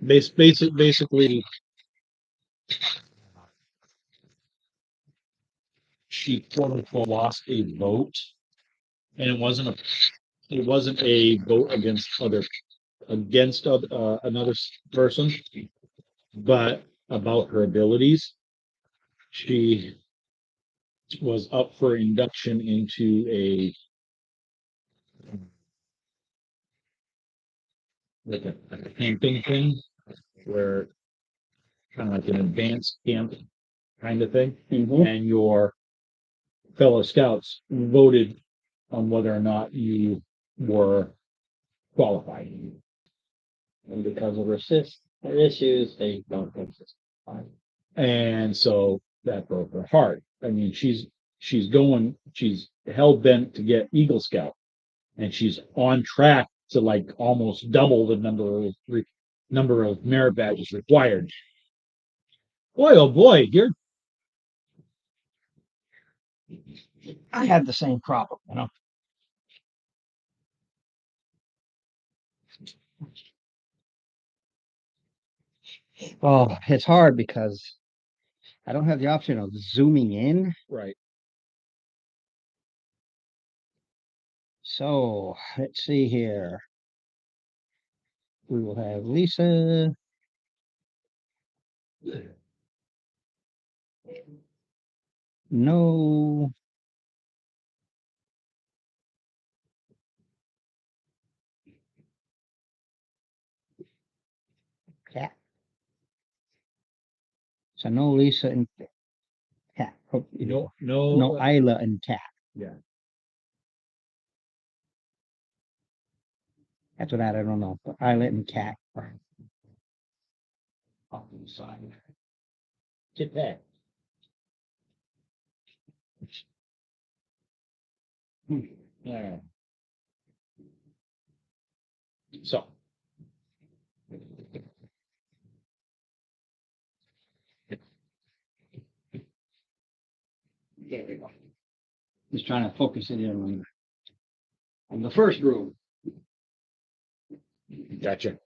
Basically, she quote unquote lost a vote, and it wasn't a vote against another person, but about her abilities. She was up for induction into a like a camping thing where kind of like an advanced camp kind of thing, and your fellow scouts voted on whether or not you were qualified. And because of her issues, they don't think she's fine. And so that broke her heart. I mean, she's hell bent to get Eagle Scout, and she's on track to like almost double the number of merit badges required. Boy, oh boy, you're I had the same problem, you know. Well, it's hard because I don't have the option of zooming in. right. So let's see here. We will have Lisa. No. Cat. So no Lisa and Cat. No Isla and Cat. Yeah. After that, I don't know. But Isla and Cat are Off to the side. Get that. Yeah. So. There we go. Just trying to focus it in on the first room. Gotcha.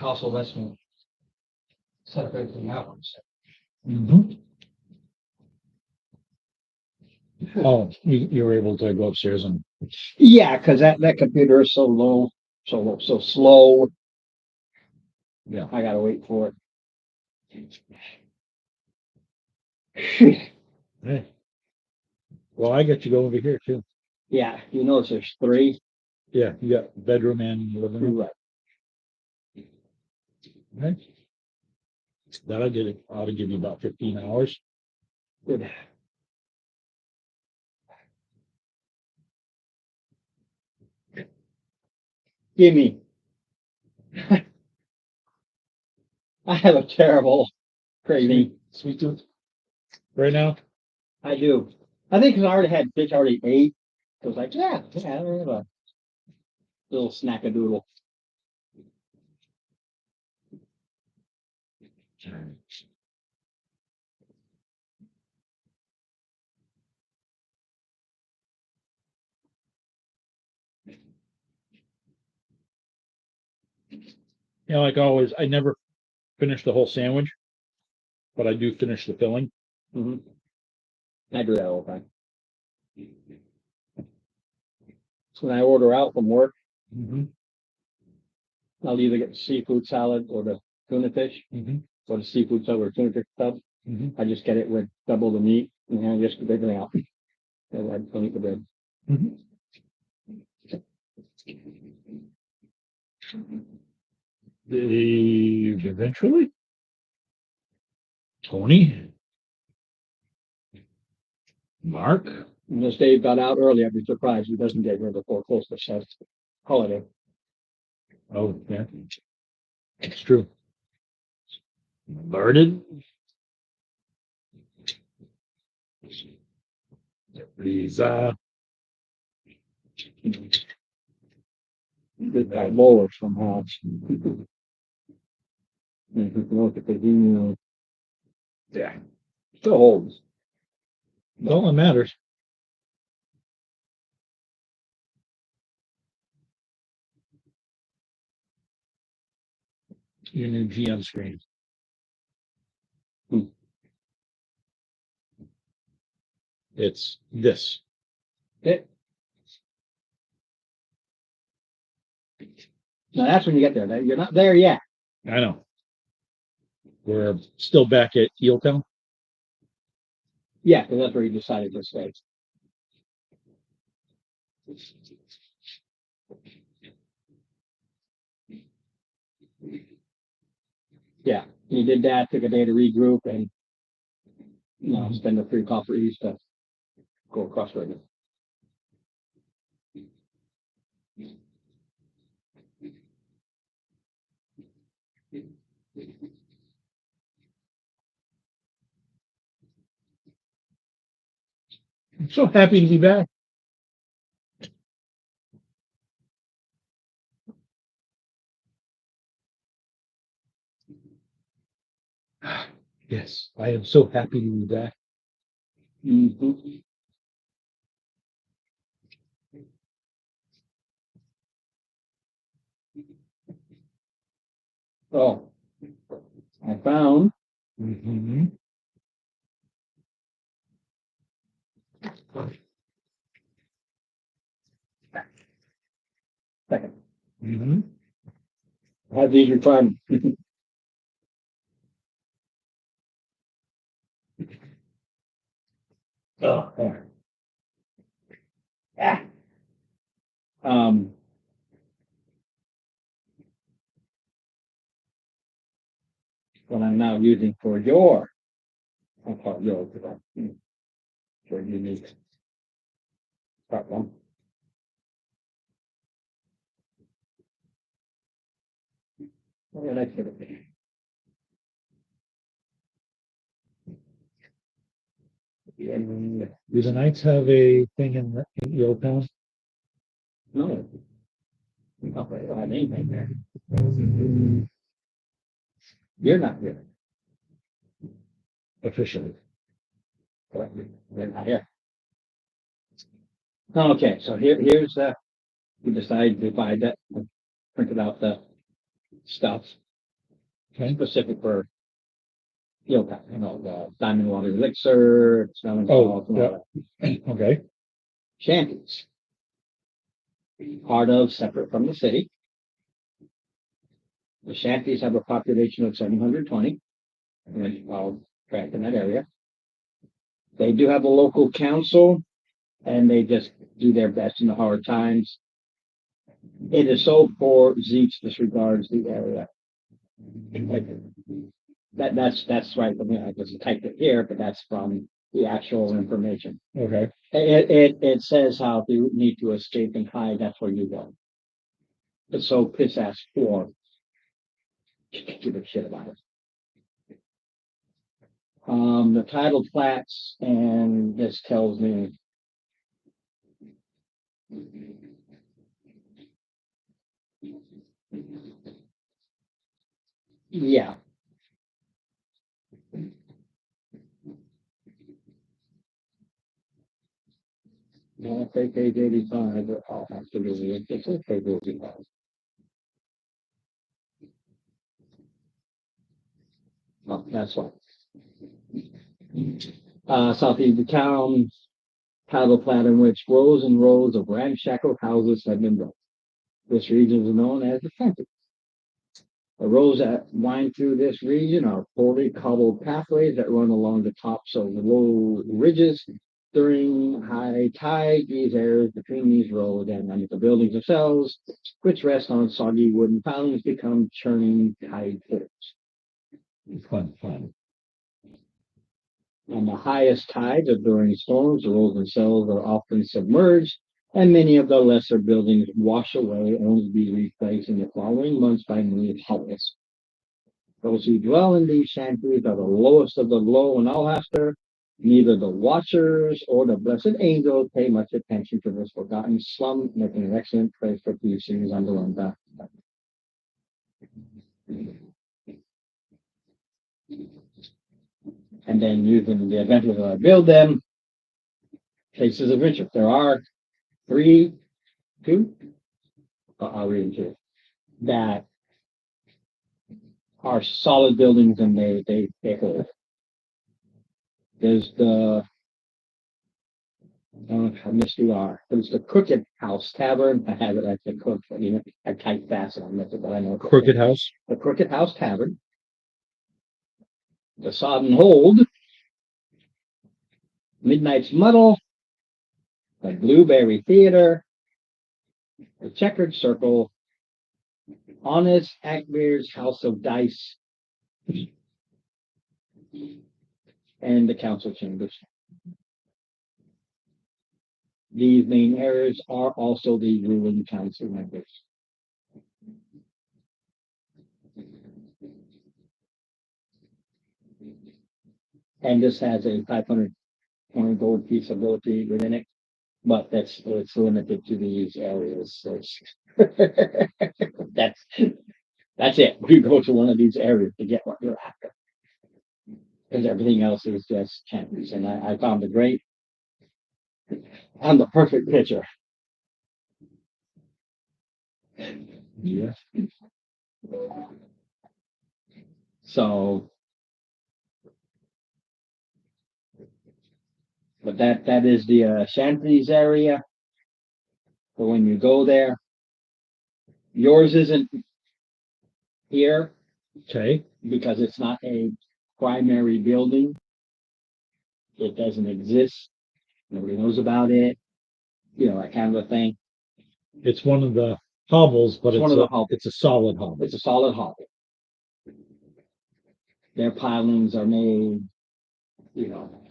Also, let's set up everything out. Mm-hmm. Oh, you were able to go upstairs and Yeah, because that computer is so low, so slow. yeah. I gotta wait for it. Hey. Well, I got you go over here too. Yeah, you notice there's three. Yeah, you got bedroom and living room. Right. Okay. That'll get it, ought to give you about 15 hours. Good. Gimme. I have a terrible craving. Sweet tooth. Right now? I do. I think because I already had fish, I already ate. I was like, yeah, I'll have a little snackadoodle. You know, like always, I never finish the whole sandwich, but I do finish the filling. Hmm. I do that all the time. So when I order out from work, Mm-hmm. I'll either get the seafood salad or the tuna fish, Mm-hmm. or the seafood sub or tuna fish sub. Mm-hmm. I just get it with double the meat and then I just get everything out. And I don't eat the bread. Mm-hmm. Eventually, Tony, Mark. Unless Dave got out early, I'd be surprised he doesn't get here before close to holiday. Oh, yeah, it's true. Burden. Please, Good guy bowlers somehow. And he can look at the email. yeah, Still holds. that's all that matters. Your new GM screen. Hmm. It's this. Okay. Now that's when you get there. You're not there yet. I know. We're still back at Eeltown. Yeah, because that's where you decided to stay. Yeah, he did that, took a day to regroup and spend the 3 o'clock for East to go across right now. I'm so happy to be back. Yes, I am so happy to be back. Mm-hmm. Oh, I found Mm-hmm. second. Mm-hmm. I have these requirements. Oh, yeah. Ah. Um, what I'm now using for I'll call it yours, for unique. Part one. What did I put it? Do the Knights have a thing in Eeltown? No. No, I don't have anything there. You're not here. Officially. Correct. You're not here. Okay, so here's we decided to buy that, printed out the stuff Okay. specific for the diamond water elixir, smelling salts, and all that. Okay. Shanties. Part of, separate from the city. The shanties have a population of 720, and I'll track in that area. They do have a local council, and they just do their best in the hard times. It is so poor, Zeke's disregards the area. Like, that's right. I mean, I just typed it here, but that's from the actual information. Okay. It says how if you need to escape and hide, that's where you go. It's so piss ass poor. Give a shit about it. The title plats, and this tells me yeah. Well, say page 85, but I'll have to do it. It's page 85. Oh, that's one. Southeast of town, title plat in which rows and rows of ramshackle houses have been built. This region is known as the country. The roads that wind through this region are poorly cobbled pathways that run along the tops of low ridges. During high tide, these areas between these roads and under the buildings themselves, which rest on soggy wooden pilings, become churning tide pools. Fun. On the highest tides or during storms, the roads themselves are often submerged, and many of the lesser buildings wash away, only to be replaced in the following months by new hovels. Those who dwell in these shanties are the lowest of the low in Ulster. Neither the watchers or the blessed angels pay much attention to this forgotten slum, making an excellent place for teachings on the Lunda. And then using the adventures that I build them, places of interest. There are I'll read two, that are solid buildings and they hold. There's the I missed you are. There's the Crooked House Tavern. I have it at the cook. You know, I typed fast and I missed it, but I know it's Crooked House. the Crooked House Tavern, the Sodden Hold, Midnight's Muddle, the Blueberry Theater, the Checkered Circle, Honest Ackbeard's House of Dice, and the Council Chambers. These main areas are also the ruling council members. And this has a 520 gold piece ability within it, but it's limited to these areas. So that's it. You go to one of these areas to get what you're after, because everything else is just champions. And I found it great. I'm the perfect pitcher. Yeah. So, but that is the Shanties area. So when you go there, yours isn't here Okay. because it's not a primary building. It doesn't exist. Nobody knows about it. You know, that kind of a thing. It's one of the hovels, but It's one of the hovels. it's a solid hovel. It's a solid hovel. Their pilings are made, you know,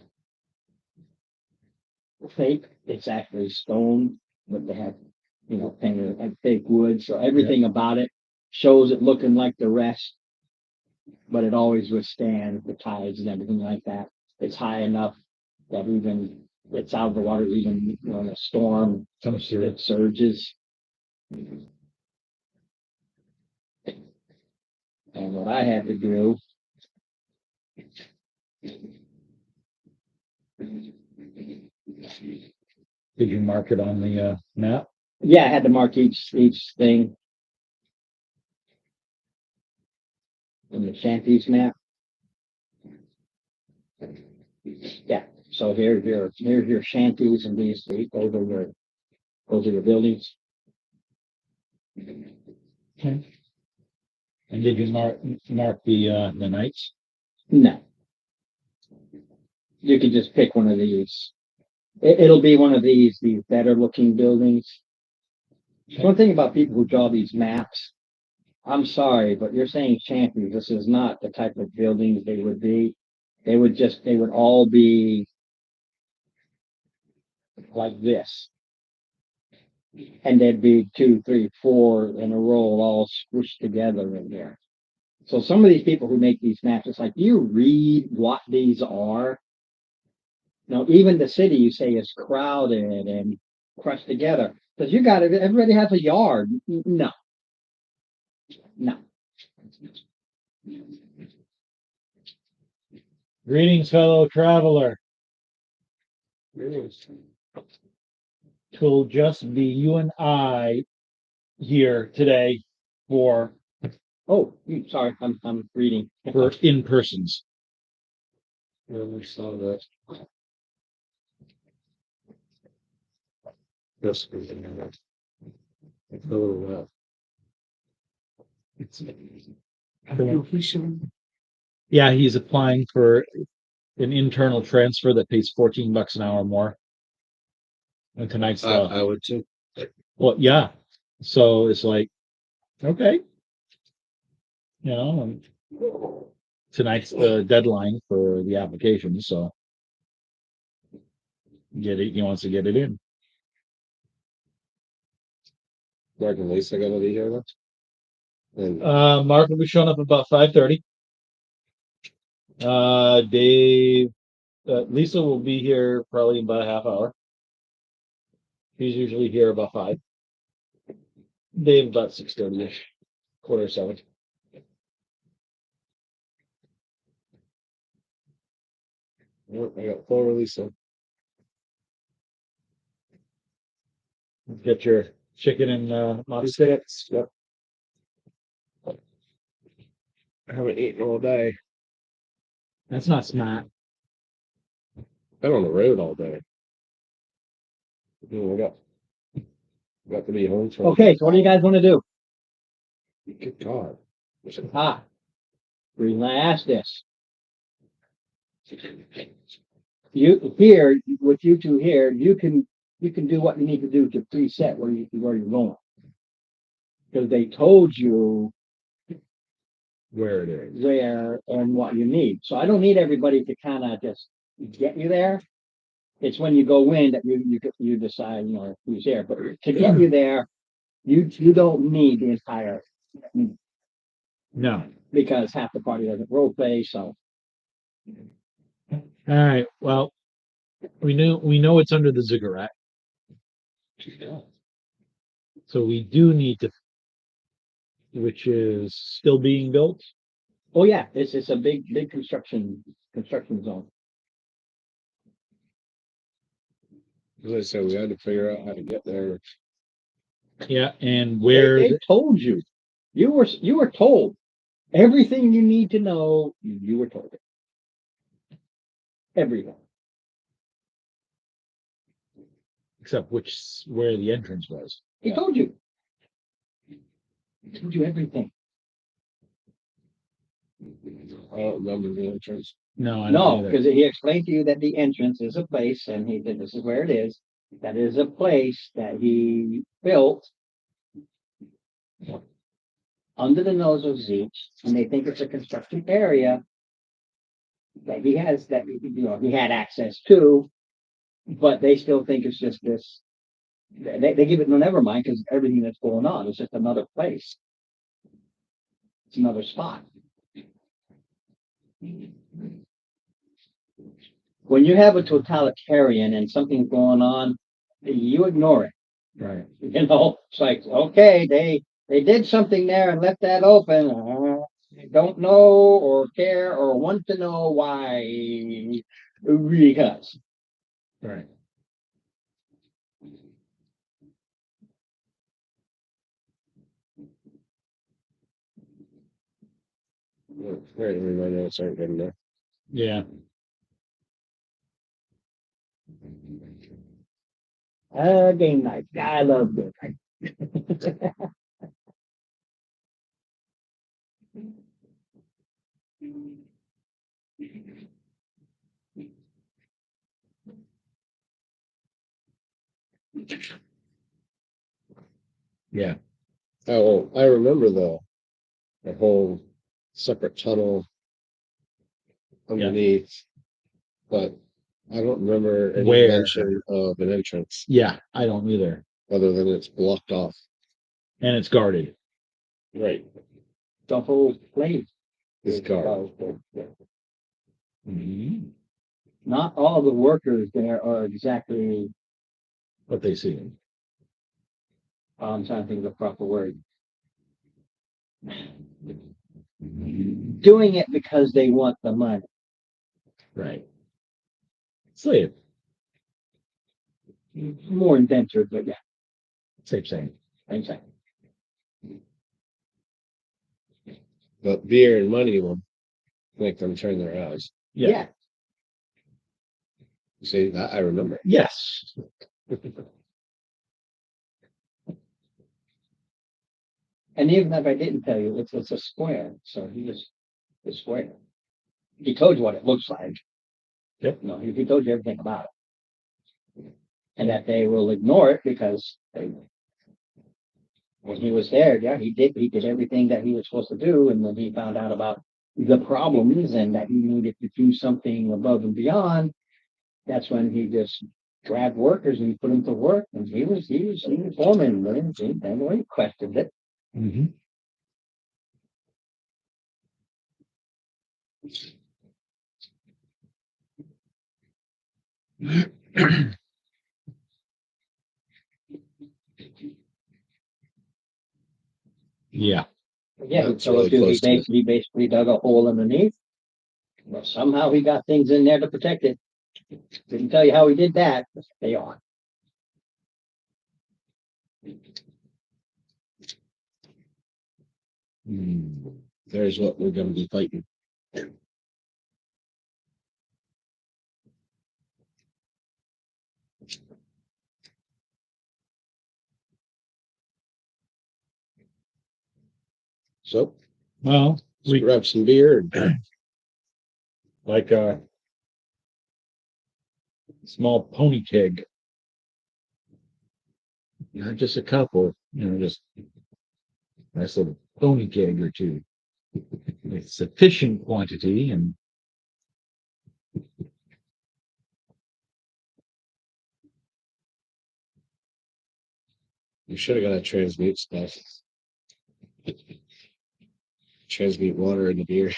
fake. It's actually stone, but they have, you know, painted and fake wood. So everything about it shows it looking like the rest, but it always withstands the tides and everything like that. It's high enough that even it's out of the water, even when a storm Comes through. it surges. And what I had to do Did you mark it on the map? yeah, I had to mark each thing in the Shanties map. Yeah. So here's your shanties and these those are your buildings. Okay. And did you mark the nights? No. You can just pick one of these. It'll be one of these better looking buildings. Okay. One thing about people who draw these maps, I'm sorry, but you're saying shanty. This is not the type of buildings they would be. They would all be like this. And there'd be two, three, four in a row all squished together in there. So some of these people who make these maps, it's like, do you read what these are? Now, even the city you say is crowded and crushed together because you got it. Everybody has a yard. No, no. Greetings, fellow traveler. Twill just be you and I here today for Oh, sorry, I'm reading. in persons. We saw that. Yes. It's a little wet. Yeah, he's applying for an internal transfer that pays $14 an hour more. And tonight's I would too. well, yeah. So it's like, okay, and tonight's the deadline for the application, so get it. He wants to get it in. Mark and Lisa gonna be here then? And Mark will be showing up about 5:30. Dave, Lisa will be here probably in about a half hour. He's usually here about 5. Dave about 6:30ish, 6:45. I got 4 Lisa. Get your chicken and mozzie. Sticks. Yep. I haven't eaten all day. That's not smart. Been on the road all day. I got to be home for. Okay, so what do you guys want to do? Good God. Ah, the reason I asked this. You here with you two here, you can do what you need to do to preset where you're going. Because they told you Where it is. where and what you need. So I don't need everybody to kind of just get you there. It's when you go in that you decide, who's there. But to get you there, you don't need the entire, No. because half the party doesn't role play. So All right. Well, we know it's under the ziggurat, so we do need to, which is still being built. oh yeah, it's a big construction zone. As I said, we had to figure out how to get there. Yeah, and where They told you. You were told everything you need to know. You were told it. Everything. except where the entrance was. He told you. He told you everything. I don't remember the entrance. No, I don't No, either. because he explained to you that the entrance is a place, and he said this is where it is. That is a place that he built under the nose of Zeech, and they think it's a construction area that he had access to, but they still think it's just this. They give it no, never mind, because everything that's going on is just another place. It's another spot. When you have a totalitarian and something's going on, you ignore it. Right. It's like, okay, they did something there and left that open. Don't know or care or want to know why. Because Right. Right, my notes aren't good enough. Yeah. game night. I love game night. Yeah. Oh, I remember a whole separate tunnel underneath, but I don't remember any Where? mention of an entrance Yeah, I don't either. other than it's blocked off. And it's guarded. Right. The whole place It's is guarded. guarded. Mhm. Not all the workers there are exactly, What they see. I'm trying to think of the proper word. Doing it because they want the money. Right. Slave. More indentured, but yeah, Same saying. same thing. But beer and money will make them turn their eyes. Yeah. See, that I remember. Yes. And even if I didn't tell you, it's a square. So he was the square. He told you what it looks like. Yep. No, he told you everything about it. And that they will ignore it because when he was there, yeah, he did everything that he was supposed to do. And when he found out about the problems and that he needed to do something above and beyond, that's when he just grabbed workers and he put them to work. And he was foreman, but he questioned it. Mm-hmm. Yeah. Yeah, That's so really close to it. he basically dug a hole underneath. Well, somehow he got things in there to protect it. Didn't tell you how he did that. But they are. There's what we're going to be fighting. So Well, we we grab some beer and like a small pony keg. Not just a couple, just nice little pony keg or two. It's sufficient quantity and you should have got a transmute stuff. Transmute water into beer.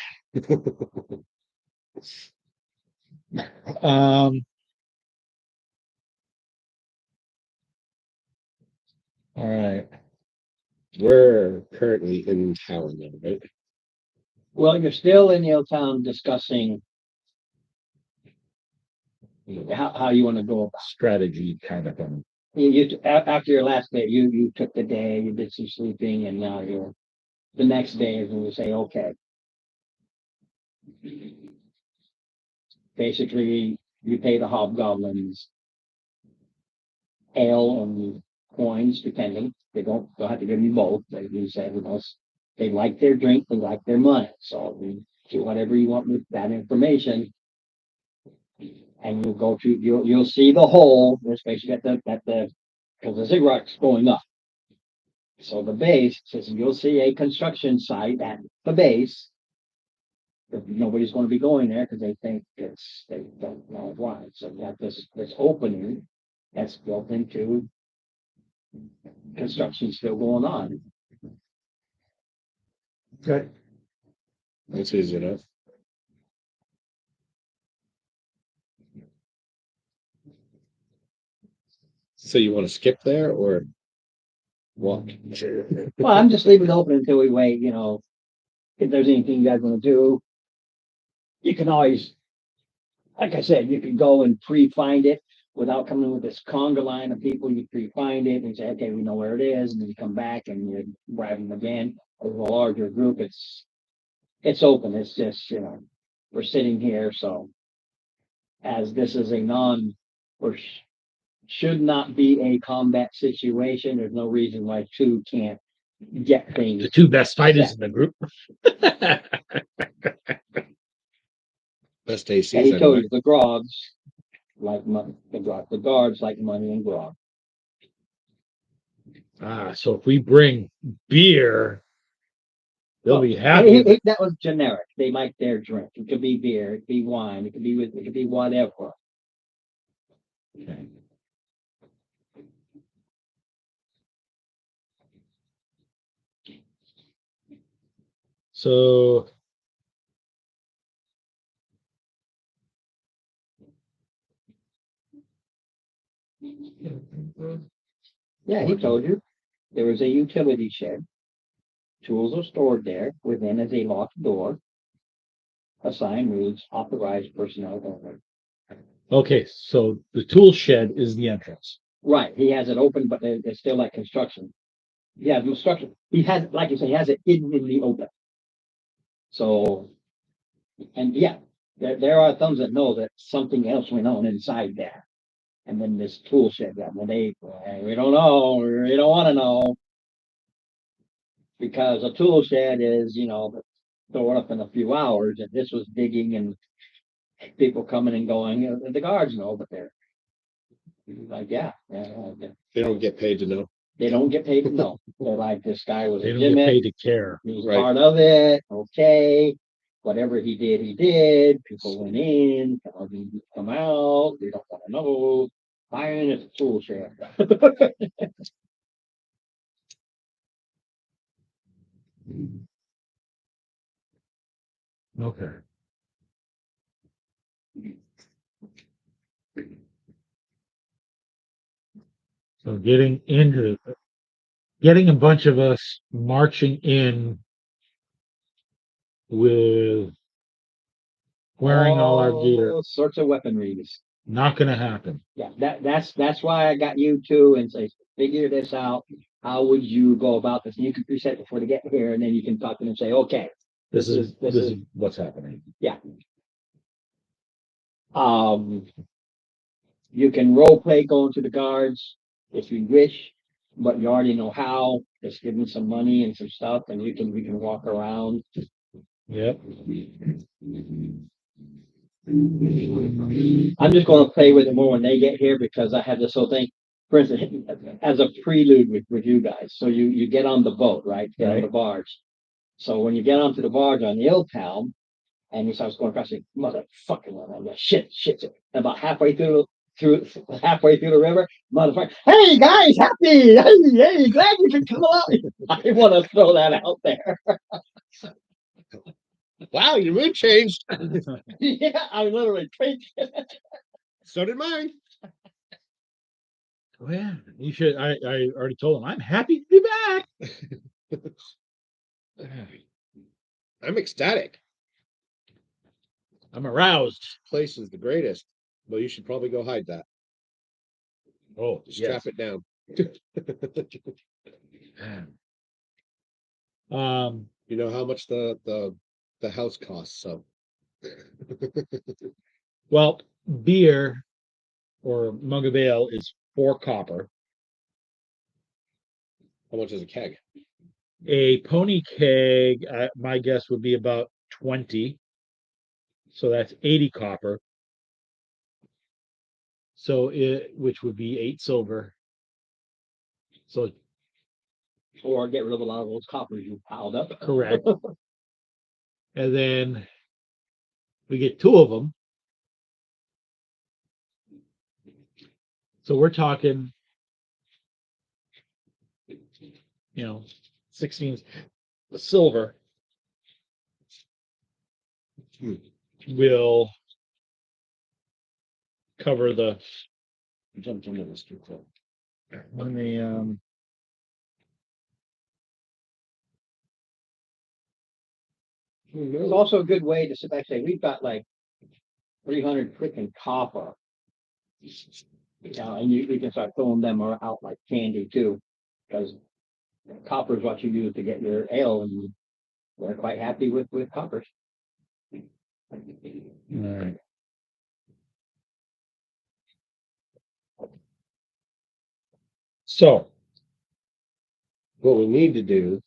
um all right. We're currently in town now, right? Well, you're still in Yaletown discussing how you want to go about Strategy kind of thing. after your last day. You took the day, you did some sleeping, and now you're the next day is when you say, okay. Basically, you pay the hobgoblins ale and coins, depending. They don't have to give you both. They do say, they like their drink, they like their money. So you do whatever you want with that information. And you'll go through, you'll see the hole, especially at the because the ziggurat's going up. So the base says you'll see a construction site at the base. But nobody's going to be going there because they think they don't know why. So you have this opening that's built into construction still going on. Okay. That's easy enough. So you want to skip there or walk? Well, I'm just leaving it open until we wait, if there's anything you guys want to do. You can always, like I said, you can go and pre-find it without coming with this conga line of people. You pre-find it and say, okay, we know where it is, and then you come back and you grab them again. With a larger group, it's open. It's just, we're sitting here, so as this is a or should not be a combat situation, there's no reason why two can't get things. The two best fighters in the group. Best And ACs. he told Anyway. you the grogs like money. The guards like money and grog. So if we bring beer They'll be I happy. mean, that was generic. They like their drink. It could be beer, it could be wine, it could be whatever. Okay. So Yeah, he told you there was a utility shed. Tools are stored there. Within is a locked door. A sign reads authorized personnel only. okay, so the tool shed is the entrance. Right, he has it open, but it's still like construction. Yeah, construction. He has, like you say, he has it hidden in the open. So, and yeah, there are thumbs that know that something else went on inside there. And then this tool shed, that when we don't know, we don't want to know. Because a tool shed is, throw it up in a few hours, and this was digging and people coming and going. The guards know, but they're like, yeah, They don't get paid to know. they don't get paid to know. They're like, this guy was They don't get legitimate. paid to care. He was Right. part of it. Okay, whatever he did, he did. People went in, come out. They don't want to know. Fine, it's a tool shed. Okay. So getting a bunch of us marching in with wearing all our gear, sorts of weaponries. not going to happen. Yeah, that's why I got you too, and say figure this out. How would you go about this? And you can preset before they get here, and then you can talk to them and say, okay, This is what's happening. um, you can role play going to the guards if you wish, but you already know how. Just give them some money and some stuff, and we can walk around. Yep. I'm just going to play with it more when they get here because I have this whole thing. For instance, as a prelude with you guys. So you get on the boat, right? Get on the barge. So when you get onto the barge on the Illtown and you start going across, the motherfucking shit. About halfway through the river, motherfucker. Hey guys, happy! Hey, glad you could come along. I want to throw that out there. Wow, your mood changed. Yeah, I literally think. So did mine. Oh, yeah, you should. I already told him I'm happy to be back. I'm ecstatic. I'm aroused. Place is the greatest. Well, you should probably go hide that. Oh, Strap it down. You know how much the house costs, so Well, beer or mug of ale is 4 copper. how much is a keg? A pony keg, my guess would be about 20. So that's 80 copper. So which would be 8 silver. So Or get rid of a lot of those coppers you piled up. correct. And then we get 2 of them. So we're talking, 16 silver will cover the Jumped into this too quick. when the It's also a good way to sit back and say, we've got like 300 freaking copper. And you can start throwing them out like candy too, because copper is what you use to get your ale, and we're quite happy with coppers. all right. So What we need to do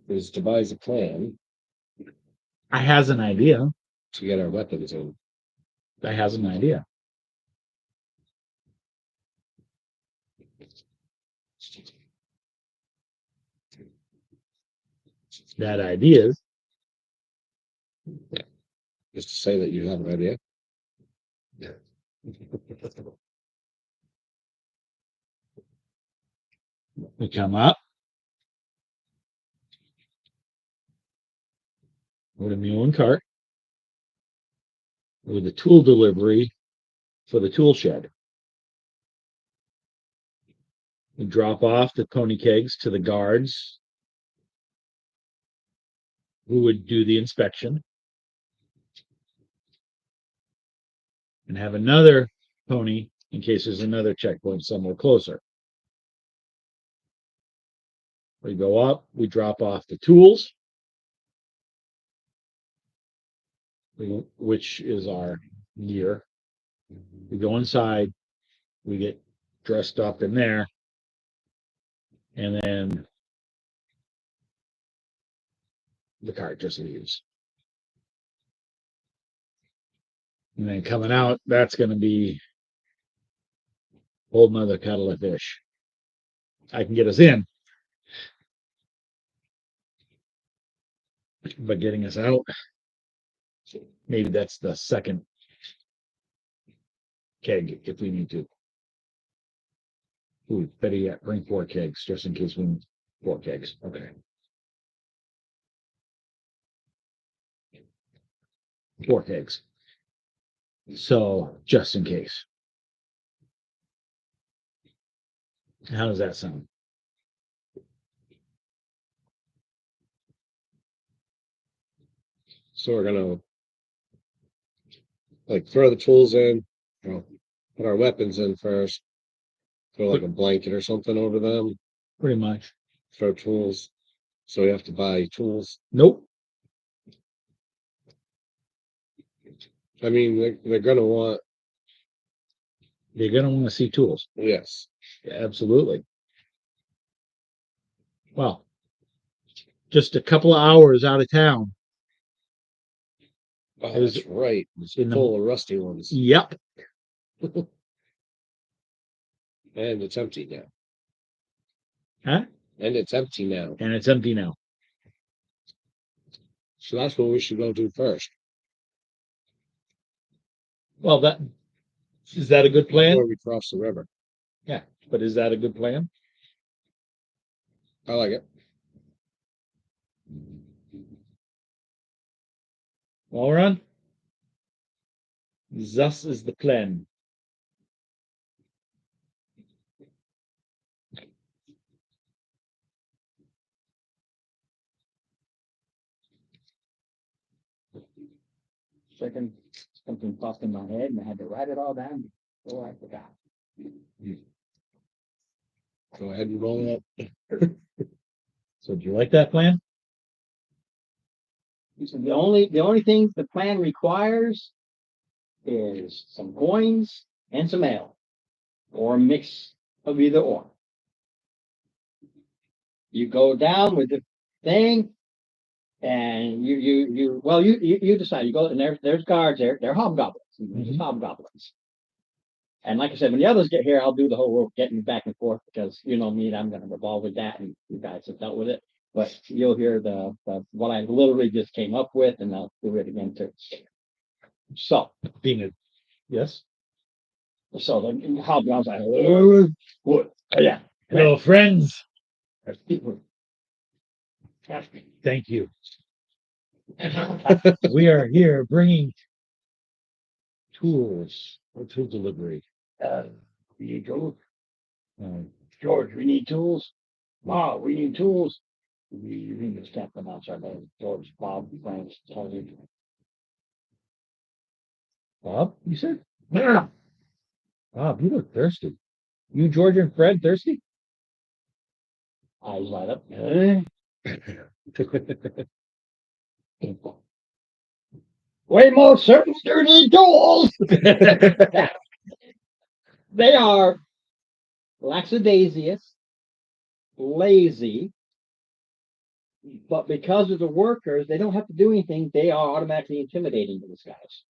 is devise a plan I has an idea. to get our weapons in. I has an idea. That ideas. Just to say that you have an idea. We come up with a mule and cart with a tool delivery for the tool shed. We drop off the pony kegs to the guards who would do the inspection and have another pony in case there's another checkpoint somewhere closer. We go up, we drop off the tools, which is our gear. We go inside, we get dressed up in there, and then the cart just leaves. And then coming out, that's going to be a whole nother kettle of fish. I can get us in, but getting us out, maybe that's the second keg if we need to. Ooh, better yet, bring 4 kegs just in case we need 4 kegs. Okay. 4 kegs. So just in case. How does that sound? So we're gonna like throw the tools in, you know, put our weapons in first, throw like a blanket or something over them, Pretty much. throw tools. So we have to buy tools. Nope. I mean, they're gonna want, You're going to want to see tools. yes. Yeah, absolutely. Well, just a couple of hours out of town. Oh, There's- that's right. It's in the- full of rusty ones. Yep. And it's empty now. Huh? And it's empty now. And it's empty now. So that's what we should go do first. Well, is that a good plan? Before we cross the river. But is that a good plan? I like it. All right. Thus is the plan. Second, something popped in my head and I had to write it all down. Oh, I forgot. Go ahead and roll it. So do you like that plan? So the only thing the plan requires is some coins and some ale, or a mix of either or. You go down with the thing, and you decide. You go and there's guards there. They're hobgoblins. They're just hobgoblins. And like I said, when the others get here, I'll do the whole rope getting back and forth because you know me, I'm going to revolve with that, and you guys have dealt with it. But you'll hear the what I literally just came up with, and I'll do it again too. So Yes. So the hobgoblins like, oh, what? Oh, yeah. Hello, friends. Thank you. We are here bringing tools for tool delivery. We need tools. Um, George, we need tools. Ma, we need tools. You need to step pronounce our name. George, Bob, Frank, Tony. Bob, you said? Bob, you look thirsty. You, George, and Fred thirsty? Eyes light up. We most certainly do need tools. They are lackadaisious, lazy, but because of the workers, they don't have to do anything. They are automatically intimidating to these guys.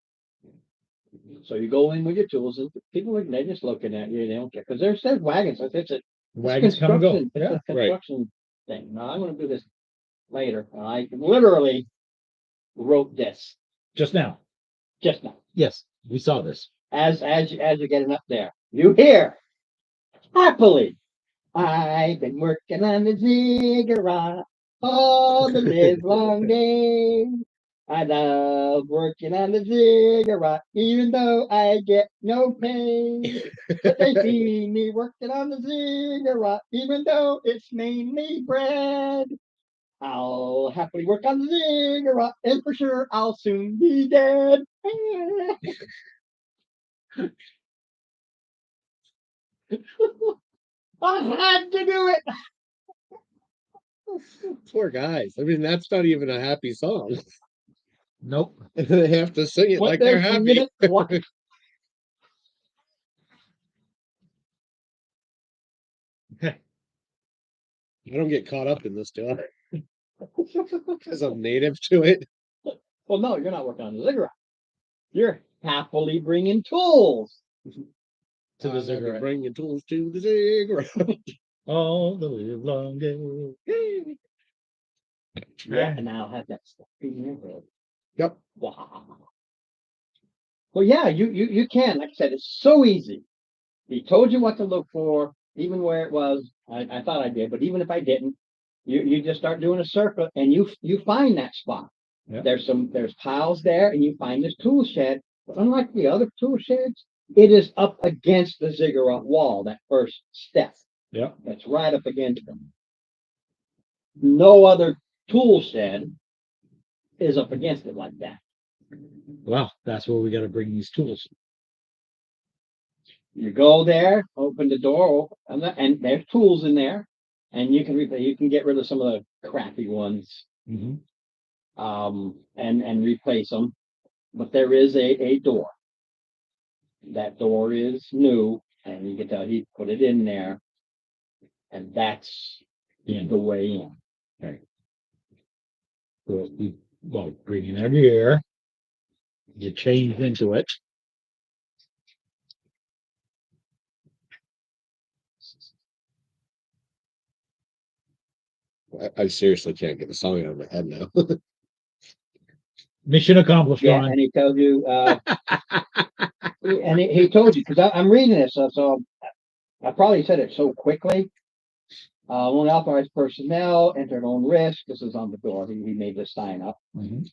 So you go in with your tools, and people are they're just looking at you. They don't care because there's wagons. It's a Wagons come and go. construction. It's Yeah. a construction thing. No, I'm going to do this. later. I literally wrote this Just now. just now. Yes, we saw this. As you're getting up there, you hear happily. I've been working on the ziggurat all the live long day. I love working on the ziggurat, even though I get no pay. But they see me working on the ziggurat, even though it's mainly bread. I'll happily work on the ziggurat, and for sure I'll soon be dead. I had to do it. Poor guys. I mean, that's not even a happy song. Nope. And they have to sing it What like they're singing happy. it twice. I don't get caught up in this, do I? Because I'm native to it. Well, no, you're not working on the ziggurat. You're happily bringing tools. To the ziggurat. Bring your tools to the ziggurat. All the live long day. Yeah, and I'll have that stuff in your head. Yep. Wow. Well, yeah, you can. Like I said, it's so easy. He told you what to look for, even where it was. I thought I did, but even if I didn't, you just start doing a circle and you find that spot. Yeah. There's piles there, and you find this tool shed. But unlike the other tool sheds, it is up against the ziggurat wall. That first step. Yeah. That's right up against them. No other tool shed is up against it like that. Well, that's where we got to bring these tools. You go there, open the door, and there's tools in there, and you can get rid of some of the crappy ones, Mm-hmm. and replace them. But there is a door. That door is new, and you can tell he put it in there, and that's Yeah. the way in. So bring it every year. You change into it. I seriously can't get the song out of my head now. Mission accomplished, Yeah, Ron. and he tells you, and he told you because I'm reading this, so I probably said it so quickly. Only authorized personnel enter at own risk. This is on the door. He made this sign up. Mhm.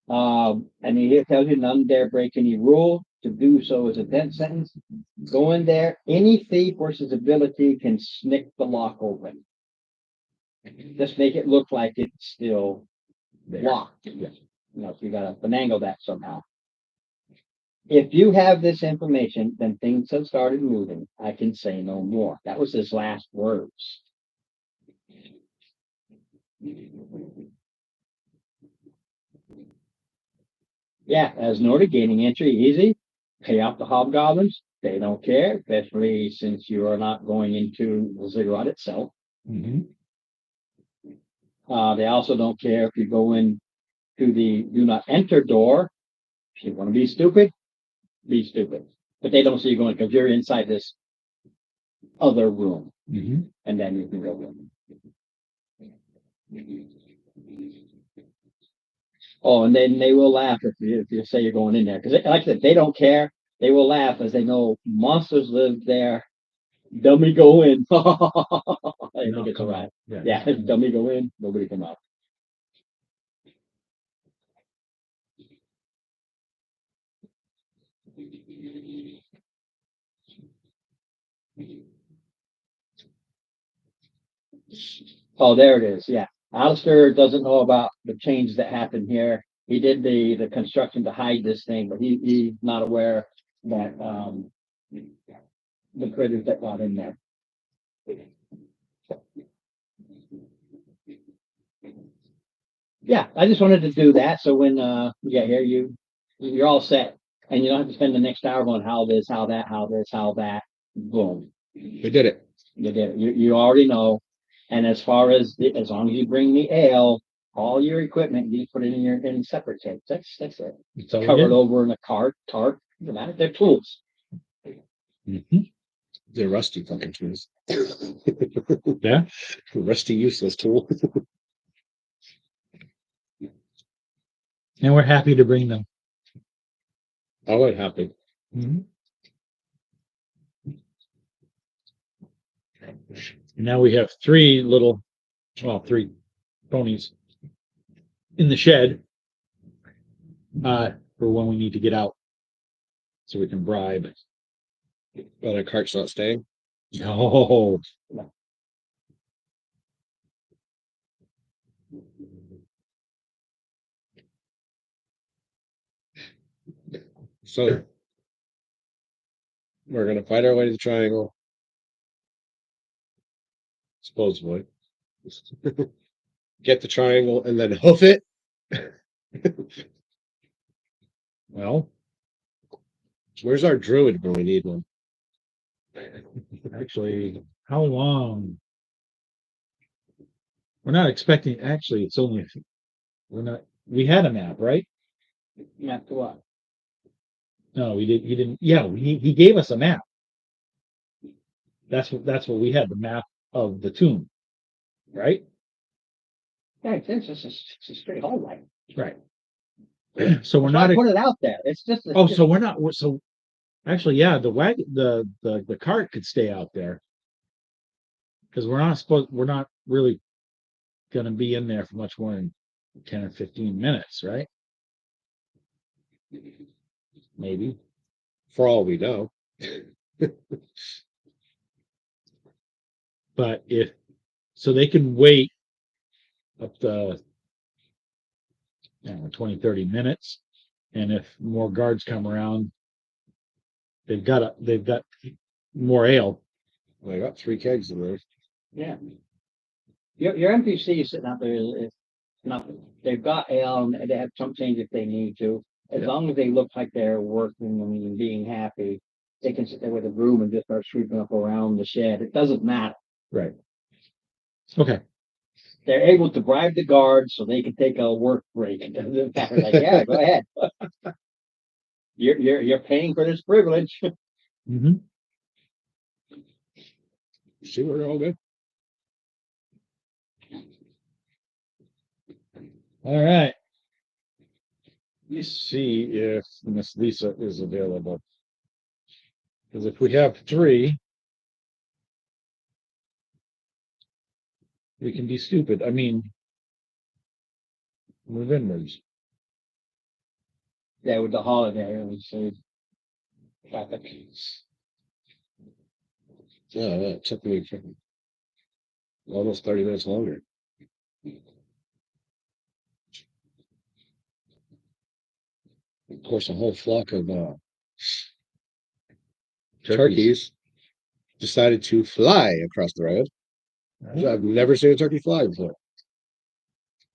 And he tells you none dare break any rule. To do so is a death sentence. Go in there. Any thief versus ability can snick the lock open. Just make it look like it's still locked. Yeah. You know, so you gotta finagle that somehow. If you have this information, then things have started moving. I can say no more. That was his last words. Yeah, as noted, gaining entry easy. Pay off the hobgoblins. They don't care, especially since you are not going into the ziggurat itself. Mhm. They also don't care if you go in to the do not enter door. If you want to be stupid, be stupid. But they don't see you going because you're inside this other room, Mhm. and then you can go in. Oh, and then they will laugh if you say you're going in there because, like I said, they don't care. They will laugh as they know monsters live there. Dummy go in. I think it's all right. Yeah, dummy go in. Nobody come out. Oh, there it is. Yeah, Alistair doesn't know about the change that happened here. He did the construction to hide this thing, but he's not aware that the critters that got in there. Yeah, I just wanted to do that so when you get here, you're all set, and you don't have to spend the next hour going how this, how that, how this, how that. Boom, We did it. you did it. You already know. And as far as as long as you bring the ale, all your equipment, you put it in separate tapes. That's it. That's all we Covered did. over in a tarp. Doesn't matter. They're tools. Mhm. They're rusty fucking tools. Yeah. Rusty, useless tool. And we're happy to bring them. I would happy. And now we have three ponies in the shed for when we need to get out, so we can bribe. But our cart's not staying. Oh, So we're gonna fight our way to the triangle. Supposedly. Get the triangle and then hoof it. well, Where's our druid when we need one? actually, how long? We're not expecting. Actually, it's only. We're not. We had a map, right? Map to what? No, we did. He didn't. Yeah, he gave us a map. That's what we had. The map of the tomb, right? Yeah, it's a straight hallway. Right. So we're So I not. put it out there. It's just. Oh, so we're not. So actually, yeah, the cart could stay out there because we're not really going to be in there for much more than 10 or 15 minutes, right? Maybe. For all we know. But if so, they can wait up to 20, 30 minutes. And if more guards come around, they've got more ale. I got 3 kegs in there. Yeah. Your NPC is sitting out there is nothing. They've got ale and they have some change if they need to. As Yeah. long as they look like they're working and being happy, they can sit there with a broom and just start sweeping up around the shed. It doesn't matter. Right. Okay. They're able to bribe the guards so they can take a work break. And the packer's like, yeah, go ahead. You're paying for this privilege. Mm-hmm. See, we're all good. All right. Let's see if Miss Lisa is available. Because if we have 3, we can be stupid. I mean, we're vendors. Yeah, with the holiday, it was traffic. Yeah, it took me almost 30 minutes longer. Of course, a whole flock of turkeys decided to fly across the road. I've never seen a turkey fly before.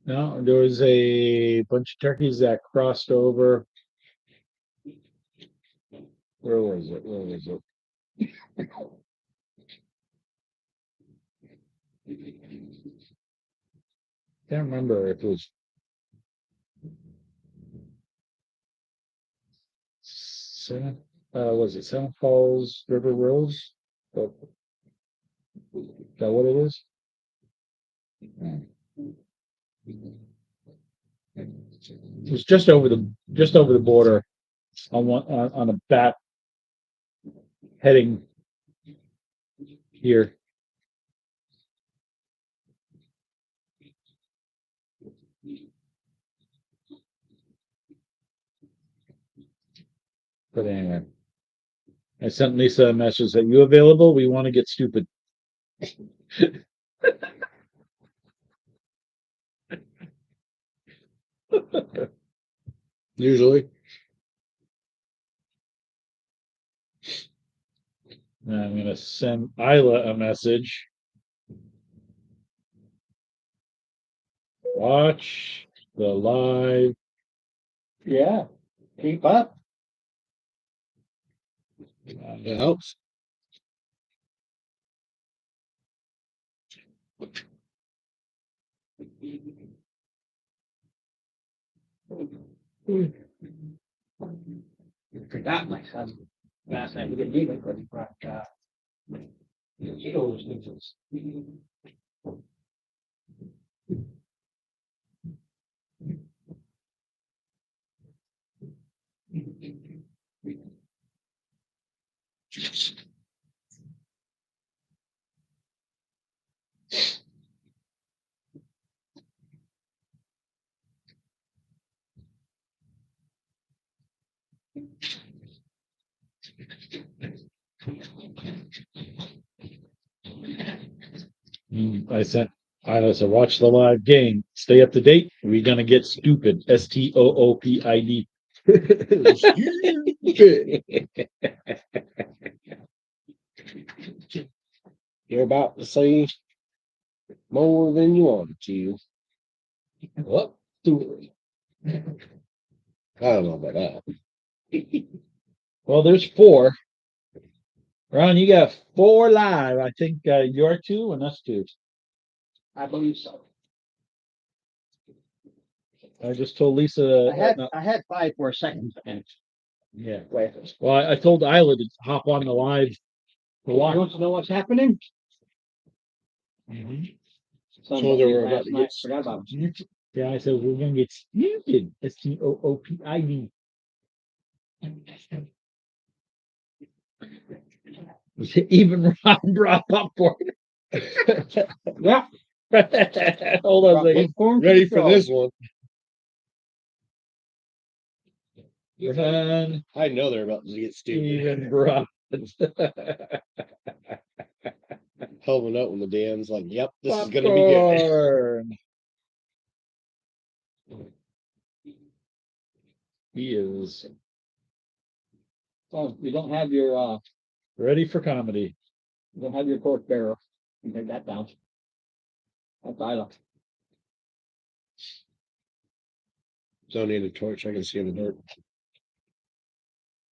No, there was a bunch of turkeys that crossed over. Where was it? Where was it? Can't remember if it was was it Seven Falls River Rose? Is that what it is? It was just over the border on a back heading here. But anyway, I sent Lisa a message. Are you available? We want to get stupid. Usually. And I'm going to send Isla a message. Watch the live. Yeah, keep up. It helps. Forgot my son. Last night we didn't need it, but he brought Cheetos noodles. I said, watch the live game. Stay up to date. We're gonna get stupid. STOOPID. You're about to say more than you want to. What? I don't know about that. Well, there's 4. Ron, you got 4 live. I think you're 2 and us 2. I believe so. I just told Lisa. I had 5 for a second. And Yeah. Well, I told Isla to hop on the live to You watch. want to know what's happening? So they were about last to night. get Forgot about it. Yeah, I said we're gonna get stupid. STOOPID. Even Ron brought popcorn. Yeah. Hold on a second. Ready for this one. Ron I know they're about to get stupid. even brought. Helping out when the DM's like, yep, this is gonna be good. Popcorn. He is So you don't have your ready for comedy. you don't have your torch bearer. You take that down. That's Isla. Don't need a torch, I can see in the dark.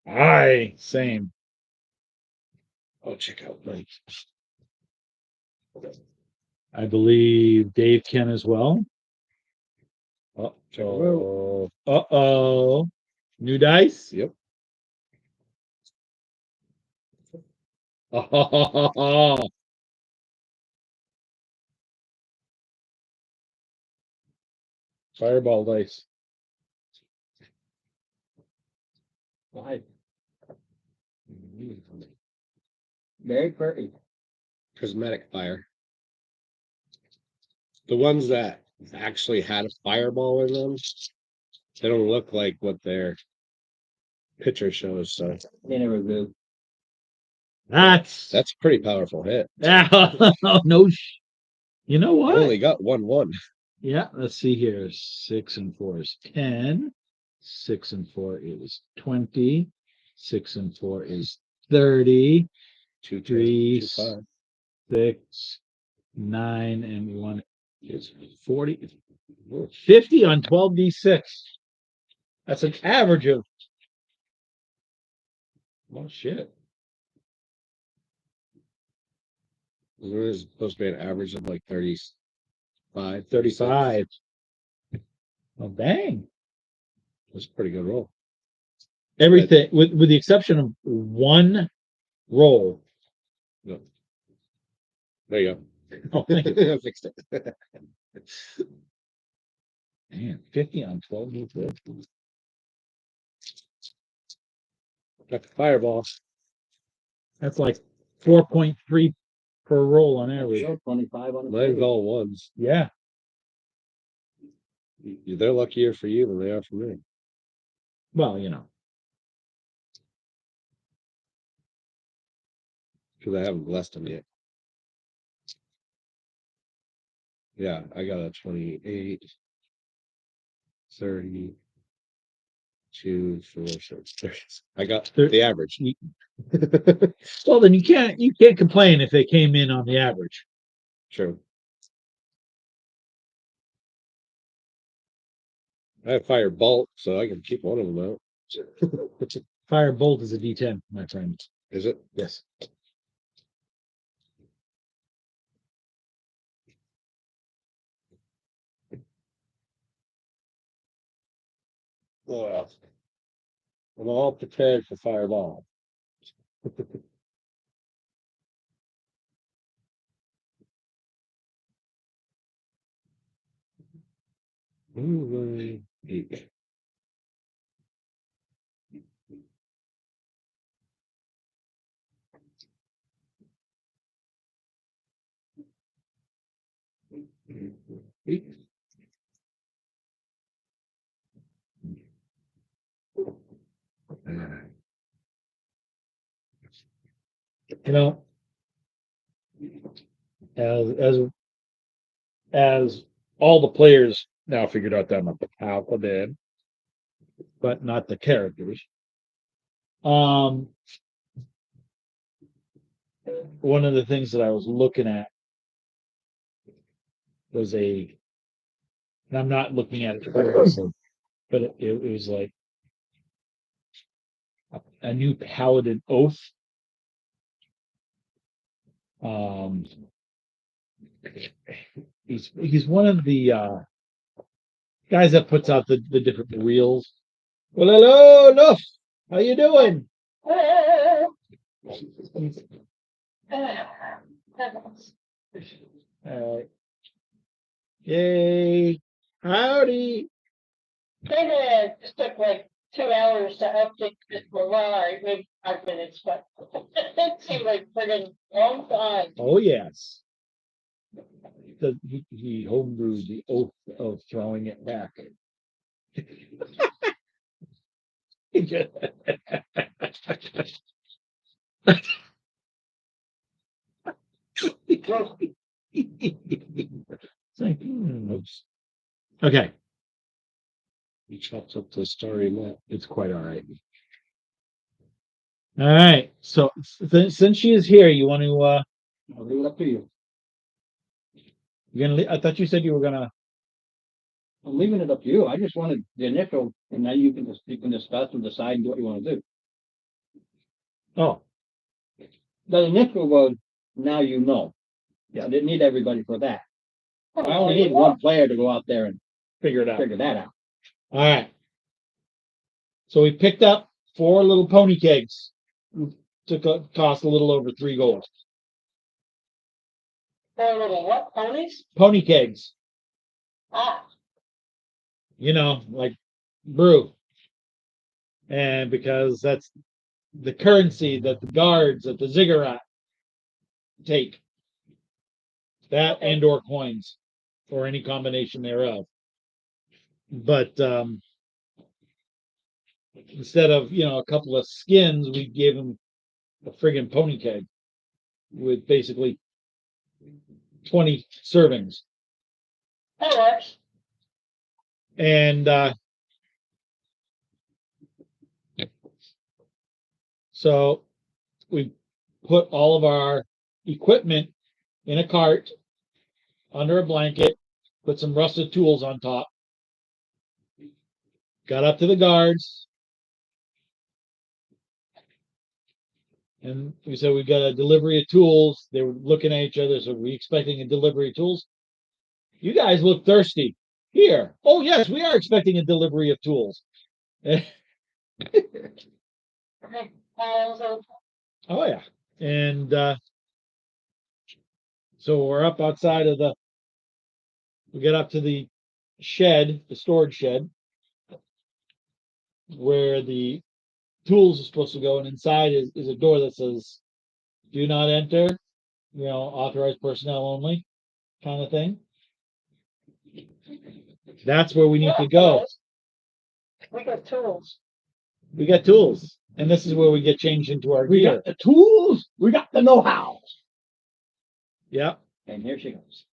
Aye, same. Oh, check out like I believe Dave can as well. check them out. Uh-oh. New dice? Yep. Fireball dice. Why? Very pretty. Prismatic fire. The ones that actually had a fireball in them, they don't look like what their picture shows. So They never do. That's that's a pretty powerful hit. no. You know I what? only got 1/1. Yeah, let's see here. 6 and 4 is 10. 6 and 4 is 20. 6 and 4 is 30. 2, 3, 2, 5. 6, 9, and 1 is 40. 50 on 12d6. That's an average of. Oh, shit. There is supposed to be an average of like 35, 35. Oh, dang. That's a pretty good roll. Everything, with the exception of one roll. No. There you Oh, thank you. I fixed it. Man, 50 on 12d6. Got the fireball. That's like 4.3 per roll on average. 25 on the Mine's all ones. Yeah. They're luckier for you than they are for me. Well, you know. Because I haven't blessed them yet. Yeah, I got a 28, 30, 2, 4, 6, 30. I got the average. Well, then you can't complain if they came in on the average. True. I have fire bolt, so I can keep one of them out. Fire bolt is a D10, my friend. Is it? Yes. Well, I'm all prepared for fireball. Eight. Eight. You know, as as all the players now figured out that I'm a paladin, but not the characters. One of the things that I was looking at was and I'm not looking at it seriously, but it was like a new paladin oath. He's one of the guys that puts out the different reels. Well, hello, Luff. How you doing? Yay. Howdy. It just took like 2 hours to update it for live, maybe 5 minutes, but it seemed like a friggin' long time. Oh, yes. He homebrewed the oath of throwing it back. Oops. Okay. He chops up the story map. It's quite all right. All right. So since she is here, you want to I'll leave it up to you. you're gonna I thought you said you were gonna I'm leaving it up to you. I just wanted the initial, and then you can discuss and decide what you want to do. oh The initial was, now you know. I didn't need everybody for that. I only need one player to go out there and figure it out. figure that out. All right. So we picked up 4 little pony kegs. Cost a little over 3 gold. They're little what, ponies? Pony kegs, Ah, like brew. And because that's the currency that the guards at the ziggurat take. That Okay. and/or coins, or any combination thereof. But instead of a couple of skins, we gave them a friggin' pony keg with basically 20 servings. that works. And so we put all of our equipment in a cart under a blanket, put some rusted tools on top, got up to the guards, and we said we got a delivery of tools. They were looking at each other, so we expecting a delivery of tools. You guys look thirsty. Here. Oh yes, we are expecting a delivery of tools. Also, Oh yeah. And so we're up outside of we get up to the shed, the storage shed, where the tools are supposed to go, and inside is a door that says, do not enter, authorized personnel only, kind of thing. That's where we need to go. we got tools. We got tools, and this is where we get changed into our We gear. got the tools, we got the know-how. Yeah. And here she goes.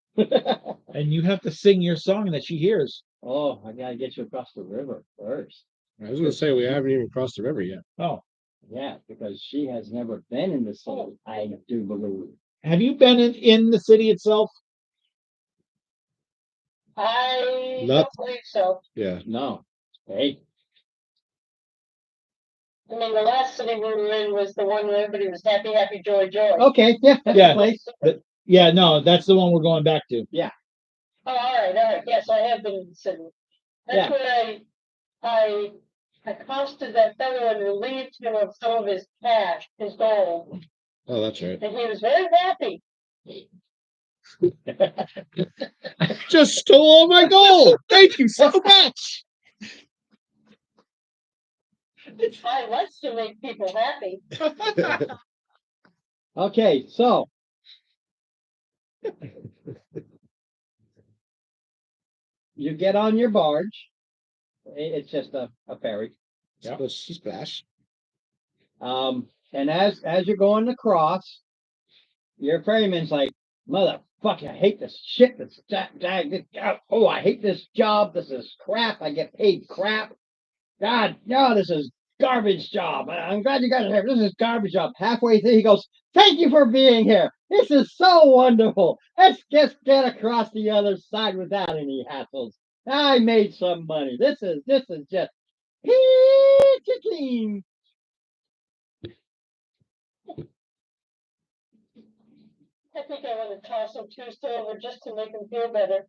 And you have to sing your song that she hears. Oh, I gotta get you across the river first. I was gonna say we haven't even crossed the river yet. Oh, Yeah, because she has never been in the city, I do believe. have you been in the city itself? I Not- don't believe so. Yeah. No. Hey, I mean, the last city we were in was the one where everybody was happy, happy, joy, joy. okay, yeah, that's Yeah. the place. Yeah, no, that's the one we're going back to. Oh, all right. Yes, I have been in the city. That's Yeah. where I accosted that fellow and relieved him of some of his cash, his gold, Oh, that's right. and he was very happy. Just stole all my gold. Thank you so much. I like to make people happy. Okay, so. You get on your barge. It's just a ferry. Yeah. Splash. And as you're going across, your ferryman's like, mother fuck, I hate this shit. This oh, I hate this job. This is crap. I get paid crap. God, no, this is garbage job. I'm glad you guys are here. This is garbage job. Halfway through, he goes, thank you for being here. This is so wonderful. Let's just get across the other side without any hassles. I made some money. This is just peachy clean. I think I want to toss him 2 silver just to make him feel better.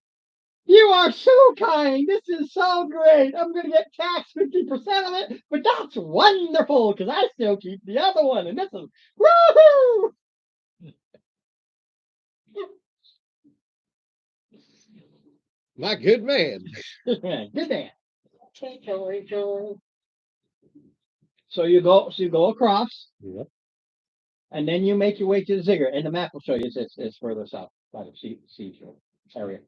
You are so kind. This is so great. I'm going to get taxed 50% of it, but that's wonderful because I still keep the other one. And this is woohoo! My good man. Good man. Okay, Joey, Joey. So you go across, Yep. and then you make your way to the ziggurat. And the map will show you it's further south by the seashore area.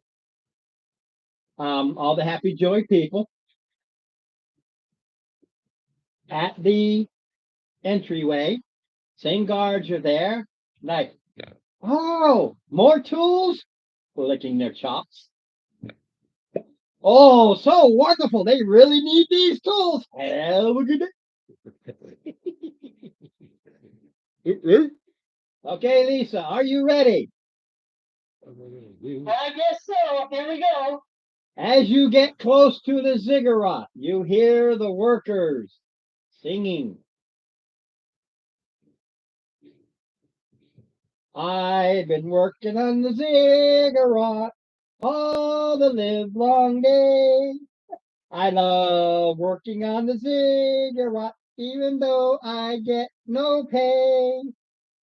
All the happy joy people at the entryway. Same guards are there. Like, Yeah. oh, more tools. We're licking their chops. Oh, so wonderful. They really need these tools. Have a good day. Okay, Lisa, are you ready? I guess so. Here we go. As you get close to the ziggurat, you hear the workers singing. I've been working on the ziggurat all the live long day. I love working on the ziggurat, even though I get no pay.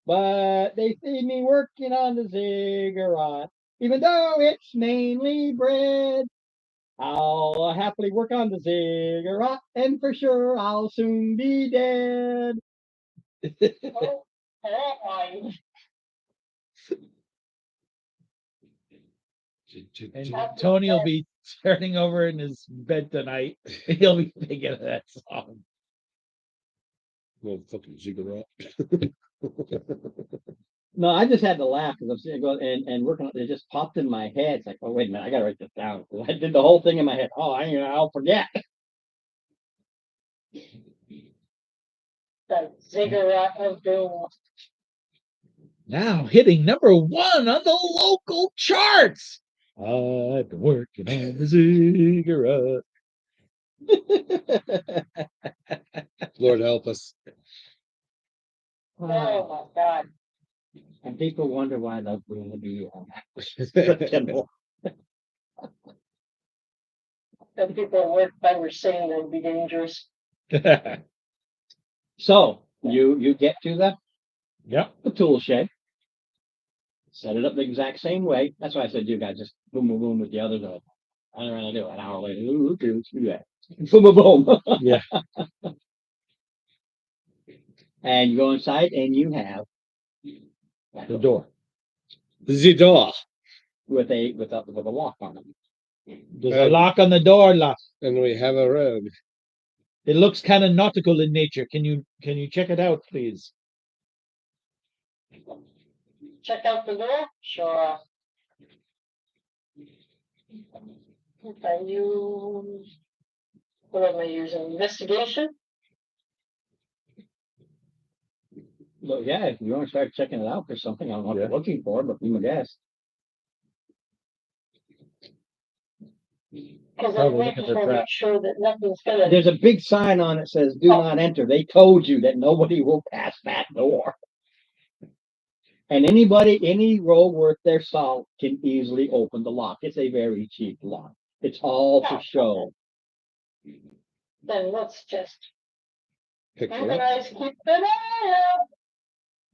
But they see me working on the ziggurat, even though it's mainly bread. I'll happily work on the ziggurat, and for sure I'll soon be dead. Oh, I And Tony will be turning over in his bed tonight. He'll be thinking of that song. Well, fucking ziggurat. No, I just had to laugh because I'm sitting going and working on it. It just popped in my head. It's like, oh wait a minute, I gotta write this down. I did the whole thing in my head. Oh, I'll forget. the ziggurat of doom. Now hitting #1 on the local charts. I've been working on the ziggurat. Lord help us. Oh my God. And people wonder why I love going to be Kindle. Some people work by were saying that would be dangerous. So you get to Yep. the tool shed, set it up the exact same way. That's why I said you guys just boom boom boom with the others. I don't know how to do it. An hour later, ooh, okay, let's do that. Boom boom boom. Yeah. And you go inside and you have The door. The door. with a lock on it. There's a lock on the door, lock. And we have a rogue. It looks kind of nautical in nature. Can you check it out, please? Check out the door? Sure. If I use, what am I using? Investigation? But yeah, if you want to start checking it out for something, I don't know what you're looking for, but you guess. Because Probably I'm looking making for sure, crap. make sure that nothing's gonna. There's a big sign on it says "Do not enter." They told you that nobody will pass that door. And any rogue worth their salt can easily open the lock. It's a very cheap lock. It's all for show. Then let's just Pick her up. organize, keep an eye out.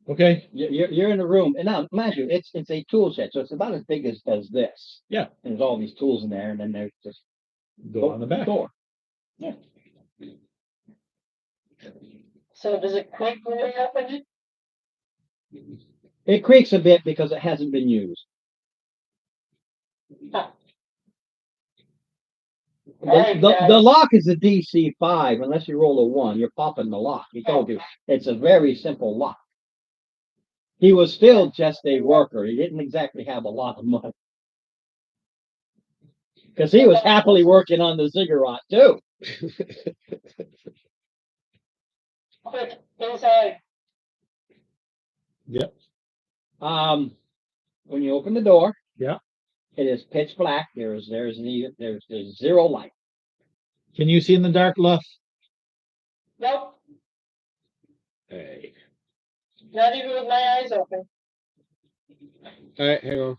Okay. You're in the room, and now mind you, it's a tool set, so it's about as big as this. Yeah. And there's all these tools in there, and then there's just Door on the back. door. Yeah. So does it quick when we open it? It creaks a bit because it hasn't been used. Huh. The, Alright, the, guys. the lock is a DC 5. Unless you roll a 1, you're popping the lock. He told you it's a very simple lock. he was still just a worker. He didn't exactly have a lot of money. Because he was happily working on the ziggurat too. Quick, inside. Yep. When you open the door, Yeah. it is pitch black. There's zero light. Can you see in the dark, Luff? Nope, Hey. not even with my eyes open. All right, hang on.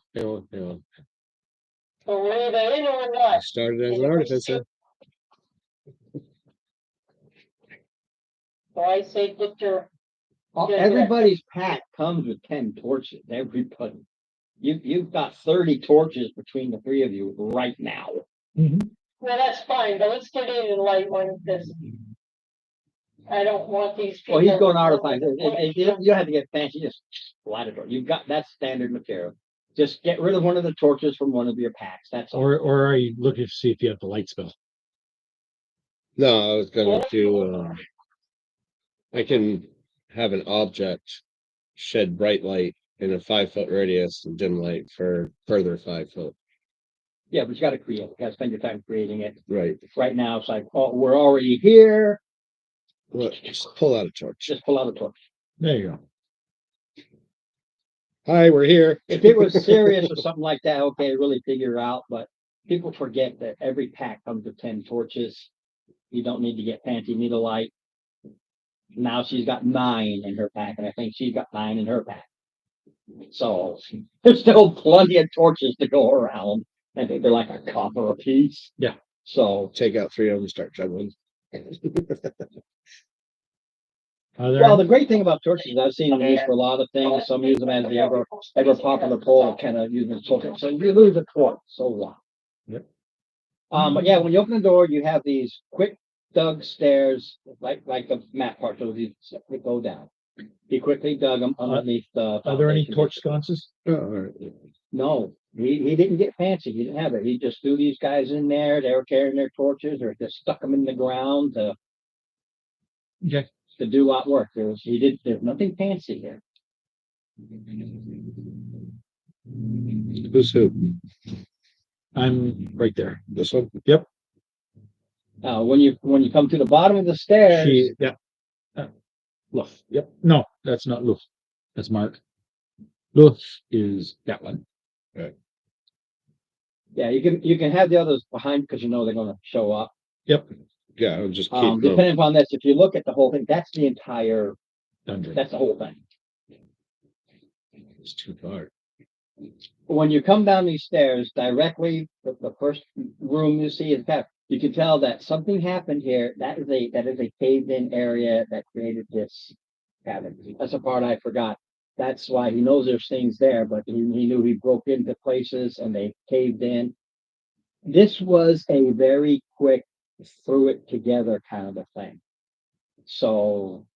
So we're either in or I not. started as an artificer. So I say get your, Yeah, Everybody's pack comes with 10 torches. Everybody. You've got 30 torches between the three of you right now. well, that's fine, but let's get in and light one because I don't want these people. Well, he's going artifice. You don't have to get fancy. Just light a torch. You've got that's standard material. Just get rid of one of the torches from one of your packs. That's all. Or are you looking to see if you have the light spell? No, I was gonna do, I can have an object shed bright light in a 5-foot radius and dim light for further 5 foot. Yeah, but you got to create it. You got to spend your time creating it. Right. Right now, it's like, oh, we're already here. Well, just pull out a torch. Just pull out a torch. There you go. Hi, we're here. If it was serious or something like that, okay, really figure out. But people forget that every pack comes with 10 torches. You don't need to get fancy needle light. Now she's got 9 in her pack, and I think she's got 9 in her pack. So there's still plenty of torches to go around. I think they're like a copper a piece. Yeah. So Take out 3 of them and start juggling. well, the great thing about torches, I've seen them used for a lot of things. Some use them as the ever popular pole, kind of use them as torches. So you lose a torch, so what? Yep. But yeah, when you open the door, you have these quick dug stairs, like the map part shows you that go down. He quickly dug them underneath the. Are there any foundation. torch sconces? Oh, all right. No, he didn't get fancy. He didn't have it. He just threw these guys in there. They were carrying their torches, or just stuck them in the ground to Okay. do what work. There's nothing fancy here. Who's who? I'm right there. This one? When you come to the bottom of the stairs, Yeah. Luff. Yep. No, that's not Luff. That's Mark. Luff is that one. yeah, you can have the others behind because you know they're going to show up. Yep. Yeah, I'll just keep them. Depending upon this, if you look at the whole thing, that's the entire. Dungeon. That's the whole thing. It's too far. When you come down these stairs, directly the first room you see is that you can tell that something happened here. That is a caved in area that created this cabin. That's a part I forgot. That's why he knows there's things there, but he knew he broke into places and they caved in. This was a very quick threw it together kind of a thing. So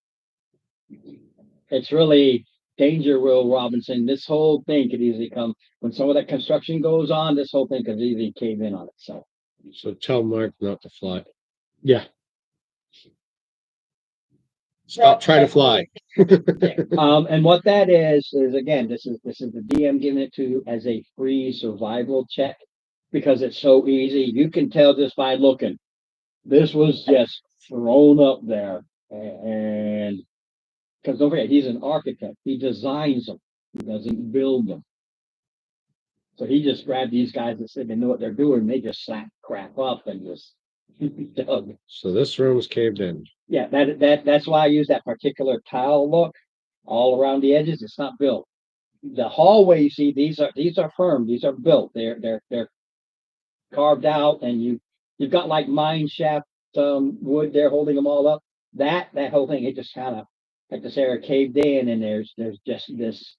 it's really danger, Will Robinson. This whole thing could easily come when some of that construction goes on. This whole thing could easily cave in on itself. So tell Mark not to fly. Yeah. Stop trying to fly. And what that is again, this is the DM giving it to you as a free survival check because it's so easy. You can tell just by looking. This was just thrown up there, and because don't forget, he's an architect. He designs them. He doesn't build them. So he just grabbed these guys that said they know what they're doing. They just slapped crap up and just dug. So this room's caved in. Yeah, that's why I use that particular tile look all around the edges. It's not built. The hallway you see, these are firm. These are built. They're carved out, and you've got like mine shaft wood there holding them all up. That whole thing, it just kind of like this area caved in, and there's just this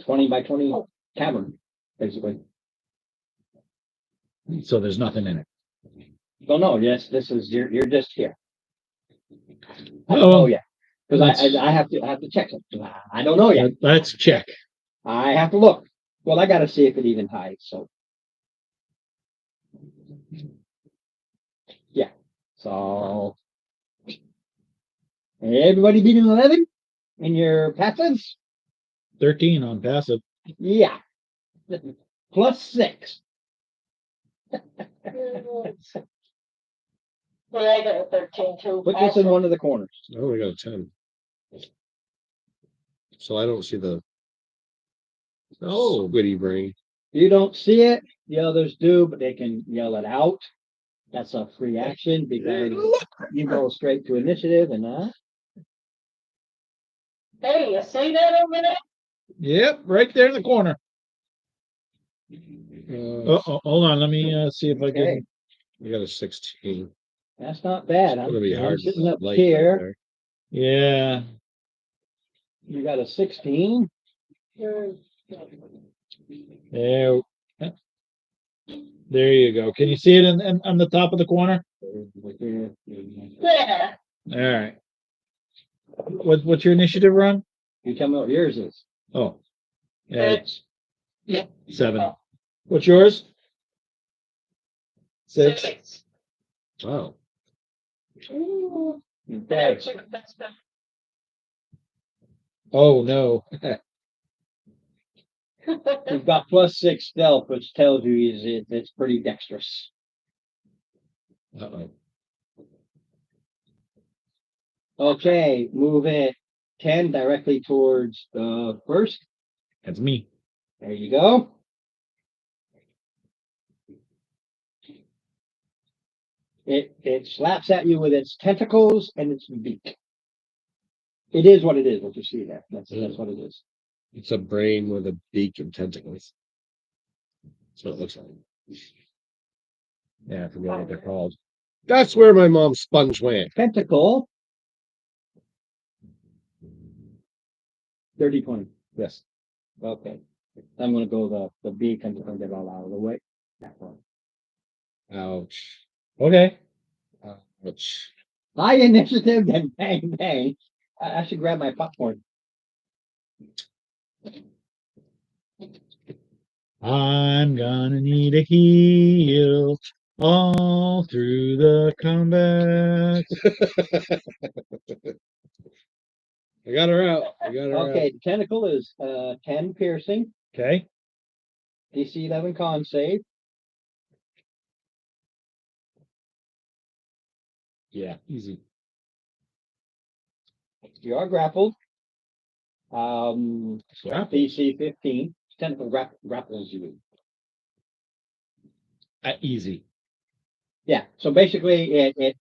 20 by 20 cavern, basically. So there's nothing in it. Oh no, yes, this is you're just here. Oh, yeah, because I have to check it. I don't know yet. Let's check. I have to look. Well, I got to see if it even hides. So yeah, so Everybody beat an 11 in your passives? 13 on passive. Yeah. +6. Well, I got a 13 too. Put this in one of the corners. I only got a 10. So I don't see the squiddy brain. You don't see it, the others do, but they can yell it out. That's a free action because you go straight to initiative and Hey, you see that over there? Yep, right there in the corner. Uh, Hold on. Let me see if I okay, can. I got a 16. that's not bad. It's gonna be I'm hard. sitting up light here. right Yeah. You got a 16. There. There you go. Can you see it in on the top of the corner? Yeah. All right. What's your initiative run? You tell me what yours is. Oh, yeah, It's 7. What's yours? 6. 6. there. Wow. Okay. Oh no. You've got +6 stealth, which tells you it's pretty dexterous. Uh-oh. Okay, move it 10 directly towards the first. That's me. There you go. It slaps at you with its tentacles and its beak. It is what it is, what you see there. That's what it is. It's a brain with a beak and tentacles. That's what it looks like. Yeah, I forget what they're called. That's where my mom's sponge went. Tentacle. 30, 20. Yes. Okay. I'm gonna go the beak and get it all out of the way. That one. Ouch. Okay. Ouch. High initiative, then bang bang. I should grab my popcorn. I'm gonna need a heal all through the combat. I got her out. I got her Okay, the tentacle is 10 piercing, Okay. DC 11 con save. Yeah. Easy. You are grappled. Grapple. DC 15. Tentacle grapples you. Easy. Yeah. So basically, it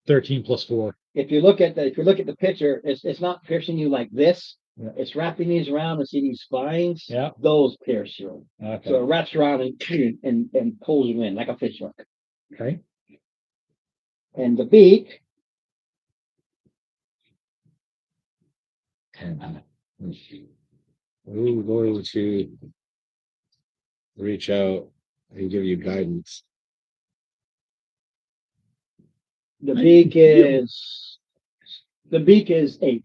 13 plus 4. if you look at the picture, it's not piercing you like this. Yeah. It's wrapping these around and see these spines. Yeah. Those pierce you. Okay. So it wraps around and pulls you in like a fish hook. Okay. And the beak, 10. I'm going to reach out and give you guidance. the beak is 8.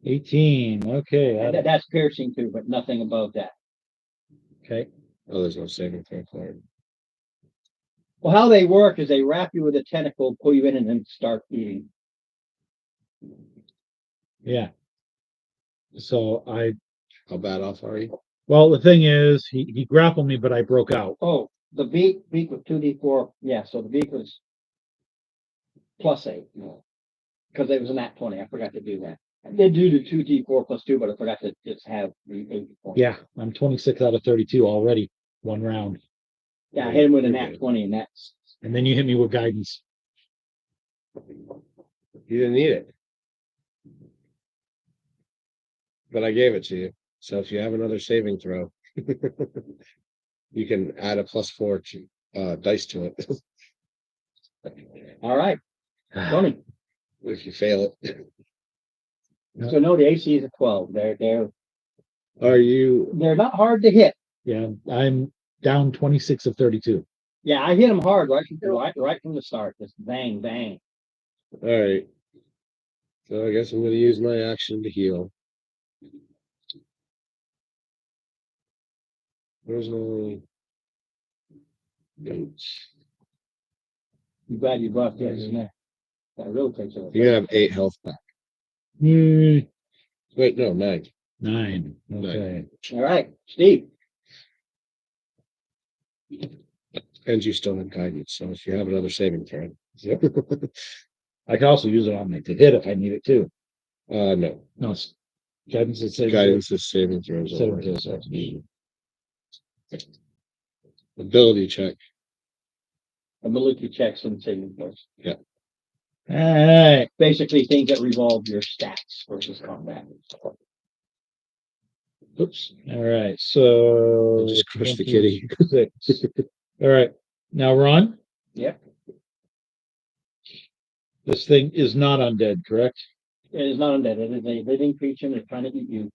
18. Okay. And that's piercing too, but nothing above that. Okay. Oh, there's no saving throw for it. Well, how they work is they wrap you with a tentacle, pull you in, and then start eating. Yeah. So How bad off are you? well, the thing is, he grappled me, but I broke out. Oh, the beak with 2d4. Yeah, so the beak was +8. Because it was a nat 20. I forgot to do that. I did do the 2d4 + 2, but I forgot to just have the 8 points. Yeah, I'm 26 out of 32 already. 1 round. Yeah, I hit him with a nat 20, and that's And then you hit me with guidance. You didn't need it. But I gave it to you. So if you have another saving throw, you can add a +4 dice to it all right. Tony. if you fail it. So no, the AC is a 12. They're Are you not hard to hit. Yeah, I'm down 26 of 32. Yeah, I hit them hard right from the start. Just bang, bang. all right? So I guess I'm going to use my action to heal. Where's my notes? I'm glad you brought this in there. That really takes it. You're gonna have 8 health back. Hmm, Wait, no, 9. 9. Okay. All right, Steve. And you still have guidance, so if you have another saving throw. Yep. I can also use it on me to hit if I need it too. No. No, it's guidance is saving Guidance is saving throws. throw. Saving only. throw, sorry. Ability check. Ability checks and saving throws. All right. Basically, things that revolve your stats versus combat. Oops. All right. So Just crush the kitty. 26. All right. Now, Ron, Yep. this thing is not undead, correct? It is not undead. It is a living creature that's trying to eat you.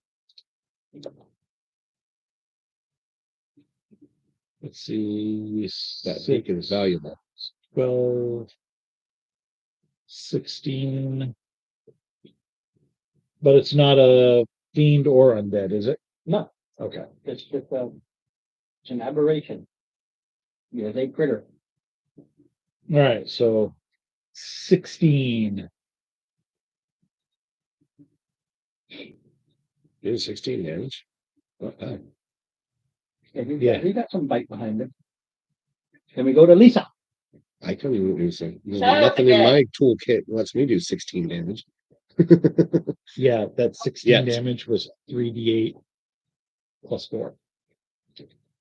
Let's see. That beacon is valuable. 12, 16. But it's not a fiend or undead, is it? No, Okay. it's just it's an aberration. You're a critter. All right. So 16. Did 16 damage. Not bad. Yeah. He got some bite behind him. Then we go to Lisa. I couldn't even do something. Sorry, Nothing in okay. my toolkit lets me do 16 damage. Yeah, that 16 Yes. damage was 3d8 plus 4.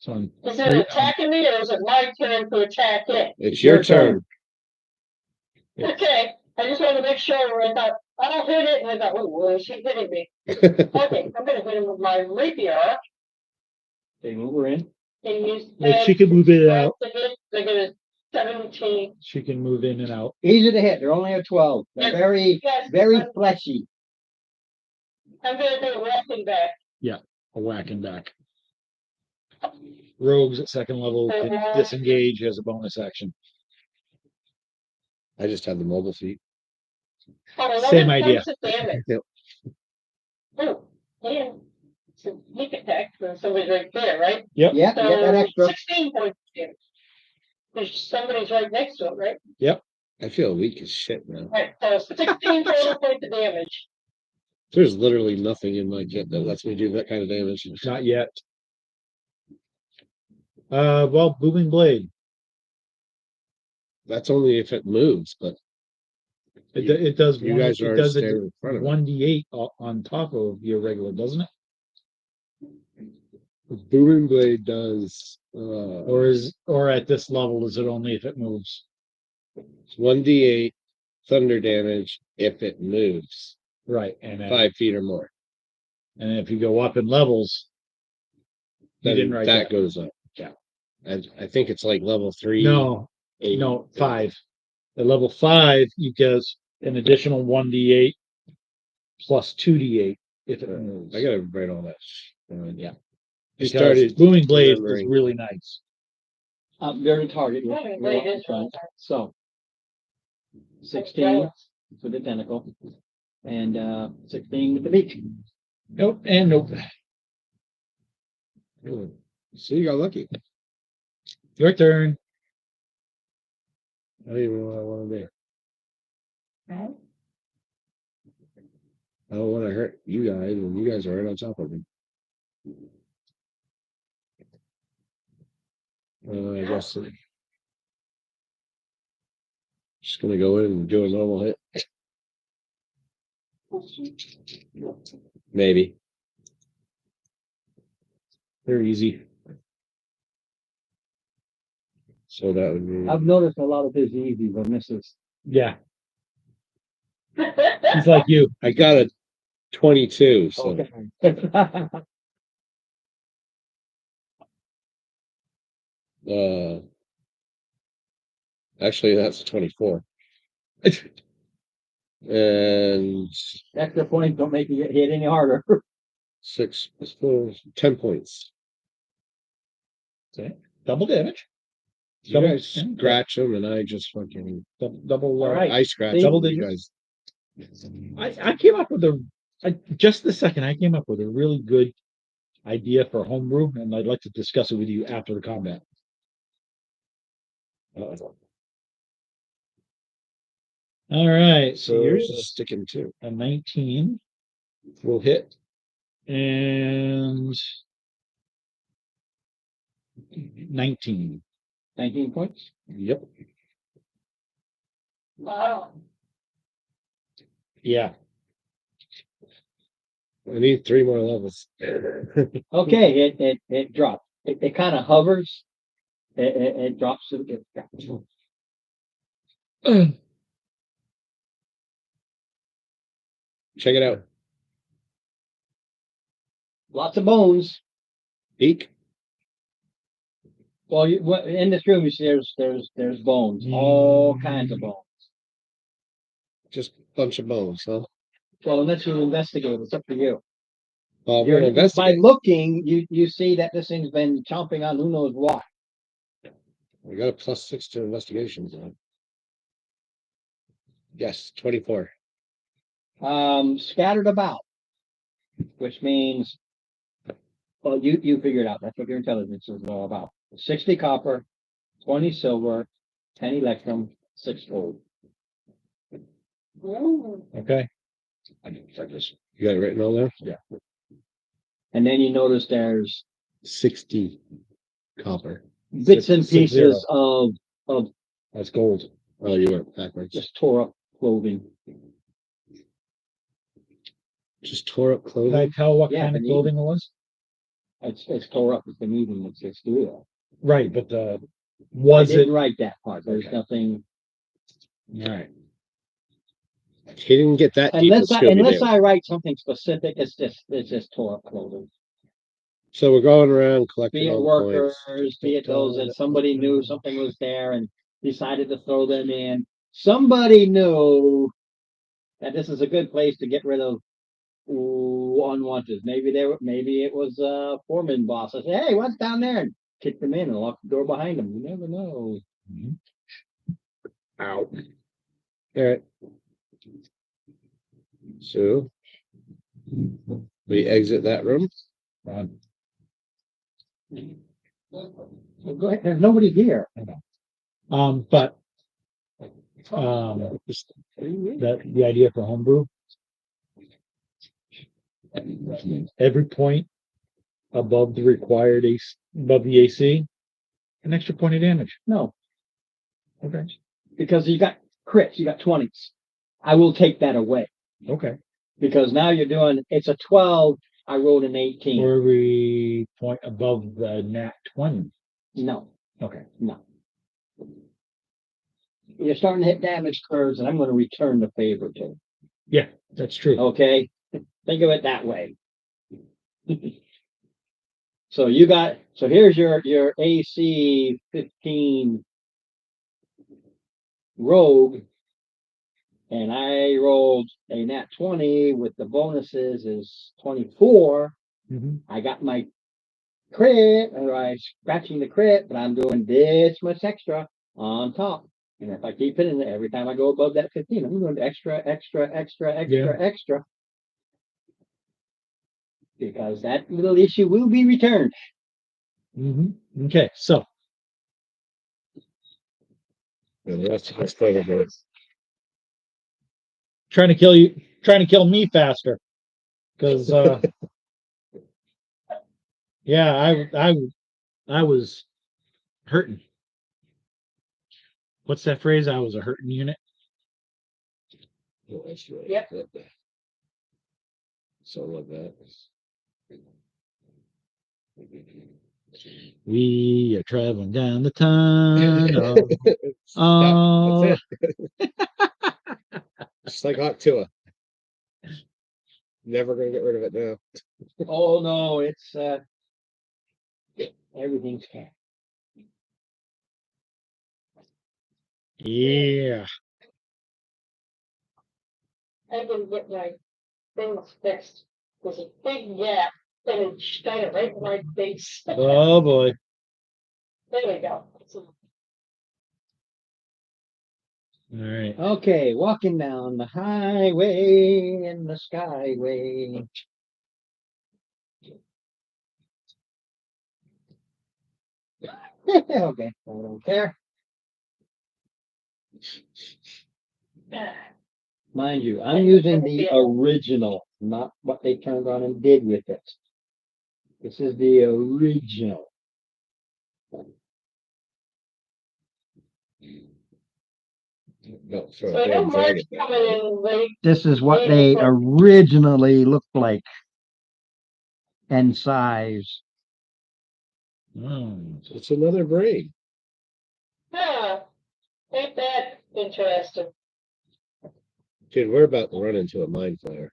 So I'm Is it attacking me or is it my turn to attack it? It's your turn. Okay, I just want to make sure where I thought, I'll hit it, and I thought, oh, well, is she hitting me? Okay, I'm gonna hit him with my rapier, They move her in. and use. If she could move it out. They're gonna 17. She can move in and out. Easy to hit. They're only at 12. They're Yes. very, Yes, very fleshy. I'm gonna do a wrestling back. A whack and back. Rogues at second level can disengage as a bonus action. I just had the mobile feet. Oh, Same idea. Damage. Yep. Oh, and it's a sneak attack when somebody's right there, right? Yeah, get that So extra. 16 points of damage. There's somebody's right next to it, right? I feel weak as shit now. Right, so 16 total points of damage. There's literally nothing in my kit that lets me do that kind of damage. Not yet. Well, booming blade. That's only if it moves, but It does. you one- guys it are does standing in front of it. 1d8 on top of your regular, doesn't it? Booming blade does Or at this level is it only if it moves? 1d8 thunder damage if it moves Right. And then, 5 feet or more. and if you go up in levels, you Then didn't write that that. goes up. Yeah. I think it's like level 3. No, 8. no, 5. At level 5, you get an additional 1d8 plus 2d8 if it moves. I gotta write all that. Yeah. I Because started booming blade is remembering. really nice. They're the target. You're- Booming you're blade off the is front. really So 16 with the tentacle. And 16 with the beak. Nope, and nope. So you got lucky. Your turn. I don't even know what I want to do. Right. I don't want to hurt you guys, and you guys are right on top of me. I guess just gonna go in and do a normal hit. Maybe. They're easy. So that would be. I've noticed a lot of his easy but misses. Yeah, he's like you. I got a 22. So Okay. actually that's a 24. And Extra points don't make you get hit any harder. 6 plus 4, 10 points. Okay. Double damage. You Double- guys scratch them, and I just fucking Double. All right. I scratch See? them. Double You digits. guys. I came up with just the second I came up with a really good idea for homebrew, and I'd like to discuss it with you after the combat. All right, So so yours yours is sticking too. a 19 We'll hit. and 19. 19 points. Yep. Wow. Yeah. I need 3 more levels. Okay, it dropped. It kind of hovers. It drops. Check it out. Lots of bones. Peek. Well, in this room, you see there's bones, all kinds of bones. Just a bunch of bones, huh? Well, unless you investigate, it's up to you. Well, we're By investigating. looking, you see that this thing's been chomping on who knows what. We got a +6 to investigations. Yes, 24. Scattered about, which means, well, you figure it out. That's what your intelligence is all about. 60 copper, 20 silver, 10 electrum, 6 gold. Mm. Okay. You got it written all there? Yeah. And then you notice there's 60 copper. bits and 60. pieces of That's gold. Oh, you went backwards. just tore up clothing. Just tore up Can I clothing. tell what Yeah, kind of but clothing it was? It's tore up. It's been eating. It's real. Right, but I was didn't it? write that part. There's Okay. nothing. All right. He didn't get that deep with Unless Scooby-Doo. I write something specific, it's just tore up clothing. So we're going around Be collecting it all the workers, points. be it those that somebody knew something was there and decided to throw them in. Somebody knew that this is a good place to get rid of unwanted. Maybe it was a foreman boss. I said, "Hey, what's down there?" And kick them in and lock the door behind them. You never know. Mhm. Ow. All right. So we exit that room. Ron. Well, go ahead. There's nobody here. But the idea for homebrew, every point above the required AC, above the AC, an extra point of damage. No, Okay. because you got crits, you got 20s. I will take that away Okay. because now you're doing it's a 12. I rolled an 18. For every point above the nat 20. No, Okay. no. You're starting to hit damage curves, and I'm going to return the favor to. Yeah, that's true. Okay, think of it that way. So here's your AC 15 rogue, and I rolled a nat 20 with the bonuses is 24. Mhm. I got my crit, or I scratching the crit, but I'm doing this much extra on top. And if I keep hitting it every time I go above that 15, I'm going extra. Because that little issue will be returned. Okay, so And the rest of us play with it. trying to kill me faster. Because yeah, I was hurting. What's that phrase? I was a hurting unit. Yep. So like that. We are traveling down the tunnel. That's it. Just like Hot Tua. Never gonna get rid of it now. Oh no, it's everything's cat. Yeah. I can get my things fixed. There's a big gap and it shine it right in my face. Oh boy. There we go. All right. Okay, walking down the highway in the skyway. Okay, I don't care. Mind you, I'm using the original, not what they turned on and did with it. This is the original. No, for So I a know damn Mark's dragon. coming in late. This is what they originally looked like and size. Hmm. It's another brain. Huh, ain't that interesting? Dude, we're about to run into a mind flare.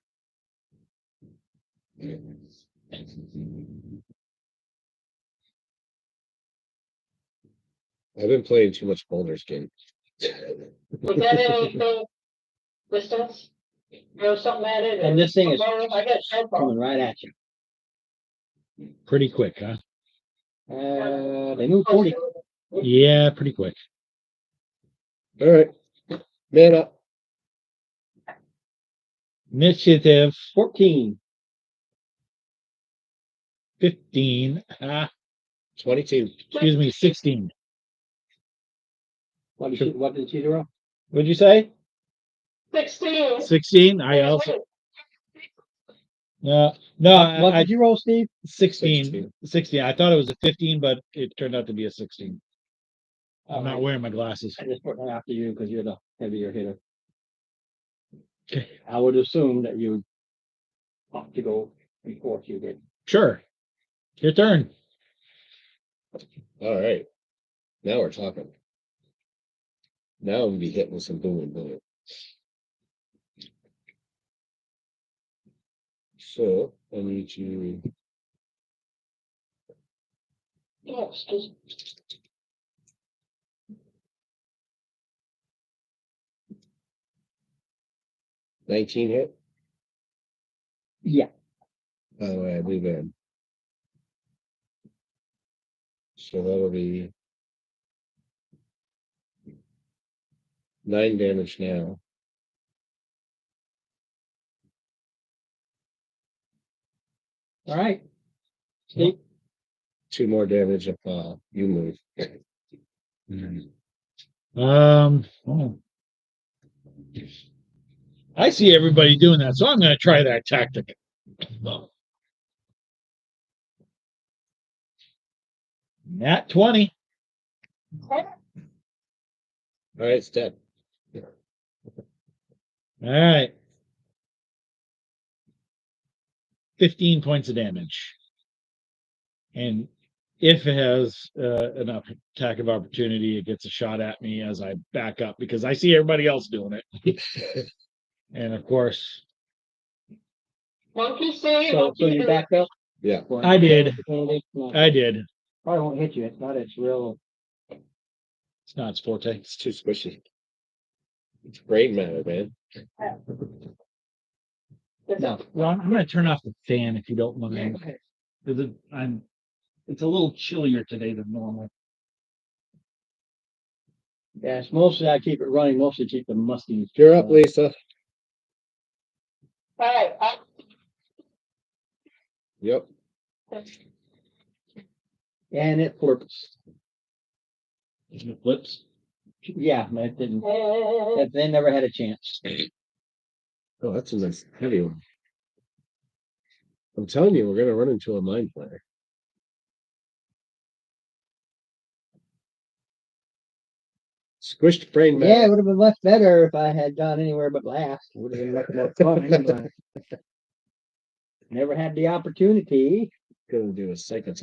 I've been playing too much Baldur's Gate. Was that anything distance? Throw something at it? And this thing is I got a coming right at you. Pretty quick, huh? They moved 40. Yeah, pretty quick. All right, man up. Initiative 14. 15. Ah, 22. excuse me, 16. What did she roll? What'd you say? 16. 16? I also. No, What I did you roll, Steve? 16. 16. I thought it was a 15, but it turned out to be a 16. I'm not Alright. wearing my glasses. I just put that after you because you're the heavier hitter. Okay. I would assume that you ought to go before you did. Sure. Your turn. All right. Now we're talking. Now I'm gonna be hitting with some boom boom. So I need you. Oh, excuse me. $19 hit. Yeah. By the way, I blew in. So that'll be 9 damage now. All right. Steve? 2 more damage if you move. Oh. I see everybody doing that, so I'm going to try that tactic. Nat 20. All right, it's dead. All right. 15 points of damage. And if it has enough attack of opportunity, it gets a shot at me as I back up because I see everybody else doing it. And of course, Monkey see, So monkey you do. backed up? Yeah. I did. No, I did. probably won't hit you. It's not its real. It's not its forte. It's too squishy. It's brain matter, man. No. Well, I'm going to turn off the fan if you don't mind. Because it's a little chillier today than normal. Yes, mostly I keep it running, mostly keep the musty. You're up, Lisa. Alright, Yep. And it flips. It flips. Yeah, it didn't. They never had a chance. Oh, that's a nice heavy one. I'm telling you, we're gonna run into a mind flare. Squished brain matter. Yeah, it would have been much better if I had gone anywhere but last. It would have been much more fun. But never had the opportunity. Gonna do a psychic,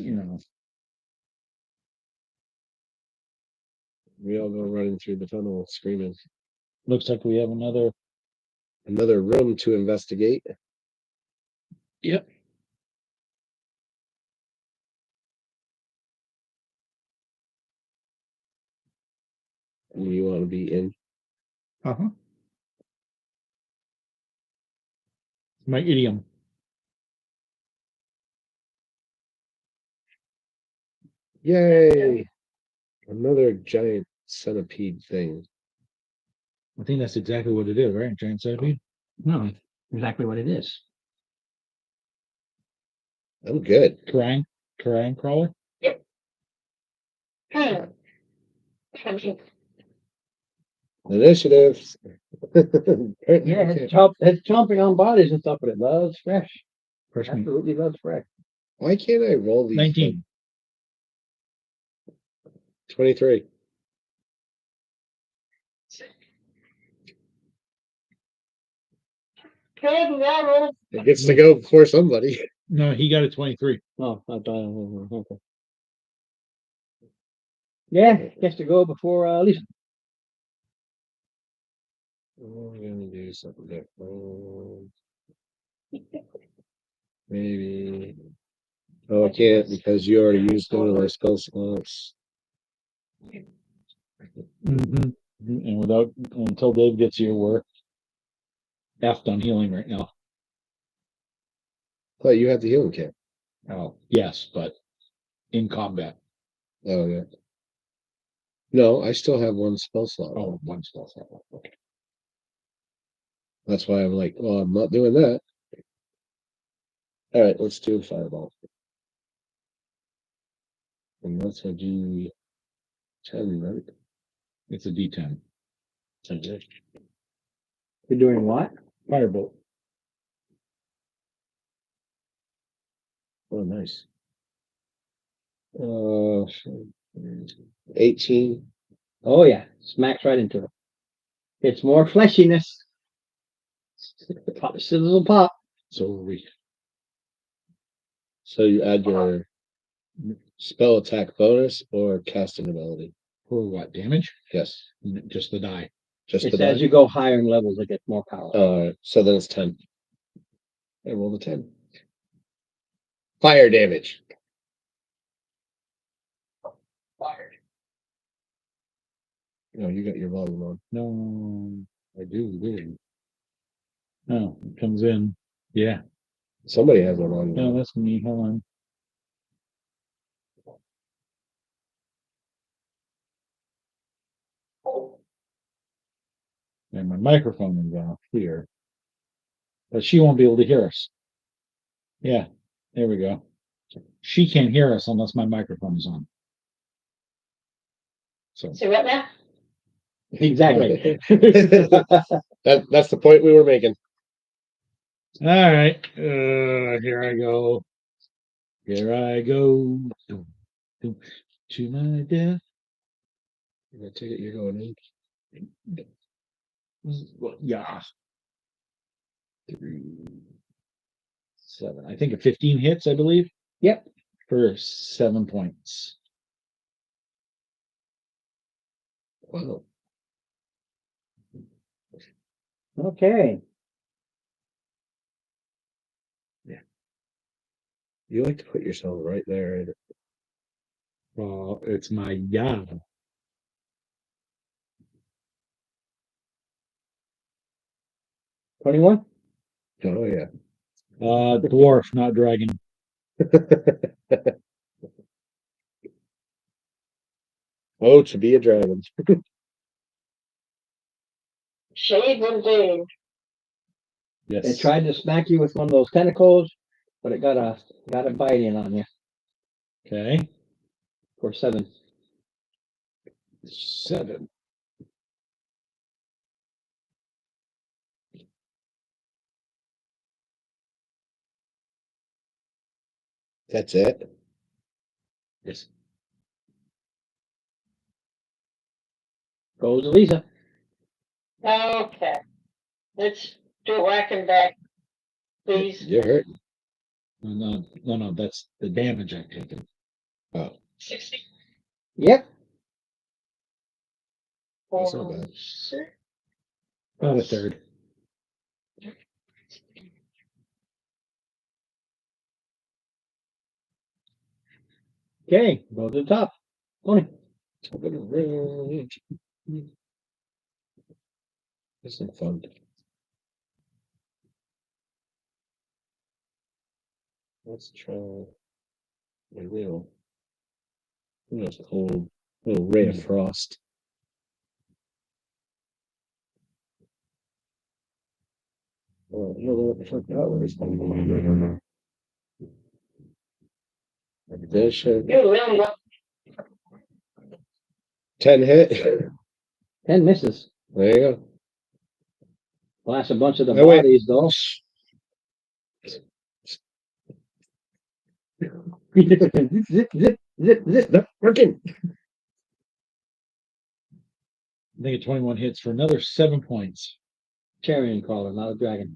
We all go running through the tunnel screaming. Looks like we have Another room to investigate. Yep. You want to be in? Uh-huh. My idiom. Yay! Another giant centipede thing. I think that's exactly what it is, right? Giant centipede. No, exactly what it is. I'm good. Kerrang crawler. Initiative. Yeah, it's chomping on bodies and stuff, but it loves fresh. Freshman Absolutely loves fresh. Why can't I roll these? 19. 23. Good level. It gets to go before somebody. No, he got a 23. Oh, I thought, okay. Yeah, gets to go before Lisa. We're gonna do something different. Maybe. Oh, I can't because you already used one of my spell slots. And until Dave gets here, we're effed on healing right now. But you have the healing kit. Oh, yes, but in combat. Oh yeah. No, I still have one spell slot. Oh, one spell slot. Okay. That's why I'm like, well, I'm not doing that. All right, let's do a fireball. And that's a D10, right? It's a D10. Okay. You're doing what? Firebolt. Oh, nice. 18. Oh yeah, smacks right into it. It's more fleshiness. Pop, sizzle pop. So are we. So you add your spell attack bonus or casting ability. For what? Damage? Yes, Just the die. just It's the as die. you go higher in levels, it gets more power. So then it's 10. I rolled a 10. Fire damage. Fire. No, you got your volume on. No, I do. Weird. Oh, it comes in. Yeah. Somebody has one on. No, that's me. Hold on. And my microphone is off here. But she won't be able to hear us. Yeah, there we go. She can't hear us unless my microphone is on. So See what now? Exactly. That's the point we were making. all right. Here I go. Here I go. Dum, dum, to my death. I take it you're going in. Well, yeah. 3, 7. I think a 15 hits, I believe. Yep. For 7 points. Wow. Okay. You like to put yourself right there. Well, it's my job. 21? Oh yeah. Dwarf, not dragon. Oh, to be a dragon. Shade indeed. Yes. It tried to smack you with one of those tentacles, but it got a bite in on you Okay. for 7. 7. That's it. Yes. Goes Lisa. Okay. Let's do whacking back, please. You're hurting. No, that's the damage I've taken. Oh, 60. Yep. That's not bad. 6. About a third. Okay. Go to the top. Tony. This is fun. Let's try a little cold, little ray of frost. Oh, I don't know what the fuck that was. Addition. You really want 10 hit. 10 misses. There you go. Well, that's a bunch of the Oh, wait. bodies, though. Zip, zip, zip, zip. Not working. I think 21 hits for another 7 points. Carrion crawler, not a dragon.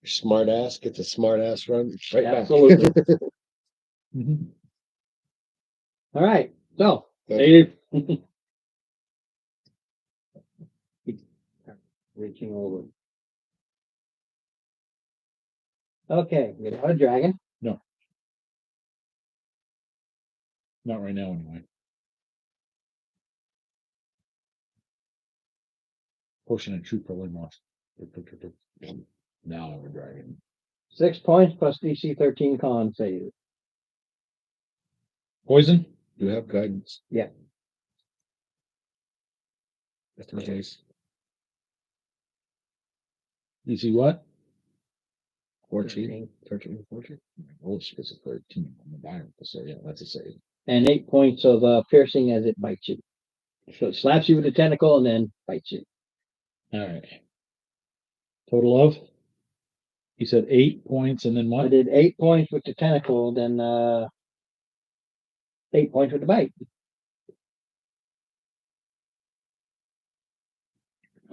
Smart ass gets a smart ass run right back. Absolutely. Mhm. All right. So, Okay. Dave. Reaching over. Okay, we got a dragon. Not right now, anyway. Portion of troop rolling off. Now I'm a dragon. 6 points plus DC 13 con save. Poison? You have guidance. Yeah. Just in case. You see what? 14. 13, 14. Oh, shit, it's a 13. I'm a diamond, so yeah, that's a save. And 8 points of piercing as it bites you. So it slaps you with a tentacle and then bites you. All right. Total of? He said 8 points and then I what? did 8 points with the tentacle, then 8 points with the bite.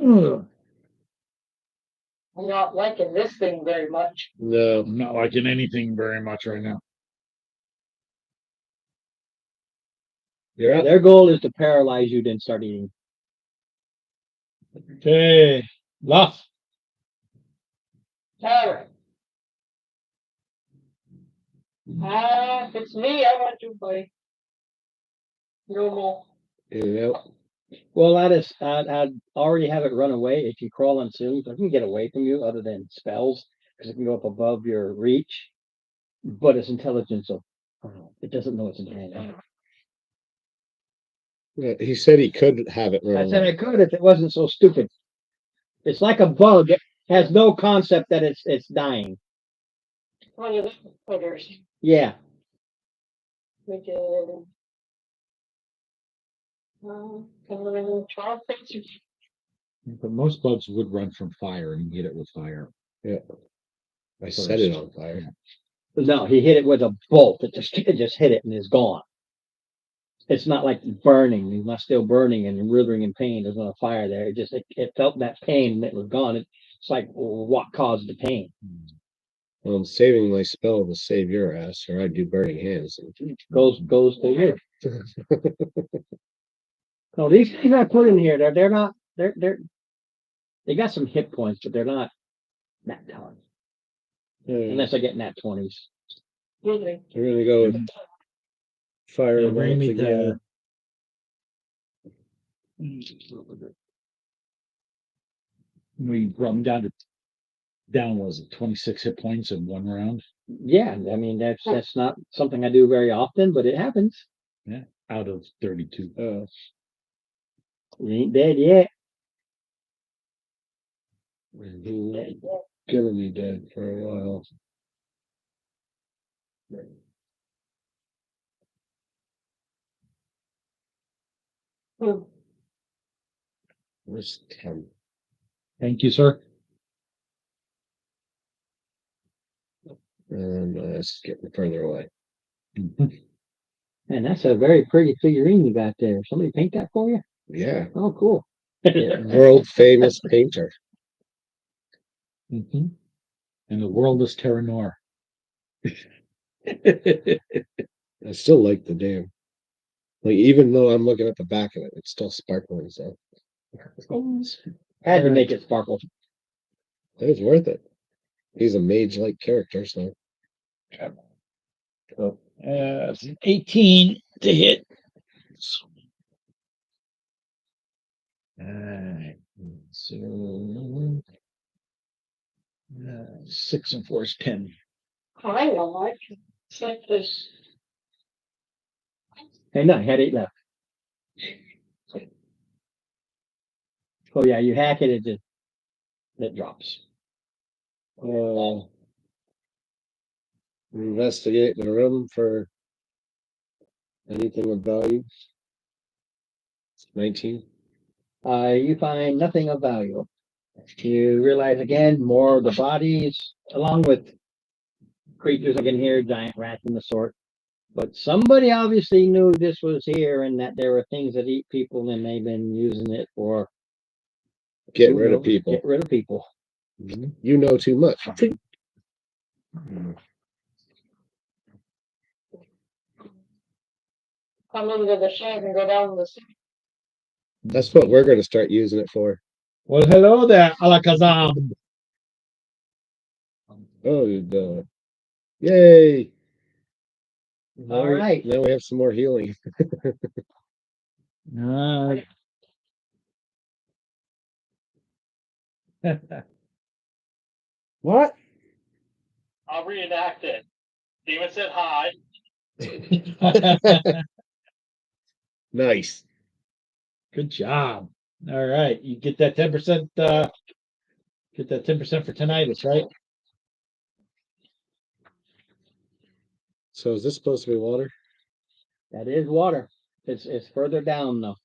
Ugh. I'm not liking this thing very much. No. I'm not liking anything very much right now. You're up. Their goal is to paralyze you, then start eating. Okay. Luff. Alright. If it's me, I want to play. Normal. Yep. Well, I'd already have it run away. If you crawl on ceiling, it can get away from you other than spells, because it can go up above your reach. But its intelligence, so it doesn't know it's in hand. Yeah, he said he could have it I run said away. I could if it wasn't so stupid. It's like a bug. It has no concept that it's dying. One of the critters. Yeah. We did. 12 feet. But most bugs would run from fire and get it with fire. I set it on fire. No, he hit it with a bolt. It just hit it and is gone. It's not like burning. He's not still burning and writhing in pain. There's not a fire there. It felt that pain and it was gone. It's like what caused the pain. Well, I'm saving my spell to save your ass, or I'd do burning hands. Goes to you. No, these things I put in here, they're not they got some hit points, but they're not that tough. Unless I get nat 20s. Really. We're gonna go with fire Yeah, bring bolts me again. We brought him down was it 26 hit points in one round Yeah, I mean that's not something I do very often, but it happens. out of 32. You ain't dead yet. He's gonna be dead for a while. Hmm. Where's 10? Thank you, sir. And it's getting further away. Mhm. And that's a very pretty figurine you got there. Somebody paint that for you? Yeah. Oh, cool. World famous painter. Mhm. And the world is Terra Noir. I still like the damn. Like, even though I'm looking at the back of it, it's still sparkling. So Had to make it sparkle. it was worth it. He's a mage-like character, so It's an 18 to hit. Alright, so 6 and 4 is 10. I don't like it. It's like this. Hey, no, he had 8 left. Oh yeah, you hack it, it drops. investigate the room for anything of value. 19. you find nothing of value. You realize again more of the bodies, along with creatures again here, giant rats and the sort. But somebody obviously knew this was here and that there were things that eat people, and they've been using it for Get who rid of knows, people. Get rid of people. You know too much. Come into the shed and go down the street. That's what we're gonna start using it for. Well, hello there, Alakazam. Oh, yay! All right. Now we have some more healing. Uh, What? I'll reenact it. Demon said hi. Nice. Good job. All right, you get that 10%. Get that 10% for tinnitus, right? So is this supposed to be water? That is water. It's further down though.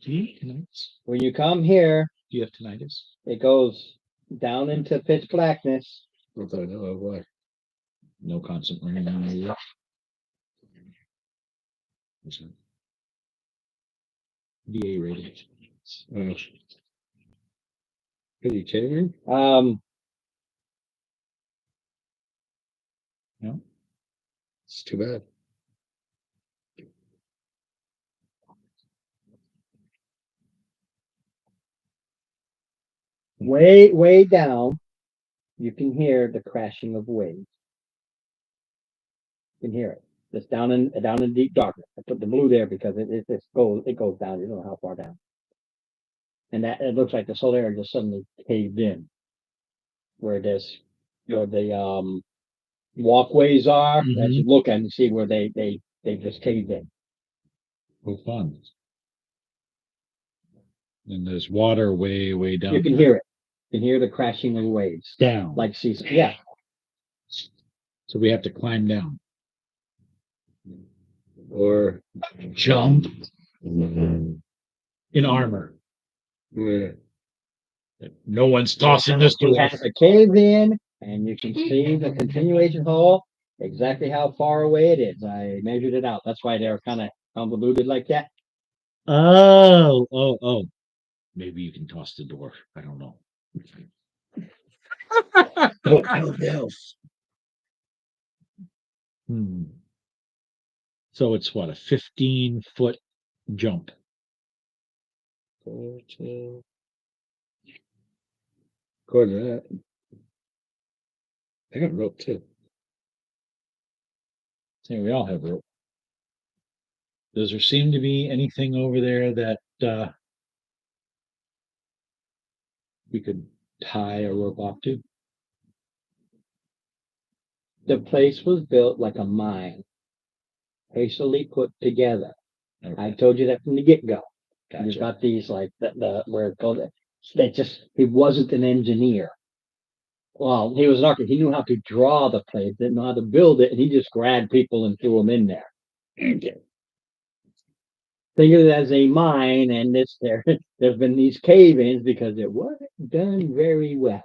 Do you have tinnitus? When you come here, Do you have tinnitus? it goes down into pitch blackness. Not that I know of. Why? No constant ringing on your ear. DA rated. Oh. Are you kidding me? No. It's too bad. Way down, you can hear the crashing of waves. You can hear it. It's down in deep darkness. I put the blue there because it goes down. You don't know how far down. And that it looks like this whole area just suddenly caved in. Where the walkways are, as you look and see where they just caved in. Oh, fun. And there's water way down. You can hear it. You can hear the crashing of waves. Down. Like seas. Yeah. So we have to climb down. Or Jump in armor. yeah. No one's tossing this to You us. have a cave in, and you can see the continuation hole, exactly how far away it is. I measured it out. That's why they're kind of convoluted like that. Oh. Maybe you can toss the door. I don't know. Oh, I don't know. So it's what, a 15-foot jump. 14. According to that, I got rope too. See, we all have rope. Does there seem to be anything over there that we could tie a rope off to? The place was built like a mine, hastily put together. Okay. I told you that from the get-go. Gotcha. You've got these like the where it goes. He wasn't an engineer. Well, he was an architect. He knew how to draw the place, didn't know how to build it, and he just grabbed people and threw them in there. Think of it as a mine, and there's been these cave-ins because it wasn't done very well.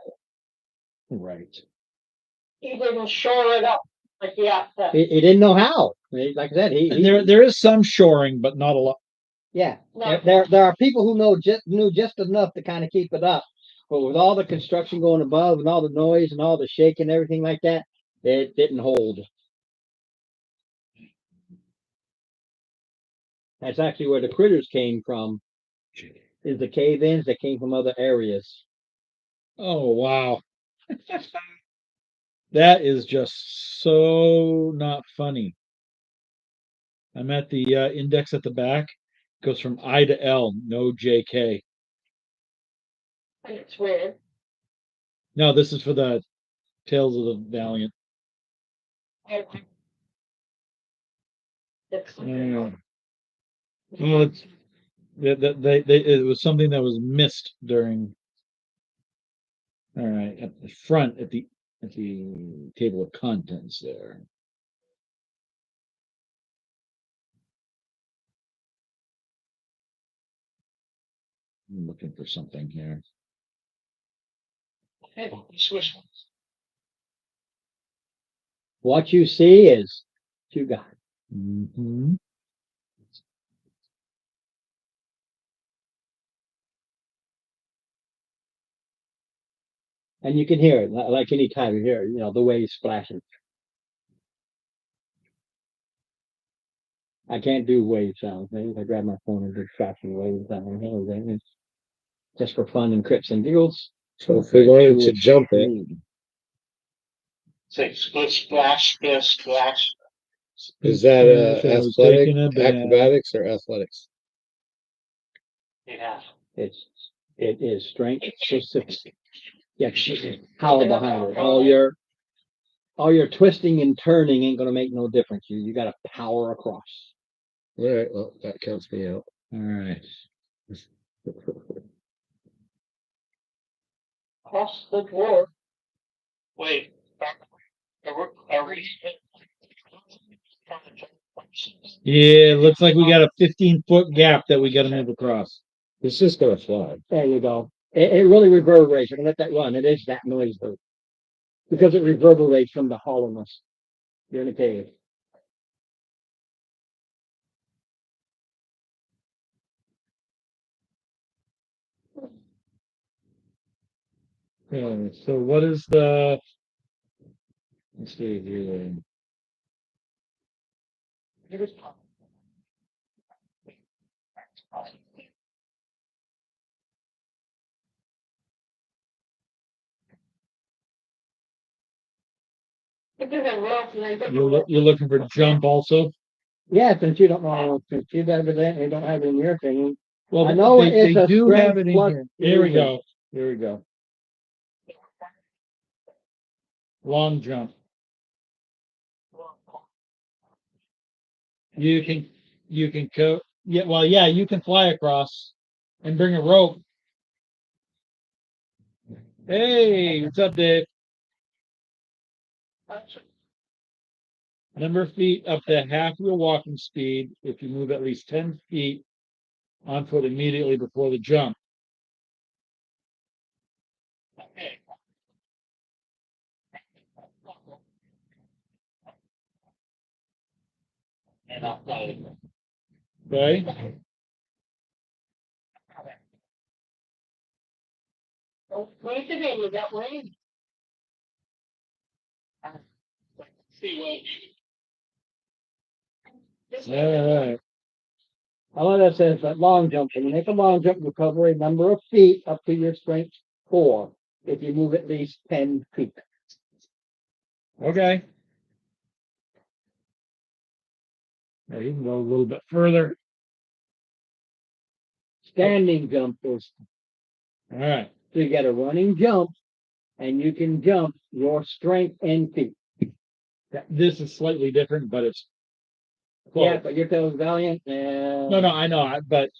Right. He didn't shore it up like the outside. He didn't know how. Like I said, And there is some shoring, but not a lot. yeah. No. There are people who knew just enough to kind of keep it up, but with all the construction going above and all the noise and all the shaking and everything like that, it didn't hold. That's actually where the critters came from. Is the cave-ins that came from other areas. Oh, wow. That is just so not funny. I'm at the index at the back. It goes from I to L, no JK. It's weird. No, this is for the Tales of the Valiant. It's Well, it's it was something that was missed during. All right, at the front at the table of contents there. I'm looking for something here. Hey, swish. What you see is what you got. Mm-hmm. And you can hear it like any time you hear it, the waves splashing. I can't do wave sounds. Maybe if I grab my phone and do flashing wave sound. It's just for fun and crips and giggles. So if we wanted to jump it, Say splish, splash, splish, splash. is that I was athletic, taking a bath. acrobatics, or athletics? Yeah. It is strength specific. Yeah, power behind it. All your twisting and turning ain't gonna make no difference. You got to power across. All right, well, that counts me out. All right. Cross the floor. Wait. Are we? Yeah, it looks like we got a 15-foot gap that we got to move across. It's just gonna fly. There you go. It really reverberates. I'm gonna let that run. It is that noise though, because it reverberates from the hollowness. You're in a cave. Okay, so what is the? Let's see here. You're looking for jump also. Yeah, since you don't know, since you evidently don't have it in your thing. Well, I know they it's a do have it in plus here. There we fusion. go. Here we go. Long jump. You can go. Yeah, well, yeah, you can fly across and bring a rope. Hey, what's up, Dave? Number of feet up to half your walking speed if you move at least 10 feet on foot immediately before the jump. Okay. And I'll play. Okay? Wait a minute, you got wind. See what All right. All that says that long jump. When you make a long jump, you cover a number of feet up to your strength 4. If you move at least 10 feet. Okay. Now you can go a little bit further. Standing jump is All right. so you got a running jump, and you can jump your strength and feet. This is slightly different, but it's Yeah, close. but you're telling Valiant, and No, I know, but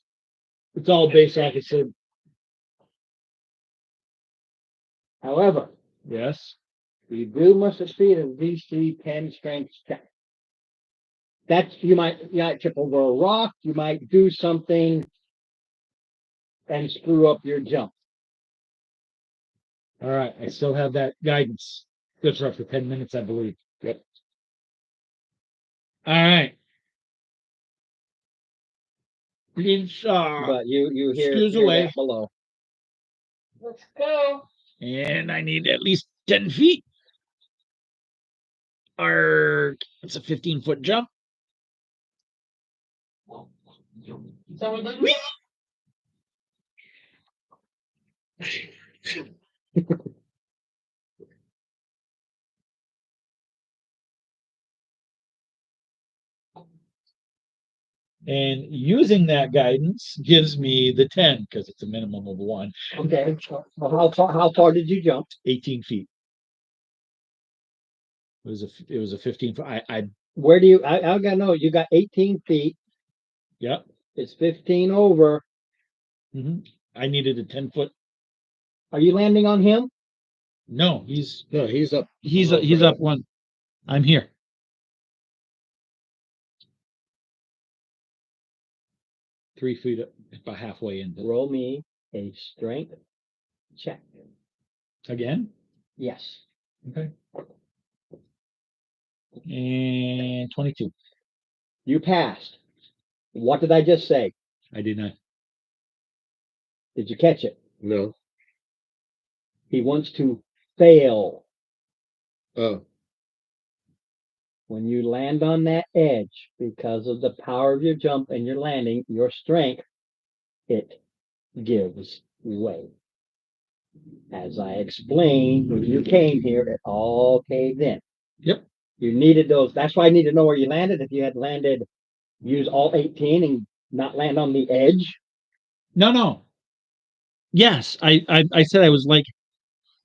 it's all based off the same. however, Yes. you do must succeed in DC 10 strength check. You might trip over a rock, you might do something and screw up your jump. All right. I still have that guidance. Good for up to 10 minutes, I believe. Yep. All right. It's But you excuse hear away. that below. Let's go. And I need at least 10 feet. Or it's a 15-foot jump. So we did. And using that guidance gives me the 10 because it's a minimum of 1. Okay, so how far did you jump? 18 feet. It was a 15 foot. Where do you? I gotta know. You got 18 feet. Yep. It's 15 over. I needed a 10-foot. Are you landing on him? No, he's up. he's up one. I'm here. Three feet up, about halfway in. Roll me a strength check. Again? Yes. Okay. And 22. You passed. What did I just say? I did not. Did you catch it? No. He wants to fail. Oh, When you land on that edge, because of the power of your jump and your landing, your strength, it gives way. As I explained, when you came here, it all caved in. Yep. You needed those. That's why I need to know where you landed. If you had landed, use all 18 and not land on the edge. No. Yes, I said I was like,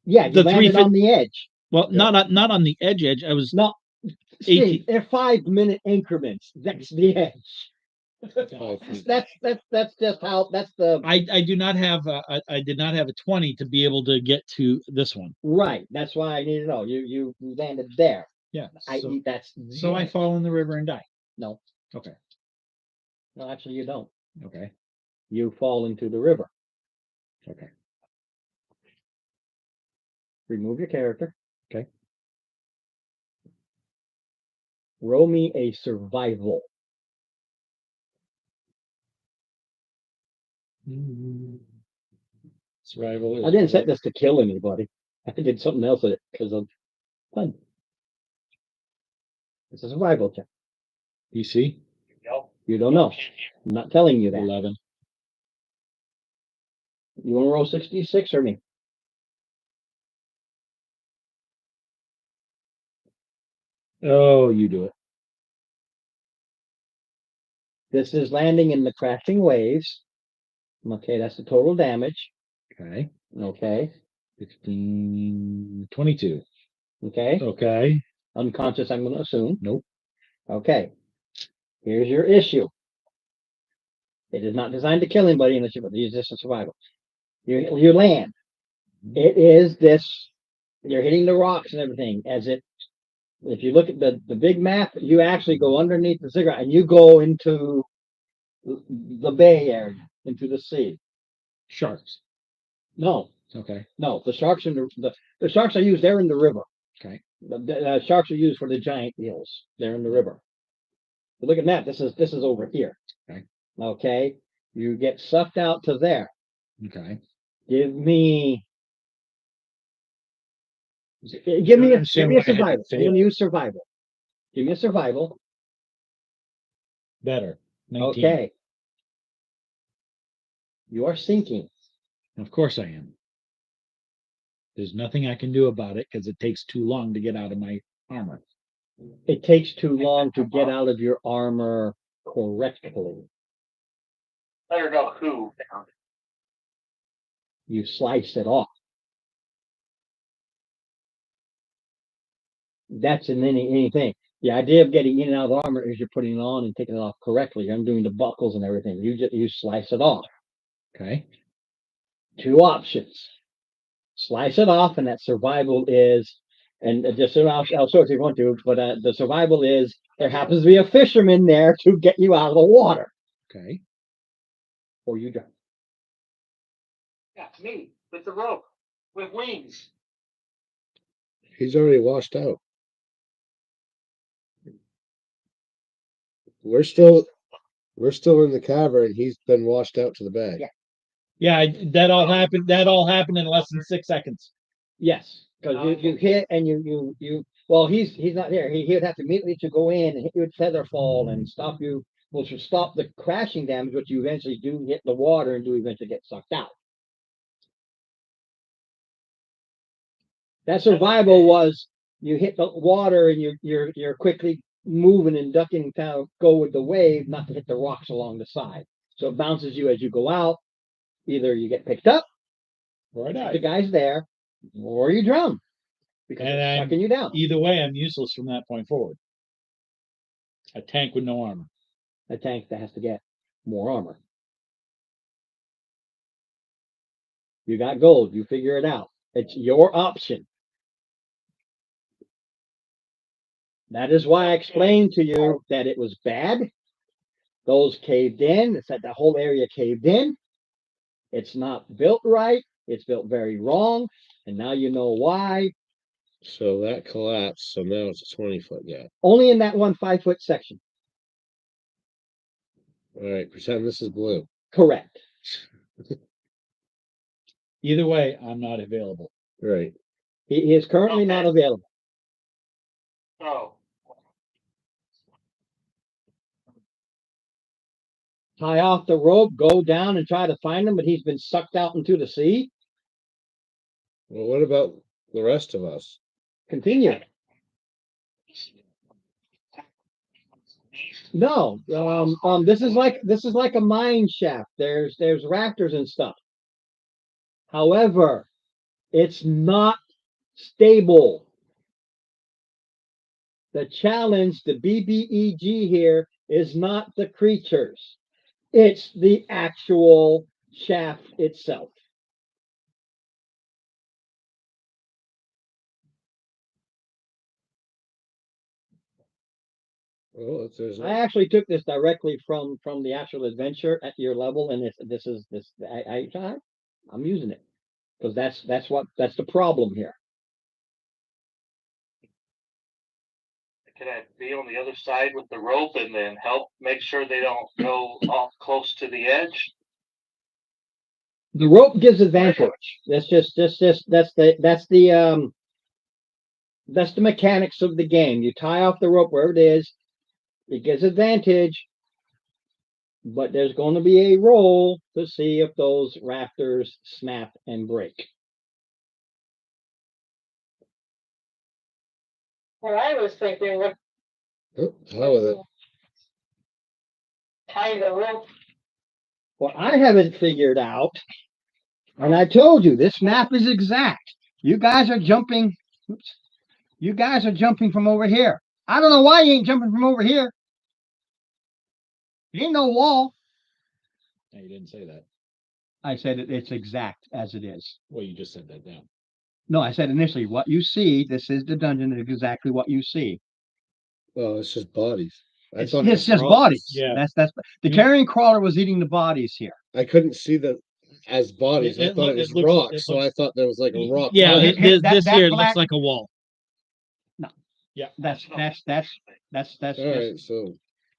Yeah, you The three landed fit- on the edge. well, not on the edge. I was No, 18. Steve, they're 5-minute increments. That's the edge. 5 feet. That's just how. That's the I do not have I did not have a 20 to be able to get to this one. right. That's why I need to know. You landed there. Yeah. I.e., that's So I fall in the river and die. no. Okay. No, actually, you don't. Okay. You fall into the river. Okay. Remove your character. Okay. Roll me a survival. Survival is I didn't set this to kill anybody. I did something else with it because of fun. It's a survival check. DC Yep. You don't know. I'm not telling you that. 11. You want to roll 66 or me? Oh, you do it. This is landing in the crashing waves. Okay, that's the total damage. Okay. Okay. 15 22. Okay. Okay. Unconscious, I'm going to assume. Nope. Okay. Here's your issue. It is not designed to kill anybody unless you use this in survival. You land. It is this. You're hitting the rocks and everything. If you look at the big map, you actually go underneath the ziggurat and you go into the bay area, into the sea. Sharks. No, Okay. no, the sharks in the sharks are used. They're in the river. Okay. The sharks are used for the giant eels. They're in the river. But look at that. This is over here. Okay. Okay. You get sucked out to there. Okay. Give me don't give me a understand survival. why I had to I'm fail. going to use survival. Give me a survival. Better. 19. Okay. You are sinking. Of course I am. There's nothing I can do about it because it takes too long to get out of my armor. It takes too long to get out of your armor correctly. Let her know who found it. You slice it off. That's in anything. The idea of getting in and out of the armor is you're putting it on and taking it off correctly. You're undoing the buckles and everything. You slice it off. Okay. Two options. Slice it off, and that survival is, and just I'll show it if you want to, but the survival is there happens to be a fisherman there to get you out of the water, Okay. or you drown. Yeah, me, with the rope, with wings. He's already washed out. We're still in the cavern. He's been washed out to the bay. Yeah. Yeah, that all happened. That all happened in less than 6 seconds. Yes, because you hit and you. Well, he's not there. He would have to immediately to go in and hit you with feather fall and stop you, which would stop the crashing damage, which you eventually do hit the water and do eventually get sucked out. That survival was you hit the water and you're quickly moving and ducking to go with the wave, not to hit the rocks along the side. So it bounces you as you go out. Either you get picked up, Or I the died. guy's there, or you drown because And it's I'm- sucking you down. Either way, I'm useless from that point forward. A tank with no armor. A tank that has to get more armor. You got gold. You figure it out. It's your option. That is why I explained to you that it was bad. Those caved in. It said the whole area caved in. It's not built right. It's built very wrong. And now you know why. So that collapsed, so now it's a 20-foot gap. Only in that one 5-foot section. All right, pretend this is blue. Correct. Either way, I'm not available. Right. He is currently not Okay. available. So, Tie off the rope, go down and try to find him, but he's been sucked out into the sea. Well, what about the rest of us? Continue. No, this is like a mine shaft. There's rafters and stuff. However, it's not stable. The challenge, the BBEG here, is not the creatures. It's the actual shaft itself. Well, if there's I actually took this directly from the actual adventure at your level, and I'm using it because that's the problem here. can I be on the other side with the rope and then help make sure they don't go off close to the edge? The rope gives advantage. That's the mechanics of the game. You tie off the rope wherever it is, it gives advantage, but there's going to be a roll to see if those rafters snap and break. Well, I was thinking, what Oh, how with it? tie the rope. What I haven't figured out, and I told you this map is exact. You guys are jumping. Oops, you guys are jumping from over here. I don't know why you ain't jumping from over here. There ain't no wall. No, you didn't say that. I said it's exact as it is. Well, you just said that down. No, I said initially what you see. This is the dungeon. Is exactly what you see. Well, it's just bodies. I It's, thought it's just rocks. bodies. Yeah. That's the carrion crawler was eating the bodies here. I couldn't see the as bodies. I It thought loo- it was it looks- rocks, it so looks- I thought there was like a rock. Yeah, Well, this, it- it- that- this that here black- looks like a wall. That's All just right, so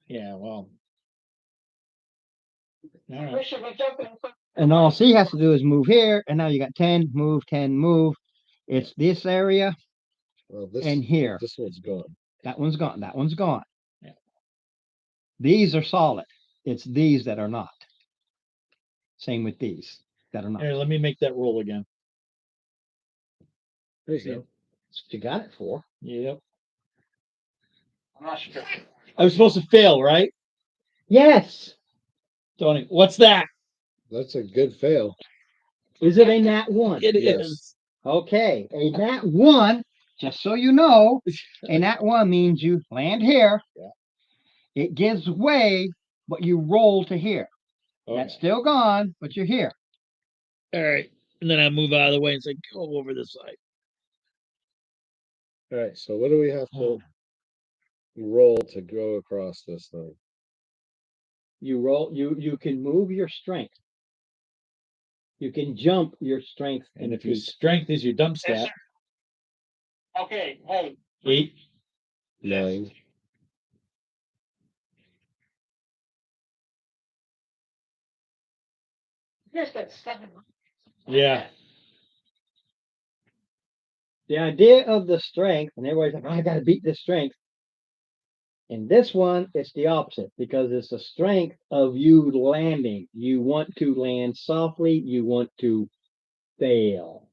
Yeah, well. All We right. should be jumping. and all C has to do is move here, and now you got 10, move, 10, move. It's this area well, this and here. this one's gone. That one's gone. That one's gone. Yeah. These are solid. It's these that are not. Same with these that are not. Here, let me make that roll again. There you See? go. That's what you got it for. Yep. I'm not sure. I was supposed to fail, right? Yes. Tony, what's that? That's a good fail. Is it a nat one? It Yes. is. Okay. A nat one, just so you know, a nat one means you land here. Yeah. It gives way, but you roll to here. That's still gone, but you're here. All right. And then I move out of the way and say, go over this side. All right, so what do we have to roll to go across this thing? You roll, you can move your strength. You can jump your strength And and if your feet. strength is your dump Yes, stat, sir. Okay, hey, 8. 9. Just got 7. Yeah. The idea of the strength, and everybody's like, oh, I gotta beat this strength. In this one, it's the opposite because it's the strength of you landing. You want to land softly, you want to fail.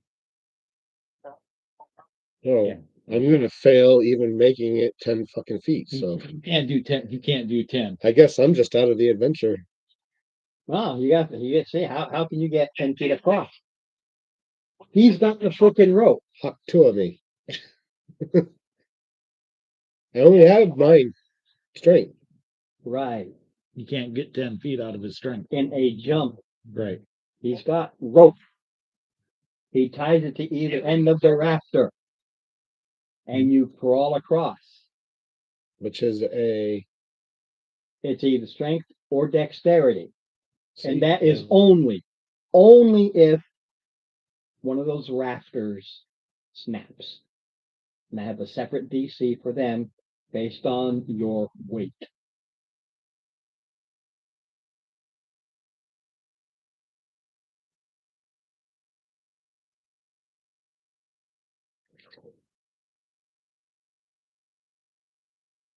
Oh, Yeah. I'm gonna fail even making it 10 fucking feet. So You can't do 10. You can't do 10. I guess I'm just out of the adventure. Wow, you got to see how can you get 10 feet across? He's got the freaking rope. Huck two of me. I only have 9 strength. Right. You can't get 10 feet out of his strength. In a jump. Right. He's got rope. He ties it to either end of the rafter. And you crawl across. Which is a It's either strength or dexterity. see, And that is yeah. only only if one of those rafters snaps. And I have a separate DC for them based on your weight.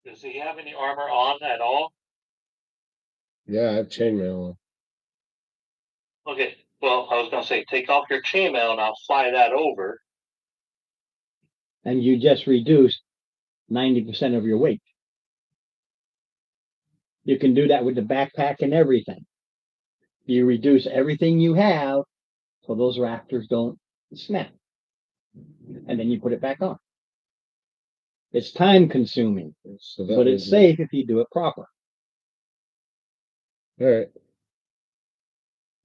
Does he have any armor on at all? Yeah, I have chainmail on. Okay, well, I was gonna say, take off your chainmail and I'll fly that over. And you just reduced 90% of your weight. You can do that with the backpack and everything. You reduce everything you have so those rafters don't snap. And then you put it back on. It's time consuming, So that but it's was- safe if you do it proper. All right.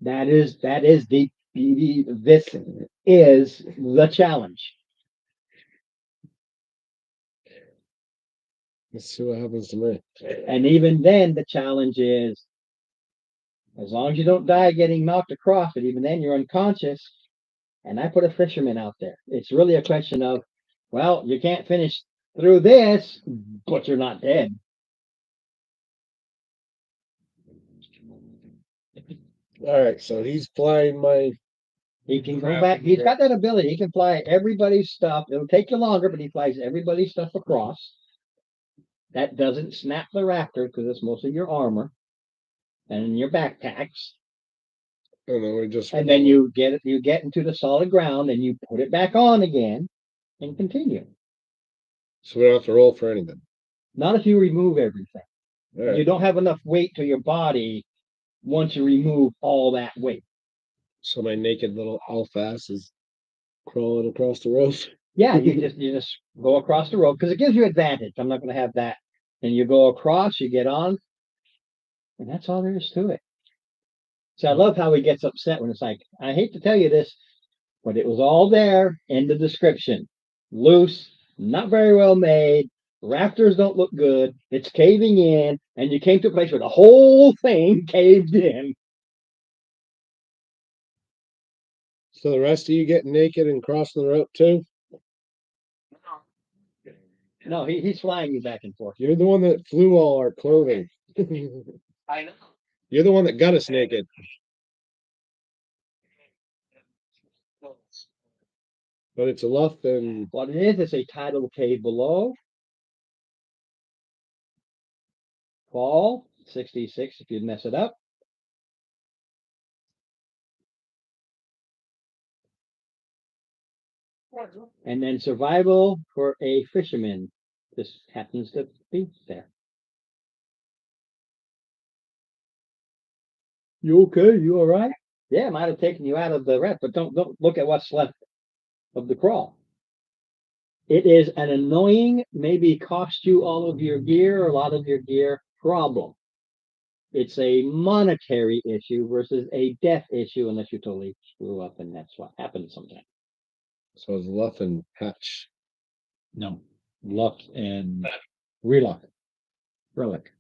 That is this is the challenge. Let's see what happens to me. And even then the challenge is as long as you don't die getting knocked across it, even then you're unconscious. And I put a fisherman out there. It's really a question of, well, you can't finish through this, but you're not dead. All right, so he's flying my. He can go back. He's got that ability. He can fly everybody's stuff. It'll take you longer, but he flies everybody's stuff across. That doesn't snap the rafter because it's mostly your armor and your backpacks. And then we just. And then you get into the solid ground and you put it back on again and continue. So we don't have to roll for anything. Not if you remove everything. All You right. don't have enough weight to your body once you remove all that weight. So my naked little elf ass is crawling across the road. Yeah, you just go across the road because it gives you advantage. I'm not going to have that. And you go across, you get on, and that's all there is to it. So I love how he gets upset when it's like, I hate to tell you this, but it was all there in the description. Loose, not very well made, rafters don't look good, it's caving in, and you came to a place where the whole thing caved in. So the rest of you get naked and crossing the rope too? No, he's flying you back and forth. You're the one that flew all our clothing. I know. You're the one that got us naked. But it's a luff and What it is, it's a tidal cave below. Fall, 66 if you mess it up. And then survival for a fisherman. This happens to be there. You okay? You all right? Yeah, it might have taken you out of the rep, but don't look at what's left of the crawl. It is an annoying, maybe cost you all of your gear or a lot of your gear problem. It's a monetary issue versus a death issue unless you totally screw up, and that's what happens sometimes. so it's luff and patch. No, luck and reluck. Relic.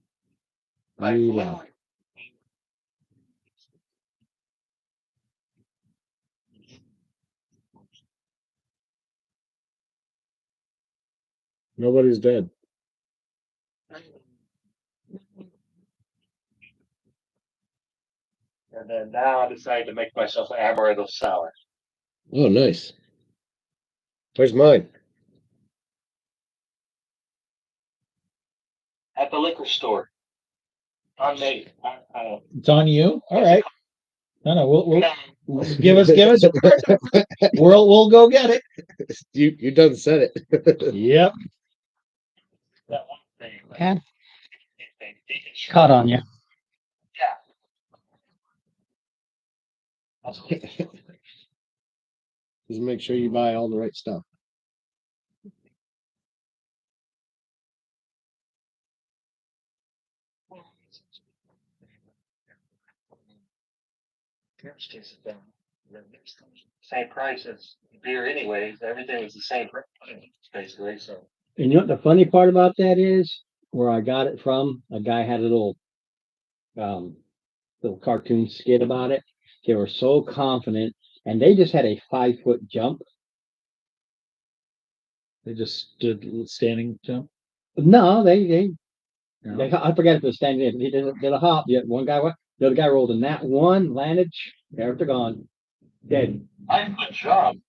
Reluck. Nobody's dead. And then now I decided to make myself an amaretto sour. Oh, nice. Where's mine? At the liquor store. Unmade. It's on you. All right. No, we'll give us. We'll go get it. You done said it. Yep. That one thing. like, Cat they think it's caught on you. Just make sure you buy all the right stuff. Same price as beer anyways. Everything was the same price, basically, so. And you know what the funny part about that is? Where I got it from, a guy had a little cartoon skit about it. They were so confident, and they just had a 5-foot jump. They just stood standing jump. No, You know? I forget if it was standing there. He did a hop. Yet one guy went, the other guy rolled in that one, landed, there they're gone, dead, 5-foot jump.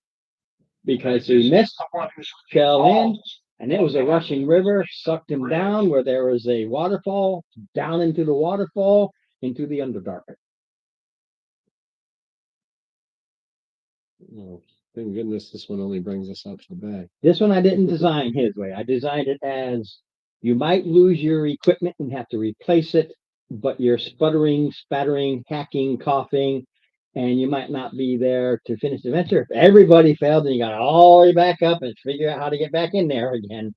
because he missed, Someone who's fell in, tall. and it was a rushing river, sucked him down where there was a waterfall, down into the waterfall, into the Underdark. Oh, thank goodness this one only brings us up to the back. This one I didn't design his way. I designed it as you might lose your equipment and have to replace it, but you're sputtering, spattering, hacking, coughing, and you might not be there to finish the adventure. If everybody failed, then you got to all the way back up and figure out how to get back in there again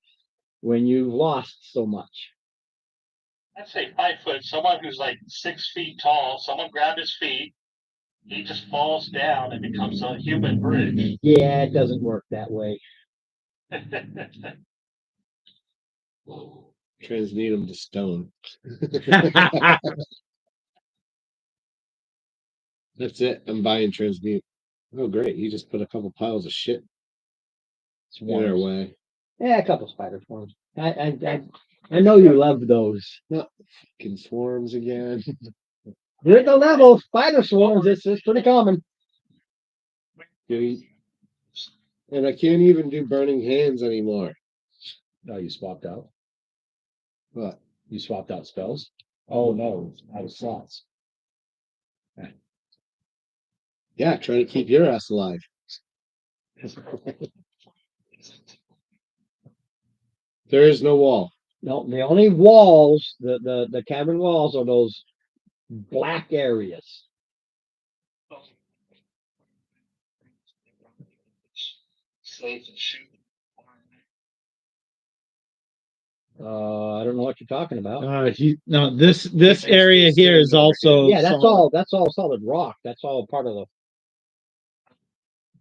when you've lost so much. I'd say 5 foot, someone who's like 6 feet tall, someone grabbed his feet, he just falls down and becomes a human bridge. Yeah, it doesn't work that way. Transmute them to stone. That's it. I'm buying transmute. Oh, great. You just put a couple piles of shit in our way. Yeah, a couple spider forms. I know you love those. Fucking swarms again. You're at the level, spider swarms, it's pretty common. Dude. And I can't even do burning hands anymore. No, you swapped out. What? You swapped out spells. Oh no, out of slots. Yeah, trying to keep your ass alive. There is no wall. No, the only walls, the cavern walls are those black areas. Safe and shoot. I don't know what you're talking about. No, this area here is also. Yeah, that's all solid rock. That's all part of the.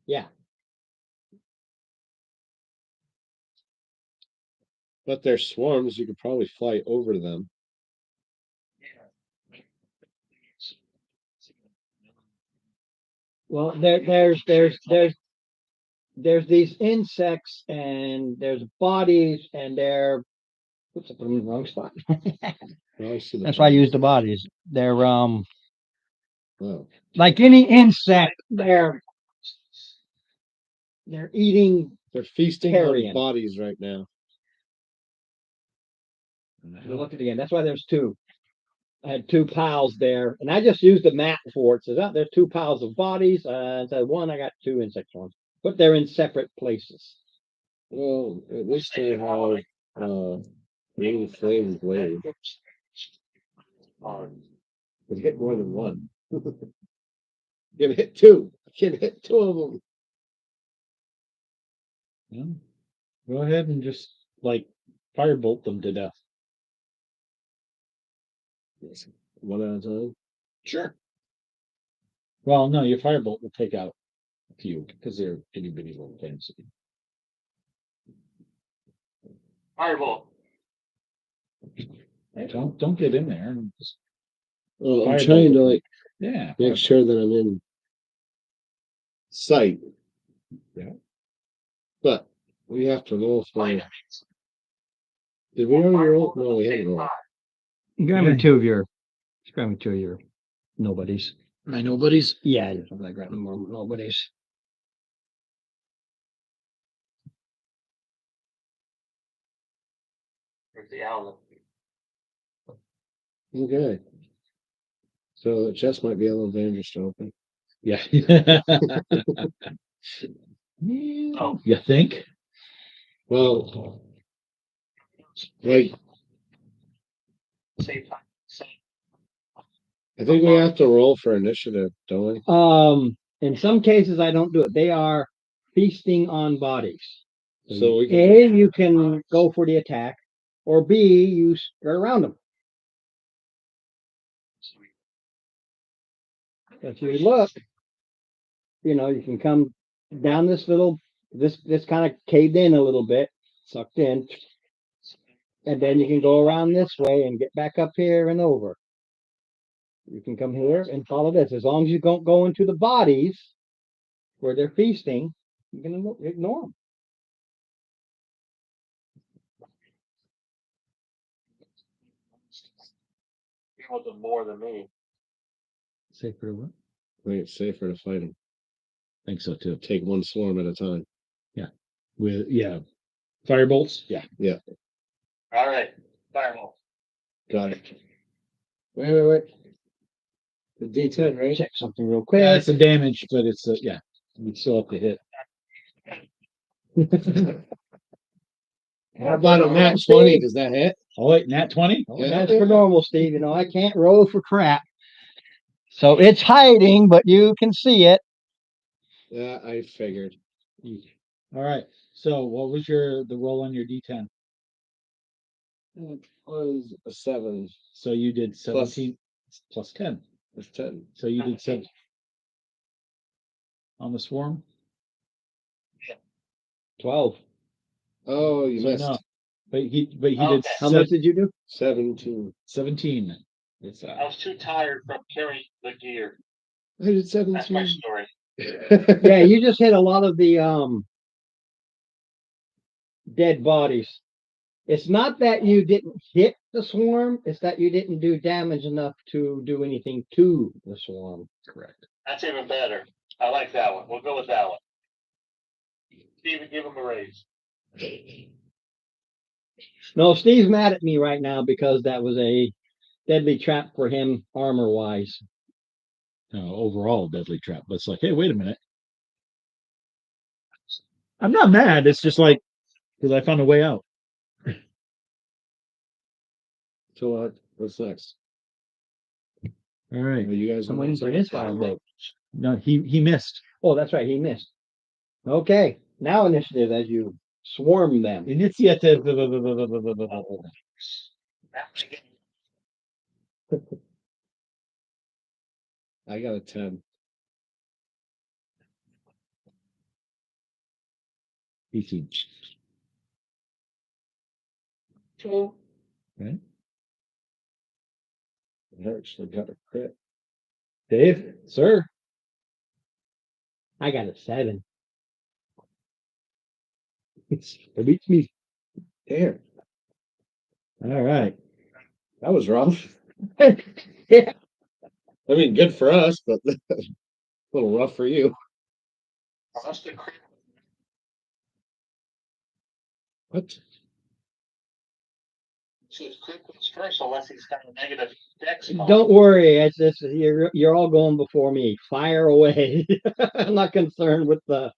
Yeah. But they're swarms, you could probably fly over them. Well, there's these insects and there's bodies and they're. Oops, I put them in the wrong spot. That's why I use the bodies. They're Oh, like any insect, they're eating. they're feasting Carrion. on bodies right now. Look at it again. That's why there's two. I had two piles there, and I just used the map for it. So there's two piles of bodies. So one, I got two insect ones, but they're in separate places. Well, at least they have green flame blade. Can hit more than one. Can hit two. Can hit two of them. Yeah. Go ahead and just like firebolt them to death. One at a time. Sure. Well, no, your firebolt will take out a few because they're itty bitty little things. Firebolt. Don't get in there. And just, Oh, I'm Firebolt. trying to like yeah. make sure that I'm in sight. Yeah. But we have to roll for. Did we already roll? No, we haven't rolled. Grab me two of your nobodies. My nobodies. Yeah, just like grabbing more nobodies. There's the owl. Okay. So the chest might be a little dangerous to open. Yeah. Oh. You think? Well, like Same time. Same. I think we have to roll for initiative, don't we? In some cases I don't do it. They are feasting on bodies. So we can, A, you can go for the attack, or B, you skirt around them. If you look, you can come down this kind of caved in a little bit, sucked in, and then you can go around this way and get back up here and over. You can come here and follow this. As long as you don't go into the bodies where they're feasting, you can ignore them. He was more than me. Safer to what? I think it's safer to fight them. Think so too. Take one swarm at a time. With firebolts. Yeah. All right, fireball. Got it. Wait. The D10, right? Check something real Yeah, quick. it's a damage, but it's we still have to hit. How about a nat 20? Does that hit? Oh wait, nat 20? Oh, Yeah. that's for normal, Steve. You know, I can't roll for crap. So it's hiding, but you can see it. Yeah, I figured. All right. So what was the roll on your D10? It was a 7 So you did 17 plus 10. plus 10. So you did 7 on the swarm? 12. Oh, you So missed. no. But he did Okay. How much did you do? 17. 17. It's I was too tired from carrying the gear. I did That's my 17. story. Yeah, you just hit a lot of the dead bodies. It's not that you didn't hit the swarm, it's that you didn't do damage enough to do anything to the swarm. correct. That's even better. I like that one. We'll go with that one. Steve, give him a raise. No, Steve's mad at me right now because that was a deadly trap for him armor wise. Overall deadly trap. But it's like, hey, wait a minute. I'm not mad. It's just like because I found a way out. So what's next? All right. Are you guys I'm waiting for his firebolt. No, he missed. Oh, that's right, he missed. Okay, now initiative as you swarm them. Initiative. I got a 10. 18. Two. I actually got a crit. Dave, sir. I got a 7. It beats me. Damn, All right. that was rough. Yeah. I mean, good for us, but a little rough for you. Unless the crit What? says crit was first, unless he's got a negative dex. Don't worry, it's you're all going before me. Fire away. I'm not concerned with the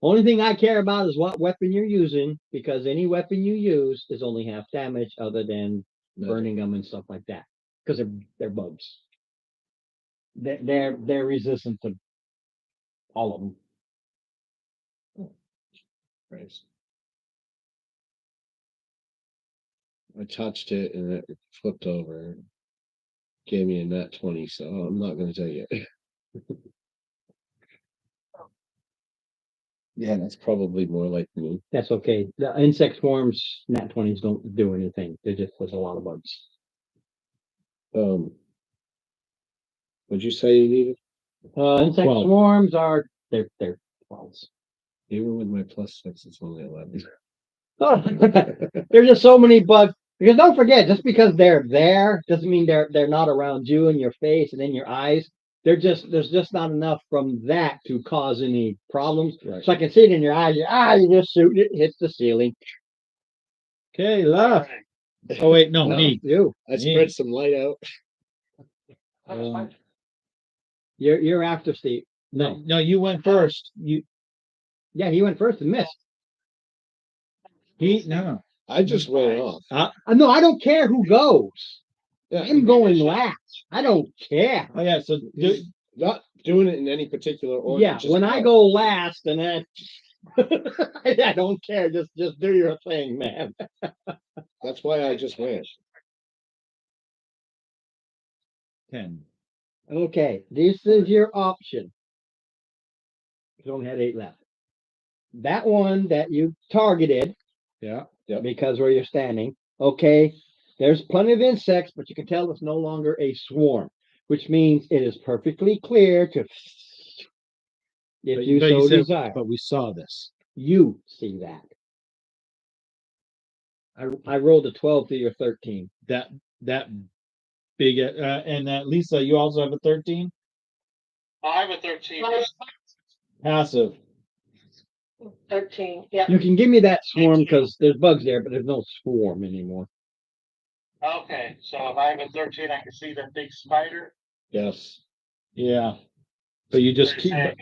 only thing I care about is what weapon you're using, because any weapon you use is only half damage other than burning them and stuff like that. Because they're bugs. They're resistant to all of them. Christ. I touched it and it flipped over. Gave me a nat 20, so I'm not going to tell you. Yeah, that's probably more like me. That's okay. The insect swarms, nat 20s don't do anything. There's a lot of bugs. What'd you say you needed? Insect 12. swarms are they're 12s. Even with my +6, it's only 11. Oh, there's just so many bugs. Because don't forget, just because they're there doesn't mean they're not around you in your face and in your eyes. There's just not enough from that to cause any problems. Right. So I can see it in your eyes. You just shoot it, hits the ceiling. Okay, left. Oh wait, no, No. me. You, I spread some light out. you're after Steve. No, you went first. Yeah, he went first and missed. No. I just went off. No, I don't care who goes. Yeah, I'm going last. I don't care. Oh yeah. So not doing it in any particular order. Yeah, just when I go last, and then I don't care. Just do your thing, man. That's why I just went. 10. Okay, this is your option. You only had 8 left. That one that you targeted, Yeah. because where you're standing. Okay, There's plenty of insects, but you can tell it's no longer a swarm, which means it is perfectly clear to, if you But so said- desire, But we saw this. you see that. I rolled a 12 to your 13. That big, and that Lisa, you also have a 13 I have a 13. passive. 13, yeah. You can give me that swarm because there's bugs there, but there's no swarm anymore. Okay, so if I have a 13, I can see that big spider. Yes. Yeah. But you just You're keep saying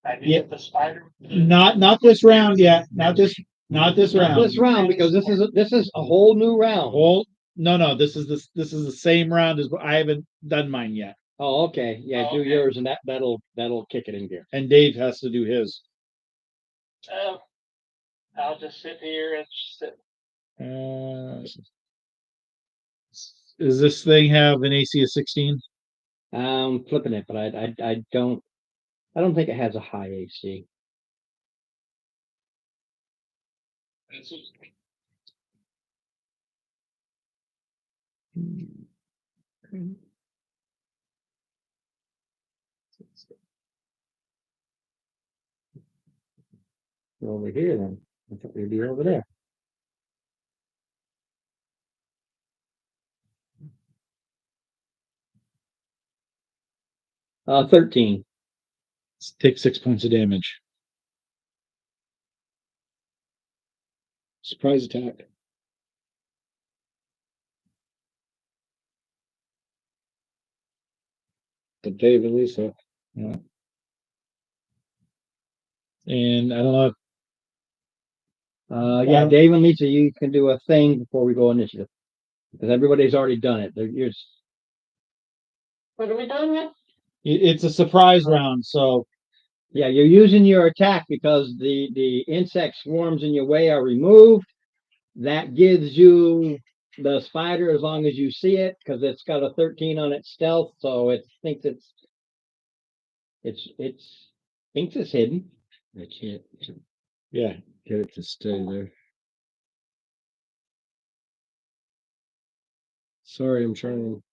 I need Yeah. the spider. not this round yet. Not this Not round. this round because this is a whole new round. Well, no. This is the same round as I haven't done mine yet, Oh, okay. Yeah, do Okay. yours and that'll kick it in gear. and Dave has to do his. I'll just sit here and sit. Does this thing have an AC of 16? Flipping it, but I don't think it has a high AC. We're over here then. I thought we'd be over there. Uh, 13. Take 6 points of damage. Surprise attack. But Dave and Lisa. And I don't know. Yeah, Well- Dave and Lisa, you can do a thing before we go initiative. Because everybody's already done it. What are we doing now? It's a surprise round, so Yeah, you're using your attack because the insect swarms in your way are removed. That gives you the spider as long as you see it, because it's got a 13 on its stealth, so it thinks it's thinks it's hidden. I can't yeah. get it to stay there. Sorry, I'm trying.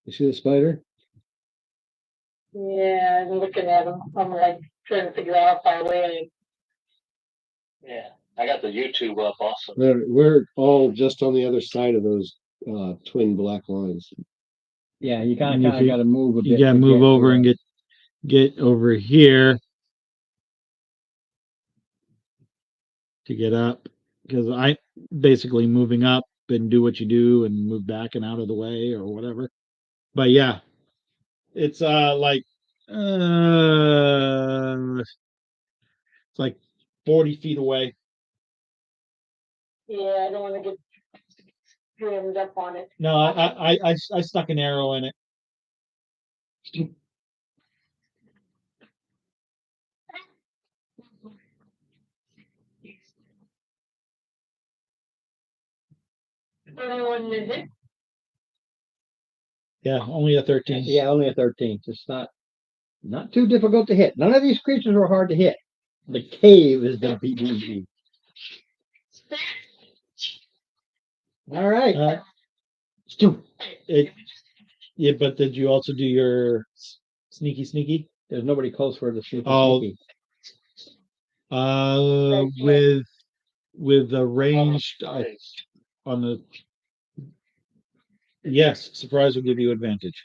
You see the spider? Yeah, I'm looking at them. I'm like trying to figure out how far away I am. Yeah, I got the YouTube up also. We're all just on the other side of those twin black lines. Yeah, you And kind if of you- got to move a bit. You gotta to move get over to and it. get over here to get up, because I basically moving up and do what you do and move back and out of the way or whatever. But yeah, it's it's like 40 feet away. Yeah, I don't want to get jammed up on it. No, I stuck an arrow in it. Anyone is it? Yeah, only a 13. Yeah, only a 13. It's not too difficult to hit. None of these creatures are hard to hit. The cave is the BBB. All right. It, yeah, but did you also do your sneaky? There's nobody close for the sneaky. Oh. sneaky. With the ranged on the yes, surprise will give you advantage.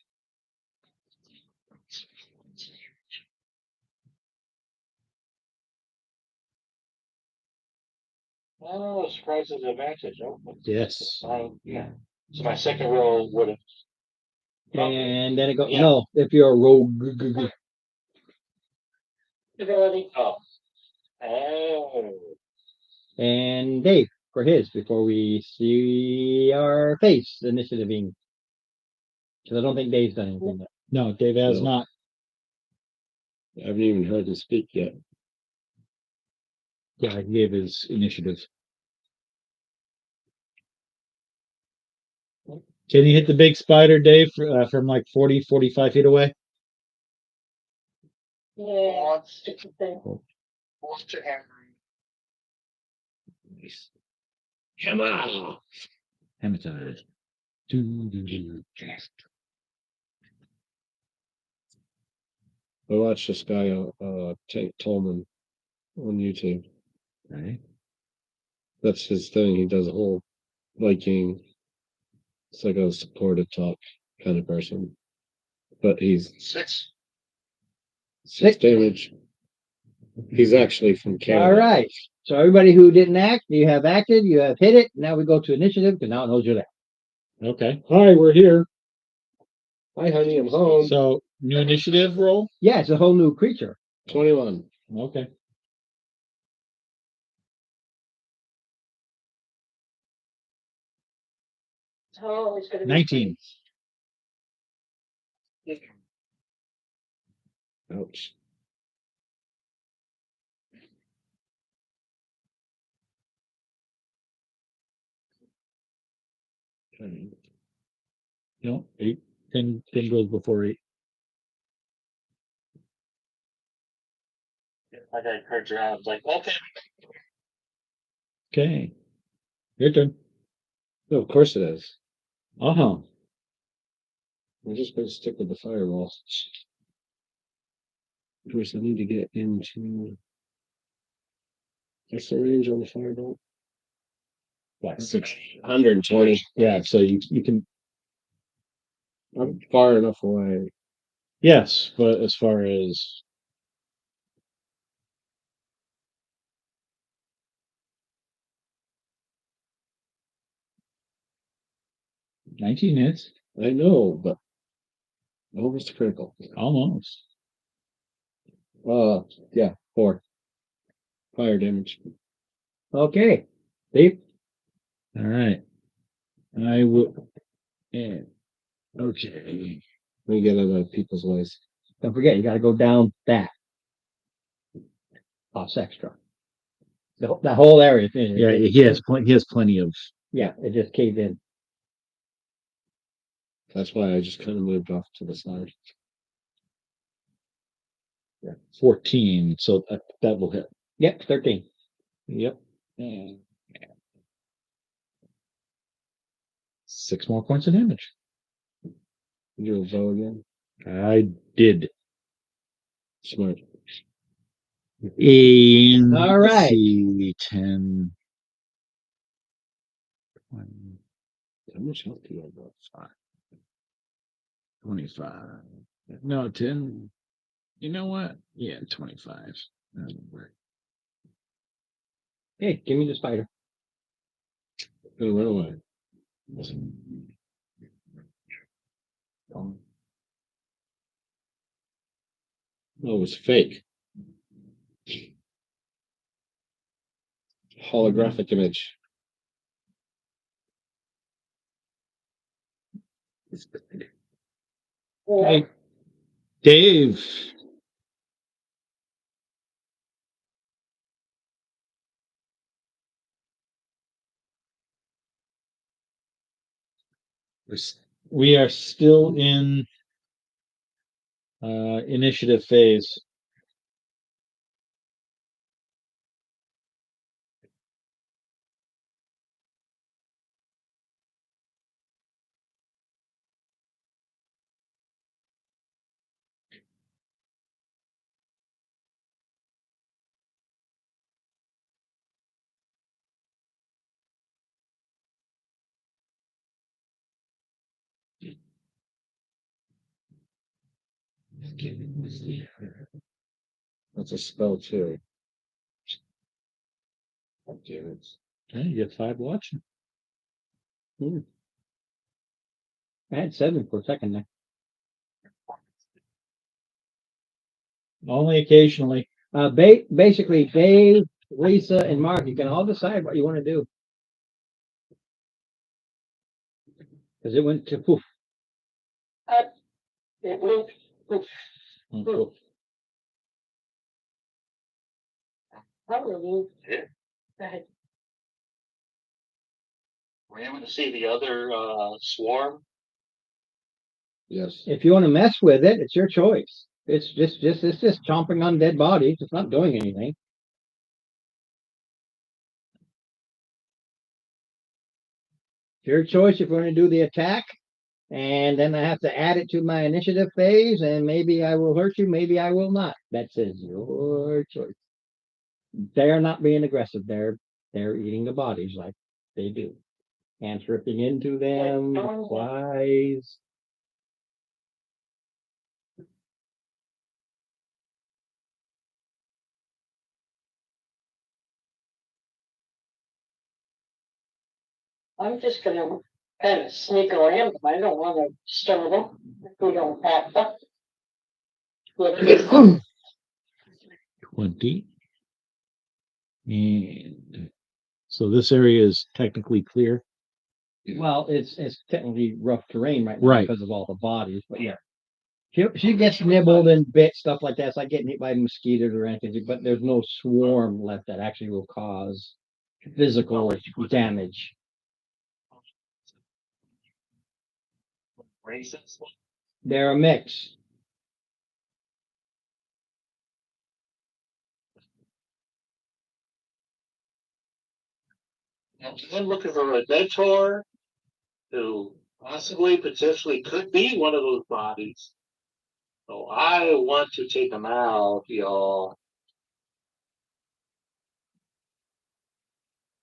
Oh, surprise is advantage. Oh, Yes. yeah. So my second roll would have. And then it goes. Yeah. No, if you're a rogue. Ability. Oh. Oh. And Dave for his before we see our face initiativing. Because I don't think Dave's done anything yet. No, Dave has No. not. I haven't even heard him speak yet. Yeah, he gave his initiative. Can you hit the big spider, Dave, from like 40, 45 feet away? Yeah. It's a thing. What's your hammer? Come on. Hamilton. Do. I watched this guy, Tank Tolman on YouTube. Right. That's his thing. He does a whole Viking. It's like a supportive talk kind of person. But he's 6 damage. He's actually from Canada. All right. So everybody who didn't act, you have acted, you have hit it. Now we go to initiative because now it knows you're there. Okay. Hi, we're here. Hi, honey, I'm home. So new initiative roll. Yeah, it's a whole new creature. 21. Okay. Oh, it's gonna be. 19. Ouch. No, 8. 10 goes before 8. I got encouraged around. I was like, okay. Okay. Your turn. No, of course it is. Uh-huh. I'm just going to stick with the firewall. Of course, I need to get into. What's the range on the firebolt? What? 120. Yeah, so you can. I'm far enough away. Yes, but as far as '19 hits, I know, but almost critical. almost. Yeah, 4 fire damage. Okay. Steve? All right. I will. Yeah. Okay. Let me get out of people's ways. Don't forget, you got to go down that. Plus extra. That whole area. Yeah, he has plenty. He has plenty of. Yeah, it just caved in. That's why I just kind of moved off to the side. 14, so that will hit. Yep, 13. Yep. And 6 more points of damage. You a bow again? I did. Smart. And All let's right. see, 10. 20, How much health do you have left? 25. No, 10. You know what? Yeah, 25. That'll work. Hey, give me the spider. Gonna run away. Oh, it's fake. Holographic image. Hey, Dave. We are still in initiative phase. That's a spell too. Damn it. Okay, you get 5 watching. I had 7 for a second there. Only occasionally. Basically, Dave, Lisa, and Mark, you can all decide what you want to do. Because it went to poof. It moved. Oh, Probably. Yeah. Go ahead. Were you able to see the other swarm? Yes. If you want to mess with it, it's your choice. It's just chomping on dead bodies. It's not doing anything. Your choice if you want to do the attack. And then I have to add it to my initiative phase, and maybe I will hurt you, maybe I will not. That's your choice. They are not being aggressive. They're eating the bodies like they do. Ants ripping into them, flies. I'm just gonna kind of sneak around, but I don't wanna stir them if we don't have to. Look, 20. And so this area is technically clear. Well, it's technically rough terrain right now Right. because of all the bodies, but yeah. She gets nibbled and bit, stuff like that. It's like getting hit by mosquitoes or anything, but there's no swarm left that actually will cause physical damage. Races. They're a mix. I'm looking for a mentor who possibly, potentially could be one of those bodies. So I want to take them out, y'all.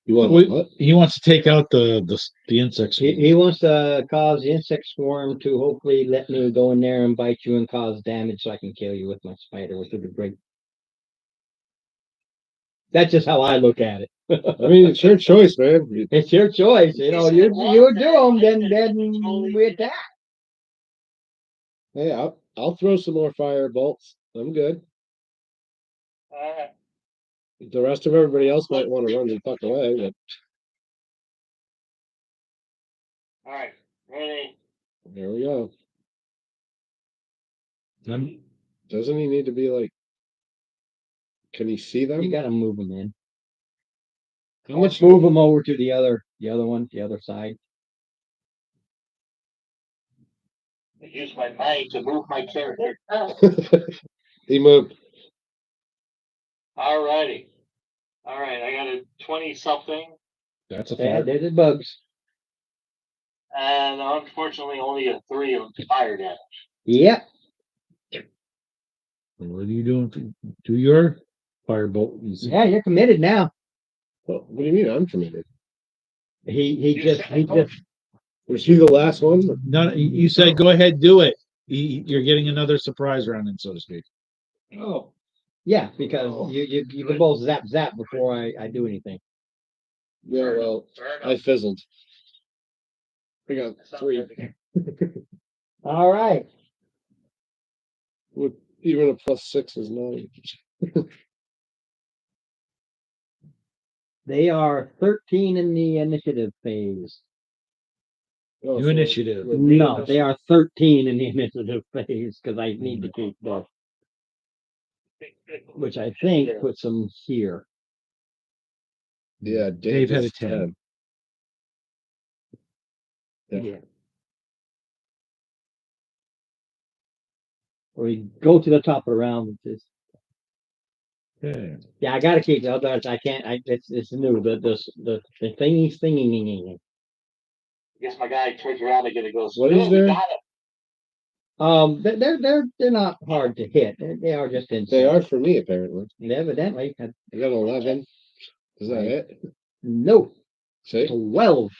You want Wait, what? he wants to take out the insects. He wants to cause the insect swarm to hopefully let me go in there and bite you and cause damage so I can kill you with my spider, which would be great. That's just how I look at it. I mean, it's your choice, man. It's your choice. You know, you do them, then we attack. Hey, I'll throw some more fire bolts. I'm good. Alright, The rest of everybody else might want to run the fuck away, but alright, ready. here we go. I'm- Doesn't he need to be like? Can he see them? You gotta move them in. How much? Move them over to the other one, the other side. I use my mind to move my character. He moved. Alrighty. Alright, I got a 20 something, That's a Yeah, fire. they're the bugs. and unfortunately only a 3 of fire damage. Yep. What are you doing to your firebolt? Yeah, you're committed now. What do you mean? I'm committed. He just Was he the last one? No, you said go ahead, do it. You're getting another surprise round in, so to speak. Oh, yeah, because you can both zap before I do anything. yeah. Well, Fair enough. I fizzled. I got 3 All right. with even a +6 is 9. They are 13 in the initiative phase. Oh, New initiative. with me, No, they are 13 in the initiative phase because I need to keep both, which I think puts them here. Yeah, Dave had a is 10. Yeah. We go to the top of the round with this. Okay. Yeah, I gotta keep it. Otherwise, I can't. It's new. The thingy. I guess my guy turns around again and goes, What is "Oh, we there? got him." They're not hard to hit. They are just insects. They are for me apparently. Evidently. I got 11. Is that it? No. See? 12.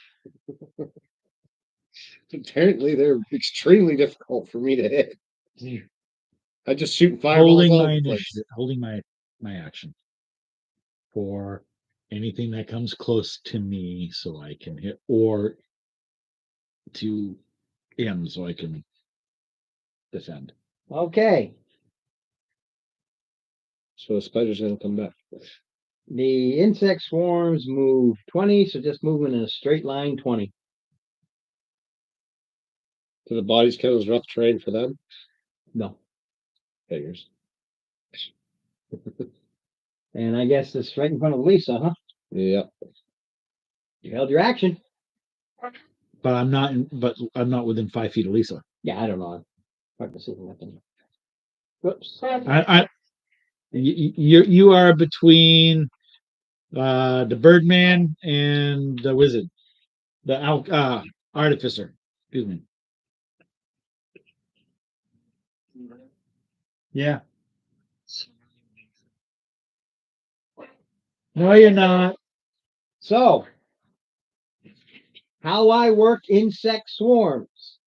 Apparently they're extremely difficult for me to hit. I just shoot fireballs Holding all my over the place. initiative, holding my action for anything that comes close to me, so I can hit, or to him, so I can defend. Okay. So the spider's gonna come back. The insect swarms move 20, so just moving in a straight line 20. Do the bodies count as rough terrain for them? No. Figures. And I guess it's right in front of Lisa, huh? Yep. You held your action. But I'm not within 5 feet of Lisa. Yeah, I don't know. Hard to see nothing. Whoops. You are between the Birdman and the Wizard. artificer. Excuse me. Yeah. No, you're not. So, how I work insect swarms.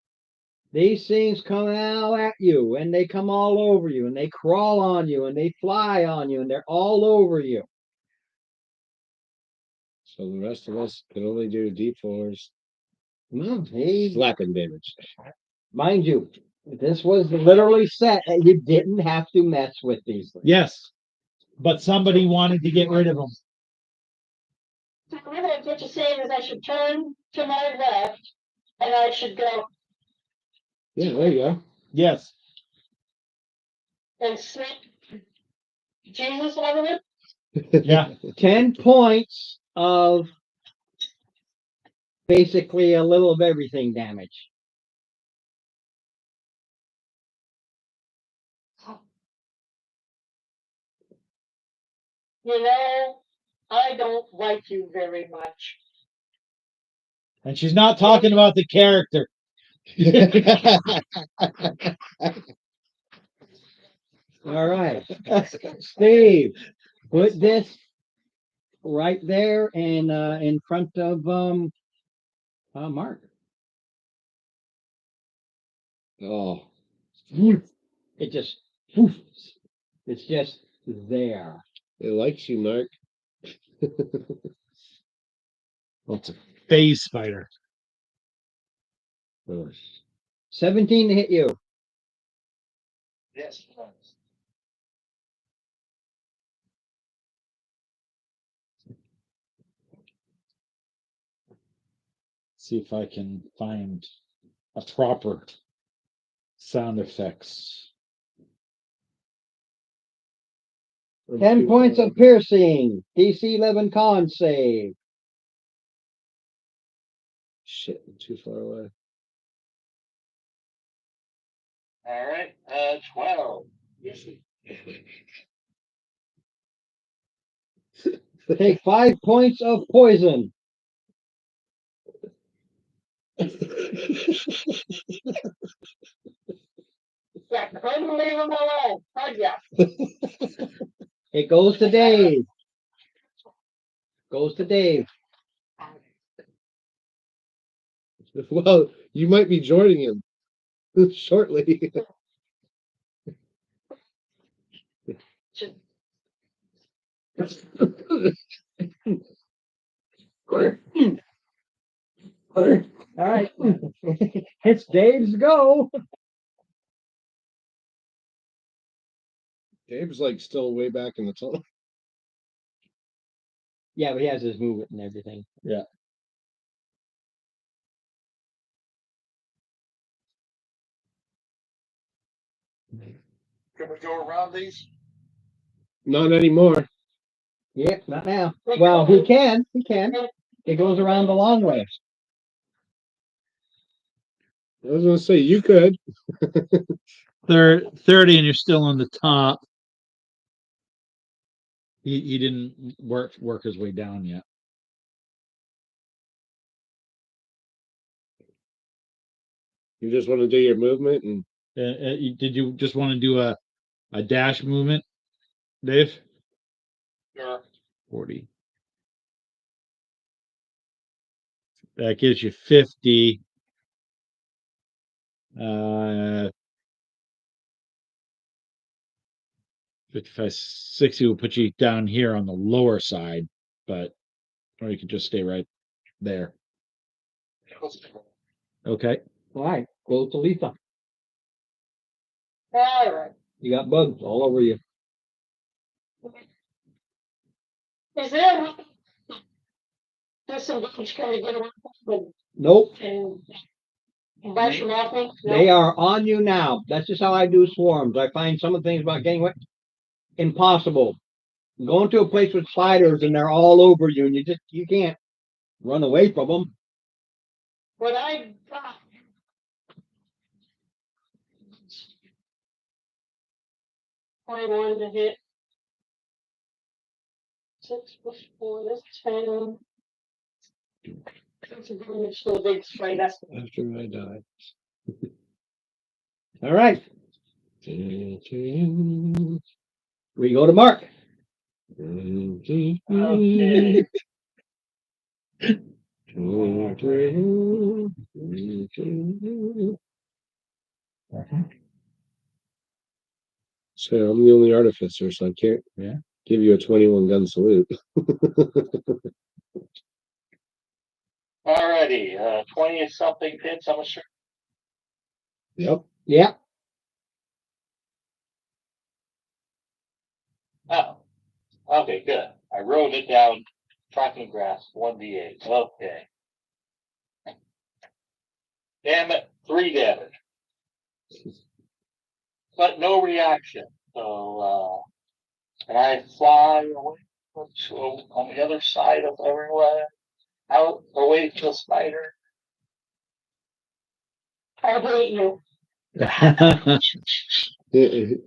These things come out at you and they come all over you and they crawl on you and they fly on you and they're all over you. So the rest of us can only do D4s. Hey, Slapping damage. mind you, this was literally set that you didn't have to mess with these things. Yes. But somebody wanted to get rid of them. So really, what you're saying is I should turn to my left and I should go Yeah, there you go. Yes. and sleep Jesus out of it. Yeah. 10 points of basically a little of everything damage. You know, I don't like you very much. And she's not talking about the character. All right. Steve, put this right there and in front of Mark. Oh, It just it's just there. it likes you, Mark. It's a phase spider. Oh, 17 to hit you. Yes. See if I can find a proper sound effects. 10 points of piercing. DC 11 con save. Shit, I'm too far away. All right. 12. Yes. Take 5 points of poison. Yeah, couldn't leave him alone. Hug ya. It goes to Dave. Goes to Dave. Well, you might be joining him shortly. All right. It's Dave's go. Dave's like still way back in the tunnel. Yeah, but he has his movement and everything. Yeah. Can we go around these? Not anymore. Yeah, not now. Well, he can. He can. It goes around the long way. I was gonna say you could. 30 and you're still on the top. He didn't work his way down yet. You just want to do your movement and Did you just want to do a dash movement, Dave? Yeah. 40. That gives you 50. 55, 60 will put you down here on the lower side, but or you could just stay right there. Okay. All right. Goes to Lisa. All right. You got bugs all over you. Is there there's some bugs trying to get around Nope. and brush them off me? No? They are on you now. That's just how I do swarms. I find some of the things about getting away impossible. Going to a place with spiders and they're all over you and you can't run away from them. What I got. 21 to hit. 6 plus 4, that's 10. It's a good, still a big spider. After I die. All right, we go to Mark. Okay. So I'm the only artificer, so I can't give you a 21 gun salute. Alrighty, 20 something hits, I'm sure. Yep. Yeah, Oh, okay, good. I wrote it down. Tracking grass, 1d8. Okay. Damn it, 3 damage. But no reaction. So, and I fly away on the other side of everywhere, out away from the spider. I hate you.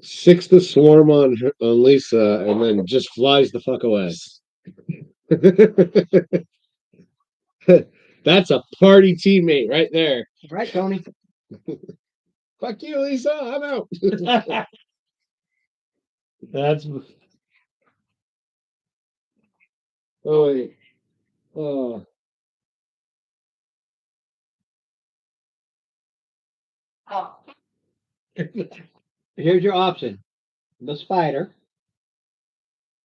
Six the swarm on Lisa, and then just flies the fuck away. That's a party teammate right there. right, Tony. Fuck you, Lisa. I'm out. That's Oh, wait. Oh, Oh, Here's your option: the spider.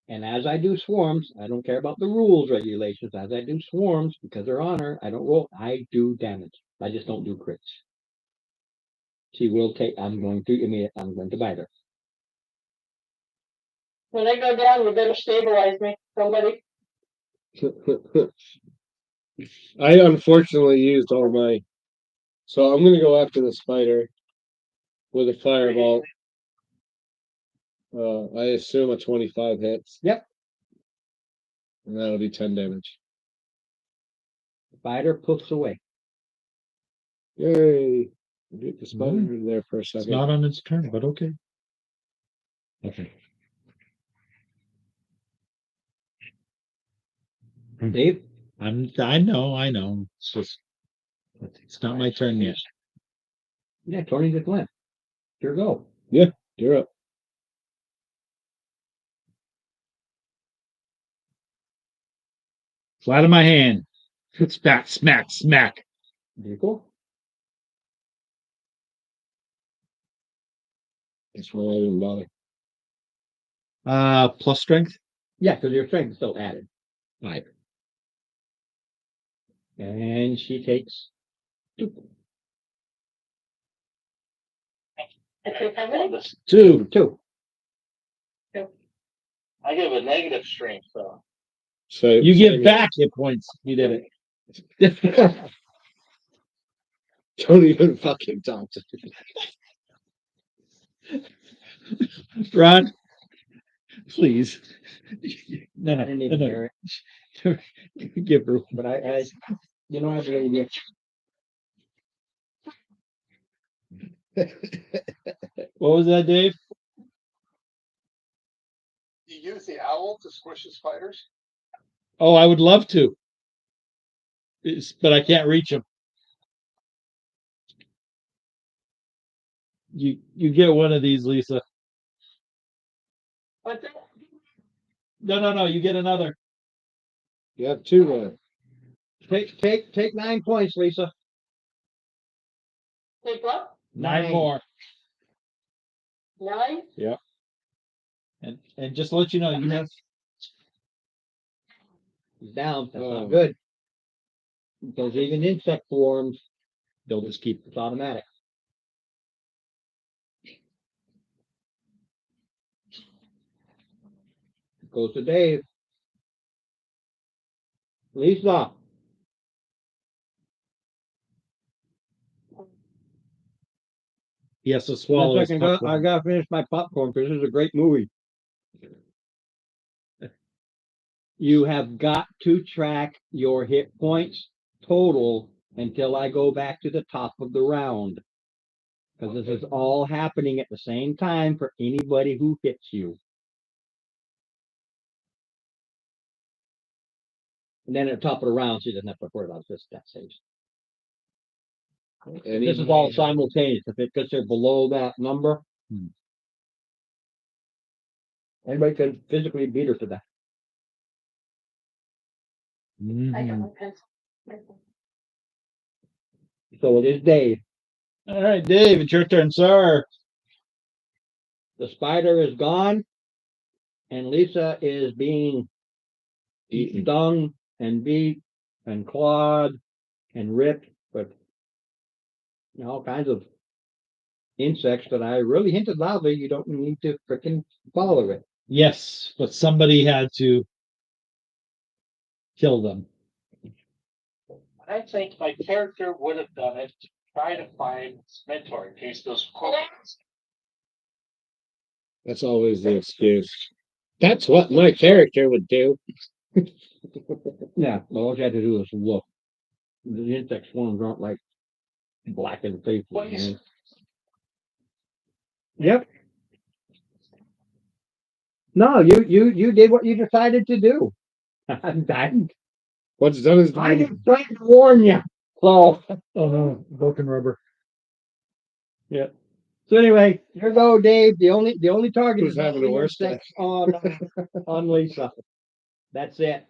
And as I do swarms, I don't care about the rules regulations. As I do swarms, because they're on her, I don't roll. I do damage. I just don't do crits. She will take. I'm going to bite her. when I go down, you better stabilize me, somebody. I unfortunately used all my. So I'm gonna go after the spider with a fireball. I assume a 25 hits. Yep. And that'll be 10 damage. Spider poofs away. Yay! Get the spider there for a it's second. not on its turn, but okay. Okay. Dave, I know. It's just it's not my turn yet. yeah, Tony just went. Here go. You're up. Flat of my hand. Smack, smack, smack. Vehicle. That's why I didn't bother. Plus strength. Yeah, because your strength is still added. 5. And she takes 2. I take how many? 2. 2. I give a negative strength, so. So You give back hit points. You did it. Don't even fucking talk to me. Ron, please. No, I didn't even hear it. Give her. But I you know, I believe you. What was that, Dave? You use the owl to squish the spiders? Oh, I would love to. But I can't reach him. You get one of these, Lisa. What's it? No. You get another. You have 2 Take 9 points, Lisa. Take what? 9 more. 9? And just to let you know, you have He's down. That's Oh. not good. Because even insect swarms, they'll just keep. it's automatic. Goes to Dave. Lisa. He has to swallow his popcorn. I gotta finish my popcorn because this is a great movie. You have got to track your hit points total until I go back to the top of the round. Because this is all happening at the same time for anybody who hits you. And then at the top of the round, she doesn't have to worry about this death saves. And This is all simultaneous. If it gets her below that number, Hmm. anybody can physically beat her to that. I Mhm. got my pencil. So it is Dave. All right, Dave, it's your turn, sir. The spider is gone, and Lisa is being Eaten. stung and beat and clawed and ripped with all kinds of insects that I really hinted loudly you don't need to frickin' follow it. Yes, but somebody had to kill them. I think my character would have done it to try to find his mentor in case those quotes. That's always the excuse. That's what my character would do. Yeah, well, all you had to do was look. The insect swarms aren't like black and faithful. Well, you- Yep. No, you did what you decided to do. I'm What's done is I done. just trying to warn you. So, Oh no, broken rubber. so anyway, here go, Dave. The only target Who's is not having the the worst day? insects on Lisa. That's it.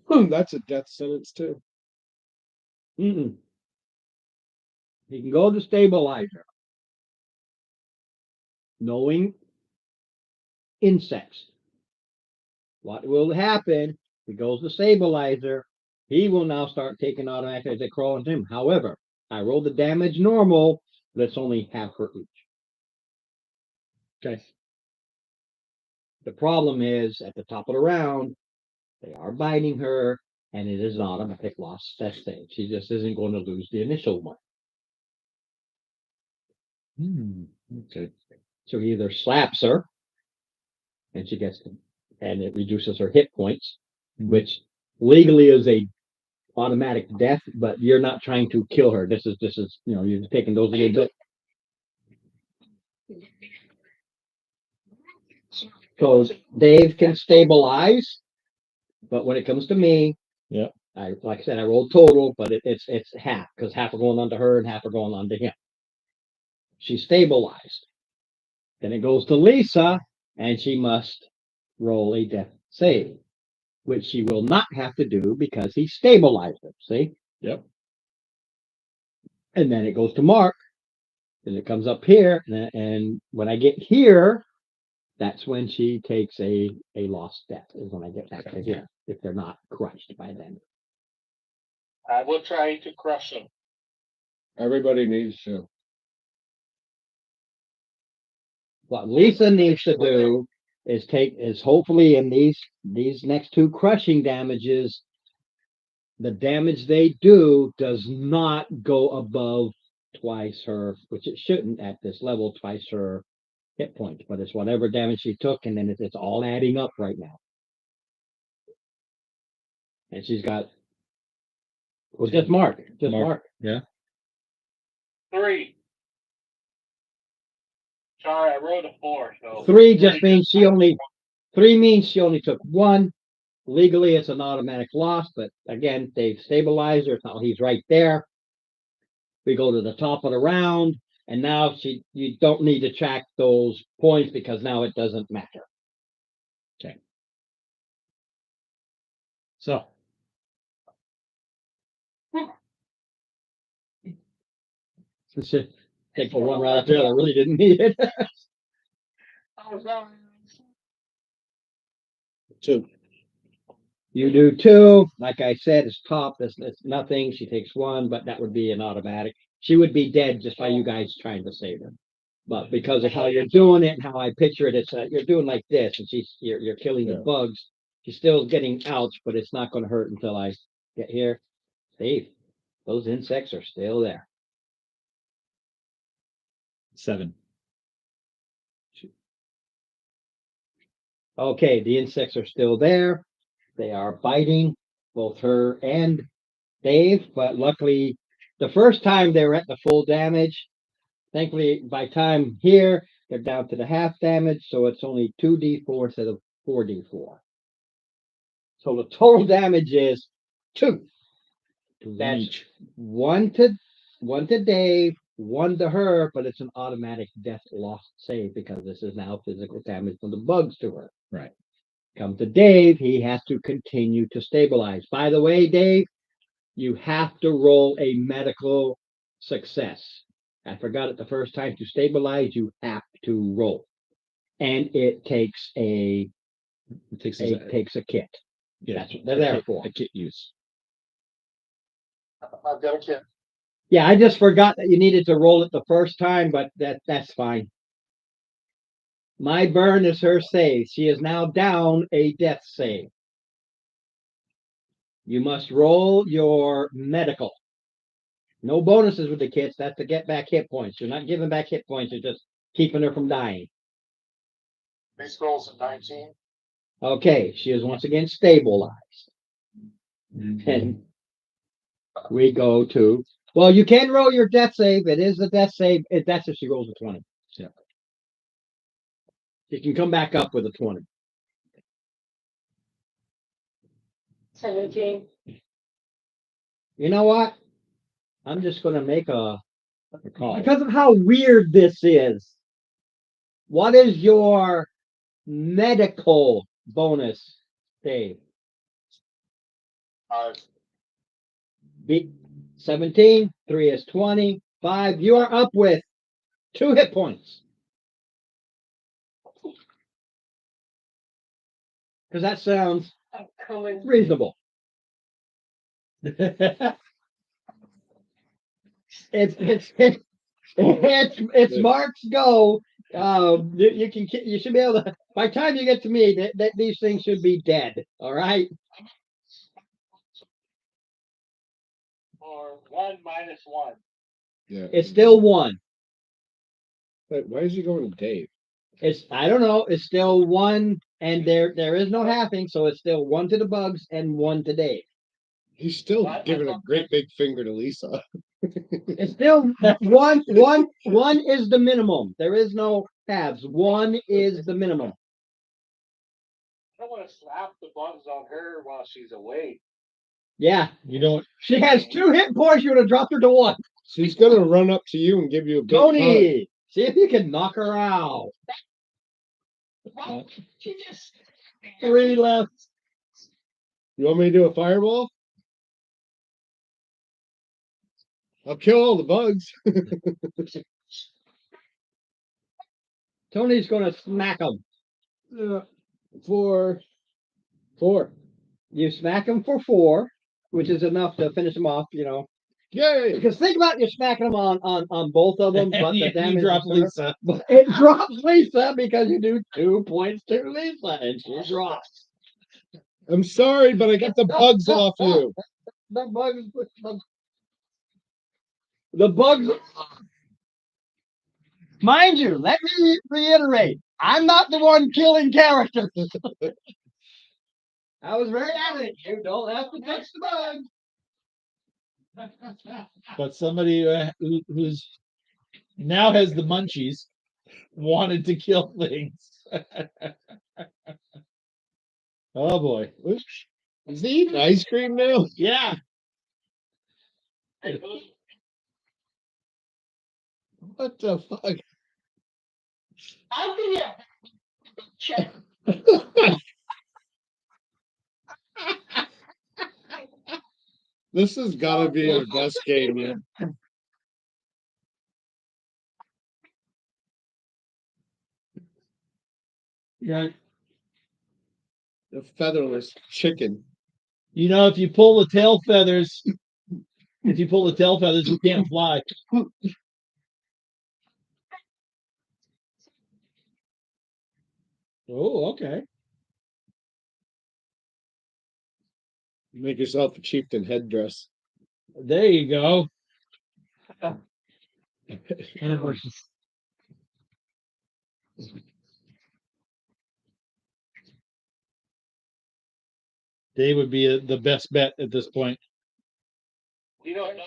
That's a death sentence too. Mm-mm. You can go to stabilizer. Knowing insects. What will happen? He goes to stabilizer. He will now start taking automatic as they crawl into him. However, I rolled the damage normal, but it's only half her each. Okay. The problem is at the top of the round, they are biting her, and it is an automatic loss that stage. She just isn't going to lose the initial one. Okay. So he either slaps her, and she gets, and it reduces her hit points, which legally is a automatic death, but you're not trying to kill her. This is you're just taking those little bit. So Dave can stabilize, but when it comes to me, Yeah. I like I said, I rolled total, but it's half because half are going on to her and half are going on to him. She's stabilized. Then it goes to Lisa, and she must roll a death save, which she will not have to do because he stabilized her. See? Yep. And then it goes to Mark, and it comes up here, and when I get here, that's when she takes a lost death. Is when I get back to here if they're not crushed by then. I will try to crush him. Everybody needs to. What Lisa needs to do is hopefully in these next two crushing damages, the damage they do does not go above twice her, which it shouldn't at this level, twice her hit points, but it's whatever damage she took, and then it's all adding up right now. And she's got just Mark. Yeah. 3. Sorry, I wrote a 4. So 3 just means she only 3 means she only took 1. Legally, it's an automatic loss, but again, they've stabilized her. So he's right there. We go to the top of the round, and now you don't need to track those points because now it doesn't matter. So Take for one right after that. I really didn't need it. Oh, no. 2. You do 2. Like I said, it's top. It's nothing. She takes 1, but that would be an automatic. She would be dead just by you guys trying to save her. But because of how you're doing it and how I picture it, it's you're doing like this, and you're killing the bugs. She's still getting ouch, but it's not going to hurt until I get here. Steve, those insects are still there. 7. Okay, the insects are still there. They are biting both her and Dave, but luckily, the first time they were at the full damage. Thankfully, by time here, they're down to the half damage, so it's only 2d4 instead of 4d4. So the total damage is 2. To That's each. one to Dave, 1 to her, but it's an automatic death loss save because this is now physical damage from the bugs to her. Right. Come to Dave, he has to continue to stabilize. By the way, Dave, you have to roll a medical success. I forgot it the first time. To stabilize, you have to roll. And it takes It takes a kit. yeah, That's what they're there for. a kit use. I've got a kid. Yeah, I just forgot that you needed to roll it the first time, but that's fine. My burn is her save. She is now down a death save. You must roll your medical. No bonuses with the kits. That's to get back hit points. You're not giving back hit points. You're just keeping her from dying. Base rolls at 19. Okay, she is once again stabilized. And we go to, well, you can roll your death save. It is a death save. That's if she rolls a 20. Yeah. She can come back up with a 20. 17. You know what? I'm just going to make a call. because of how weird this is. What is your medical bonus, Dave? Be 17, 3 is 20, 5. You are up with 2 hit points. Because that sounds I'm coming. reasonable. It's Mark's go. You should be able to. By the time you get to me, that these things should be dead. All right. Or 1 minus 1. Yeah. It's still 1. But why is he going to Dave? I don't know. It's still 1, and there is no halving, so it's still 1 to the bugs and 1 to Dave. He's still What? giving a great big finger to Lisa. It's still one is the minimum. There is no halves. 1 is the minimum. I don't want to slap the bugs on her while she's awake. Yeah, You don't. she has 2 hit points. You would have dropped her to 1. She's gonna run up to you and give you a big hug. Tony, see if you can knock her out. Well, she just. 3 left. You want me to do a fireball? I'll kill all the bugs. Tony's gonna smack him. 4. You smack him for 4, which is enough to finish him off. Yay! Because think about you smacking him on both of them, but the You damage drop is to her. Lisa. But it drops Lisa because you do 2 points to Lisa, and she drops. I'm sorry, but I got the bugs off you. The bugs. The bugs. Mind you, let me reiterate: I'm not the one killing characters. I was very adamant. You don't have to touch the bugs. But somebody who's now has the munchies wanted to kill things. Oh boy. Is he eating ice cream now? Yeah. What the fuck? I'll give you a check. This has got to be our best game yet. Yeah. The featherless chicken. If you pull the tail feathers, you can't fly. Oh, okay. Make yourself a chieftain headdress. There you go. They would be the best bet at this point. You don't know.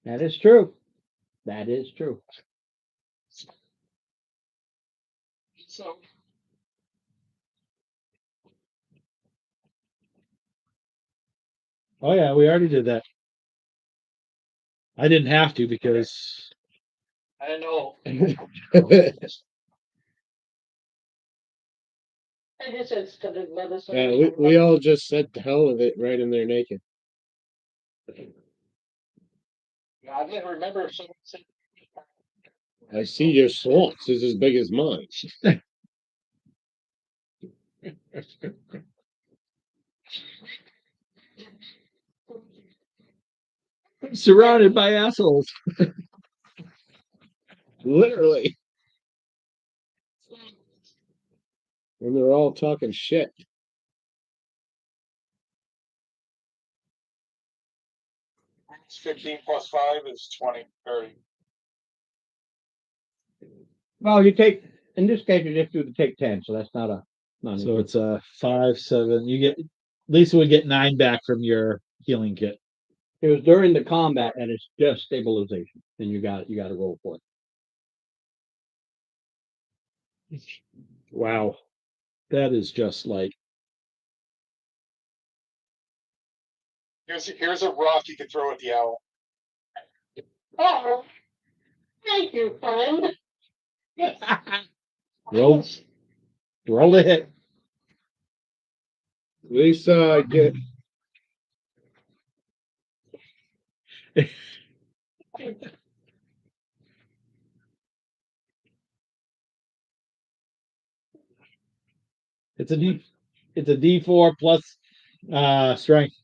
That is true. That is true. So Oh yeah, we already did that. I didn't have to because I know. I just said studied medicine. Yeah, we all just said the hell of it right in there naked. I didn't remember if someone said. I see your swamps is as big as mine. surrounded by assholes. Literally. And they're all talking shit. It's 15 plus 5 is 20, 30. Well, you take, in this case, you just do the take 10, so that's not a. So it's a 5, 7. You get Lisa would get 9 back from your healing kit. It was during the combat and it's just stabilization. And you got to roll for it. Wow. That is just like Here's a rock you can throw at the owl. Oh, thank you, friend. roll the hit. Lisa, get It's a D4 plus strength.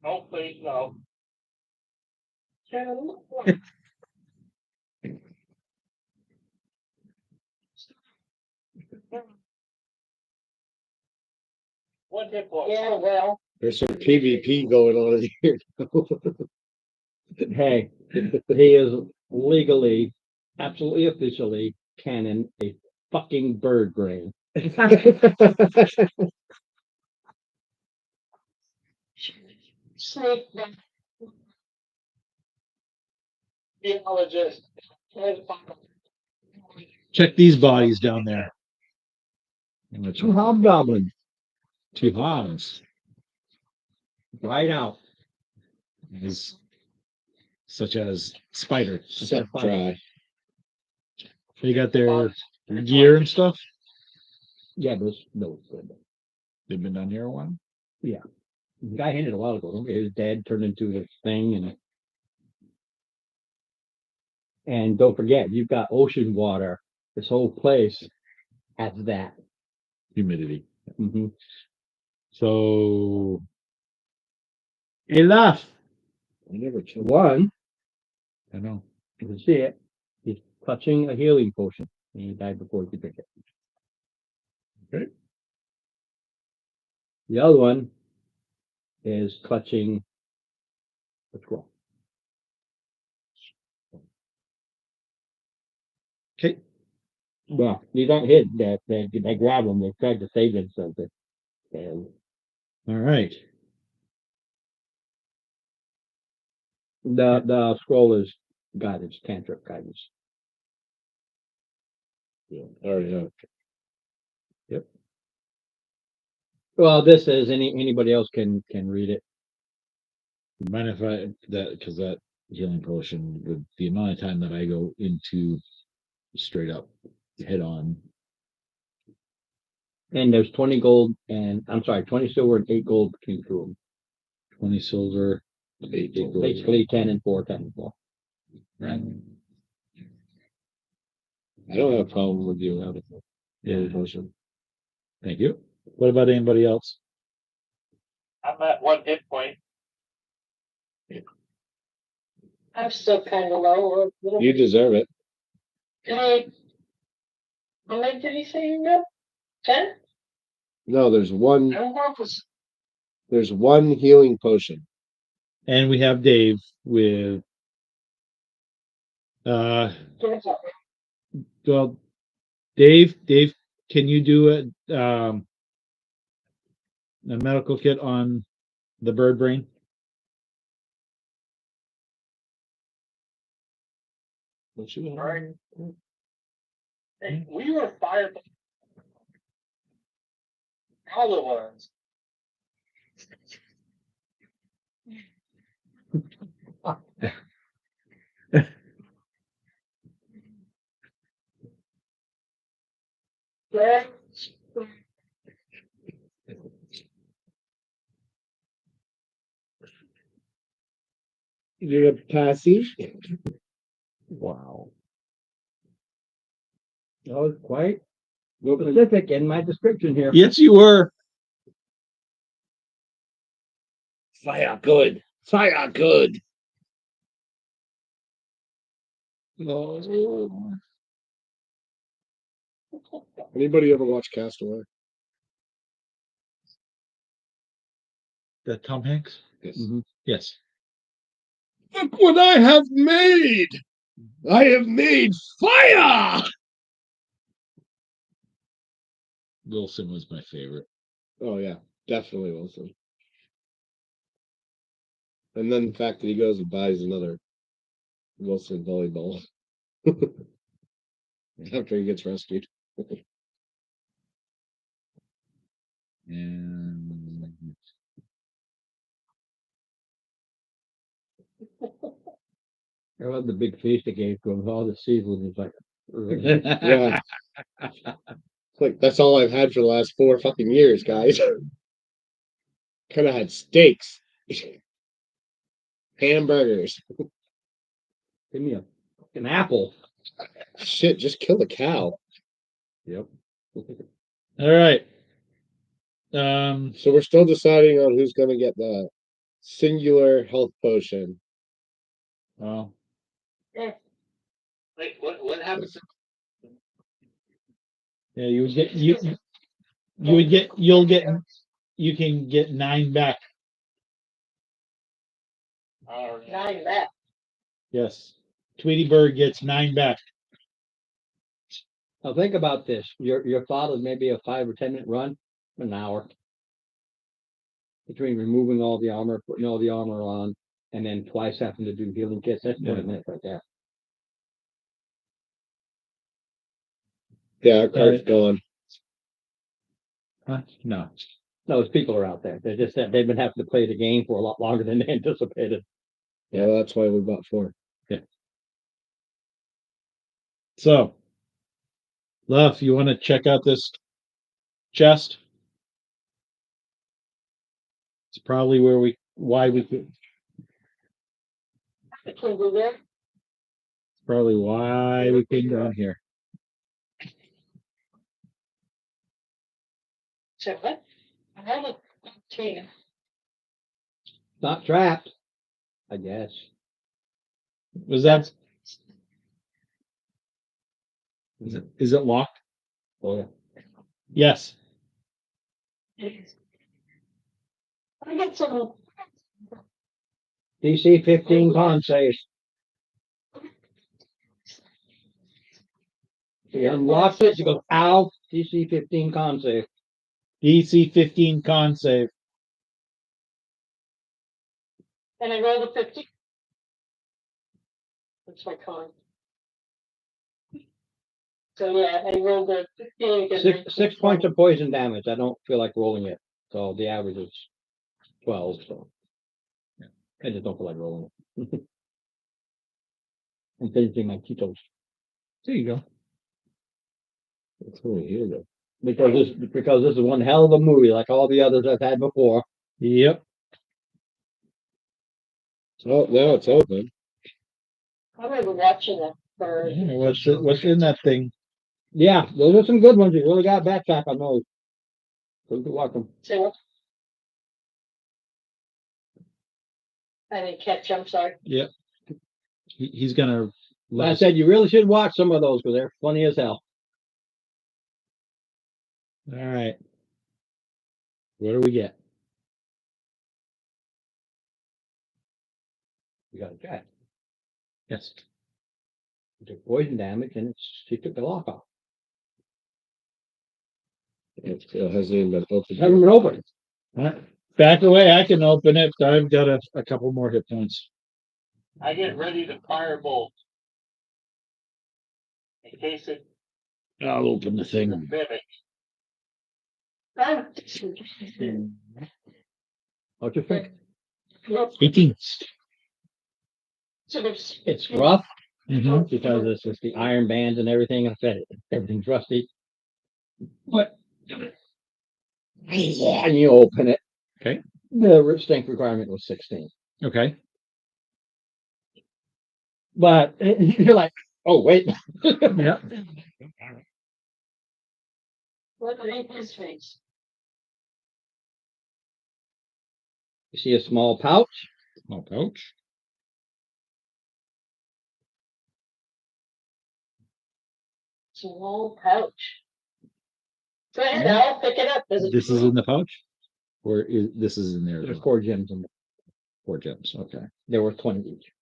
No, please, no. One hit point. Yeah, well, there's some PvP going on in here. Hey, he is legally, absolutely officially canon a fucking bird brain. snake. Geologist. Check these bodies down there. Two hobgoblins, 2 hogs. right out. Is such as spider. Suck dry. They got their gear and stuff. Yeah, but it's no good. They've been down here a while. The guy ended a while ago. His dad turned into his thing, and don't forget, you've got ocean water. This whole place has that. Humidity. Mm-hmm. So enough. I never killed One, I know. you can see it. He's clutching a healing potion, and he died before he could drink it. Okay. The other one is clutching a scroll. Okay. Well, these aren't hid. They grab them. They tried to save themselves. And All right. the scroll is guidance, cantrip guidance. Yeah, already have. Well, this is anybody else can read it. Mind if because that healing potion with the amount of time that I go into straight up head on. And there's 20 gold and 20 silver and 8 gold between the two of them. 20 silver, 8 gold. Basically 10 and 4, 10 and 4. Right. I don't have a problem with you having a Yeah. potion. Thank you. What about anybody else? I'm at 1 hit point. I'm still kind of low. You deserve it. How many did he say you got? 10? No, there's one. I don't know if it's There's one healing potion. And we have Dave with well, Dave, can you do a medical kit on the bird brain? Don't you have right. Hey, we were fired. All the ones. Yeah. You're a passy. Wow. I was quite specific in my description here. Yes, you were. Fire good. Fire good. Anybody ever watch Castaway? The Tom Hanks? Yes. Mhm. Yes. Look what I have made! I have made fire! Wilson was my favorite. Oh yeah, definitely Wilson. And then the fact that he goes and buys another Wilson volleyball after he gets rescued. And I love the big face they gave to him. All the seafood was like, Yeah. It's like that's all I've had for the last 4 fucking years, guys. Could have had steaks. Hamburgers. give me an apple. Shit, just kill the cow. Yep. all right. So we're still deciding on who's gonna get the singular health potion. Well, Wait, what happens? yeah, you would get you can get 9 back. Nine left. Yes. Tweety Bird gets 9 back. Now think about this. Your thought is maybe a 5 or 10 minute run, an hour. Between removing all the armor, putting all the armor on, and then twice having to do healing kits. That's 20 Yeah. minutes right there. Yeah, our cart's gone. Huh? No. Those people are out there. They're just that they've been having to play the game for a lot longer than they anticipated. Yeah, that's why we bought 4. So, Love, you want to check out this chest? It's probably why we could. I can do that. Probably why we came down here. So what? I have a container. Not trapped, I guess. Was that? Is it locked? Oh yeah. Yes. I get some. DC 15 con safe. He unlocks it, she goes, ow, DC 15 con safe. DC 15 con save. And I roll the 50. That's my con. So yeah, I rolled the 15 against 6 points of poison damage. I don't feel like rolling it. So the average is 12. So I just don't feel like rolling it. I'm finishing my Cheetos. There you go. It's only here though. Because this is one hell of a movie, like all the others I've had before. Yep. Oh, now it's open. I remember watching it for. Yeah, what's in that thing? Yeah, those are some good ones. You really got to backtrack on those. So good watch them. Say what? I didn't catch. I'm sorry. Yep. He's gonna. Like I said, you really should watch some of those because they're funny as hell. All right. What do we get? You got to check. Yes. You took poison damage and she took the lock off. It hasn't even been opened. Haven't been open. All right. Back away. I can open it. I've got a couple more hit points. I get ready to firebolt. In case it I'll open the thing. mimic. What's your fix? 18. sort of. It's rough Mhm. because it's just the iron bands and everything, and everything's rusty. But and you open it. Okay. The rip strength requirement was 16. Okay. But you're like, oh wait. Yeah. Look at his face. You see a small pouch. Small pouch. Small pouch. Go ahead, I'll pick it up. Does it? This is in the pouch, or is this is in there? as There's well? 4 gems in there. 4 gems. Okay. There were 20 each.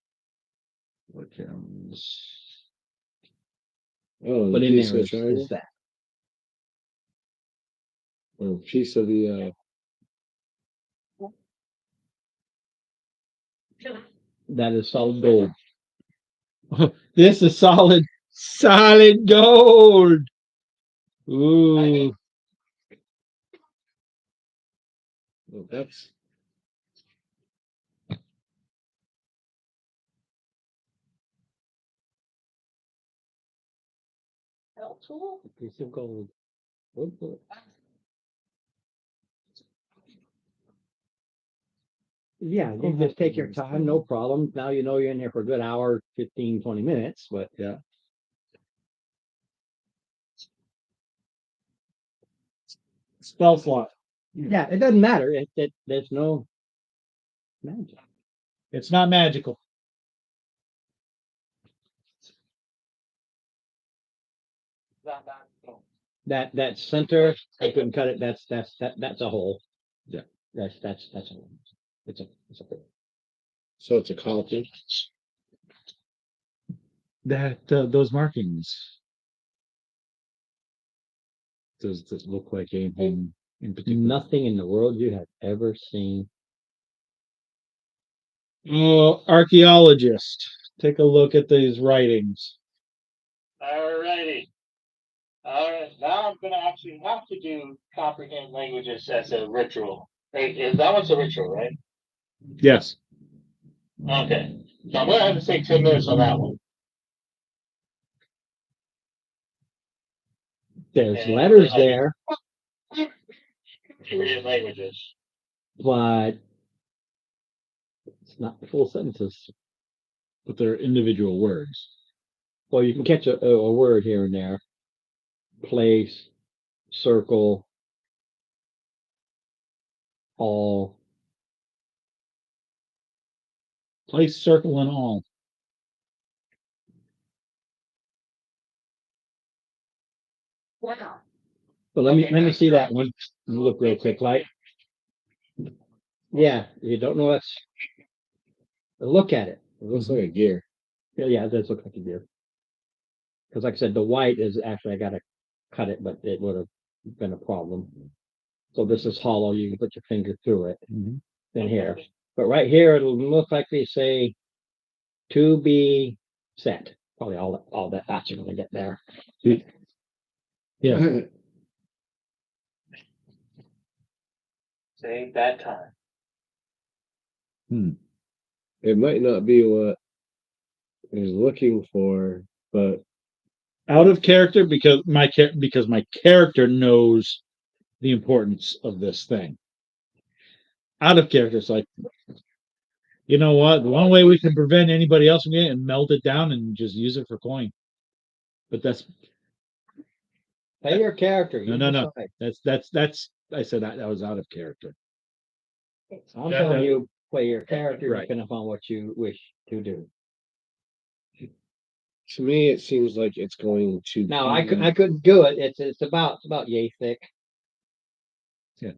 4 gems. Oh, But the in piece there of is triangle, that. or piece of the, That is solid gold. This is solid gold. Ooh. oh, that's, Tool? Piece of gold. Yeah, you just take your time, no problem. Now you know you're in there for a good hour, 15, 20 minutes, but Yeah. Spell slot. yeah, it doesn't matter. There's no magic. It's not magical. That center, I couldn't cut it. That's a hole. Yeah. That's a hole. It's a hole. so it's a copy. That those markings. Does this look like anything in particular? Nothing in the world you have ever seen. Oh, archaeologist, take a look at these writings. Alrighty. Alright, now I'm gonna actually have to do comprehend languages as a ritual. Hey, that one's a ritual, right? Yes. Okay. So I'm gonna have to take 10 minutes on that one. There's And letters I- there, Comprehend languages. but it's not full sentences. But they're individual words. Well, you can catch a word here and there. Place, circle, all. Place, circle, and all. Wow. But let me see that one. Look real quick, like. Yeah, you don't know that's. Look at it. It looks like a gear. Yeah, it does look like a deer. Because like I said, the white is actually I gotta cut it, but it would have been a problem. So this is hollow. You can put your finger through it. Mhm. Than here. But right here, it'll look like they say to be set. Probably all that dots are gonna get there. Yeah. Save that time. It might not be what he's looking for, but Out of character because my character knows the importance of this thing. Out of character, it's like, you know what? The one way we can prevent anybody else from getting it and melt it down and just use it for coin. But that's Play your character. No, you no, no. decide. that's I said that was out of character. I'm Yeah, telling no. you, play your character Right. depending upon what you wish to do. to me, it seems like it's going to. Now be- I couldn't do it. It's about yay thick. Yeah.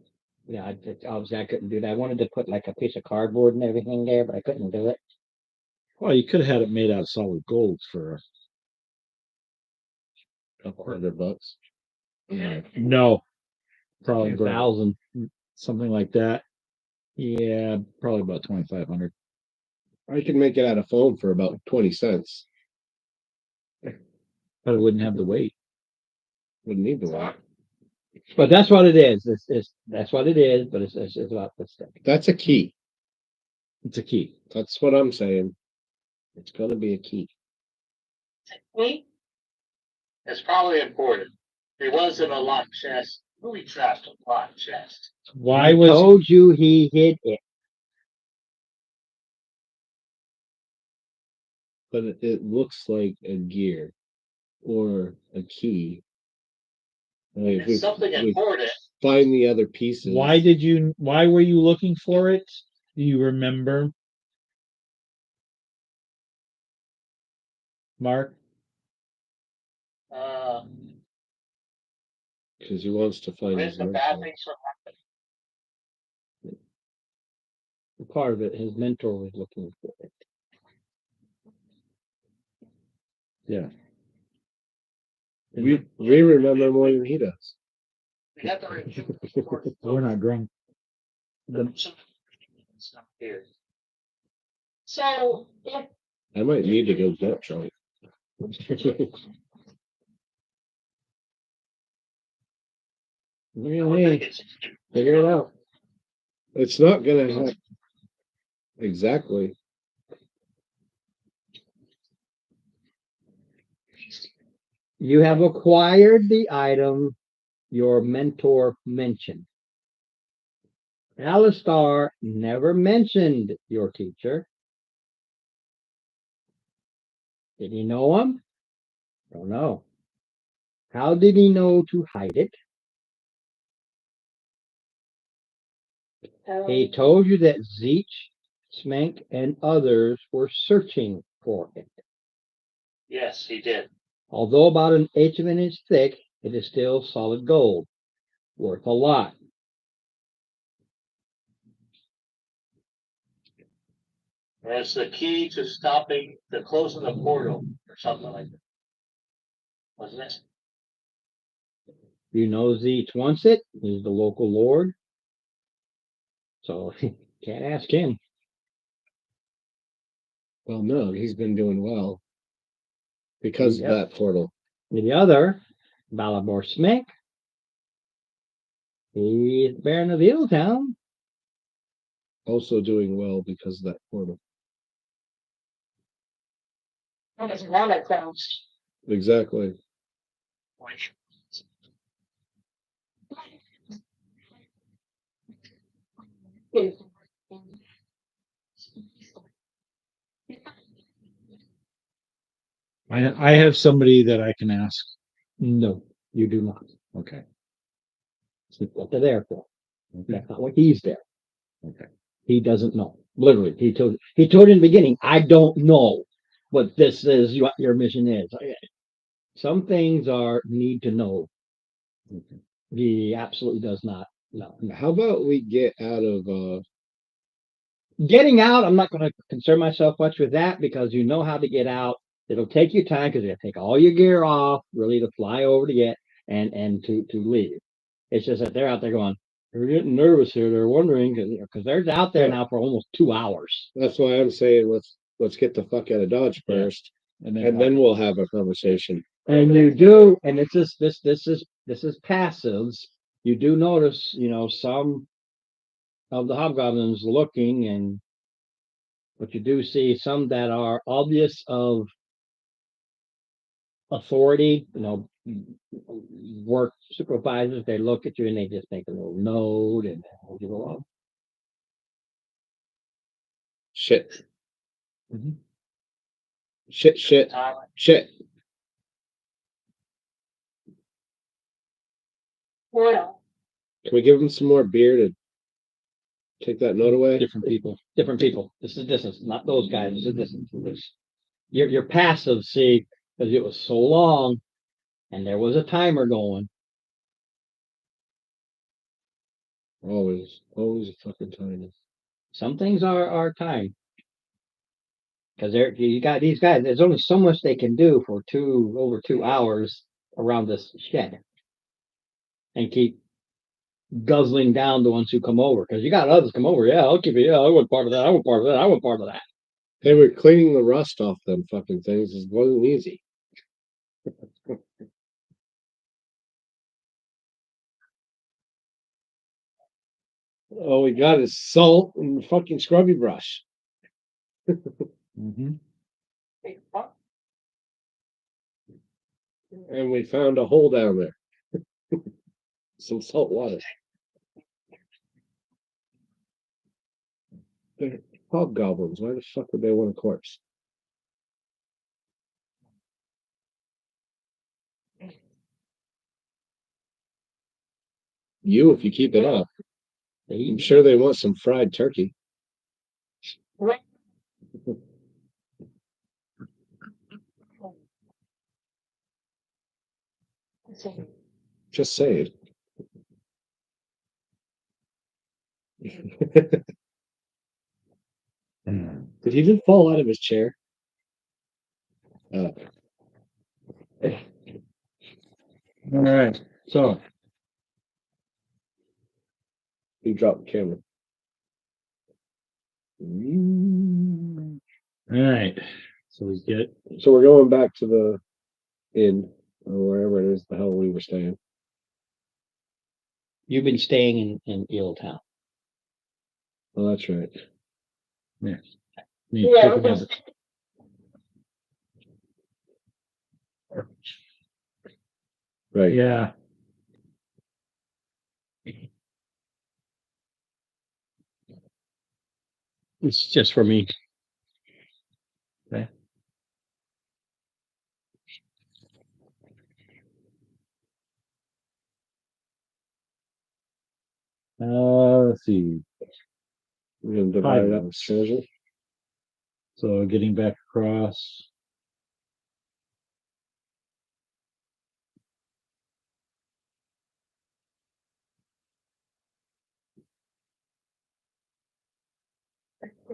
Yeah, obviously I couldn't do that. I wanted to put like a piece of cardboard and everything there, but I couldn't do it. Well, you could have had it made out of solid gold for Couple $100. no, probably about 1,000. something like that. Yeah, probably about 2,500. I could make it out of foam for about 20 cents. But it wouldn't have the weight. Wouldn't need the lot. But that's what it is. That's what it is. But it's about this thing. That's a key. It's a key. That's what I'm saying. It's gonna be a key. Me? It's probably important. It wasn't a locked chest. Booby trapped a locked chest. Why I was told you he hid it. But it looks like a gear or a key. Like, if It's something we important. find the other pieces. why were you looking for it? Do you remember? Mark? Uh, Because he wants to find prevent his the bad mentor. things from happening. Part of it, his mentor was looking for it. We remember more than he does. We have to review. We're not drunk. It's not here. So if I might need to go get drunk. I would think it's Figure it out. It's not gonna happen. Exactly. You have acquired the item your mentor mentioned. Alistar never mentioned your teacher. Did he know him? Don't know. How did he know to hide it? He told you that Zeech, Smank, and others were searching for it. yes, he did. Although about 1/8 of an inch thick, it is still solid gold, worth a lot. And it's the key to stopping the closing the portal or something like that. Wasn't it? You know Zeech wants it. He's the local lord. So can't ask him. Well, no, he's been doing well because Yep. of that portal. The other, Balabor Smick, he's Baron of Eeltown. Also doing well because of that portal. it's one of those. Exactly. I have somebody that I can ask. No, you do not. Okay. That's what they're there for. That's not what he's there. Okay. He doesn't know. Literally, he told in the beginning, I don't know what this is, what your mission is. Some things are need to know. He absolutely does not know. How about we get out of Getting out, I'm not going to concern myself much with that because you know how to get out. It'll take you time because you got to take all your gear off, really, to fly over to get and to leave. It's just that they're out there going, they're getting nervous here. They're wondering because they're out there now for almost 2 hours. that's why I'm saying let's get the fuck out of Dodge Yeah. first, And and then we'll have a conversation. And you do, and this is passives. You do notice, some of the hobgoblins looking, and but you do see some that are obvious of authority, work supervisors. They look at you and they just make a little note and hold you along. Shit. Mhm. Shit. Tyler, Shit. Well, Can we give him some more beer to take that note away? different people. Different people. This is distance, not those guys. This is distance. Your passive, see, because it was so long, and there was a timer going. Always a fucking time. Some things are time. Because you got these guys, there's only so much they can do for over 2 hours around this shed. And keep guzzling down the ones who come over. Because you got others come over. Yeah, I'll keep it. Yeah, I want part of that. I want part of that. I want part of that. They were cleaning the rust off them fucking things. It wasn't easy. All we got is salt and fucking scrubby brush. Mhm. Big fun. And we found a hole down there. Some salt water. They're hobgoblins. Why the fuck would they want a corpse? You, if you keep it up. I'm sure they want some fried turkey. Right. Just saying. Did he just fall out of his chair? All right, so He dropped the camera. all right, so we get So we're going back to the inn or wherever it is the hell we were staying. You've been staying in Eeltown. Oh, that's right. need Yeah, to we take can- Right. yeah. It's just for me. Okay. Let's see. We're gonna divide it up. Five. Treasure. So getting back across.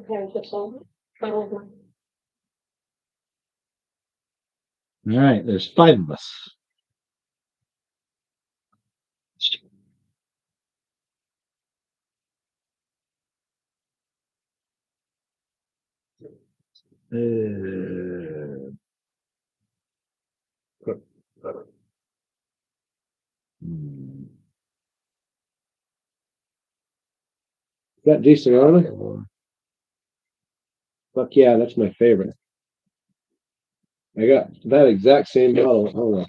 There's a phone. Probably. All right, there's 5 of us. That decent on. Fuck yeah, that's my favorite. I got that exact same model. Oh,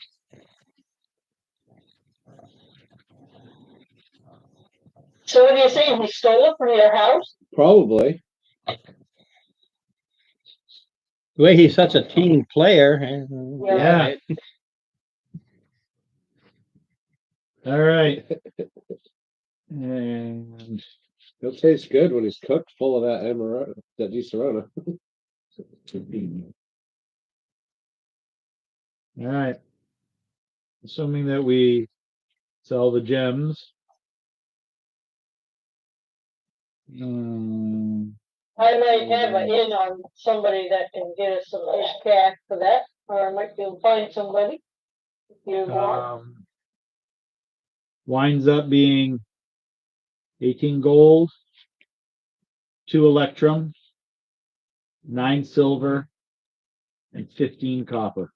So what do you saying? He stole it from your house? probably. The way he's such a team player. Yeah. All right. And It'll taste good when it's cooked, full of that Amarone, that Di Serrano. all right. Assuming that we sell the gems. I might have an in on somebody that can get us some cash for that, or I might be able to find somebody. If you want. Winds up being 18 gold, 2 electrum, 9 silver, and 15 copper.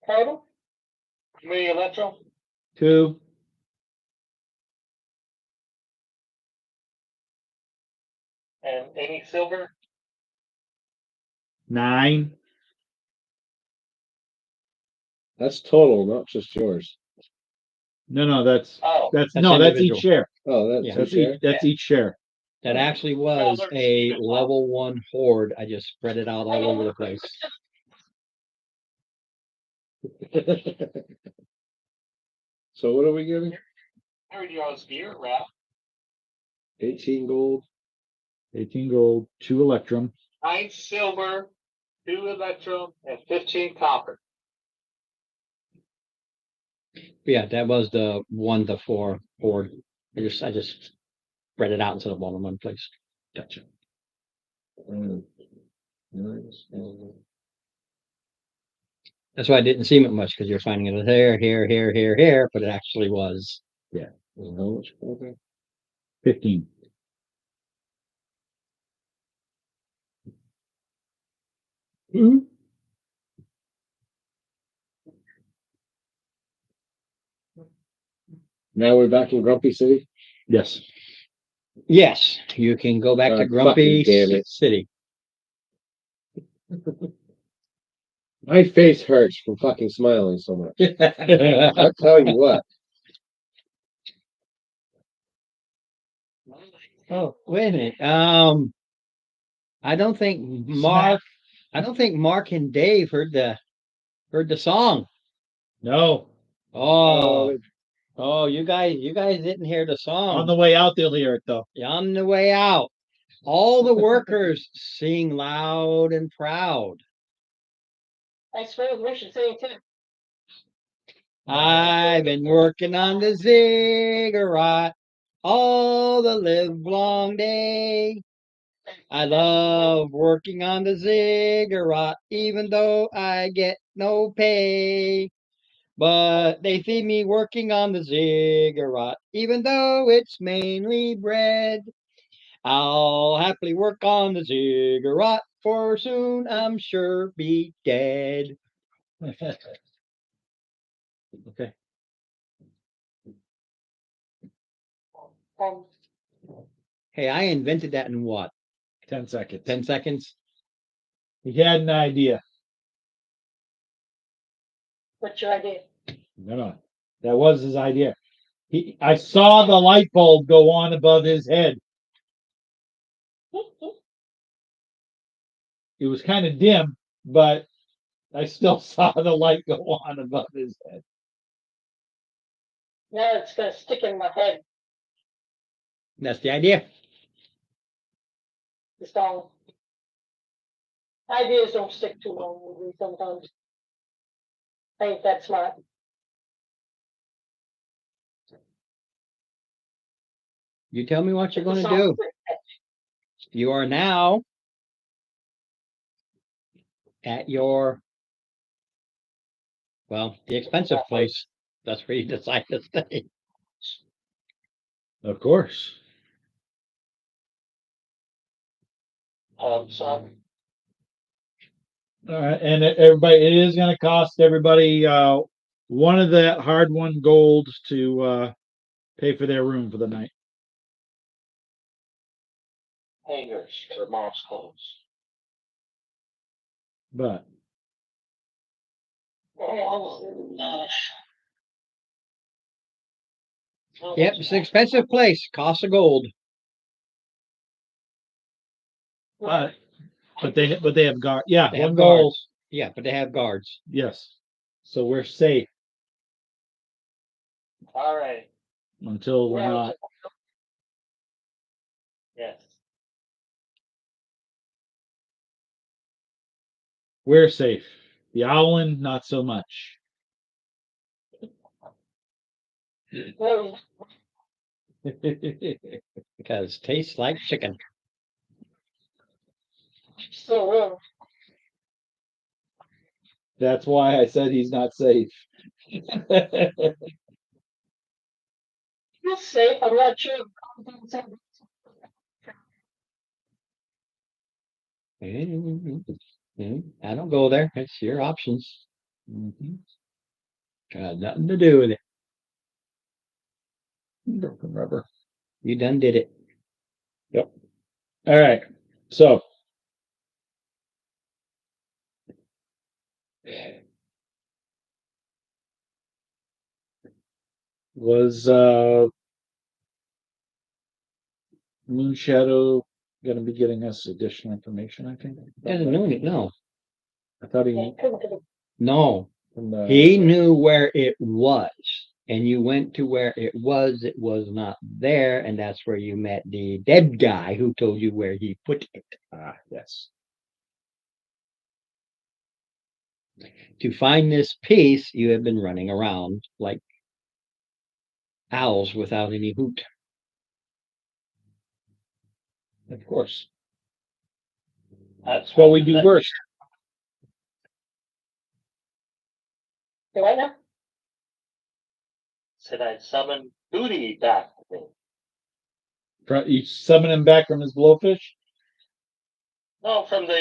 Total? How many electro? 2, And any silver? 9. That's total, not just yours. No, that's Oh, that's That's no, that's individual. each share. Oh, that's Yeah. That's okay. each share. That actually was a level 1 horde. I just spread it out all over the place. So what are we getting? I heard you on spear, Ralph. 18 gold. 18 gold, 2 electrum. 9 silver, 2 electrum, and 15 copper. Yeah, that was the 1 to 4 horde. I just spread it out instead of all in one place. Gotcha. That's why I didn't seem it much because you're finding it here, but it actually was. Yeah. How much? Okay. 15. Now we're back in Grumpy City. Yes. Yes, you can go back to God Grumpy fucking damn it. City. My face hurts from fucking smiling so much. I'll tell you what. Oh, wait a minute. I don't think Mark. I don't think Mark and Dave heard the song. No, Oh, oh, you guys didn't hear the on song. the way out, they'll hear it though. On the way out, all the workers sing loud and proud. I suppose we should say it too. I've been working on the ziggurat all the live long day. I love working on the ziggurat, even though I get no pay. But they see me working on the ziggurat, even though it's mainly bread. I'll happily work on the ziggurat, for soon I'm sure be dead. Okay. Um, Hey, I invented that in what? 10 seconds. 10 seconds? He had an idea. what's your idea? No. That was his idea. I saw the light bulb go on above his head. It was kind of dim, but I still saw the light go on above his head. Now it's gonna stick in my head. That's the idea. The song. Ideas don't stick too long with me sometimes. I ain't that smart. You tell me what you're The going to song's do. pretty catchy. You are now at your, well, the expensive place. That's where you decide to stay. Of course. So All right, and everybody, it is going to cost everybody one of the hard-won golds to pay for their room for the night. hangers for mom's clothes. But Oh, Yep, it's an expensive place. Costs of gold. but they have guard. Yeah, They have one gold. guards. Yeah, but they have guards. Yes. So we're safe All right. until we're not. Yes. We're safe. The Owlin, not so much. well, Because it tastes like chicken. still will. That's why I said he's not safe. He's safe. I'm not sure. I don't go there. It's your options. Mhm. Got nothing to do with it. Broken rubber. You done did it. All right. So was Moon Shadow going to be getting us additional information? I think. Doesn't know it. No, I thought he no. from the. He knew where it was, and you went to where it was. It was not there, and that's where you met the dead guy who told you where he put it. Ah, yes. To find this piece, you have been running around like owls without any hoot. Of course. That's What we do first. Do I know? Said I'd summon Booty back to me. You summon him back from his blowfish. No, from the.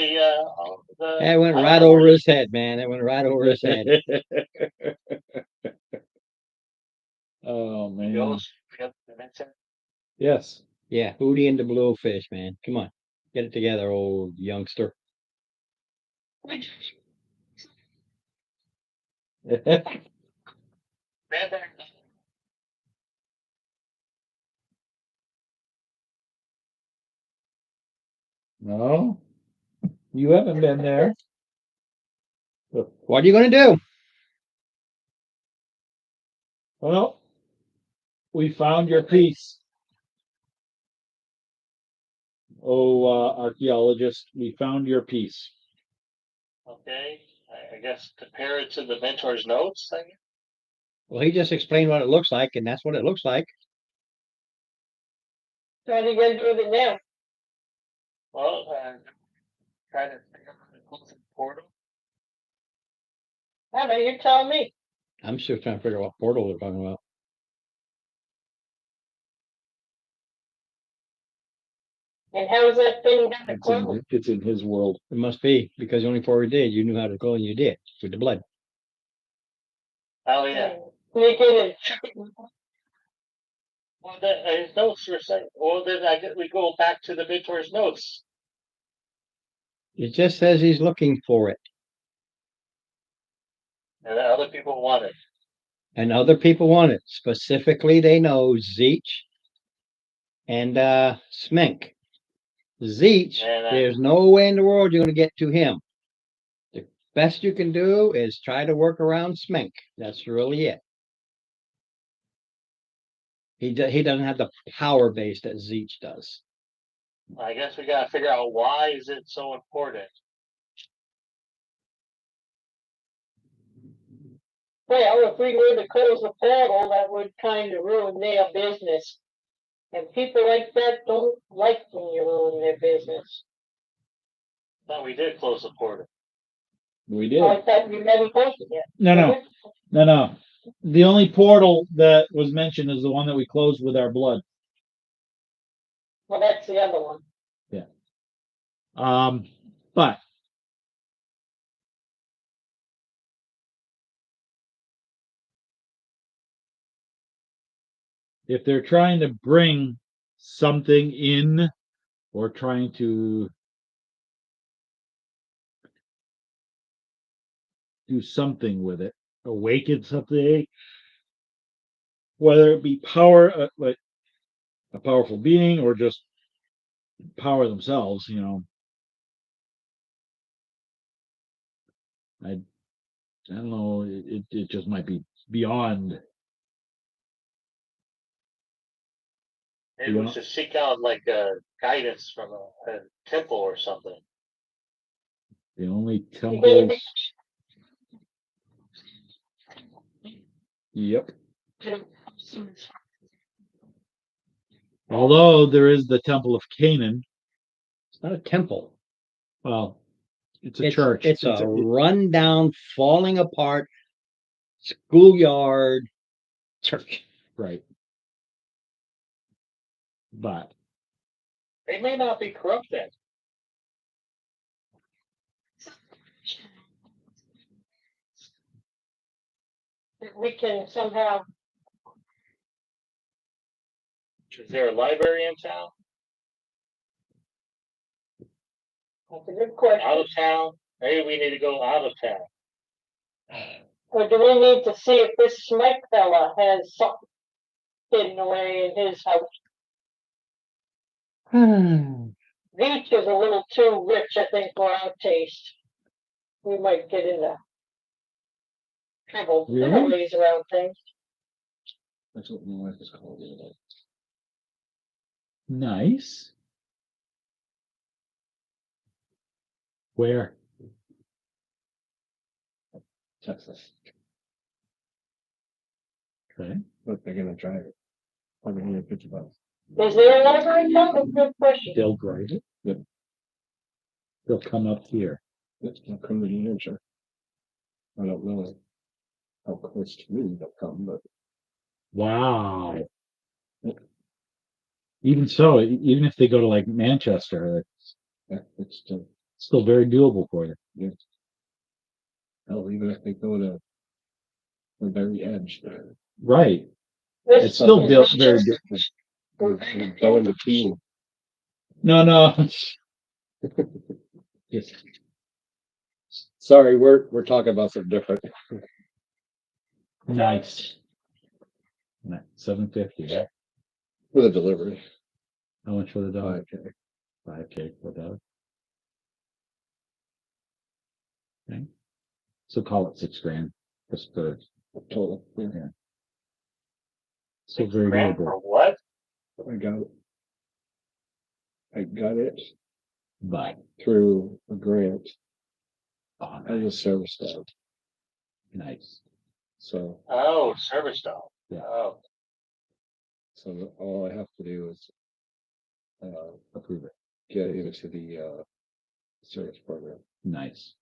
That went I don't right know where over his head, man. That went right over his head. Oh he man. goes. We got the dimension. Yes. Yeah, Hootie and the Blowfish, man. Come on. Get it together, old youngster. No, you haven't been there. What are you gonna do? Well, we found your piece. Oh, archaeologist, we found your piece. Okay, I guess compare it to the mentor's notes. I guess. Well, he just explained what it looks like, and that's what it looks like. So what are you gonna do with it now? Well, try to figure out the closing portal. I don't know, you tell me. I'm still trying to figure out what portal they're talking about. And how's that thing gonna close? It's in his world. It must be because the only four we did, you knew how to go and you did with the blood. Oh yeah. Make it Well, his notes were saying. Well, then I guess we go back to the mentor's notes. It just says he's looking for it, And the other people want it. and other people want it. Specifically, they know Zeech and Smink. Zeech, And, there's no way in the world you're going to get to him. The best you can do is try to work around Smink. That's really it. He doesn't have the power base that Zeech does. I guess we gotta figure out why is it so important. Well, if we were to close the portal, that would kind of ruin their business. And people like that don't like when you ruin their business. Thought we did close the portal. We Oh, I thought you never closed it yet. No. The only portal that was mentioned is the one that we closed with our blood. Well, that's the other one. But if they're trying to bring something in or trying to do something with it, awaken something, whether it be power, like a powerful being or just power themselves, I don't know, it just might be beyond. Maybe we should seek out like guidance from a temple or something. The only temples. Yep. Although there is the Temple of Canaan. It's not a temple. Well, it's a church. It's a rundown, falling apart schoolyard church. Right. But They may not be corrupt then. We can somehow, Is there a library in town? that's a good question. Out of town? Maybe we need to go out of town. Or do we need to see if this Smike fella has something hidden away in his house? Beach is a little too rich, I think, for our taste. We might get into trouble Really? ways around things. That's what my wife is called the other day. nice. Where? Texas. Okay. Look, they're gonna drive it. $150. Is there a library in town? That's a good question. They'll drive it. Yep. They'll come up here. It's gonna come to New Hampshire. I don't know how close to me they'll come, but Wow. Even so, even if they go to like Manchester, it's still, still very doable for you. hell, even if they go to the very edge. Right. This It's still is built just- very different. Going to pee. No. Yes, Sorry, we're talking about something different. nice. 750, yeah. For the delivery. How much for the dog? 5K. 5K for the dog. Okay. So call it 6 grand, just for, Total. Yeah. so very Grant for doable, what? I got it but, through a grant oh, as a service dog. nice. So, Oh, service dog. Yeah. Oh, so all I have to do is Approve it, get into the service program. nice,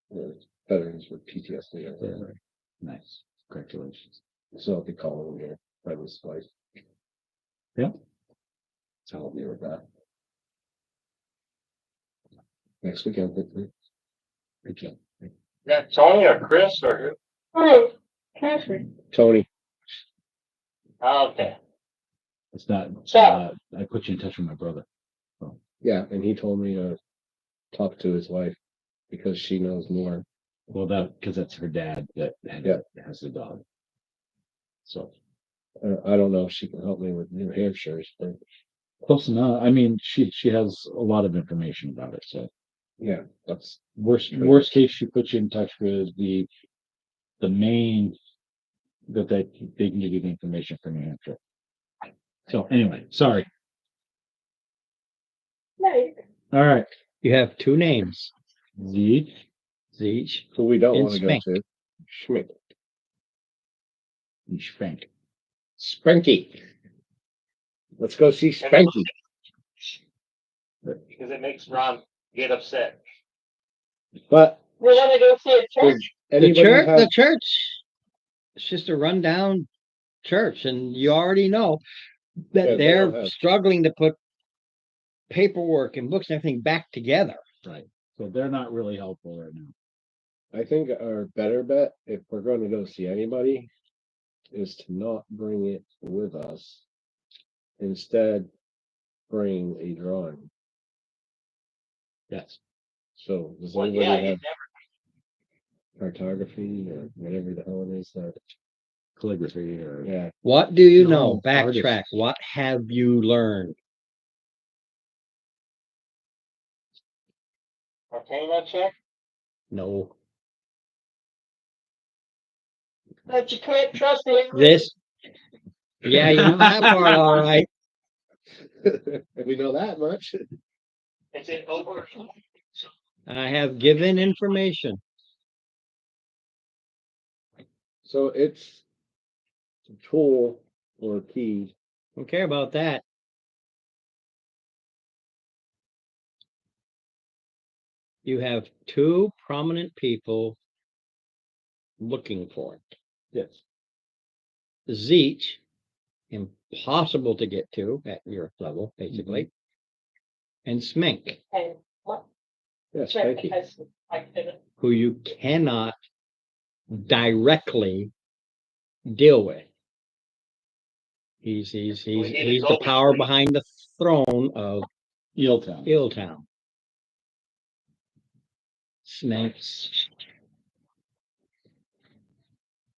Where veterans with PTSD or yeah, whatever. nice, congratulations. So I'll be calling them here by this wife. Yep. To help me with that. Next weekend, hopefully. Good job. yeah, Tony or Chris or who? Oh, Catherine. Tony. Oh, okay. It's not, So- I put you in touch with my brother. Yeah, and he told me to talk to his wife because she knows more. Well, because that's her dad that Yeah. has the dog. So, I don't know if she can help me with New Hampshire's, but close enough. I mean, she has a lot of information about it, so. yeah, that's Worst case, she puts you in touch with the main that they can give you the information from New Hampshire. So anyway, sorry. Nice. All right. You have two names, Zeech. Zeech. who we don't And want to go Spank. to. Schmidt. and Spank. Spanky. Let's go see Spanky. Because it makes Ron get upset. But We wanna go see a church. anybody have, The church, it's just a rundown church, and you already know Yeah, that they they're don't have- struggling to put paperwork and books and everything back together. Right. So they're not really helpful right now. I think our better bet, if we're going to go see anybody, is to not bring it with us. Instead, bring a drawing. Yes. So does Well, anybody yeah, you have never, cartography or whatever the hell it is that? Calligraphy or Yeah, What do you No, know? Backtrack. What have you learned? volcano check? No. But you can't trust the English. This. Yeah, you know that part, all right. we know that much. Is it over? I have given information. So it's a tool or a key. Don't care about that. You have two prominent people looking for it. yes. Zeech, impossible to get to at your level, basically. And Smink, And what, Yes, check thank you. because I couldn't. who you cannot directly deal with. He's need a the go-between. power behind the throne of Eeltown. Illtown. Snakes.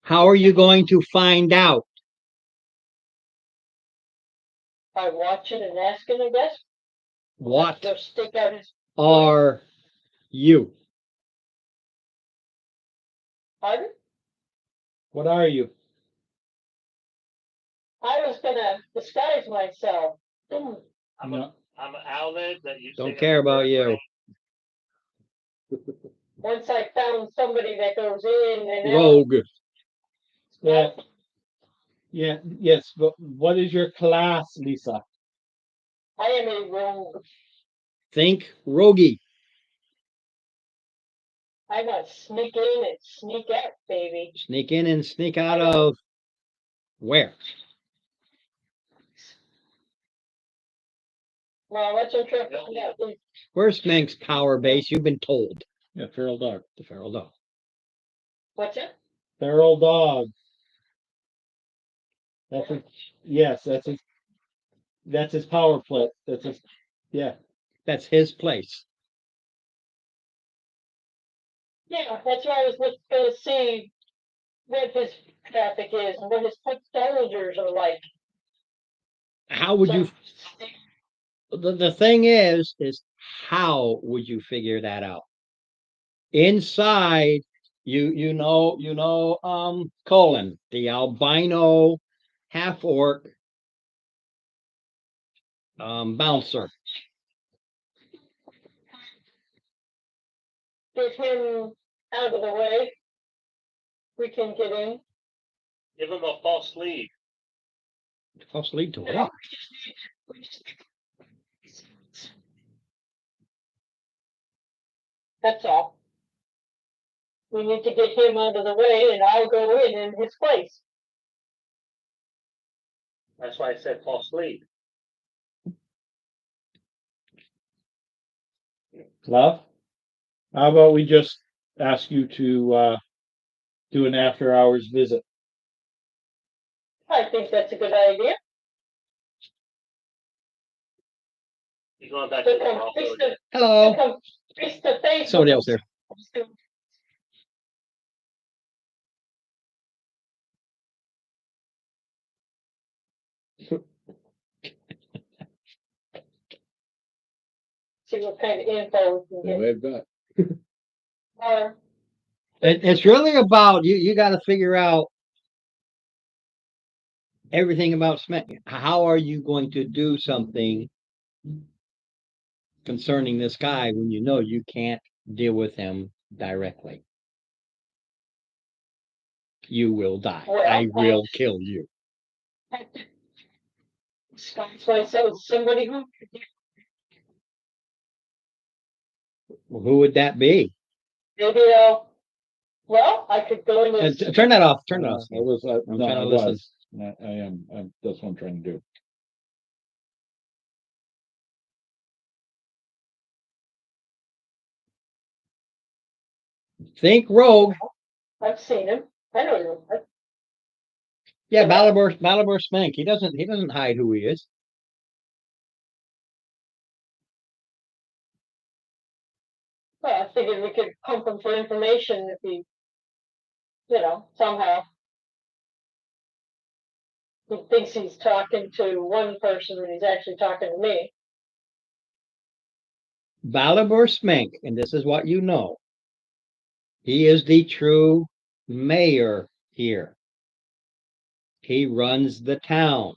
How are you going to find out? By watching and asking, I guess. What Go stick out his are you? pardon. What are you? I was gonna disguise myself. I'm an outlet that you. Don't care about you. Once I found somebody that goes in and out. Rogue. Yeah. Yeah. Yes. But what is your class, Lisa? I am a rogue. Think roguey. I got sneak in and sneak out, baby. Sneak in and sneak out of where? Well, let's try to find out. Where's Smink's power base? You've been told. Yeah, feral dog. The feral dog. What's it? Feral dog. That's a yes. That's a That's his power play. That's his, yeah. That's his place. Yeah, that's why I was gonna see what his traffic is and what his foot soldiers are like. How would you, the thing is how would you figure that out? Inside, Colin, the albino half orc bouncer. Get him out of the way. We can get in. Give him a false lead. False lead to what? That's all. We need to get him out of the way and I'll go in his place. That's why I said false lead. Love, how about we just ask you to do an after hours visit? I think that's a good idea. He's going back to To the come wrong face road. to, to Hello. come face to face. Somebody else there. See what kind of info we can Yeah, get. we've got. Or It's really about you got to figure out everything about Smith. How are you going to do something concerning this guy when you know you can't deal with him directly? You will die. Well, I will kill you. Scott's myself, somebody who Who would that be? maybe well, I could go in and Turn that off. Turn it off. I was, I'm no, trying to I listen. was. I am. That's what I'm trying to do. Think rogue. I've seen him. I don't know. Yeah, Balibor Spank. He doesn't hide who he is. Well, I figured we could pump him for information if he, somehow. He thinks he's talking to one person and he's actually talking to me. Balibor Spank, and this is what you know. He is the true mayor here. He runs the town.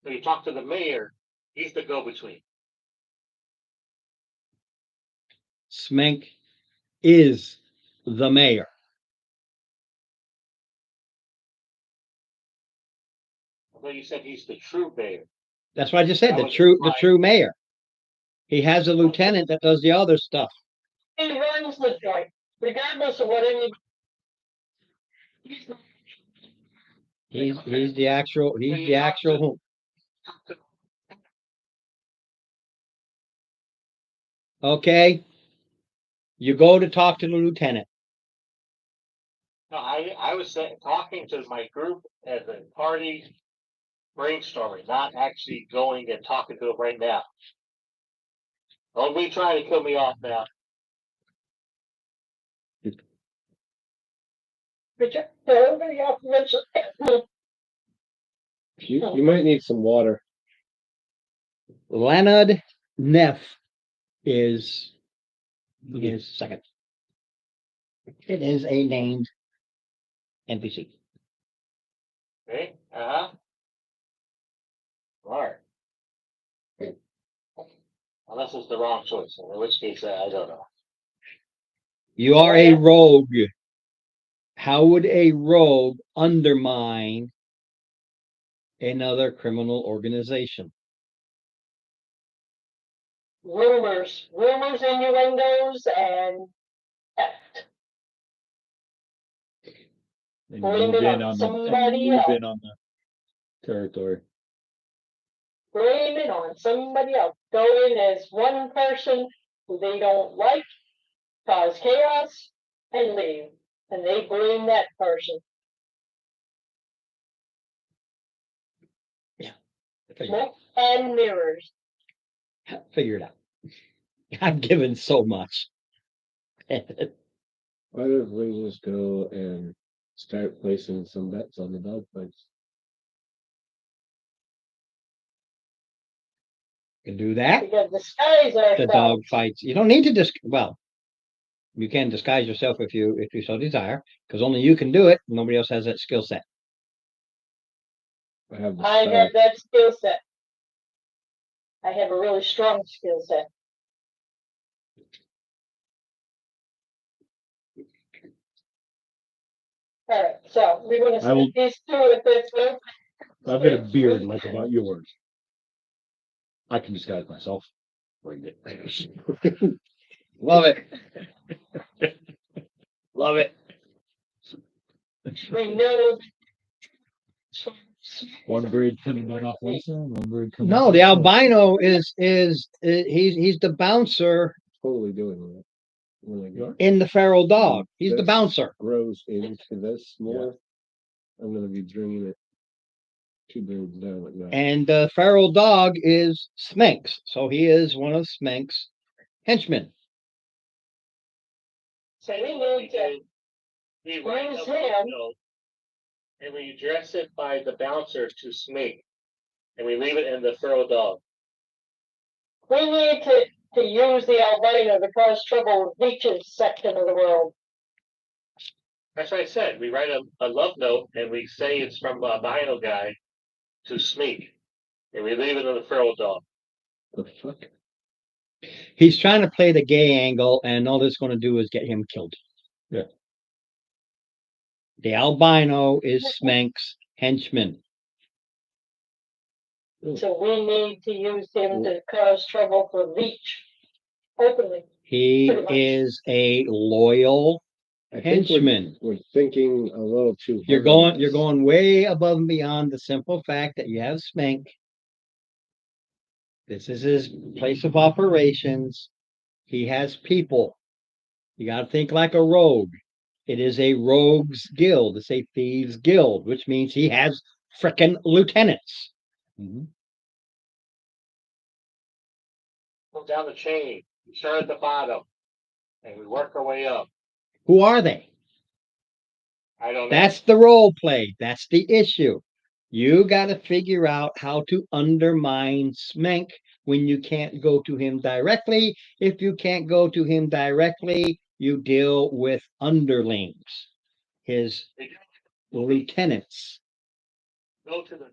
So you talk to the mayor, he's the go-between. Smank is the mayor. Well, you said he's the true mayor. That's what I just said. That The was true implied. mayor. He has a lieutenant that does the other stuff. He runs the joint, regardless of what any. He's the actual. Okay. You go to talk to the lieutenant. No, I was talking to my group as a party brainstorming, not actually going and talking to him right now. Don't be trying to kill me off now. Richard, everybody else mentioned. You might need some water. Leonard Neff is second. It is a named NPC. Okay, all right. Unless it's the wrong choice, in which case I don't know. You are a rogue. How would a rogue undermine another criminal organization? Rumors, innuendos, and theft. And Blame move it in on on somebody move else. in on the territory. Blame it on somebody else. Go in as one person who they don't like, cause chaos, and leave. And they blame that person. Smoke and mirrors. Figure it out. I've given so much. Why don't we just go and start placing some bets on the dog fights? Can do that. Because disguise ourselves. The dog fights. You don't need to well, you can disguise yourself if you so desire, because only you can do it. Nobody else has that skill set. I have the I style. have that skill set. I have a really strong skill set. All right, so we want to I will- split these two at this one. I've got a beard like about yours. I can disguise myself. Bring it. Love it. Love it. We know. One beard coming down off one side, one beard coming. No, off the other. albino is he's the bouncer Totally doing that. When I go in the feral dog. He's the This bouncer. grows into this more, I'm gonna be bringing it 2 beards down like that. And the feral dog is Smanx. So he is one of Smanx's henchmen. So we need to. We write Where's a him? note, and we address it by the bouncer to Smink, and we leave it in the feral dog. We need to use the albino to cause trouble with Beach's section of the world. That's what I said. We write a love note, and we say it's from a albino guy to Smink, and we leave it in the feral dog. The fuck? He's trying to play the gay angle, and all it's going to do is get him killed. Yeah. The albino is Smanx's henchman. So we need to use him to cause trouble for Beach openly. He Pretty much. is a loyal I think henchman. we're thinking a little too hard You're on this. going way above and beyond the simple fact that you have Smank. This is his place of operations. He has people. You got to think like a rogue. It is a rogues guild. It's a thieves guild, which means he has frickin' lieutenants. Mhm. Go down the chain. We start at the bottom, and we work our way up. Who are they? I don't know. That's the role play. That's the issue. You got to figure out how to undermine Smank when you can't go to him directly. If you can't go to him directly, you deal with underlings, his lieutenants. Go to the.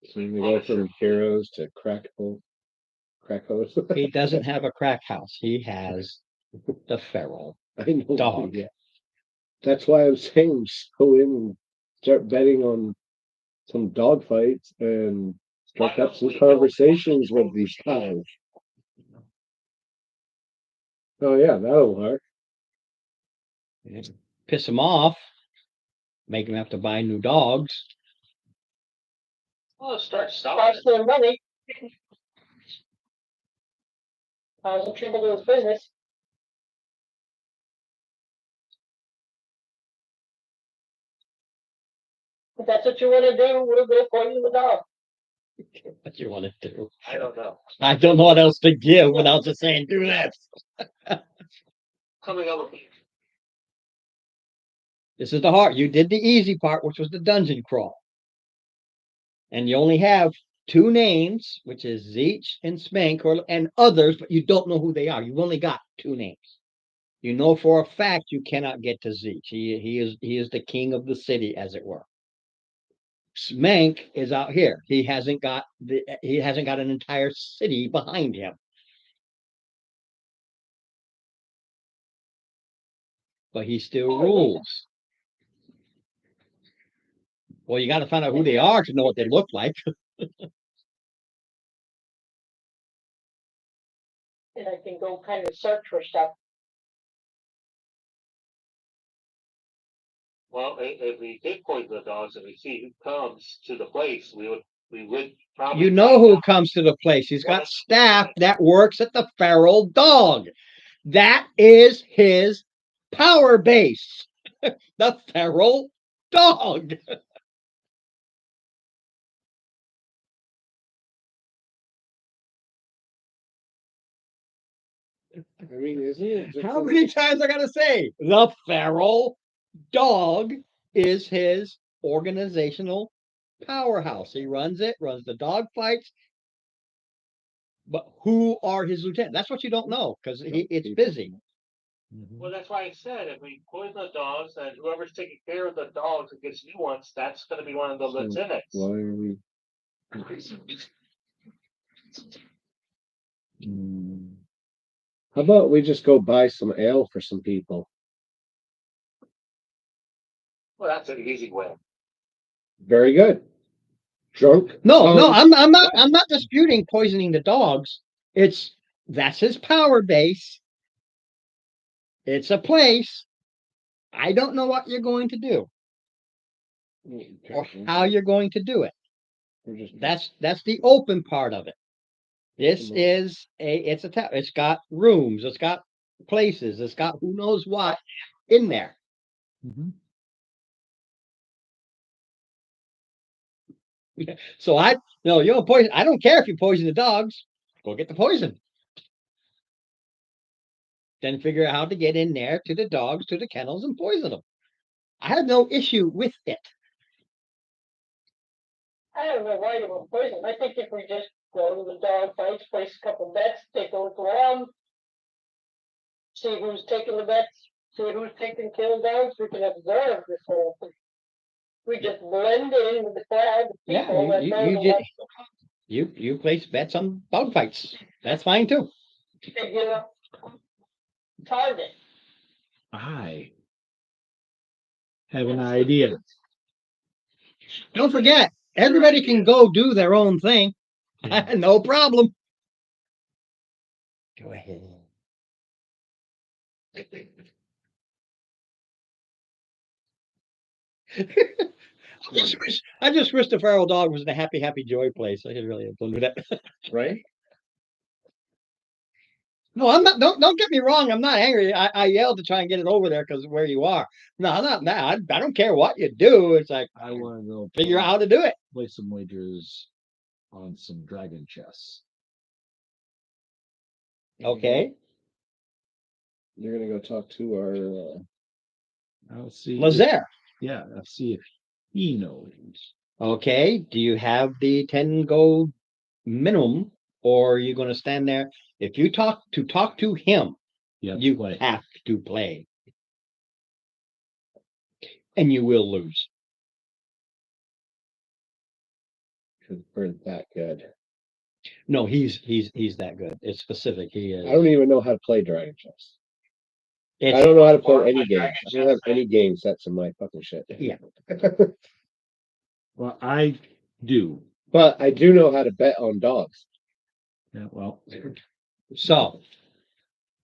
So we go from heroes to crack hose. He doesn't have a crack house. He has the feral I know. dog. Yeah. That's why I'm saying just go in and start betting on some dog fights and strike up some conversations with these guys. Oh yeah, that'll work. Piss him off, make him have to buy new dogs. Oh, start selling Cost it. their money. Causing trouble to his business. If that's what you want to do, we'll go for you the dog. What you want to do? I don't know. I don't know what else to give without just saying, do this. Coming up with. This is the hard. You did the easy part, which was the dungeon crawl. And you only have 2 names, which is Zeech and Spank, and others, but you don't know who they are. You've only got 2 names. You know for a fact you cannot get to Zeech. He is the king of the city, as it were. Smank is out here. He hasn't got an entire city behind him. But he still rules. Well, you got to find out who they are to know what they look like. And I can go kind of search for stuff. Well, if we did poison the dogs and we see who comes to the place, we would probably. You know who comes to the place. He's got staff that works at the feral dog. That is his power base. The feral dog. I mean, isn't it? just How a- many times I gotta say? The feral dog is his organizational powerhouse. He runs it, runs the dog fights. But who are his lieutenants? That's what you don't know because it's busy. Well, that's why I said if we poison the dogs, and whoever's taking care of the dogs and gets new ones, that's going to be one of the So, lieutenants. Why are we? How about we just go buy some ale for some people? Well, that's an easy way. Very good. Drunk. No, Tom, I'm not disputing poisoning the dogs. That's his power base. It's a place. I don't know what you're going to do or how you're going to do it. We're just That's the open part of it. This is it's got rooms, it's got places, it's got who knows what in there. Mhm. So you don't poison. I don't care if you poison the dogs. Go get the poison. Then figure out how to get in there to the dogs, to the kennels, and poison them. I have no issue with it. I don't know why they were poisoned. I think if we just go to the dog fights, place a couple bets, take a look around, see who's taking the bets, see who's taking kill dogs, we can observe this whole thing. We just blend in with the crowd of Yeah, people that know you the did. You place bets on dog fights. That's fine too. particular target. I have an idea. Don't forget, everybody can go do their own thing. No problem. Go ahead. I just wish the feral dog was in a happy, happy joy place. I could really have fun with that. right. No, I'm not. Don't get me wrong. I'm not angry. I yelled to try and get it over there because of where you are. No, I'm not mad. I don't care what you do. It's like I want to go figure out how to do it. play some wagers on some dragon chess. Okay, You're gonna go talk to our. I'll see. Lazer. Yeah, I'll see if he knows. Okay, do you have the 10 gold minimum, or are you going to stand there? If you talk to him, Yeah, you play. have to play, and you will lose. Because we're that good. No, he's that good. It's specific. He is. I don't even know how to play Dragon Chess. I It's, don't know how to play Or any my games. Dragon I don't have Chess any game sets in my fucking shit. Yeah. Well, I do. But I do know how to bet on dogs. Yeah, well, so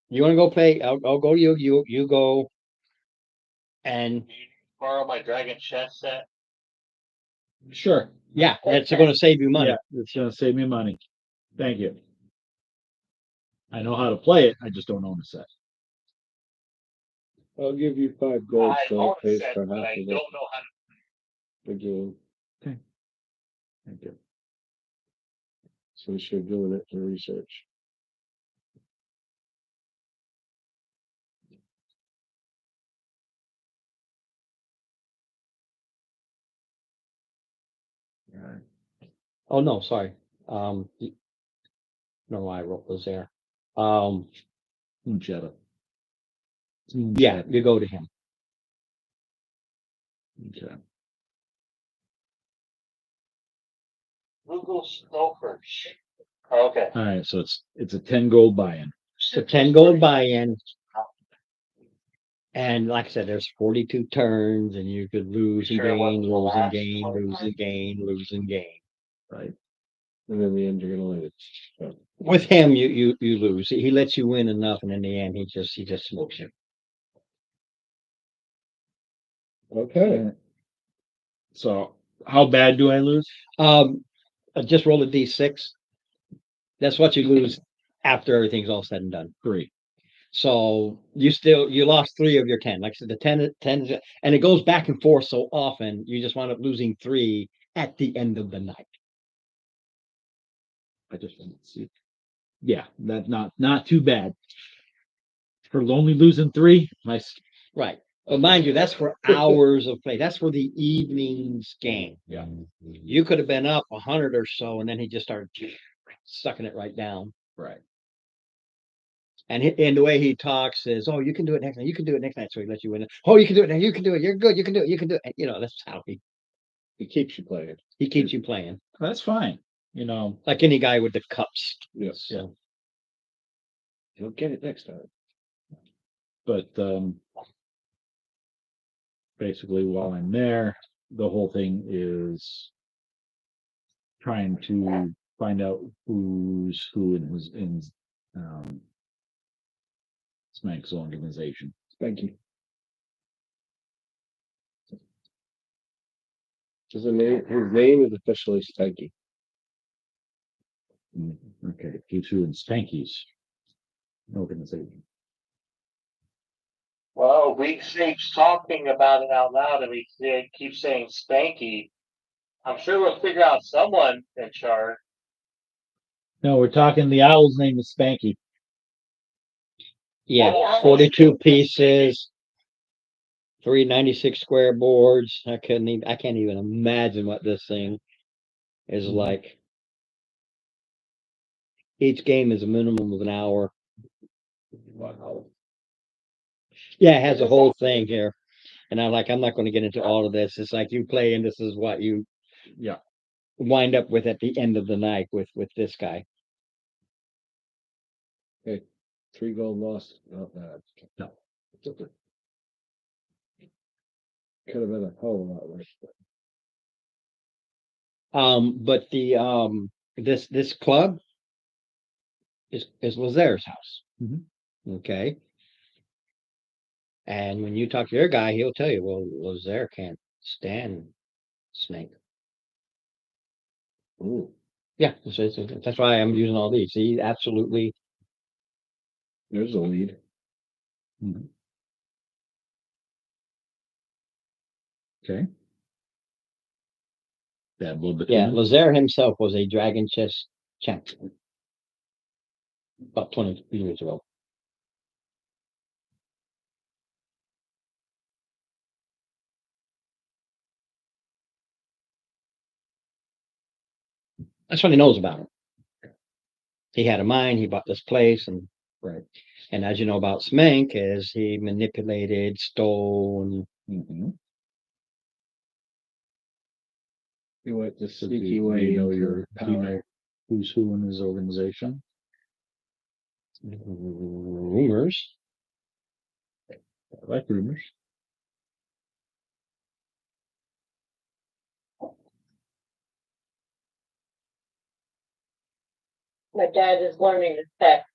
you want to go play? I'll go. You go. And borrow my dragon chess set. sure. yeah, it's going to save you money. Yeah, it's gonna save me money. Thank you. I know how to play it. I just don't own a set. I'll give you 5 gold I so own it pays set, for but half I of don't it. know how to. The game. Thank you. Since you're doing it for research. All Oh no, sorry. No, I wrote was there. right. Jetta. Yeah, you go to him. Okay. Google Snowfirst. Okay. All right. So it's a 10 gold buy-in. So 10 gold buy-in. And like I said, there's 42 turns, and you could lose and Sure it gain, wasn't the lose and last gain, one. lose and gain, lose and gain. Right. And in the end, you're gonna lose. So, With him, you lose. He lets you win enough, and in the end, he just smokes you. okay. So how bad do I lose? Just roll a d6. That's what you lose after everything's all said and done. 3. So you lost 3 of your 10. Like I said, the 10, and it goes back and forth so often, you just wind up losing 3 at the end of the night. I just want to see. Yeah, that not too bad. For only losing 3, nice. Right. But mind you, that's for hours of play. That's for the evening's game. Yeah. You could have been up 100 or so, and then he just started sucking it right down. Right. And the way he talks is, oh, you can do it next night. You can do it next night. So he lets you win it. Oh, you can do it now. You can do it. You're good. You can do it. You can do it. And, you know, that's how He keeps you playing. he keeps you playing. That's fine. You know, Like any guy with the cups. Yes. Yeah. He'll get it next time. but basically while I'm there, the whole thing is trying to find out who's who in Smank's organization. Thank you. His name is officially Spanky. Okay, who's who in Spanky's organization. Well, we keeps talking about it out loud, and we keep saying Spanky. I'm sure we'll figure out someone in charge. No, we're talking the owl's name is Spanky. Yeah, Oh, 42 pieces, 396 square boards. I can't even imagine what this thing is like. Each game is a minimum of an hour. Wow. Yeah, it has a whole thing here. And I'm not going to get into all of this. It's like you play, and this is what you Yeah. wind up with at the end of the night with this guy. 3 gold lost. Not bad. No. Could have been a whole lot worse. But the this club is Lazaire's house. Mhm. Okay. And when you talk to your guy, he'll tell you, well, Lazaire can't stand Snake. Ooh. Yeah, that's why I'm using all these. He absolutely. There's a lead. Mhm. Okay. That little bit. Yeah, Lazaire himself was a Dragon Chess champion about 20 years ago. That's what he knows about him. He had a mine. He bought this place, and Right. And as you know about Smank, is he manipulated, stole. Mhm. He went the So sneaky do way you know into do you power. know who's who in his organization? Rumors. I like rumors. My dad is learning to text,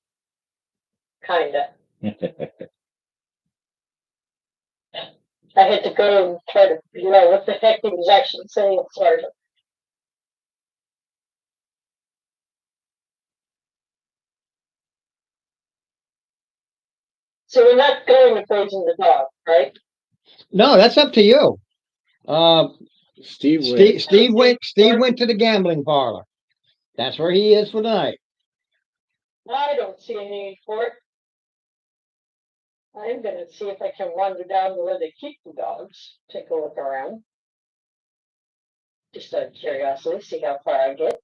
kinda. I had to go and try to figure out what the heck he was actually saying, sorry. So we're not going to praising the dog, right? No, that's up to you. Steve went. Steve went to the gambling parlor. That's where he is for the night. I don't see any need for it. I'm gonna see if I can wander down to where they keep the dogs, take a look around. Just out of curiosity, see how far I get,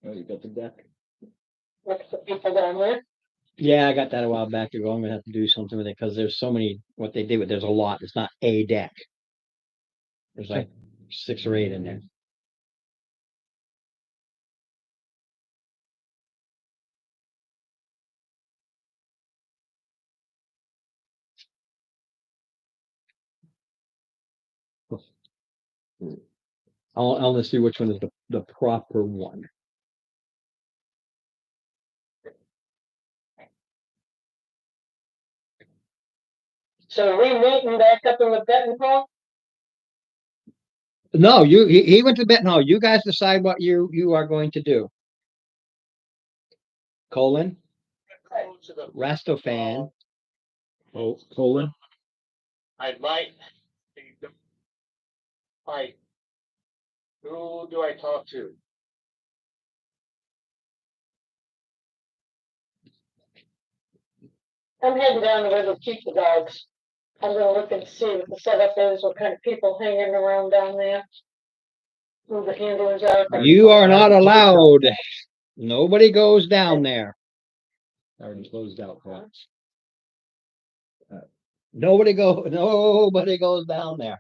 Oh, you got the deck. look at the people down there. Yeah, I got that a while back ago. I'm gonna have to do something with it because there's so many. What they did with there's a lot. It's not a deck. There's like 6 or 8 in there. I'll let's see which one is the proper one. So are we meeting back up in the betting hall? No, he went to betting hall. You guys decide what you are going to do. Colin, go to the. Rastofan. Oh, colon. I might. Hi. Who do I talk to? I'm heading down the river to keep the dogs. I'm gonna look and see what the setup is, what kind of people hanging around down there. Who the handlers are. You are not allowed. Nobody goes down there. Already closed out, Fox. Nobody goes down there.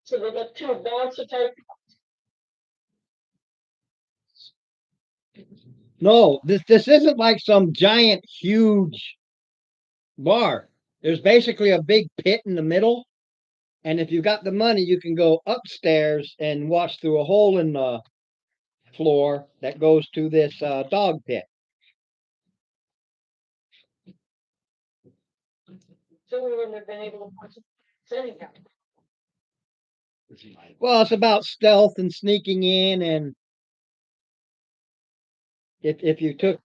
So they got two bouncer type. No, this isn't like some giant, huge bar. There's basically a big pit in the middle. And if you've got the money, you can go upstairs and watch through a hole in the floor that goes to this dog pit. So we wouldn't have been able to watch it anyhow. Well, it's about stealth and sneaking in, and if you took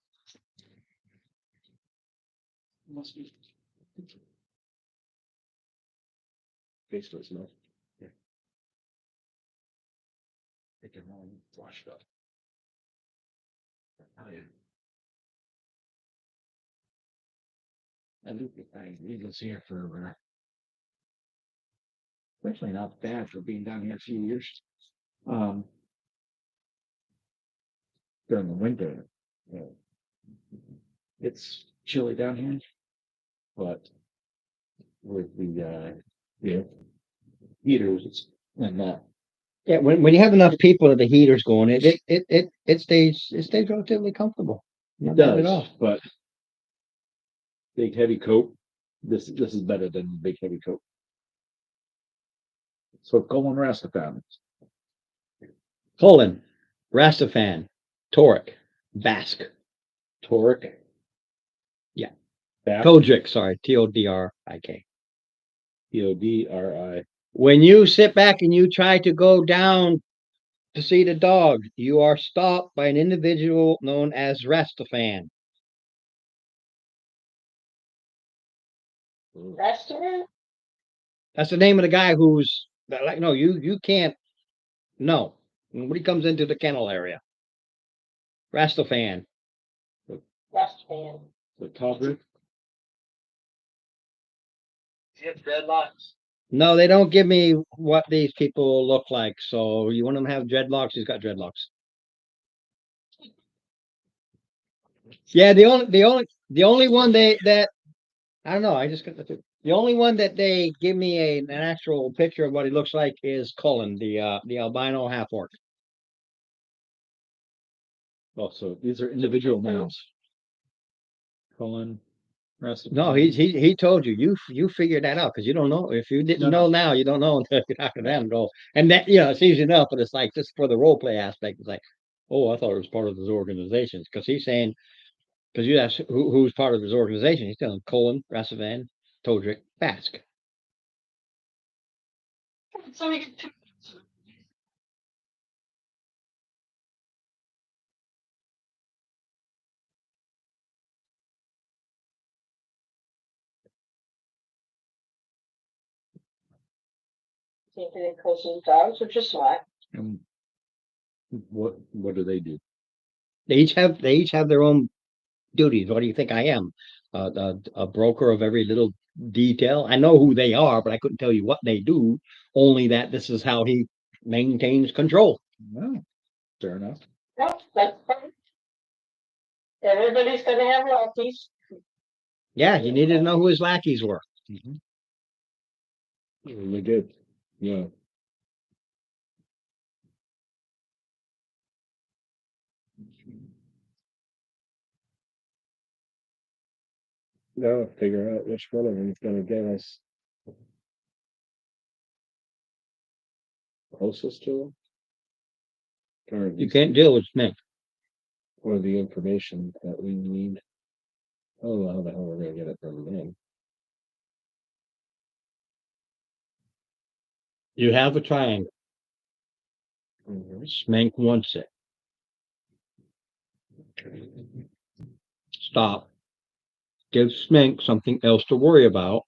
Faceless, no. Yeah. They can all washed up. Oh, yeah. I do think Eagles here for especially not bad for being down here a few years. During the winter, it's chilly down here, but with the heaters and that. yeah, when you have enough people that the heater's going, it stays relatively comfortable. Not bad at all. But big heavy coat. This is better than big heavy coat. So Colin Rastafan. Colon, Rastafan, Toric, Basque, Toric. Yeah. Back. Todrick, sorry, Todrik. Todri. When you sit back and you try to go down to see the dog, you are stopped by an individual known as Rastafan. Restaurant? That's the name of the guy who's like, no, you can't. No, nobody comes into the kennel area. Rastafan. Restaurant. The Todrick. Do you have dreadlocks? No, they don't give me what these people look like. So you want them to have dreadlocks? He's got dreadlocks. Yeah, the only one that I don't know. I just got the only one that they give me an actual picture of what he looks like is Cullen, the albino half orc. Oh, so these are individual names. Colin Rastafan. No, he told you figured that out because you don't know. If you didn't know now, you don't know until you talk to them. Go and that it's easy enough, but it's like just for the role play aspect. It's like, oh, I thought it was part of his organization because he's saying because you asked who's part of his organization. He's telling Colin Rastafan, Todrick, Basque. So we get two. See if they close the dogs, which is smart. And what do they do? They each have their own duties. What do you think I am? A broker of every little detail. I know who they are, but I couldn't tell you what they do. Only that this is how he maintains control. Oh, fair enough. Well, that's fine. Everybody's gonna have lackeys. Yeah, you needed to know who his lackeys were. Really good. Yeah. Now figure out which one of them is gonna get us closest to them. Or You can't deal with Smith. or the information that we need. I don't know how the hell we're gonna get it from them. You have a triangle. Smank wants it. stop, give Smink something else to worry about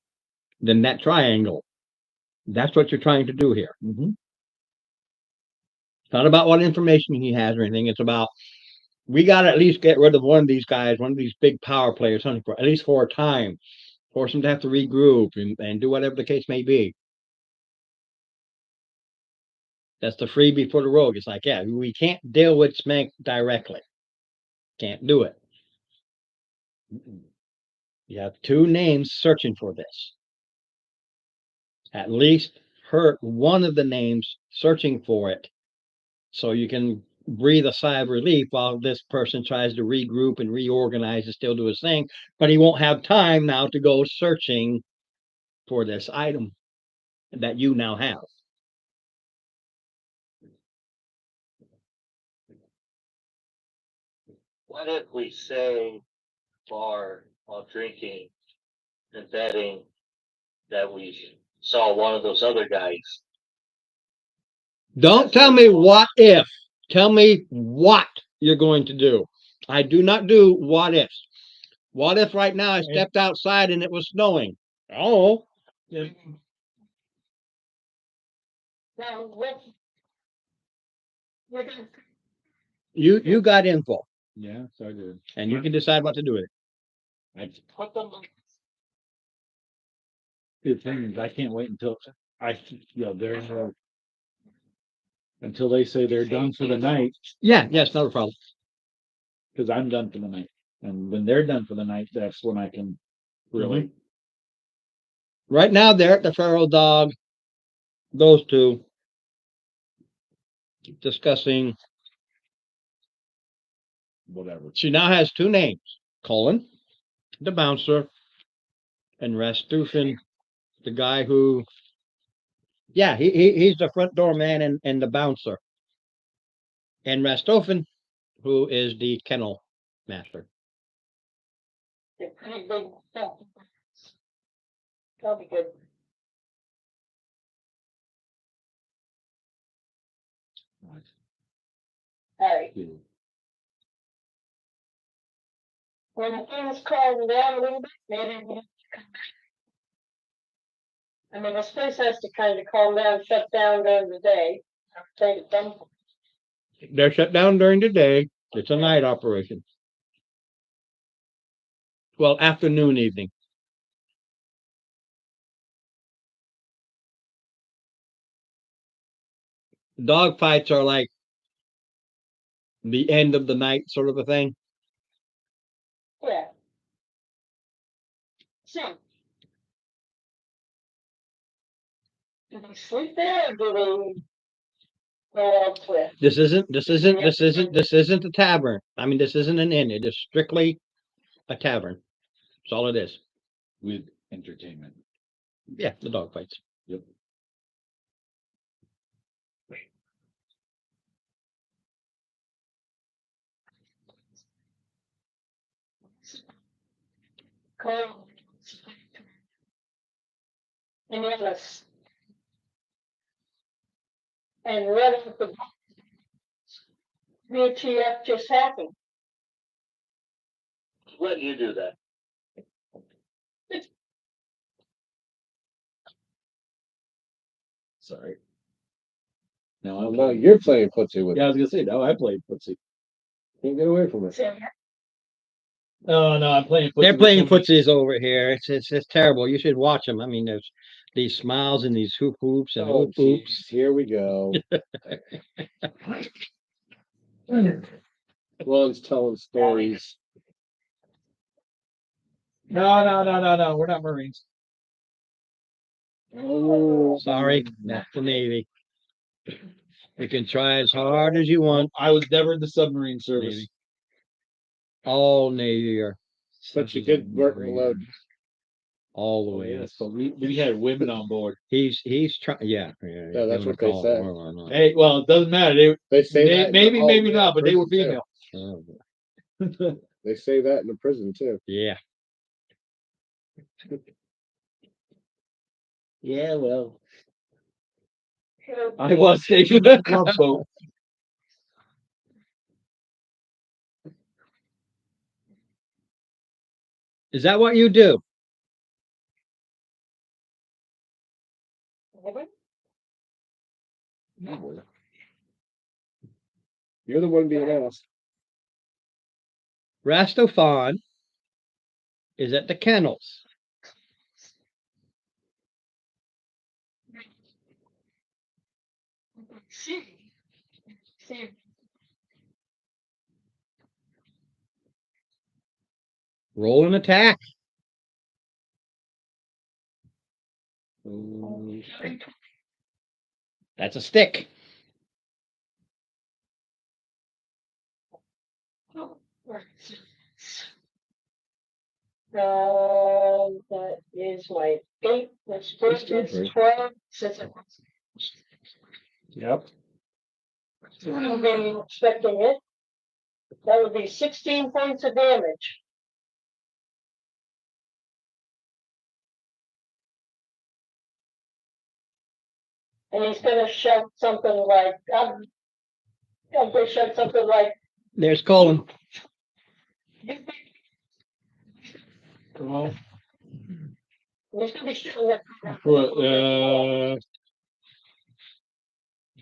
than that triangle. That's what you're trying to do here. Mhm. It's not about what information he has or anything. It's about we got to at least get rid of one of these guys, one of these big power players, something for at least for a time, force them to have to regroup and do whatever the case may be. That's the freebie for the rogue. It's like, yeah, we can't deal with Smank directly. Can't do it. You have two names searching for this. At least hurt one of the names searching for it so you can breathe a sigh of relief while this person tries to regroup and reorganize and still do his thing, but he won't have time now to go searching for this item that you now have. What if we say bar while drinking and betting that we saw one of those other guys? Don't tell me what if. Tell me what you're going to do. I do not do what ifs. What if right now I stepped outside and it was snowing? Oh, Now, what? We're gonna you got info Yeah, so I did. and you can decide what to do with it. I, put them, the thing is, I can't wait until they're until they say they're done for the night, Yeah, yes, not a problem. because I'm done for the night. And when they're done for the night, that's when I can really. Right now they're at the feral dog. Those two discussing. Whatever. She now has two names: Colin, the bouncer, and Rastufin, the guy who. Yeah, he's the front door man and the bouncer. And Rastofin, who is the kennel master. they're pretty big stuff. That'll be good. Alright, when things calm down a little bit, maybe we. I mean, this place has to kind of calm down, shut down during the day. Take it done. They're shut down during the day. It's a night operation. Well, afternoon, evening. Dog fights are like the end of the night sort of a thing. Yeah. So. Do they sleep there or do they go elsewhere? This isn't the tavern. I mean, this isn't an inn. It is strictly a tavern. That's all it is. With entertainment. Yeah, the dog fights. Yep. Call. And yes. And right at the VTF just happened. Let you do that. Sorry. No, No, you're playing footsie with. Yeah, I was gonna say, no, I played footsie. Can't get away from it. So, Oh no, I'm playing footsie. They're with playing somebody. footsies over here. It's terrible. You should watch them. I mean, there's these smiles and these hoops and Oh, hoops. geez, here we go. One's telling stories. No. We're not Marines. Oh, Sorry, not the Navy. You can try as hard as you want. I was never in the submarine service. Navy. All Navy are but you did work below. all the Oh, way. yeah, so we had women on board. He's trying. Yeah, Yeah, that's what they said. Hey, well, it doesn't matter. They say They, that in maybe, all maybe the not, but they were prison, female. Oh, They say that in the prison too. yeah. Yeah, well, so I was taking the club boat. Is that what you do? You're the one being asked. Rastofan is at the kennels. Roll an attack. That's a stick. That is my 8, which first is 12, since it was. Yep. I've been expecting it. That would be 16 points of damage. And he's gonna shout something like, I'm gonna shout something like, There's Colin. Come on. he's gonna be shooting at.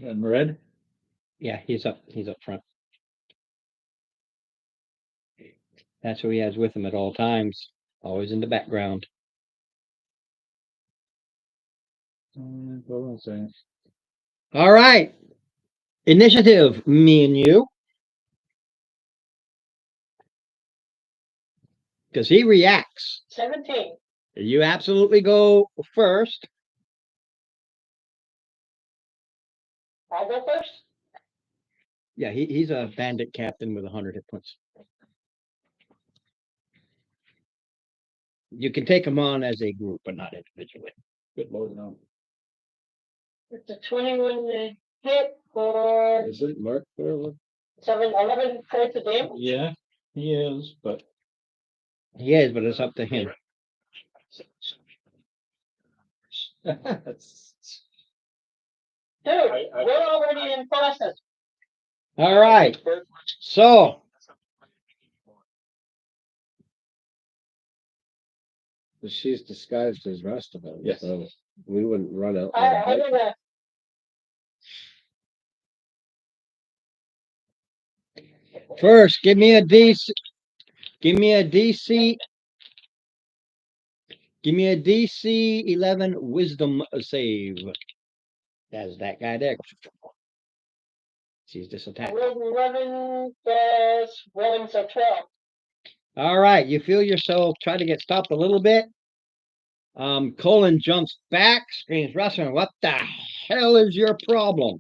And red. Yeah, he's up front. That's who he has with him at all times. Always in the background. Hold on a second. All right. Initiative, me and you. Because he reacts. 17. You absolutely go first. I'll go first. Yeah, he's a bandit captain with 100 hit points. You can take them on as a group, but not individually. Good Lord, no. It's a 21 to hit for Is it Mark? 11 points of damage. Yeah, he is, but He is, but it's up to him. Dude, we're already in process. All right. So But she's disguised as rest of them. Yes. So we wouldn't run out. I'm gonna. first, give me a DC. Give me a DC. Give me a DC 11 Wisdom save. That's that guy there. She's this attack. 11 plus 1, so 12. All right, you feel yourself try to get stopped a little bit. Colin jumps back, screams, "Russell, what the hell is your problem?"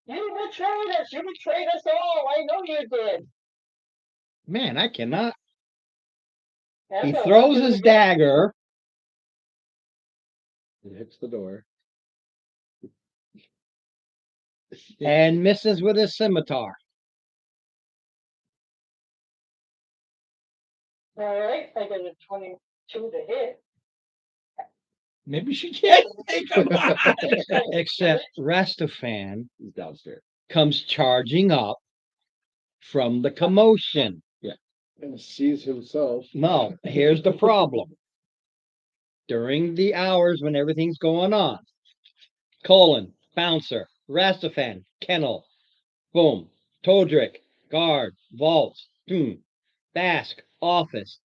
You betrayed us. You betrayed us all. I know you did. Man, I cannot. That's He a throws weapon his again. dagger. It hits the door. And misses with his scimitar. All right, I got a 22 to hit. maybe she can't take him on. Except Rastafan He's downstairs. comes charging up from the commotion. And sees himself. No, here's the problem. During the hours when everything's going on, Colin, Bouncer, Rastafan, Kennel, boom, Todrick, Guard, Vaults, boom, Bask, Office,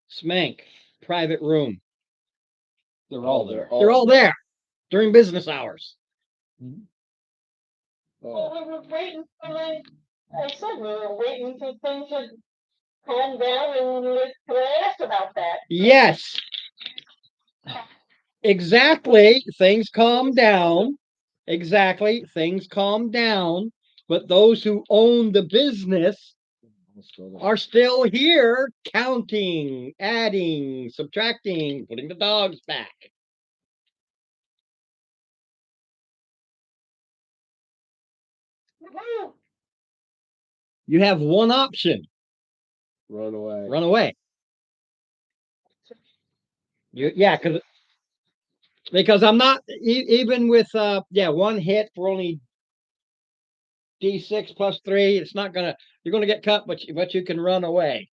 Smank, Private Room. They're all there. They're all there during business hours. Well, we were waiting for I said we were waiting for things to calm down and I asked about that. Yes. Exactly. Things calm down. Exactly. Things calm down. But those who own the business are still here counting, adding, subtracting, putting the dogs back. Woo! You have one option. Run away. Run away. Yeah, because I'm not even with one hit for only D6 plus 3. It's not gonna. You're gonna get cut, but you can run away.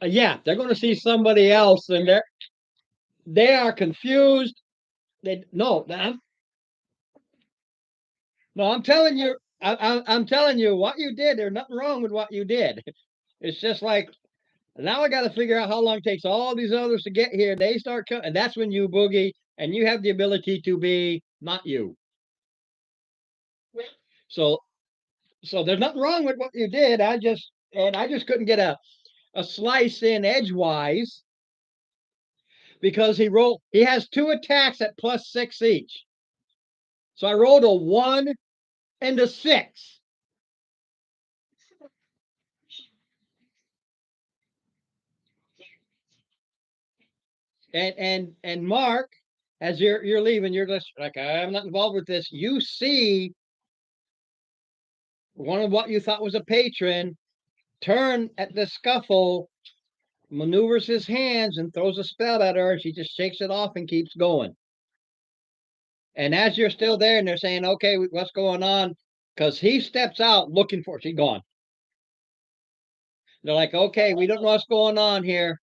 Yeah, they're gonna see somebody else, and they are confused. They no, I'm telling you. I'm telling you what you did. There's nothing wrong with what you did. It's just like now I got to figure out how long it takes all these others to get here. They start coming, and that's when you boogie, and you have the ability to be not you. So, there's nothing wrong with what you did. I just couldn't get a slice in edgewise because he has 2 attacks at +6 each. So I rolled a 1 and a 6. And Mark, as you're leaving, you're just like, I'm not involved with this. You see one of what you thought was a patron turn at the scuffle, maneuvers his hands and throws a spell at her, and she just shakes it off and keeps going. And as you're still there and they're saying, okay, what's going on? Because he steps out looking for she's gone. They're like, okay, we don't know what's going on here.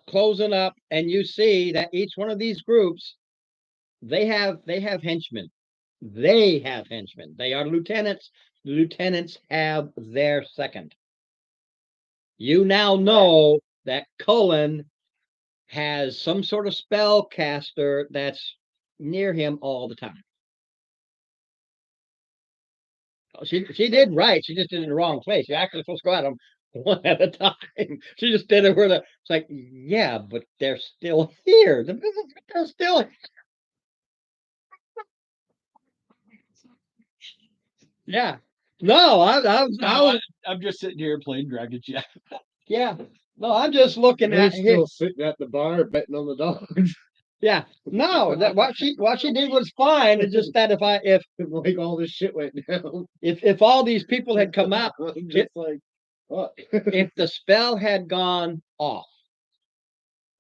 Closing up, and you see that each one of these groups, they have henchmen. They have henchmen. They are lieutenants. The lieutenants have their second. You now know that Cullen has some sort of spellcaster that's near him all the time. She did right. She just did it in the wrong place. You're actually supposed to go at them one at a time. She just did it where it's like, yeah, but they're still here. They're still here. Yeah. No, I'm just sitting here playing Dragon Jack. yeah. No, I'm just looking They're at still his. sitting at the bar betting on the dogs. Yeah. No, that what she did was fine. It's just that if Like all this shit went down. if all these people had come out, I'm just like, what? if the spell had gone off,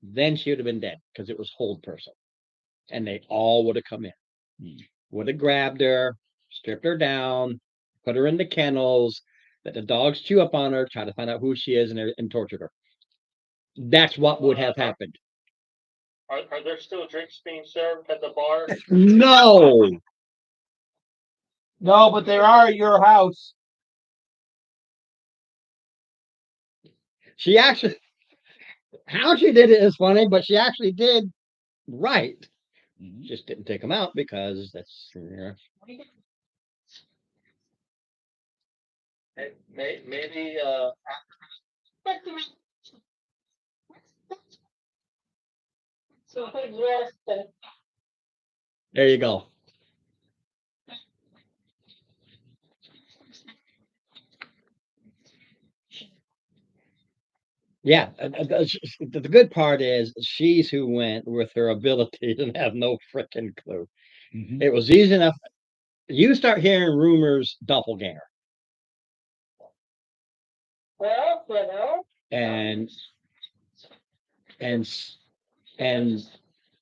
then she would have been dead because it was hold person, and they all would have come in, would have grabbed her, stripped her down, put her in the kennels, let the dogs chew up on her, try to find out who she is, and tortured her. That's what would have happened. Are there still drinks being served at the bar? No. No, but there are at your house. She actually, how she did it is funny, but she actually did right. Just didn't take them out because that's. Maybe So who's lost and There you go. Yeah, the good part is she's who went with her ability and have no freaking clue. It was easy enough. You start hearing rumors, doppelganger, well, you know, and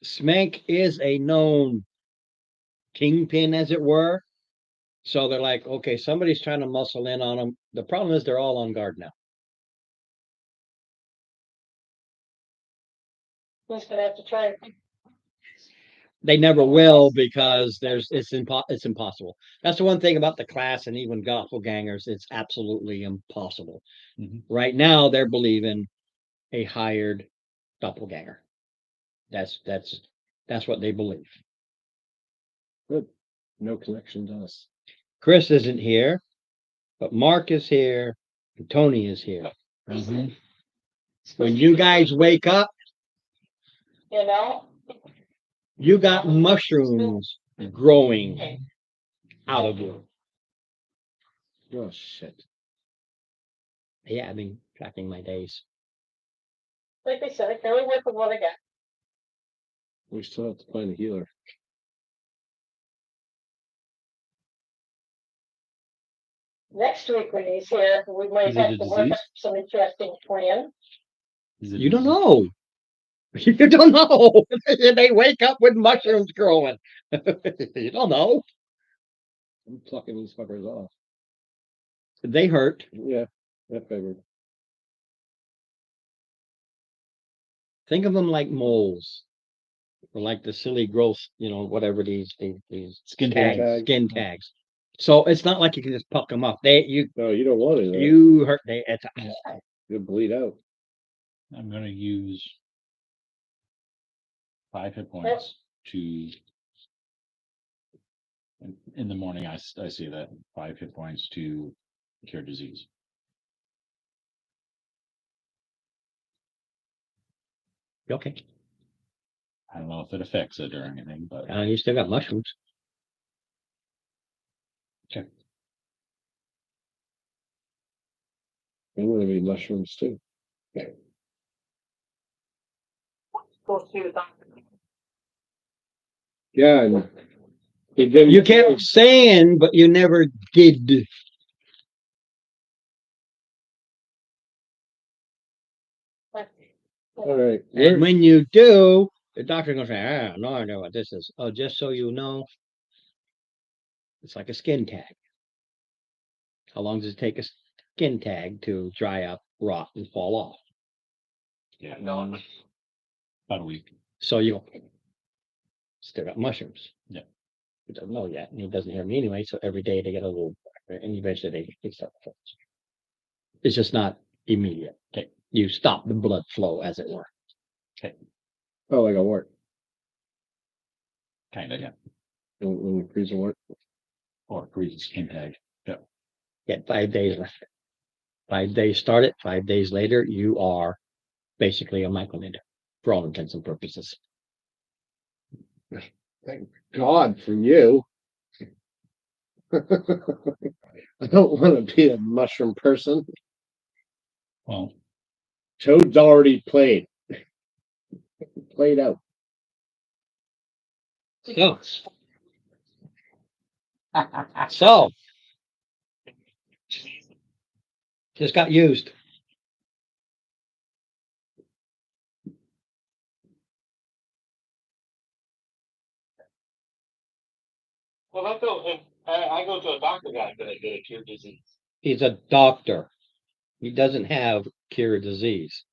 Smank is a known kingpin, as it were. So they're like, okay, somebody's trying to muscle in on them. The problem is they're all on guard now. who's gonna have to try? They never will because it's impossible. That's the one thing about the class and even doppelgangers. It's absolutely impossible. Right now, they're believing a hired doppelganger. That's what they believe. Good. No connection to us. Chris isn't here, but Mark is here and Tony is here. When you guys wake up, You know, you got mushrooms growing out of you. Oh shit. Yeah, I've been tracking my days. like I said, I can only work with what I got. We still have to find a healer. Next week when he's here, we might Is it have a to work disease? up some interesting plan. You don't know. You don't know. They wake up with mushrooms growing. You don't know. I'm plucking these fuckers off. They hurt. Yeah, that figured. Think of them like moles. Or like the silly growth, whatever these Skin tags, tags. skin tags. So it's not like you can just pluck them off. No, you don't want it. You hurt. It's You bleed out. I'm gonna use 5 hit points to. In the morning, I see that 5 hit points to cure disease. okay. I don't know if it affects it or anything, but You still got mushrooms. I'm gonna need mushrooms too. Go see the doctor. Yeah, and he didn't. You kept saying, but you never did. All right. And when you do, the doctor's gonna say, no, I know what this is. Oh, just so you know, it's like a skin tag. How long does it take a skin tag to dry up, rot, and fall off? yeah, about a week. So you still got mushrooms. Yeah. He doesn't know yet, and he doesn't hear me anyway. So every day they get a little, and eventually they start. It's just not immediate. Okay, you stop the blood flow, as it were. Oh, like a wart. Kind of, yeah. When you freeze a wart. Or freeze skin tag. Get 5 days left. 5 days start it. 5 days later, you are basically a microliter for all intents and purposes. Thank God for you. I don't want to be a mushroom person. Well, Toad's already played. Played out. So just got used. Well, I go, if I go to a doctor guy, gonna get a cure disease. He's a doctor. He doesn't have cure disease.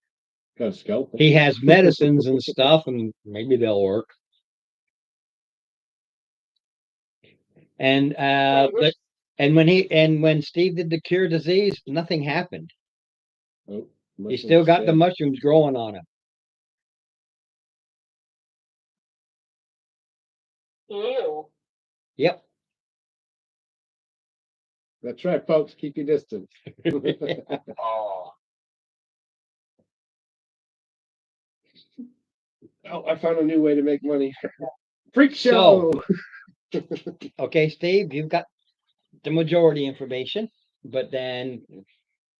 Got a scalpel. He has medicines and stuff, and maybe they'll work. And when Steve did the cure disease, nothing happened. Oh, He still got the mushrooms growing on him. Ew. Yep. That's right, folks. Keep your distance. Oh, Oh, I found a new way to make money. Freak show. Okay, Steve, you've got the majority information, but then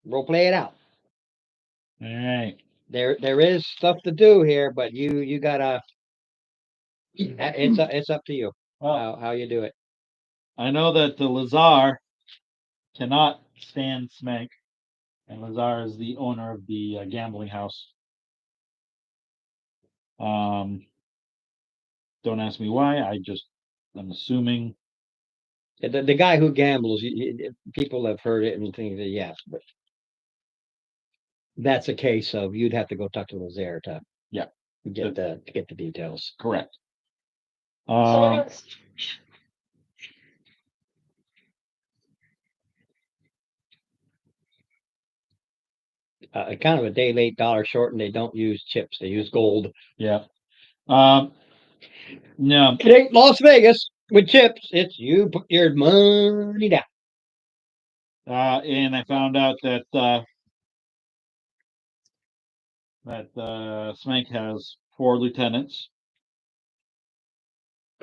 we'll play it out. all right. There is stuff to do here, but you gotta. It's up to you Well, how you do it. I know that the Lazar cannot stand Smank, and Lazar is the owner of the gambling house. Don't ask me why. I'm assuming. The guy who gambles, people have heard it and think that yes, but that's a case of you'd have to go talk to Lazare to get the details. Correct. So it's Kind of a day late, dollar short, and they don't use chips; they use gold. Yeah. No. It ain't Las Vegas with chips. It's you put your money down. And I found out that Smank has 4 lieutenants.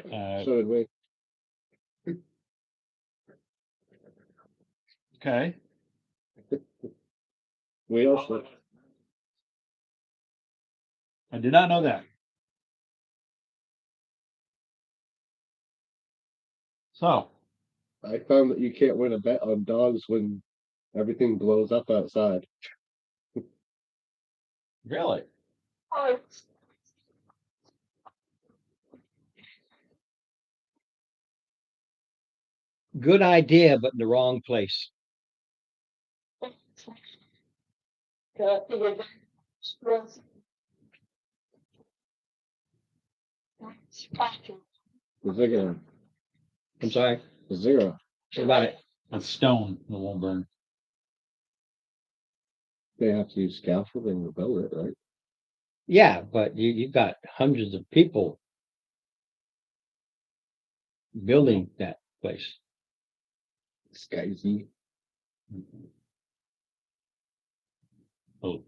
So did we. Okay. We also. I did not know that. So, I found that you can't win a bet on dogs when everything blows up outside. really? oh, good idea, but in the wrong place. I figured was- The ziggurat, I'm sorry. the ziggurat. What about it? A stone that won't burn. They have to use scaffolding to build it, right? Yeah, but you've got hundreds of people building that place. Skyzy. Oh.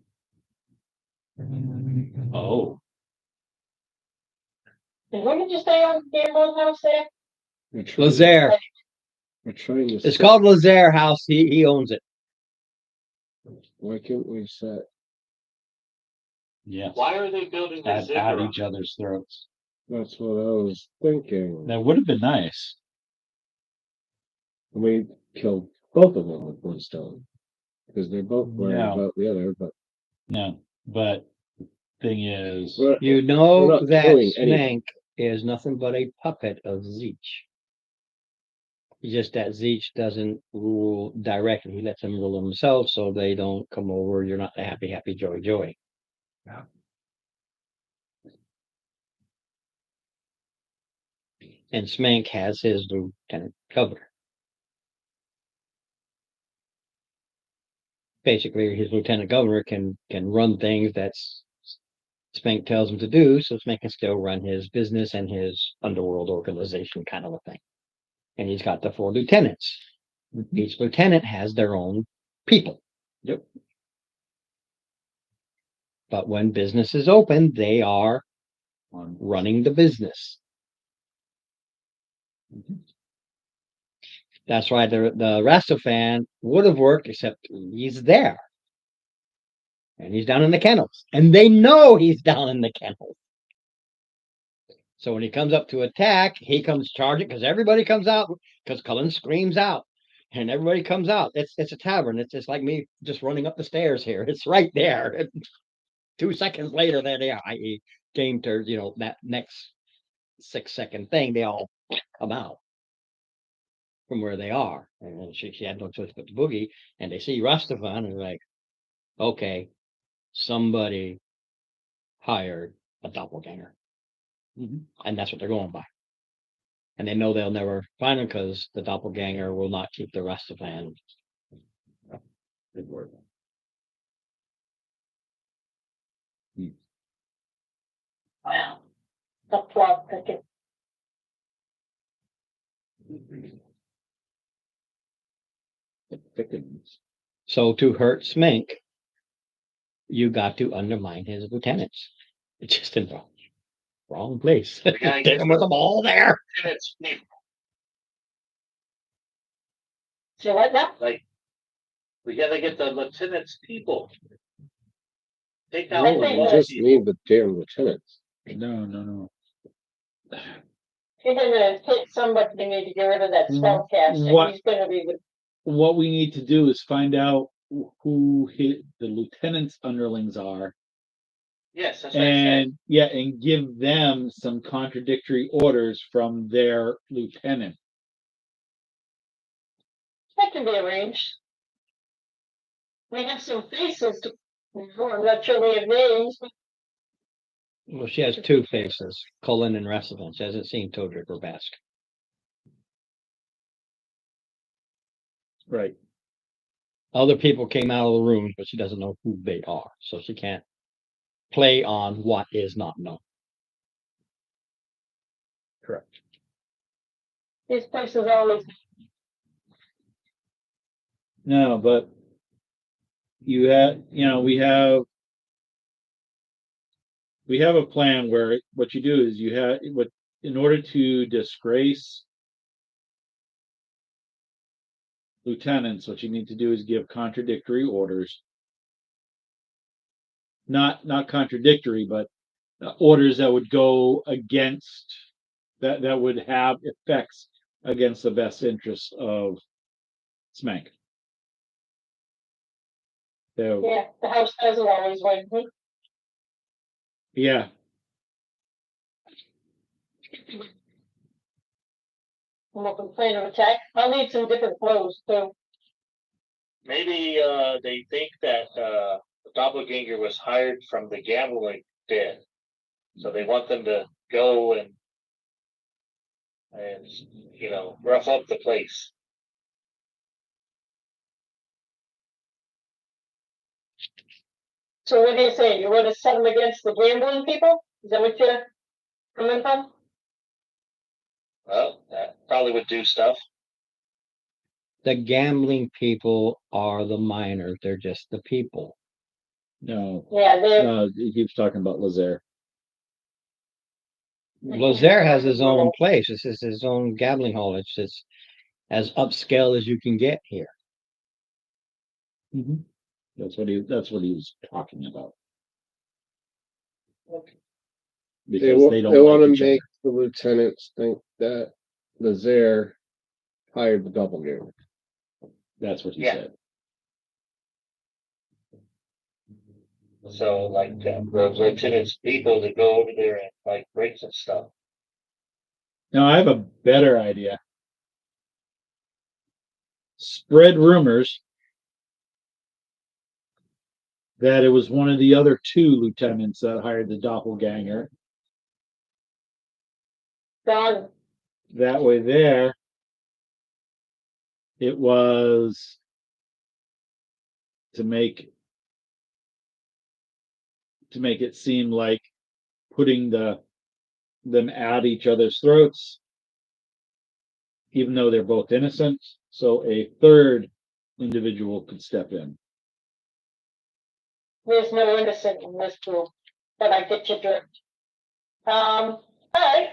Oh, And what did you say on Gamble's house there? Lazaire. We're trying to. It's set- called Lazaire House. He owns it. Why can't we set? yeah. Why are they building the At ziggurat? each other's throats. That's what I was thinking. That would have been nice. We killed both of them with one stone. Because they're both worried No. about the other, but. No, but thing is, We're- You We're know not that killing anything. Smank is nothing but a puppet of Zeech. Just that Zeech doesn't rule directly. He lets them rule themselves so they don't come over. You're not the happy, happy, joy, joy. And Smank has his lieutenant governor. Basically, his lieutenant governor can run things that Smank tells him to do, so Smank can still run his business and his underworld organization kind of a thing. And he's got the 4 lieutenants. Each lieutenant has their own people. Yep. But when business is open, they are on running the business. That's why the Rastafan would have worked, except he's there. And he's down in the kennels. And they know he's down in the kennels. So when he comes up to attack, he comes charging because everybody comes out because Cullen screams out. And everybody comes out. It's a tavern. It's just like me just running up the stairs here. It's right there. 2 seconds later, there they are. I.e., game turns, that next 6-second thing, they all come out from where they are. And then she had no choice but to boogie. And they see Rastafan and they're like, okay, somebody hired a doppelganger. And that's what they're going by. And they know they'll never find him because the doppelganger will not keep the Rastafan. Good word. Wow. The plot thicket. It thickens. So to hurt Smink, you got to undermine his lieutenants. It's just in the wrong place. We gotta Get get him with them all there. Lieutenant's people. So what now? Like, we gotta get the lieutenant's people. Take out I the think We low just people. need the damn lieutenants. no. You're gonna hit somebody, they need to get rid of that spellcaster. What- He's gonna be the What we need to do is find out who the lieutenant's underlings are, Yes, that's what I said. and give them some contradictory orders from their lieutenant. that can be arranged. We have some faces to, I'm not sure we have names, but Well, she has 2 faces, Cullen and Rastafan. She hasn't seen Todrick or Basque. Right. Other people came out of the rooms, but she doesn't know who they are. So she can't play on what is not known. Correct. these places always, No, but we have a plan where what you do is in order to disgrace lieutenants, what you need to do is give contradictory orders. Not contradictory, but orders that would go against that would have effects against the best interests of Smank. So yeah, the house doesn't always win. yeah, from open plan of attack. I'll need some different clothes too. Maybe, they think that, the doppelganger was hired from the gambling den. So they want them to go and, you know, rough up the place. So what are you saying? You want to set them against the gambling people? Is that what you're coming from? Well, that probably would do stuff. The gambling people are the miners. They're just the people. No, Yeah, they're no, he keeps talking about Lazer. Lazer has his own place. This is his own gambling hall. It's just as upscale as you can get here. That's what he was talking about. They, Because they don't they want like to each other. make the lieutenants think that Lazer hired the doppelganger. That's what he Yeah. said. So like, the lieutenant's people to go over there and like break some stuff. Now I have a better idea. Spread rumors that it was one of the other two lieutenants that hired the doppelganger. done. That way there, it was to make it seem like putting them at each other's throats, even though they're both innocent. So a third individual could step in. There's no innocent in this group, but I get your drift. Alright.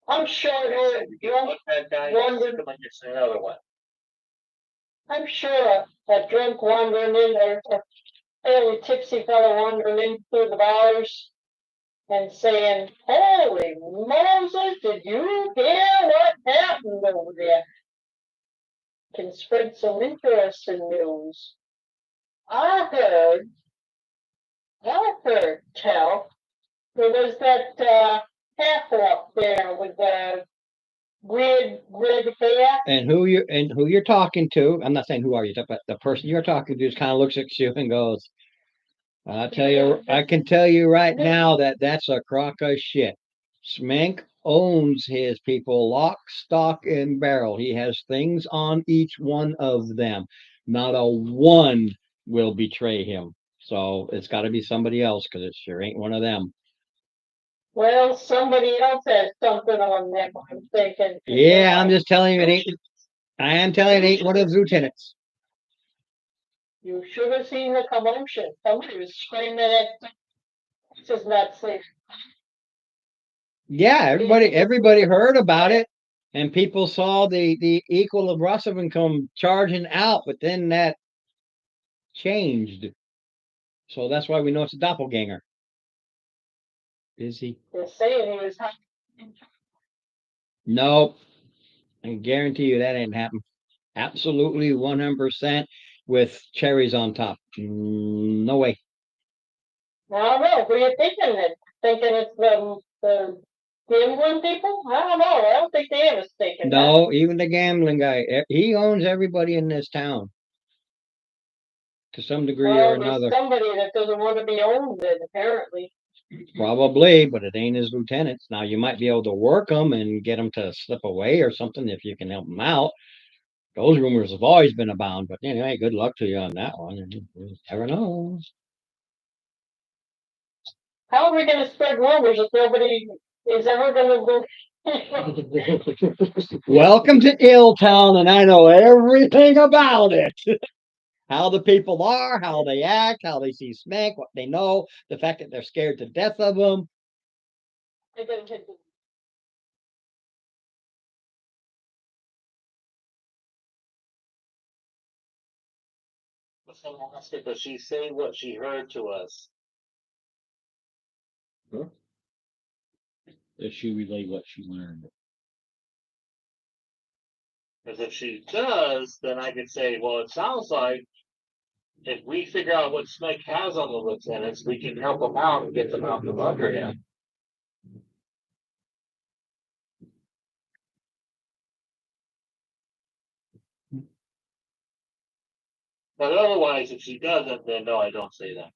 I'm sure you Look that guy, wondered- come on, just another one. I'm sure a drunk wandering in or a fairly tipsy fellow wandering in through the bars and saying, "Holy Moses, did you hear what happened over there?" Can spread some interesting news. I heard tell there was that heifer up there with the weird red hair. And who you're talking to, I'm not saying who are you, but the person you're talking to just kind of looks at you and goes, I can tell you right now that that's a crock of shit. Smank owns his people lock, stock, and barrel. He has things on each one of them. Not a one will betray him. So it's got to be somebody else because it sure ain't one of them. Well, somebody else has something on them, I'm thinking. Yeah, I'm just telling you, I am telling you, it ain't one of the lieutenants. You should have seen the commotion. Somebody was screaming at this is not safe. Yeah, everybody heard about it, and people saw the equal of Russell come charging out, but then that changed. So that's why we know it's a doppelganger. Is he? They're saying he was hot. Nope. I guarantee you that ain't happen. Absolutely 100% with cherries on top. No way. I don't know. What are you thinking then? Thinking it's the gambling people? I don't know. I don't think they have a stake in that. No, even the gambling guy, he owns everybody in this town to some degree or Well, there's another. somebody that doesn't want to be owned then, apparently. Probably, but it ain't his lieutenants. Now you might be able to work them and get them to slip away or something if you can help them out. Those rumors have always been abound, but anyway, good luck to you on that one. You never know. How are we going to spread rumors if nobody is ever going to go? Welcome to Illtown, and I know everything about it. How the people are, how they act, how they see Smank, what they know, the fact that they're scared to death of them. But she's saying what she heard to us. Does she relay what she learned? Because if she does, then I could say, well, it sounds like if we figure out what Smank has on the lieutenants, we can help them out and get them out from under him. But otherwise, if she doesn't, then no, I don't say that.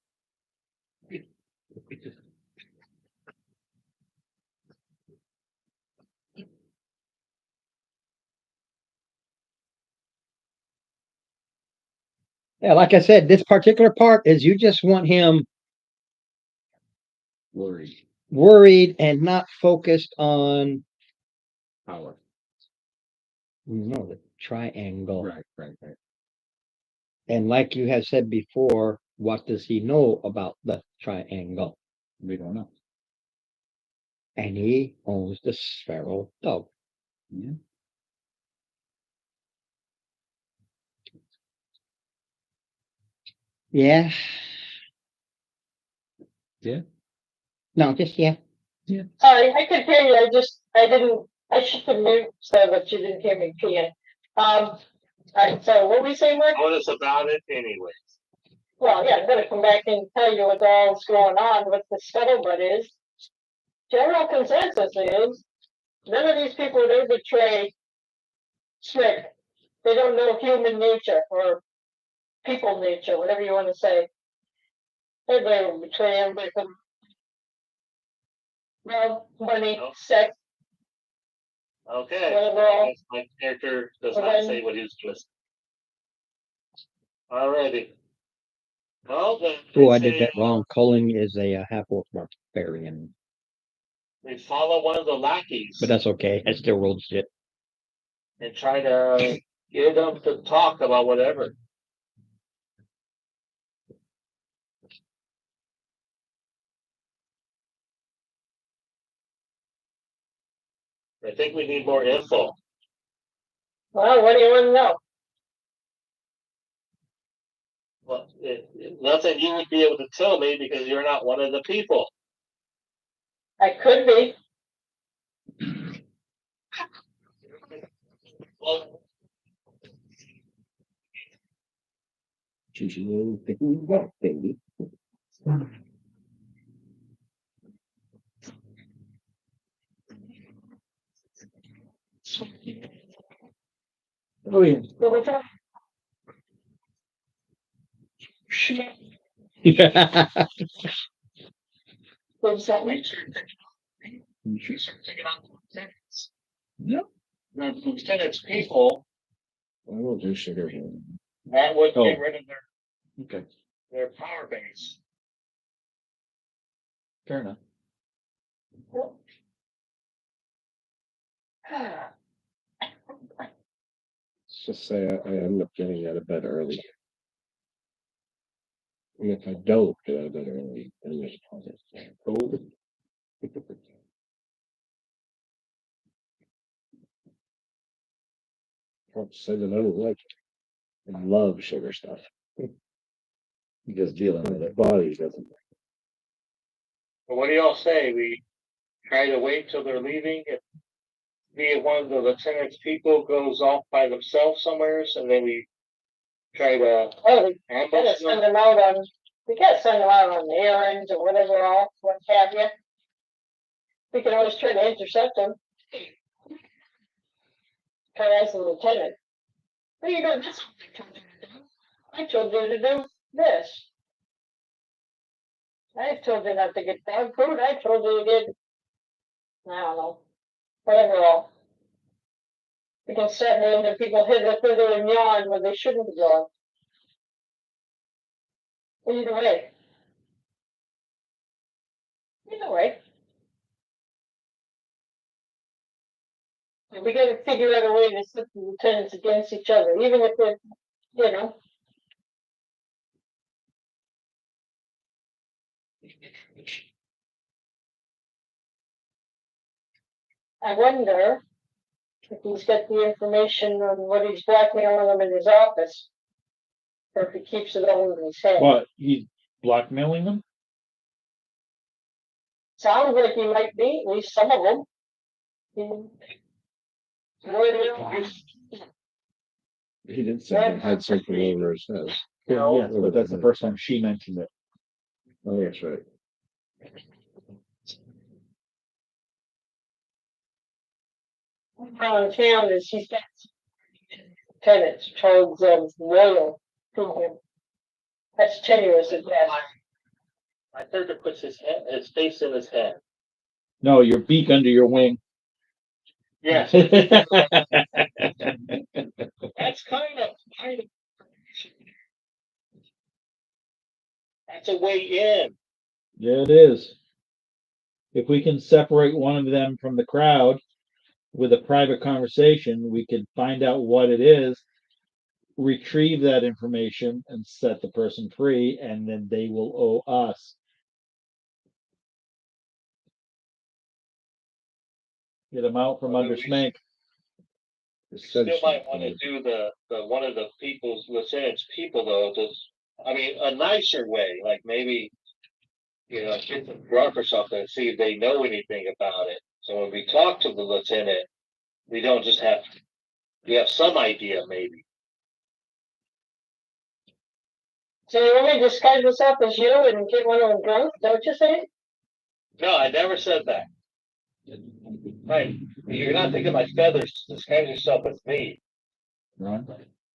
Yeah, like I said, this particular part is you just want him Worried. worried and not focused on Power. the triangle. Right. And like you have said before, what does he know about the triangle? We don't know. And he owns the feral dog. Yeah. Yeah. Yeah. No, just yeah. Sorry, I could hear you. I should have moved so that you didn't hear me peeing. Alright, so what were we saying, Mark? Told us about it anyway. Well, yeah, I'm gonna come back and tell you what all's going on, what the scuttlebutt is. General consensus is, none of these people would ever betray Schmidt. They don't know human nature or people nature, whatever you want to say. Everybody will betray everybody from love, money, Nope. sex, Okay. whatever I else. guess my character does Well, not then- say what he's twisted. Alrighty. Well, then. Oh, I they did that say, wrong. Culling is a half-orc barbarian, We follow one of the lackeys but that's okay. I still rolled shit. and try to get them to talk about whatever. I think we need more info. Well, what do you want to know? Well, nothing you would be able to tell me because you're not one of the people. I could be. Well, Choose your little thing you got, baby. Oh yeah. What was that? What was that? No. the lieutenant's people, I won't do sugar. that would get Oh. rid of Okay. their power base. Fair enough. Let's just say I end up getting out of bed early. And if I don't get out of bed early, then there's a positive. Oh. Can't say that I don't like it. I love sugar stuff. Just dealing with My it. body doesn't. But what do y'all say? We try to wait till they're leaving. If one of the lieutenant's people goes off by themselves somewheres, and then we try to Oh, we gotta ambush send them. them out on, we gotta send them out on errands or whatever else, what have you. We can always try to intercept them. Try to ask the lieutenant. What are you doing? That's what I told you to do this. I told you not to get dog food. I told you to get, I don't know, whatever else. We can set names and people hit the further and yawn when they shouldn't be yawn. Either way. Either way. We gotta figure out a way to set the lieutenants against each other, even if they're, you know. I wonder if he's got the information on what he's blackmailing them in his office. Or if he keeps it all in his head. What, he's blackmailing them? Sounds like he might be, at least some of them. He did say he had something over his head. Yeah, yes, but that's the first time she mentioned it. Oh, that's right. Around town is he's got tenants, Charles Royal, from him. That's tenuous at best. My character puts his face in his head. No, your beak under your wing. Yes, Yeah, that's kind of. That's a way in. it is. If we can separate one of them from the crowd with a private conversation, we can find out what it is, retrieve that information, and set the person free, and then they will owe us. Get them out from under Smank. Still might want to do the one of the people's lieutenant's people though. Just, I mean, a nicer way, like maybe get them drunk or something and see if they know anything about it. So when we talk to the lieutenant, we don't just have we have some idea maybe. So you want me to disguise myself as you and get one of them drunk? Is that what you're saying? No, I never said that. Right. You're not thinking my feathers, disguise yourself as me. Ron,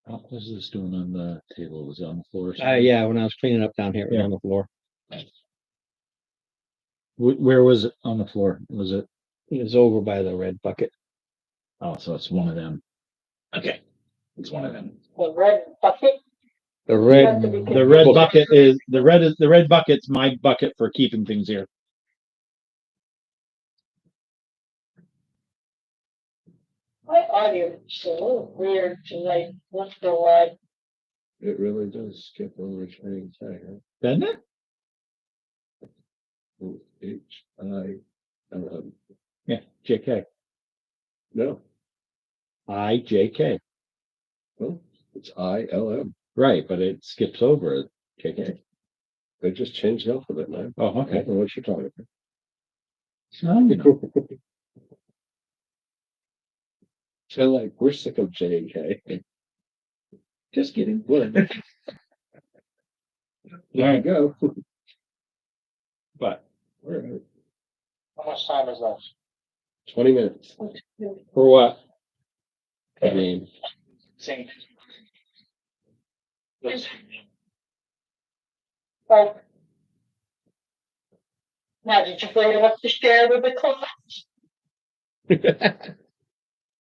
what was this doing on the table? Was it on the floor? Yeah, when I was cleaning up down here, it was Yeah. on the floor. Where was it on the floor? Was it? It was over by the red bucket. Oh, so it's one of them. Okay, it's one of them. The red bucket? The You red, have to be The red confused. bucket is the red bucket's my bucket for keeping things here. My audio is a little weird tonight. Not gonna lie. It really does skip over training tag, Doesn't it? huh? H-I-L-M. Yeah, JK. No, IJK. well, it's I-L-M. Right, but it skips over JK. They just changed the alphabet, man. Oh, I okay. don't know what you're talking about. Oh, Feel like we're sick of J and K. just kidding. Whatever. There you go. But All right. How much time is left? 20 minutes. for what? I mean, Same. Oh. Now, did you bring it up to share with the class?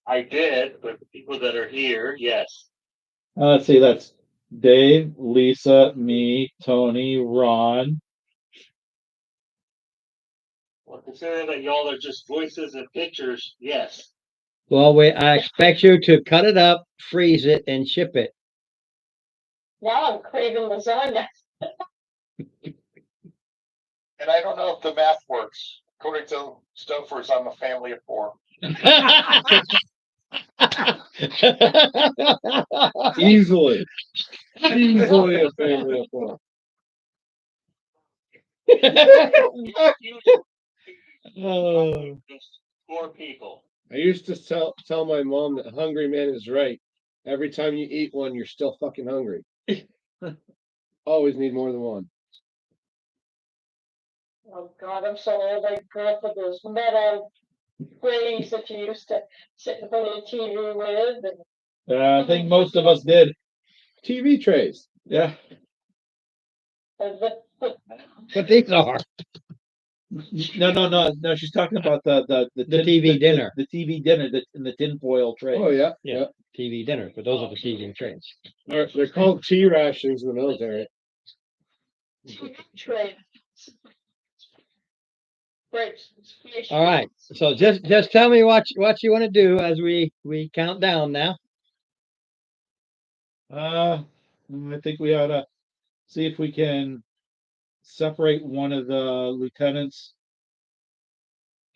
I did, but the people that are here, yes. Let's see. That's Dave, Lisa, me, Tony, Ron. Well, considering that y'all are just voices and pictures, yes. well, I expect you to cut it up, freeze it, and ship it. Now I'm craving lasagna. And I don't know if the math works. According to Stofers, I'm a family of 4. easily. Easily a family of 4. Oh. Just 4 people. I used to tell my mom that hungry man is right. Every time you eat one, you're still fucking hungry. Always need more than one. Oh God, I'm so old. I grew up with those metal frames that you used to sit in front of the TV with. And I think most of us did. TV trays. Yeah. What these are? No. She's talking about the TV dinner. The TV dinner in the tinfoil tray. Oh yeah, Yeah. TV dinner, but those are the TV trays. They're called tea rations in the military. Trade. Right. All right. So just tell me what you want to do as we count down now. I think we ought to see if we can separate one of the lieutenants,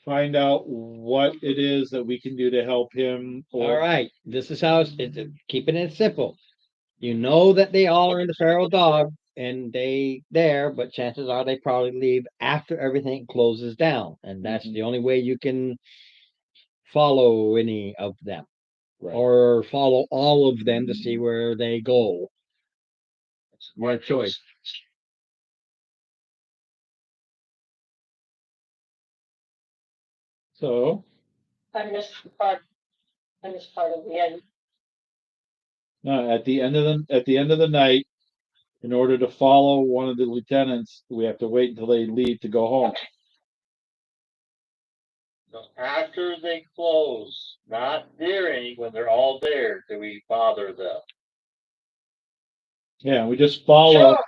find out what it is that we can do to help him. All right. This is how it's keeping it simple. You know that they all are in the feral dog and they there, but chances are they probably leave after everything closes down. And that's the only way you can follow any of them. Right. Or follow all of them to see where they go. It's your choice. So I missed part of the end. at the end of the night, in order to follow one of the lieutenants, we have to wait until they leave to go home. So after they close, not during, when they're all there, do we bother them? Yeah, we just follow.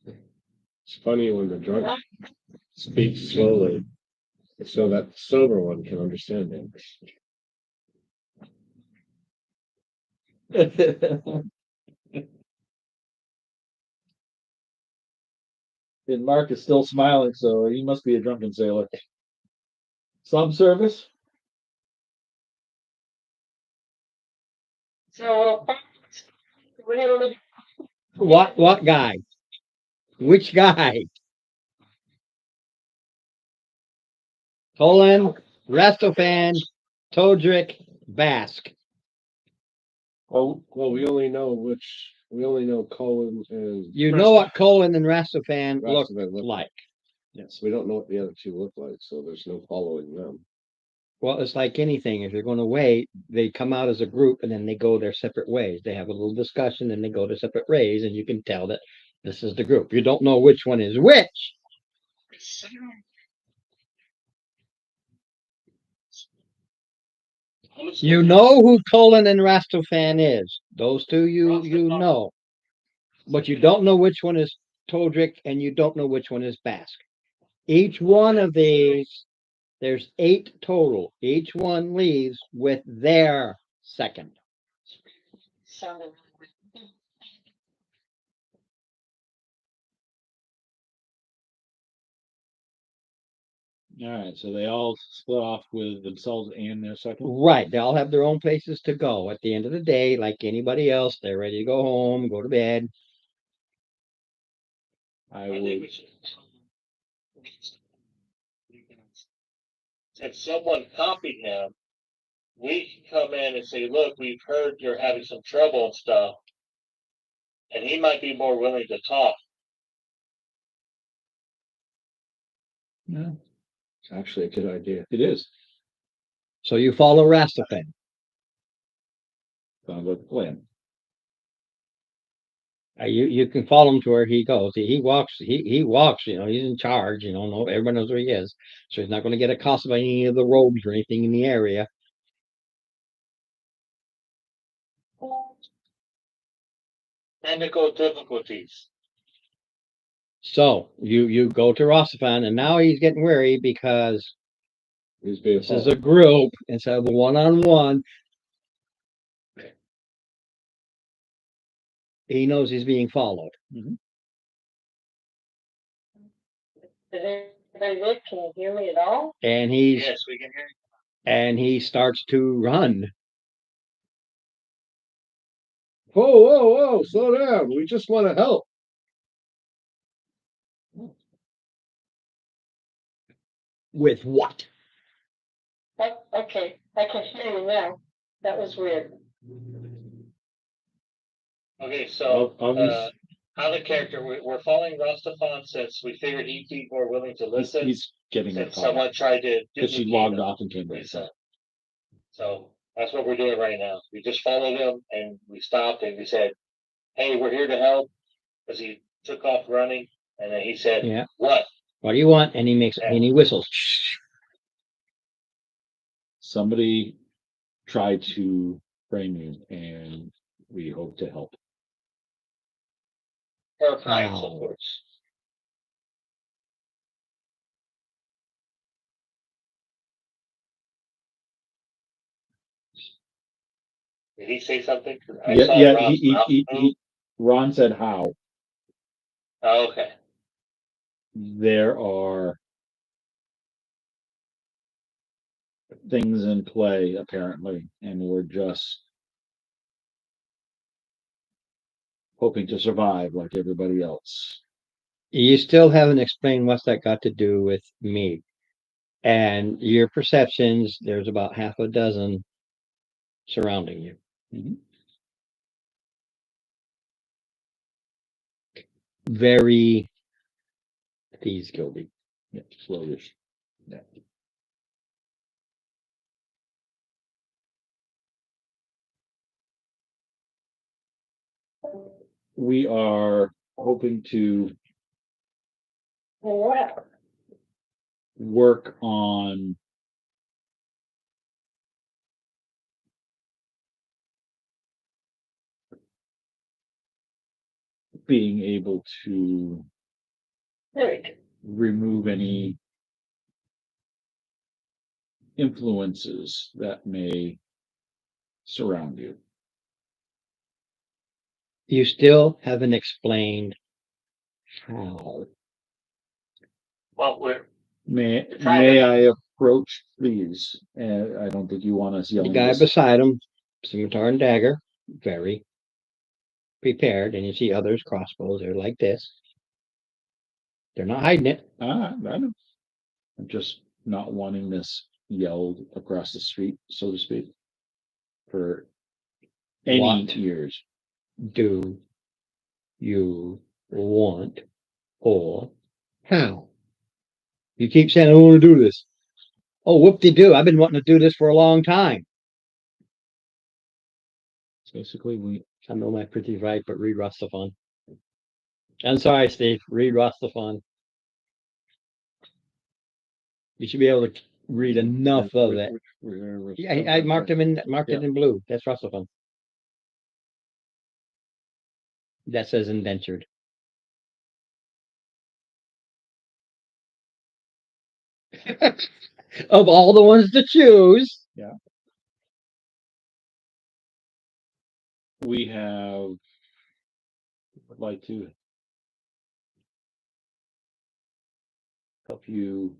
It's funny when the drunk speaks slowly, so that the sober one can understand him. And Mark is still smiling, so he must be a drunken sailor. Subservice? So, what do you want to What guy? Which guy? Colin, Restofan, Todrick, Basque. Well, we only know Colin and. You know what Colin and Restofan look Rest look like. Yes, we don't know what the other two look like, so there's no following them. Well, it's like anything. If you're going to wait, they come out as a group and then they go their separate ways. They have a little discussion and they go their separate ways, and you can tell that this is the group. You don't know which one is which. You know who Colin and Rastofan is. Those two you know. But you don't know which one is Todrick and you don't know which one is Basque. Each one of these, there's 8 total. Each one leaves with their second. sound? All right, so they all split off with themselves and their second. Right. They all have their own places to go. At the end of the day, like anybody else, they're ready to go home, go to bed. I I think would. we should. If someone copied him, we can come in and say, look, we've heard you're having some trouble and stuff. And he might be more willing to talk. Yeah, It's actually a good idea. it is. So you follow Rastofan. Sounds like a plan. You can follow him to where he goes. He walks. He walks. You know, he's in charge. You know, no, everybody knows where he is. So he's not going to get accosted by any of the rogues or anything in the area. Technical difficulties. So you go to Rastofan, and now he's getting wary because He's being this is a group instead of a one-on-one. He knows he's being followed. Is anybody there? Can you hear me at all? And he's Yes, we can hear you. and he starts to run. Whoa, slow down. We just want to help. With what? Oh, okay, I can hear you now. That was weird. Okay, so Obvious. how the character we're following Rastafan since we figured he'd be more willing to listen. He's getting a Since call someone tried to because she duplicate logged him. off and came back. So that's what we're doing right now. We just followed him and we stopped and we said, hey, we're here to help. Because he took off running and then he said, Yeah. what? What do you want? And he makes and he whistles. Somebody tried to frame you, and we hope to help. Or kinds, of Wow. course. Did he say something? I saw Yeah. Ron's mouth move. Ron said how. Oh, okay. There are things in play apparently, and we're just hoping to survive like everybody else. You still haven't explained what's that got to do with me. And your perceptions, there's about half a dozen surrounding you. Mhm. Very thieves guilty. Yeah, slowish. Yeah. we are hoping to Wow. work on being able to Very good. remove any influences that may surround you. You still haven't explained how. Well, we're, May I approach, please? I don't think you want us The yelling. guy this. beside him, scimitar and dagger, very prepared, and you see others crossbows. They're like this. They're not hiding it. I know. I'm just not wanting this yelled across the street, so to speak, for any What? ears. Do you want, or how? You keep saying I want to do this. Oh, whoop-de-doo! I've been wanting to do this for a long time. Basically, we I know my pretty right, but read Rastafan. I'm sorry, Steve. Read Rastafan. You should be able to read enough of it. Yeah, I marked him in marked it in blue. That's Rastafan. That says indentured. Of all the ones to choose. We have would like to help you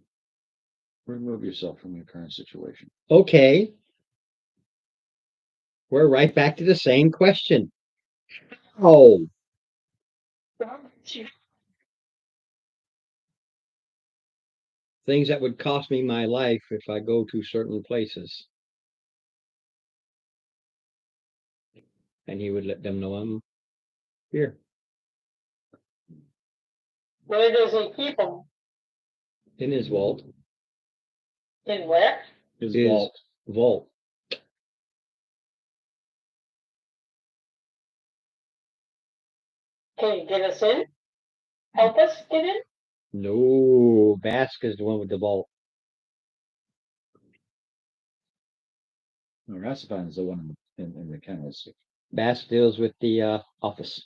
remove yourself from your current situation. Okay. We're right back to the same question. Oh, things that would cost me my life if I go to certain places. And he would let them know I'm here. Where does he keep them? In his vault. In where? His His vault. vault. Can you get us in? Help us get in? No, Basque is the one with the vault. No, Rasifan is the one in the kennels. Basque deals with the office.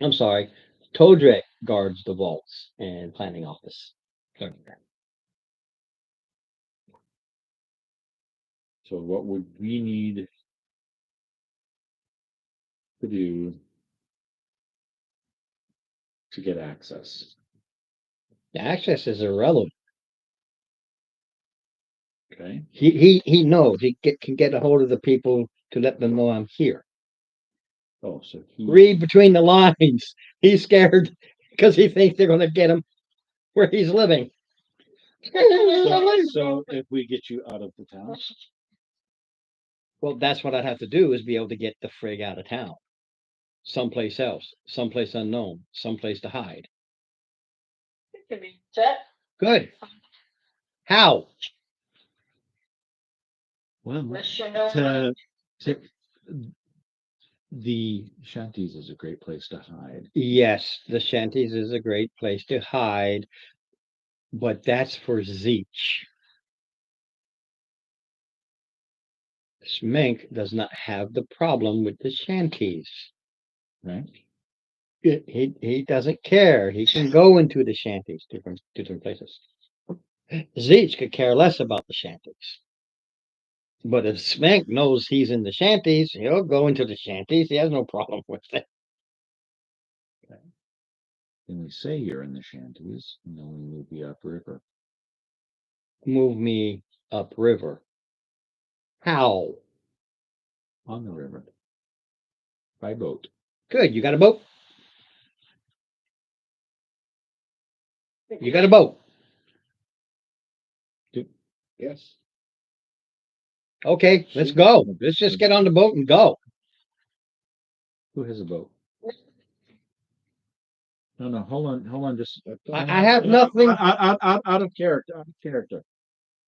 I'm sorry. Todrick guards the vaults and planning office. So what would we need to do to get access? The access is irrelevant. Okay. He knows can get a hold of the people to let them know I'm here. Oh, so he Read between the lines. He's scared because he thinks they're going to get him where he's living. so if we get you out of the town, Well, that's what I'd have to do is be able to get the frig out of town. Someplace else, someplace unknown, someplace to hide. It can be set. Good. How? well, Unless you know. to the shanties is a great place to hide. Yes, the shanties is a great place to hide, but that's for Zeech. Smink does not have the problem with the shanties. Right? He doesn't care. He can go into the shanties, different places. Zeech could care less about the shanties. But if Smink knows he's in the shanties, he'll go into the shanties. He has no problem with it. When we say you're in the shanties, and then we will be upriver. Move me upriver. How? On the river. By boat. Good. You got a boat? You got a boat? Yes. Okay, let's go. Let's just get on the boat and go. Who has a boat? No, hold on, just. I have nothing. Out of character.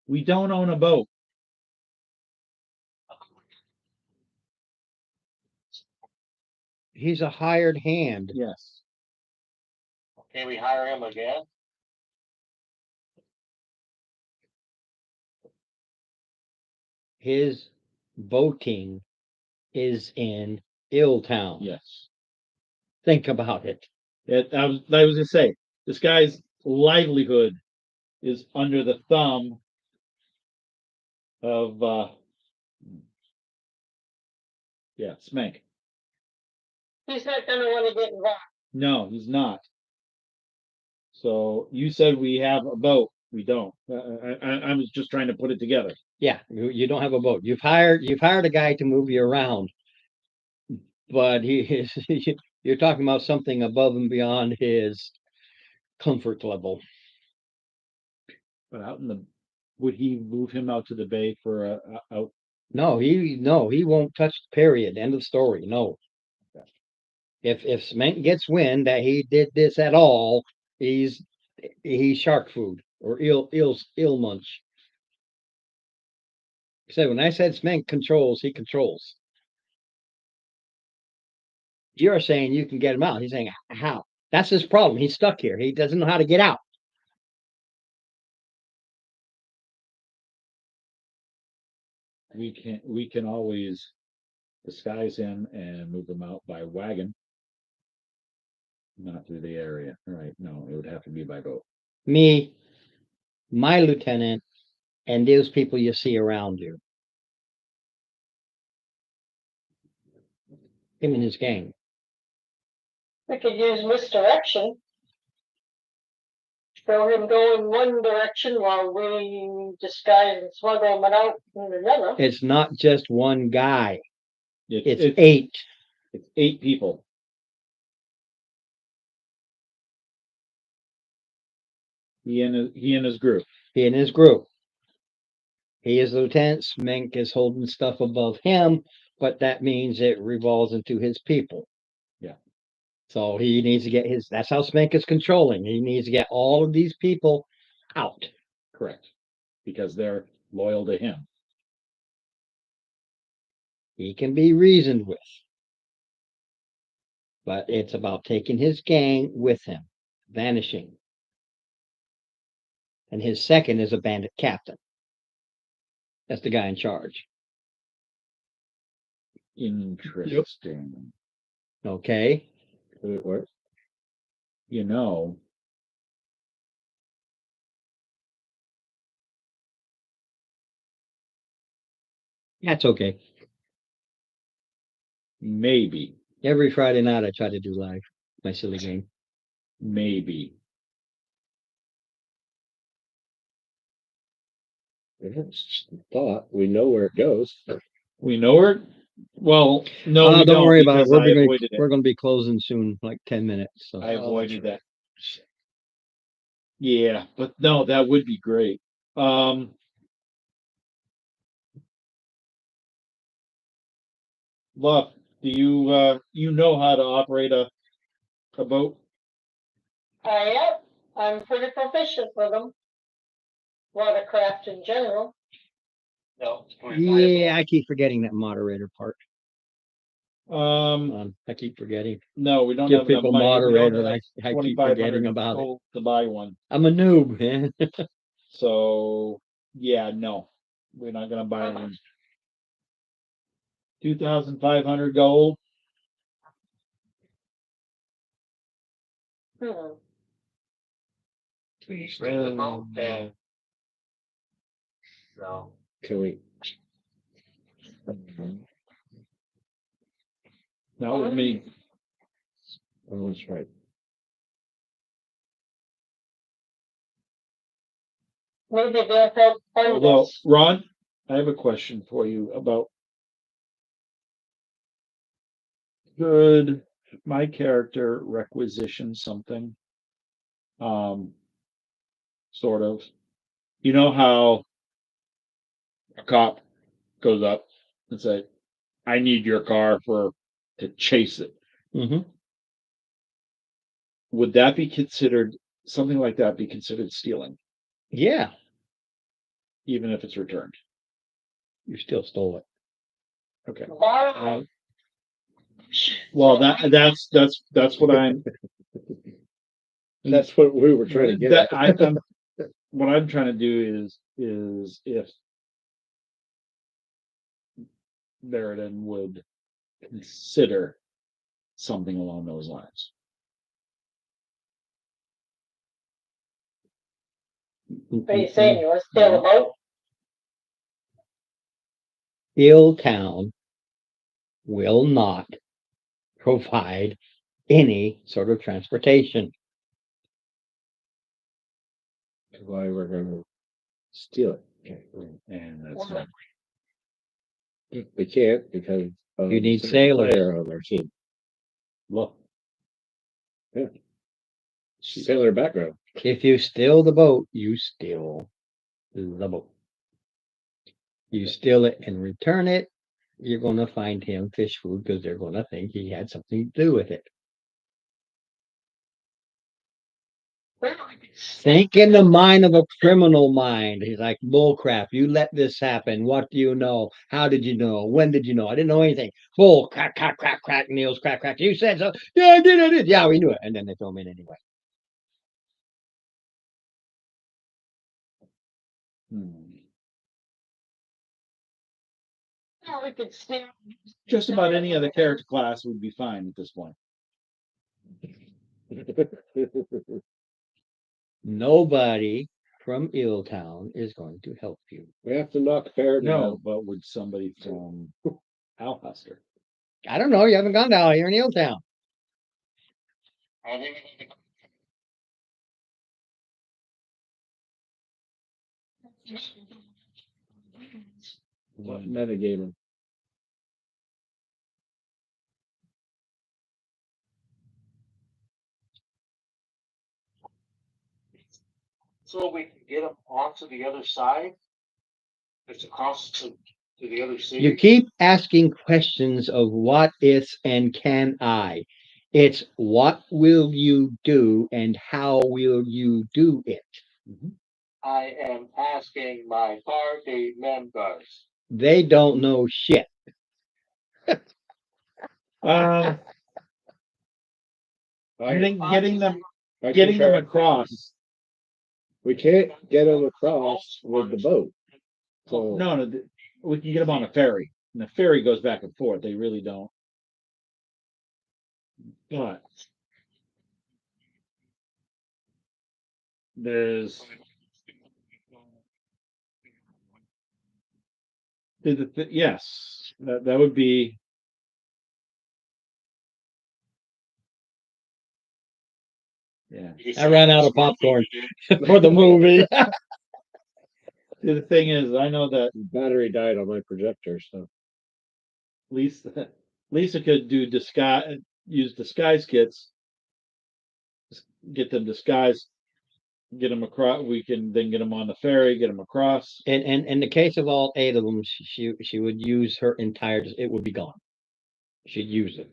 We don't own a boat. He's a hired hand. Yes. Can we hire him again? His voting is in Illtown. Yes. Think about it. I was gonna say, this guy's livelihood is under the thumb of Smank. He's not gonna wanna get involved. No, he's not. So you said we have a vote. We don't. I was just trying to put it together. Yeah, you don't have a vote. You've hired a guy to move you around, but he is you're talking about something above and beyond his comfort level. But would he move him out to the bay for out? No, he won't touch. Period. End of story. No. If Smank gets wind that he did this at all, he's shark food or ill munch. So when I said Smank controls, he controls. You're saying you can get him out. He's saying how? That's his problem. He's stuck here. He doesn't know how to get out. We can always disguise him and move him out by wagon. Not through the area. Right. No, it would have to be by boat. Me, my lieutenant, and those people you see around you. Him and his gang. We could use misdirection. Show him go in one direction while we disguise and smuggle him out in another. It's not just one guy. It's It's 8. It's 8 people. He and his group. He and his group. He is the lieutenant. Smank is holding stuff above him, but that means it revolves into his people. Yeah. So he needs to get that's how Smank is controlling. He needs to get all of these people out. Correct. Because they're loyal to him. He can be reasoned with. But it's about taking his gang with him, vanishing. And his second is a bandit captain. That's the guy in charge. Interesting. Okay. Could it work? You know, That's okay. maybe, Every Friday night I try to do live my silly game. maybe. It's just a thought. We know where it goes. We know her. Well, no, we don't worry about it. because I avoided We're going to be closing soon, like 10 minutes. So I avoided that. Yeah, but no, that would be great. Luff, do you know how to operate a boat? I am. I'm pretty proficient with them. Watercraft in general. No. Can we find him? yeah, I keep forgetting that moderator part. Um, I keep forgetting. no, we don't Give have enough people money. We don't moderator. have I keep 2,500 forgetting about it. gold to buy one. I'm a noob, man. So yeah, no, we're not gonna buy one. 2,500 gold. Hmm. Bring the boat and. No. Can we? Not with me. Oh, that's right. Maybe they'll help fund Although, this. Ron, I have a question for you about could my character requisition something? Sort of. You know how a cop goes up and say, I need your car to chase it. hmm Would that be considered something like that be considered stealing, Yeah, even if it's returned? you still stole it. Okay. Borrow. Well, that's what I'm, That's what we were trying to get at. what I'm trying to do is if Meriden would consider something along those lines. What are you saying? You want to steal the boat? Hilltown will not provide any sort of transportation. Why we're gonna steal it. And that's Well, not, We can't because. of You need certain sailors. player on our team. look, Sailor background. If you steal the boat, you steal the boat. You steal it and return it, you're gonna find him fish food because they're gonna think he had something to do with it. Think in the mind of a criminal mind. He's like, bull crap, you let this happen. What do you know? How did you know? When did you know? I didn't know anything. Bull crack, crack, crack, crack, Niels, crack, crack. You said so. Yeah, I did. Yeah, we knew it. And then they throw him in anyway. Yeah, we could steal. just about any other character class would be fine at this point. Nobody from Illtown is going to help you. We have to knock Fair No, but would somebody from Alhuster? I don't know. You haven't gone down here in Illtown. I think What metagamer? so we can get them onto the other side. It's across to the other city. You keep asking questions of what is and can I. It's what will you do and how will you do it? I am asking my party members. They don't know shit. I think getting them I getting them concur. across. We can't get them across with the boat. So No, we can get them on a ferry, and the ferry goes back and forth. They really don't. But there's yes, that would be. Yeah. I ran out of popcorn for the movie. The thing is, I know that battery died on my projector, so Lisa could do use disguise kits, get them disguised, get them across. We can then get them on the ferry, get them across. And in the case of all 8 of them, she would use her entire. It would be gone. She'd use it.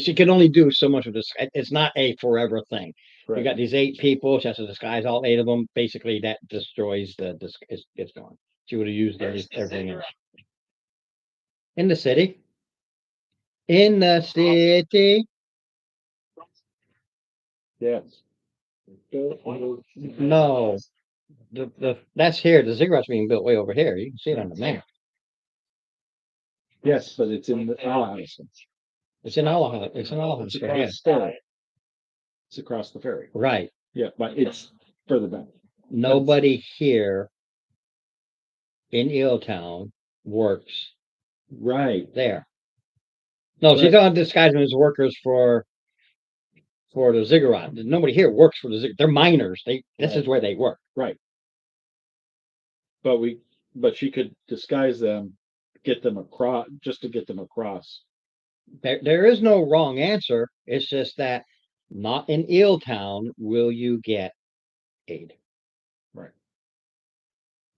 She can only do so much of this. It's not a forever thing. You got these 8 people. She has to disguise all 8 of them. Basically, that destroys it's gone. She would have used everything else. In the city. In the city. Yes. No. That's here. The ziggurat's being built way over here. You can see it on the map. Yes, but it's in the It's in Allahabad. It's in Allahabad. It's across the ferry. It's across the ferry. Right. Yeah, but it's further back. Nobody here in Illtown works Right. there. No, she's not disguising as workers for the ziggurat. Nobody here works for the ziggurat. They're miners. This is where they work. Right. But she could disguise them, get them across, just to get them across. There is no wrong answer. It's just that not in Illtown will you get aid. Right.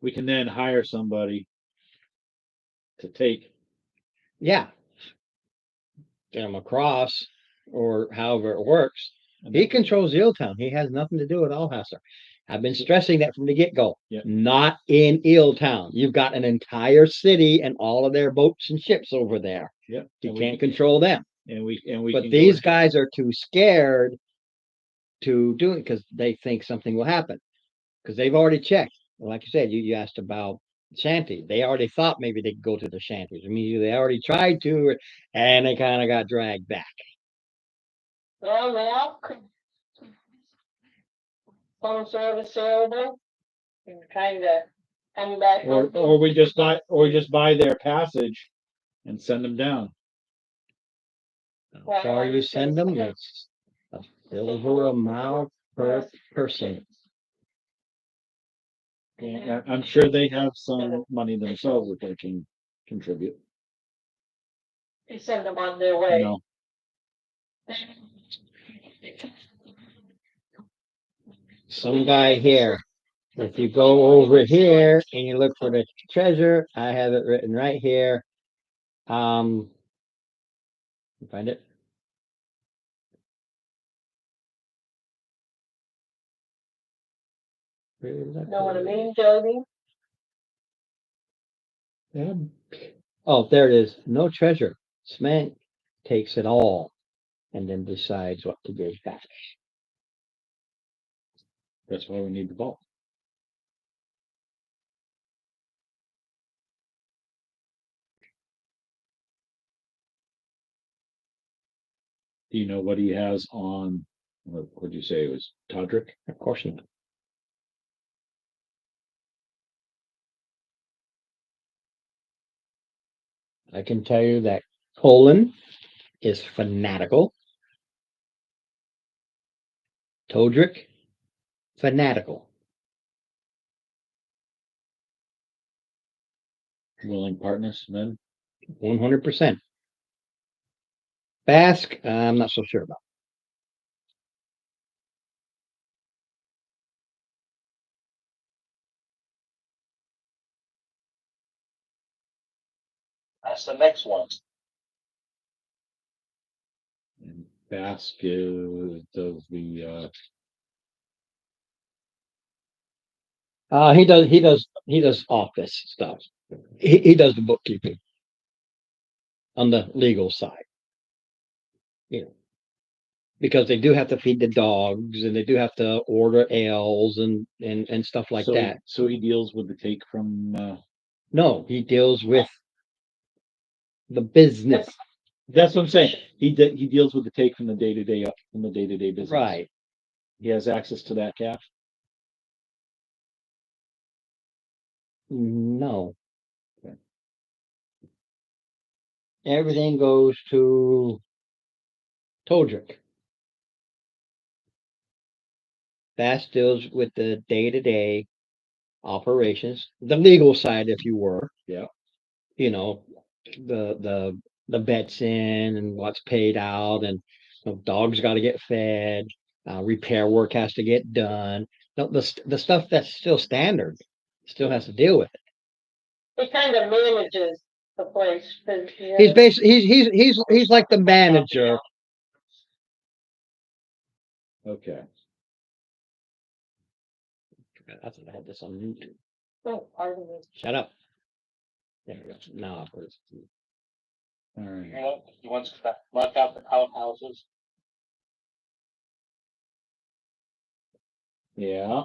We can then hire somebody to take. Yeah. Get them across or however it works. He controls Illtown. He has nothing to do with Alhasser. I've been stressing that from the get-go. Yeah. Not in Illtown. You've got an entire city and all of their boats and ships over there. Yeah. You can't control them. And we But can go these ahead- guys are too scared to do it because they think something will happen. Because they've already checked. Like you said, you asked about shanty. They already thought maybe they could go to the shanties. I mean, they already tried to, and they kind of got dragged back. Well, now, phone service available, and kind of come back. or we just buy their passage and send them down. How far you send them, it's over a mile per person. And I'm sure they have some money themselves that they can contribute. You send them on their way. No, Some guy here. If you go over here and you look for the treasure, I have it written right here. You find it? Where is that? Know what I mean, Jody? yeah, Oh, there it is. No treasure. Smank takes it all and then decides what to give back. that's why we need the vault. Do you know what he has on, what would you say it was, Todrick? Of course not. I can tell you that Colin is fanatical. Todrick, fanatical. Willing partners, then? 100%. Basque, I'm not so sure about. That's the next one. And Basque does the, He does office stuff. He does the bookkeeping on the legal side. You know, because they do have to feed the dogs and they do have to order ales and stuff like so, that. so he deals with the take from, No, he deals with the business. that's what I'm saying. He deals with the take from the day-to-day business. Right. He has access to that cash. No. Okay. Everything goes to Todrick. Bass deals with the day-to-day operations, the legal side, if you were. Yeah. You know, the bets in and what's paid out, and dogs got to get fed. Repair work has to get done. The stuff that's still standard still has to deal with it. He kind of manages the place. He's basically he's like the manager. Okay. That's what I had this on YouTube. Oh, pardon me. Shut up. There we go. Now I'll put it. All right. You know, he wants to lock out the outhouses. Yeah.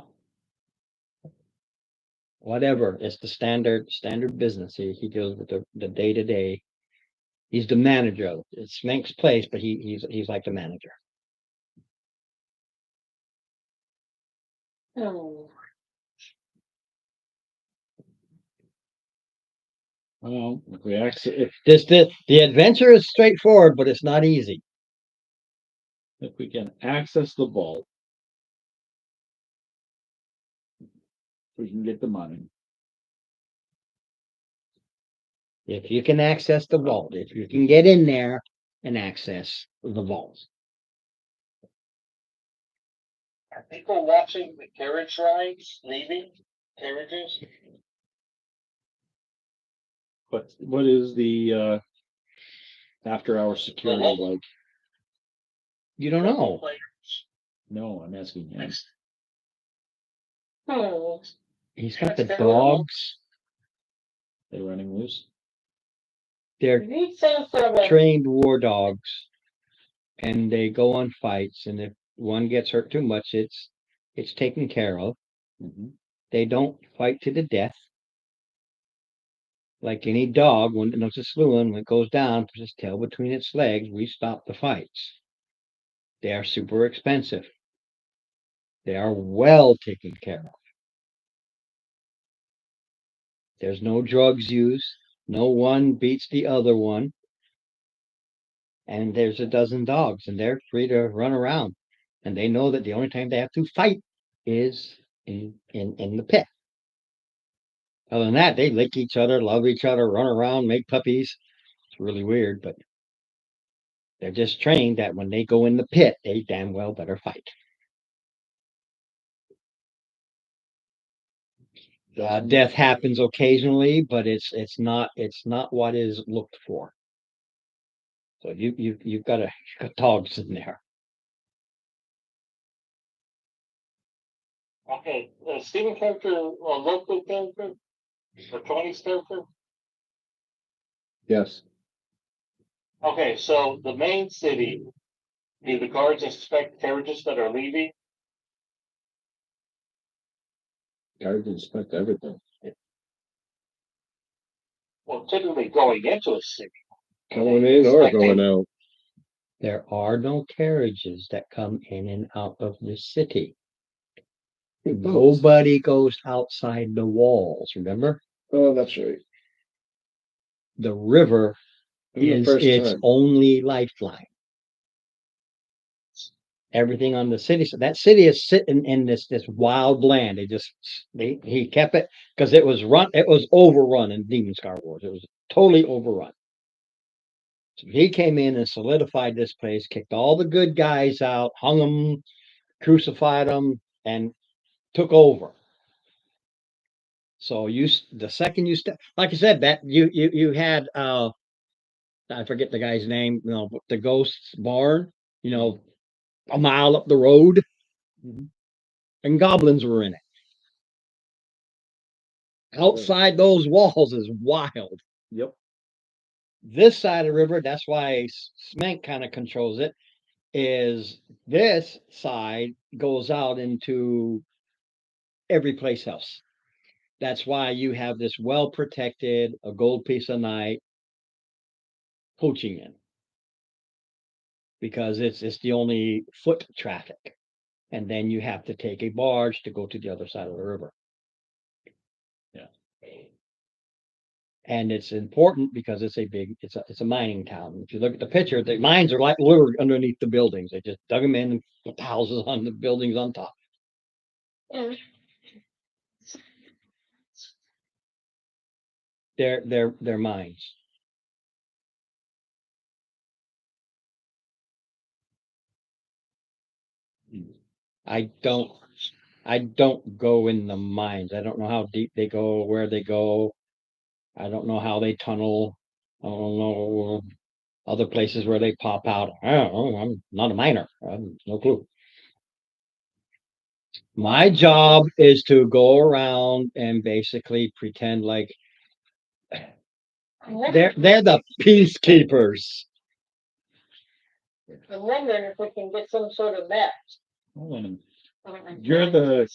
Whatever. It's the standard business. He deals with the day to day. He's the manager of it. It's Smank's place, but he's like the manager. Oh, Well, if we actually, The adventure is straightforward, but it's not easy. if we can access the vault, we can get the money. If you can access the vault, if you can get in there and access the vault. Are people watching the carriage rides, leaving carriages? What is the after hour security like? You don't know. Players. No, I'm asking him. hmm. He's got the dogs. They running loose? they're We need some sort of, trained war dogs, and they go on fights, and if one gets hurt too much, it's taken care of. They don't fight to the death. Like any dog, when it knows it's slewing, when it goes down, puts its tail between its legs, we stop the fights. They are super expensive. They are well taken care of. There's no drugs used. No one beats the other one. And there's a dozen dogs, and they're free to run around. And they know that the only time they have to fight is in the pit. Other than that, they lick each other, love each other, run around, make puppies. It's really weird, but they're just trained that when they go in the pit, they damn well better fight. Death happens occasionally, but it's not what is looked for. So you've got dogs in there. Okay, Steven character, or local character, or Tony's character? Yes. Okay, so the main city, do the guards inspect carriages that are leaving? Guards inspect everything. Well, typically going into a city. Going in or going out. There are no carriages that come in and out of the city. Nobody goes outside the walls, remember? Oh, that's right. The river is its only lifeline. Everything on the city, so that city is sitting in this wild land. He kept it because it was overrun in Demon Scar Wars. It was totally overrun. So he came in and solidified this place, kicked all the good guys out, hung them, crucified them, and took over. So the second you step, like I said, that you had I forget the guy's name, the Ghost's Barn, a mile up the road, and goblins were in it. Outside those walls is wild. Yep. This side of the river, that's why Smank kind of controls it, is this side goes out into every place else. That's why you have this well protected, a gold piece a night poaching in. Because it's the only foot traffic. And then you have to take a barge to go to the other side of the river. Yeah. And it's important because it's a mining town. If you look at the picture, the mines are like literally underneath the buildings. They just dug them in and put houses on the buildings on top. yeah, They're mines. I don't go in the mines. I don't know how deep they go, where they go. I don't know how they tunnel. I don't know other places where they pop out. I don't know. I'm not a miner. I have no clue. My job is to go around and basically pretend like they're the peacekeepers. I'm wondering if we can get some sort of map. Hold on. You're the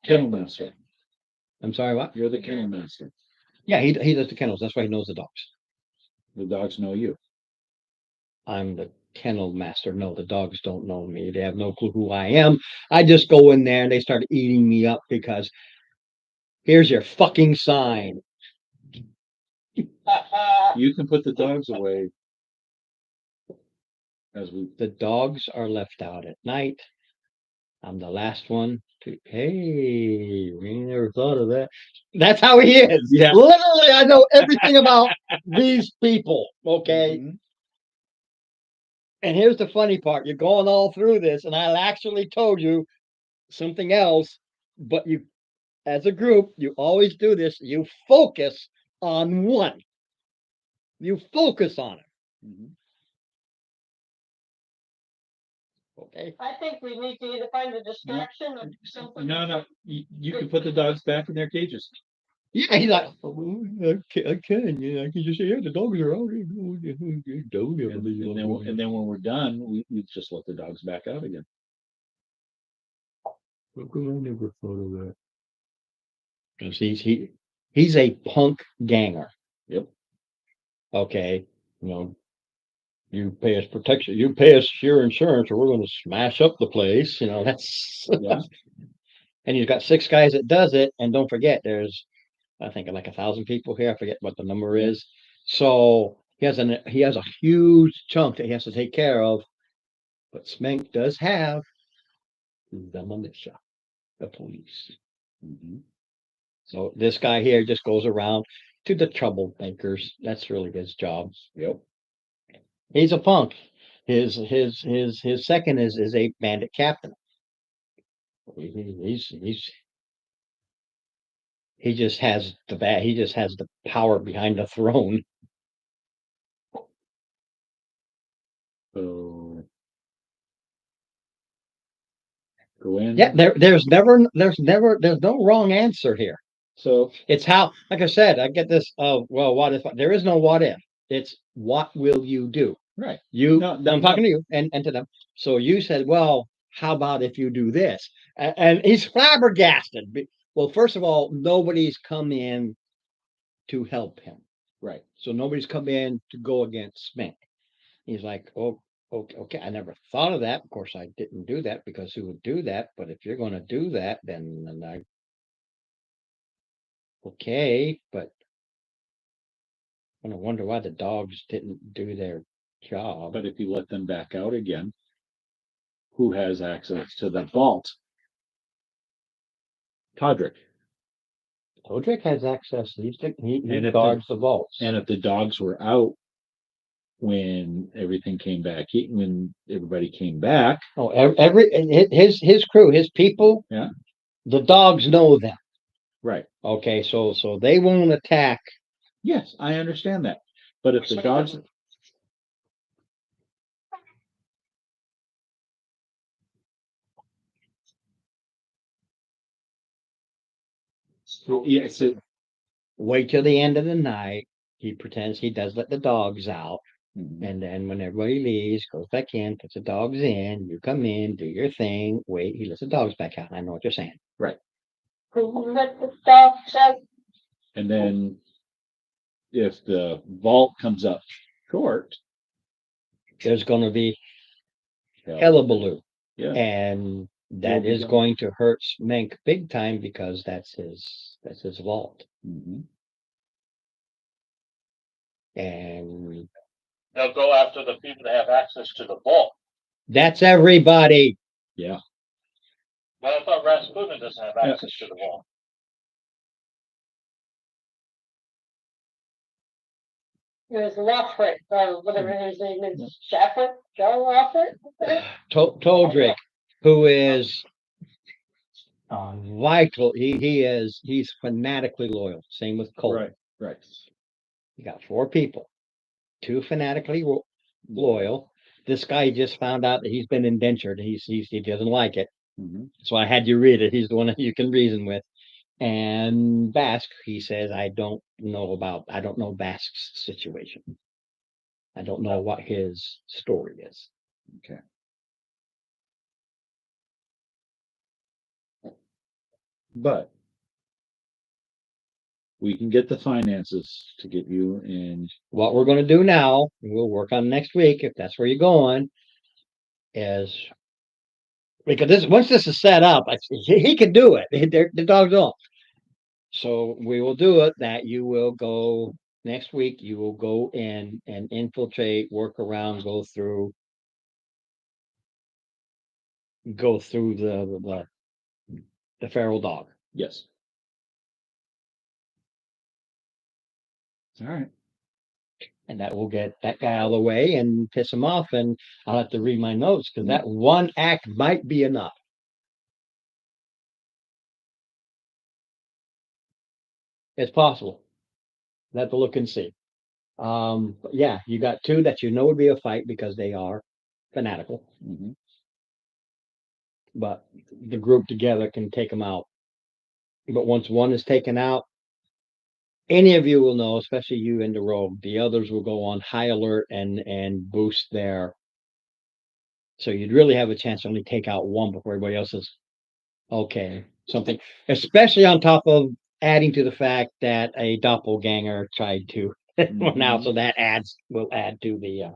kennel master. I'm sorry, what? You're the kennel master. Yeah, he does the kennels. That's why he knows the dogs. The dogs know you. I'm the kennel master. No, the dogs don't know me. They have no clue who I am. I just go in there and they start eating me up because here's your fucking sign. You can put the dogs away. The dogs are left out at night. I'm the last one to. Hey, we never thought of that. That's how he is. Yeah. Literally, I know everything about these people. Okay. Mhm. And here's the funny part. You're going all through this, and I actually told you something else, but you, as a group, you always do this. You focus on one. You focus on it. Mhm. Okay. I think we need to either find a distraction or do something. No, you can put the dogs back in their cages. Yeah, he's like, "Oh, I can, yeah, I can just say, yeah, the dogs are out. And then when we're done, we just let the dogs back out again. How come I never thought of that? Because he's a punk ganger. Yep. Okay, you know, you pay us protection, you pay us your insurance, or we're going to smash up the place. You know, that's Yeah. and he's got 6 guys that does it. And don't forget, there's I think like 1,000 people here. I forget what the number is. So he has a huge chunk that he has to take care of. But Smank does have the militia, the police. Mhm. So this guy here just goes around to the troublemakers. That's really his job. Yep. He's a punk. His second is a bandit captain. He just has the power behind the throne. So go in. Yeah, there's no wrong answer here. So It's how, like I said, I get this. Oh, well, what if? There is no what if. It's what will you do? right. You, No, I'm talking to you and to them. So you said, well, how about if you do this? And he's flabbergasted. Well, first of all, nobody's come in to help him. Right. So nobody's come in to go against Smink. He's like, oh, okay. I never thought of that. Of course, I didn't do that because who would do that? But if you're going to do that, then I, okay. But I'm gonna wonder why the dogs didn't do their job. But if you let them back out again, who has access to the vault? Todrick. Todrick has access. He And if guards the vaults. And if the dogs were out when everything came back, when everybody came back, Oh, his crew, his people. Yeah. The dogs know them. right? Okay, so they won't attack. Yes, I understand that. But if the dogs, yes, Wait till the end of the night. He pretends he does let the dogs out. Mhm. And then when everybody leaves, goes back in, puts the dogs in, you come in, do your thing, wait, he lets the dogs back out. I know what you're saying. Who let the dogs out? And then if the vault comes up short, There's gonna be hell, hullabaloo. yeah, And that be is done. going to hurt Smank big time because that's his vault. Mhm. And They'll go after the people that have access to the vault. that's everybody. Yeah. But I thought Rasputin doesn't have Yeah. access to the vault. There's Loffert, whatever his name is, Shafford, John Loffert. Toldrick, who is vital. He's fanatically loyal. Same with Cole. Right. You got 4 people, 2 fanatically loyal. This guy just found out that he's been indentured. He doesn't like it. Mhm. So I had you read it. He's the one that you can reason with. And Basque, he says, I don't know Basque's situation. I don't know what his story is. Okay. But we can get the finances to get you in. What we're going to do now, and we'll work on next week if that's where you're going, is because once this is set up, he can do it. The dogs don't. So we will do it. That you will go next week. You will go in and infiltrate, work around, go through the feral dog. Yes. All right. And that will get that guy out of the way and piss him off. And I'll have to read my notes because that one act might be enough. It's possible. Have to look and see. But yeah, you got 2 that you know would be a fight because they are fanatical, Mhm. but the group together can take them out. But once one is taken out, any of you will know, especially you in the rogue, the others will go on high alert and boost their. So you'd really have a chance to only take out one before everybody else is okay. Something, especially on top of adding to the fact that a doppelganger tried to now, so that will add to the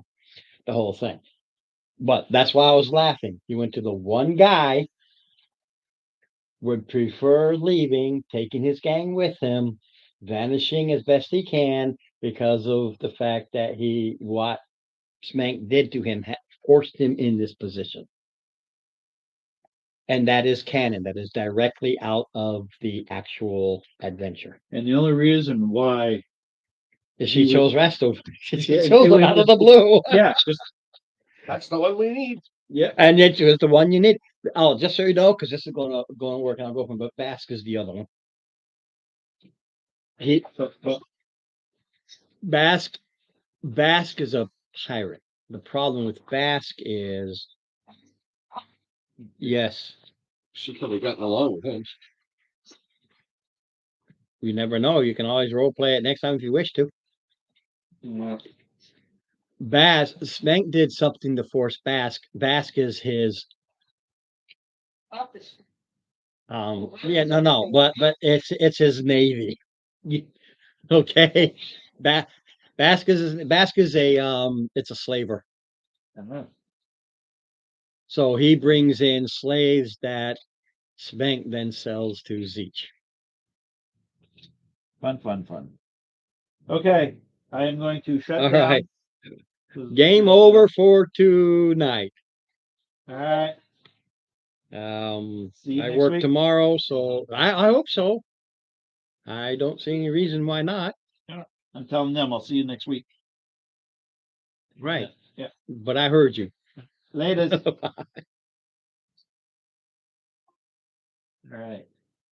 whole thing. But that's why I was laughing. You went to the one guy would prefer leaving, taking his gang with him, vanishing as best he can because of the fact that what Smank did to him forced him in this position. And that is canon. That is directly out of the actual adventure. And the only reason why, She He chose Rastov. She Yeah, chose it him out of the blue. yeah, just, That's the one we need. yeah, And it was the one you need. Oh, just so you know, because this is going to work, and I'll go from, but Bask is the other one. but Bask is a pirate. The problem with Bask is, yes, She could have gotten along with him. you never know. You can always role play it next time if you wish to. Smank did something to force Bask. Bask is his Office. no, but it's his navy. Okay. Bask is a it's a slaver. So he brings in slaves that Spank then sells to Zeech. fun. Okay, I am going to shut All down. right. Game over for tonight. All right. See you I next work week. tomorrow, so I hope so. I don't see any reason why not. I'm telling them I'll see you next week. Right. Yeah. But I heard you. Later. All right.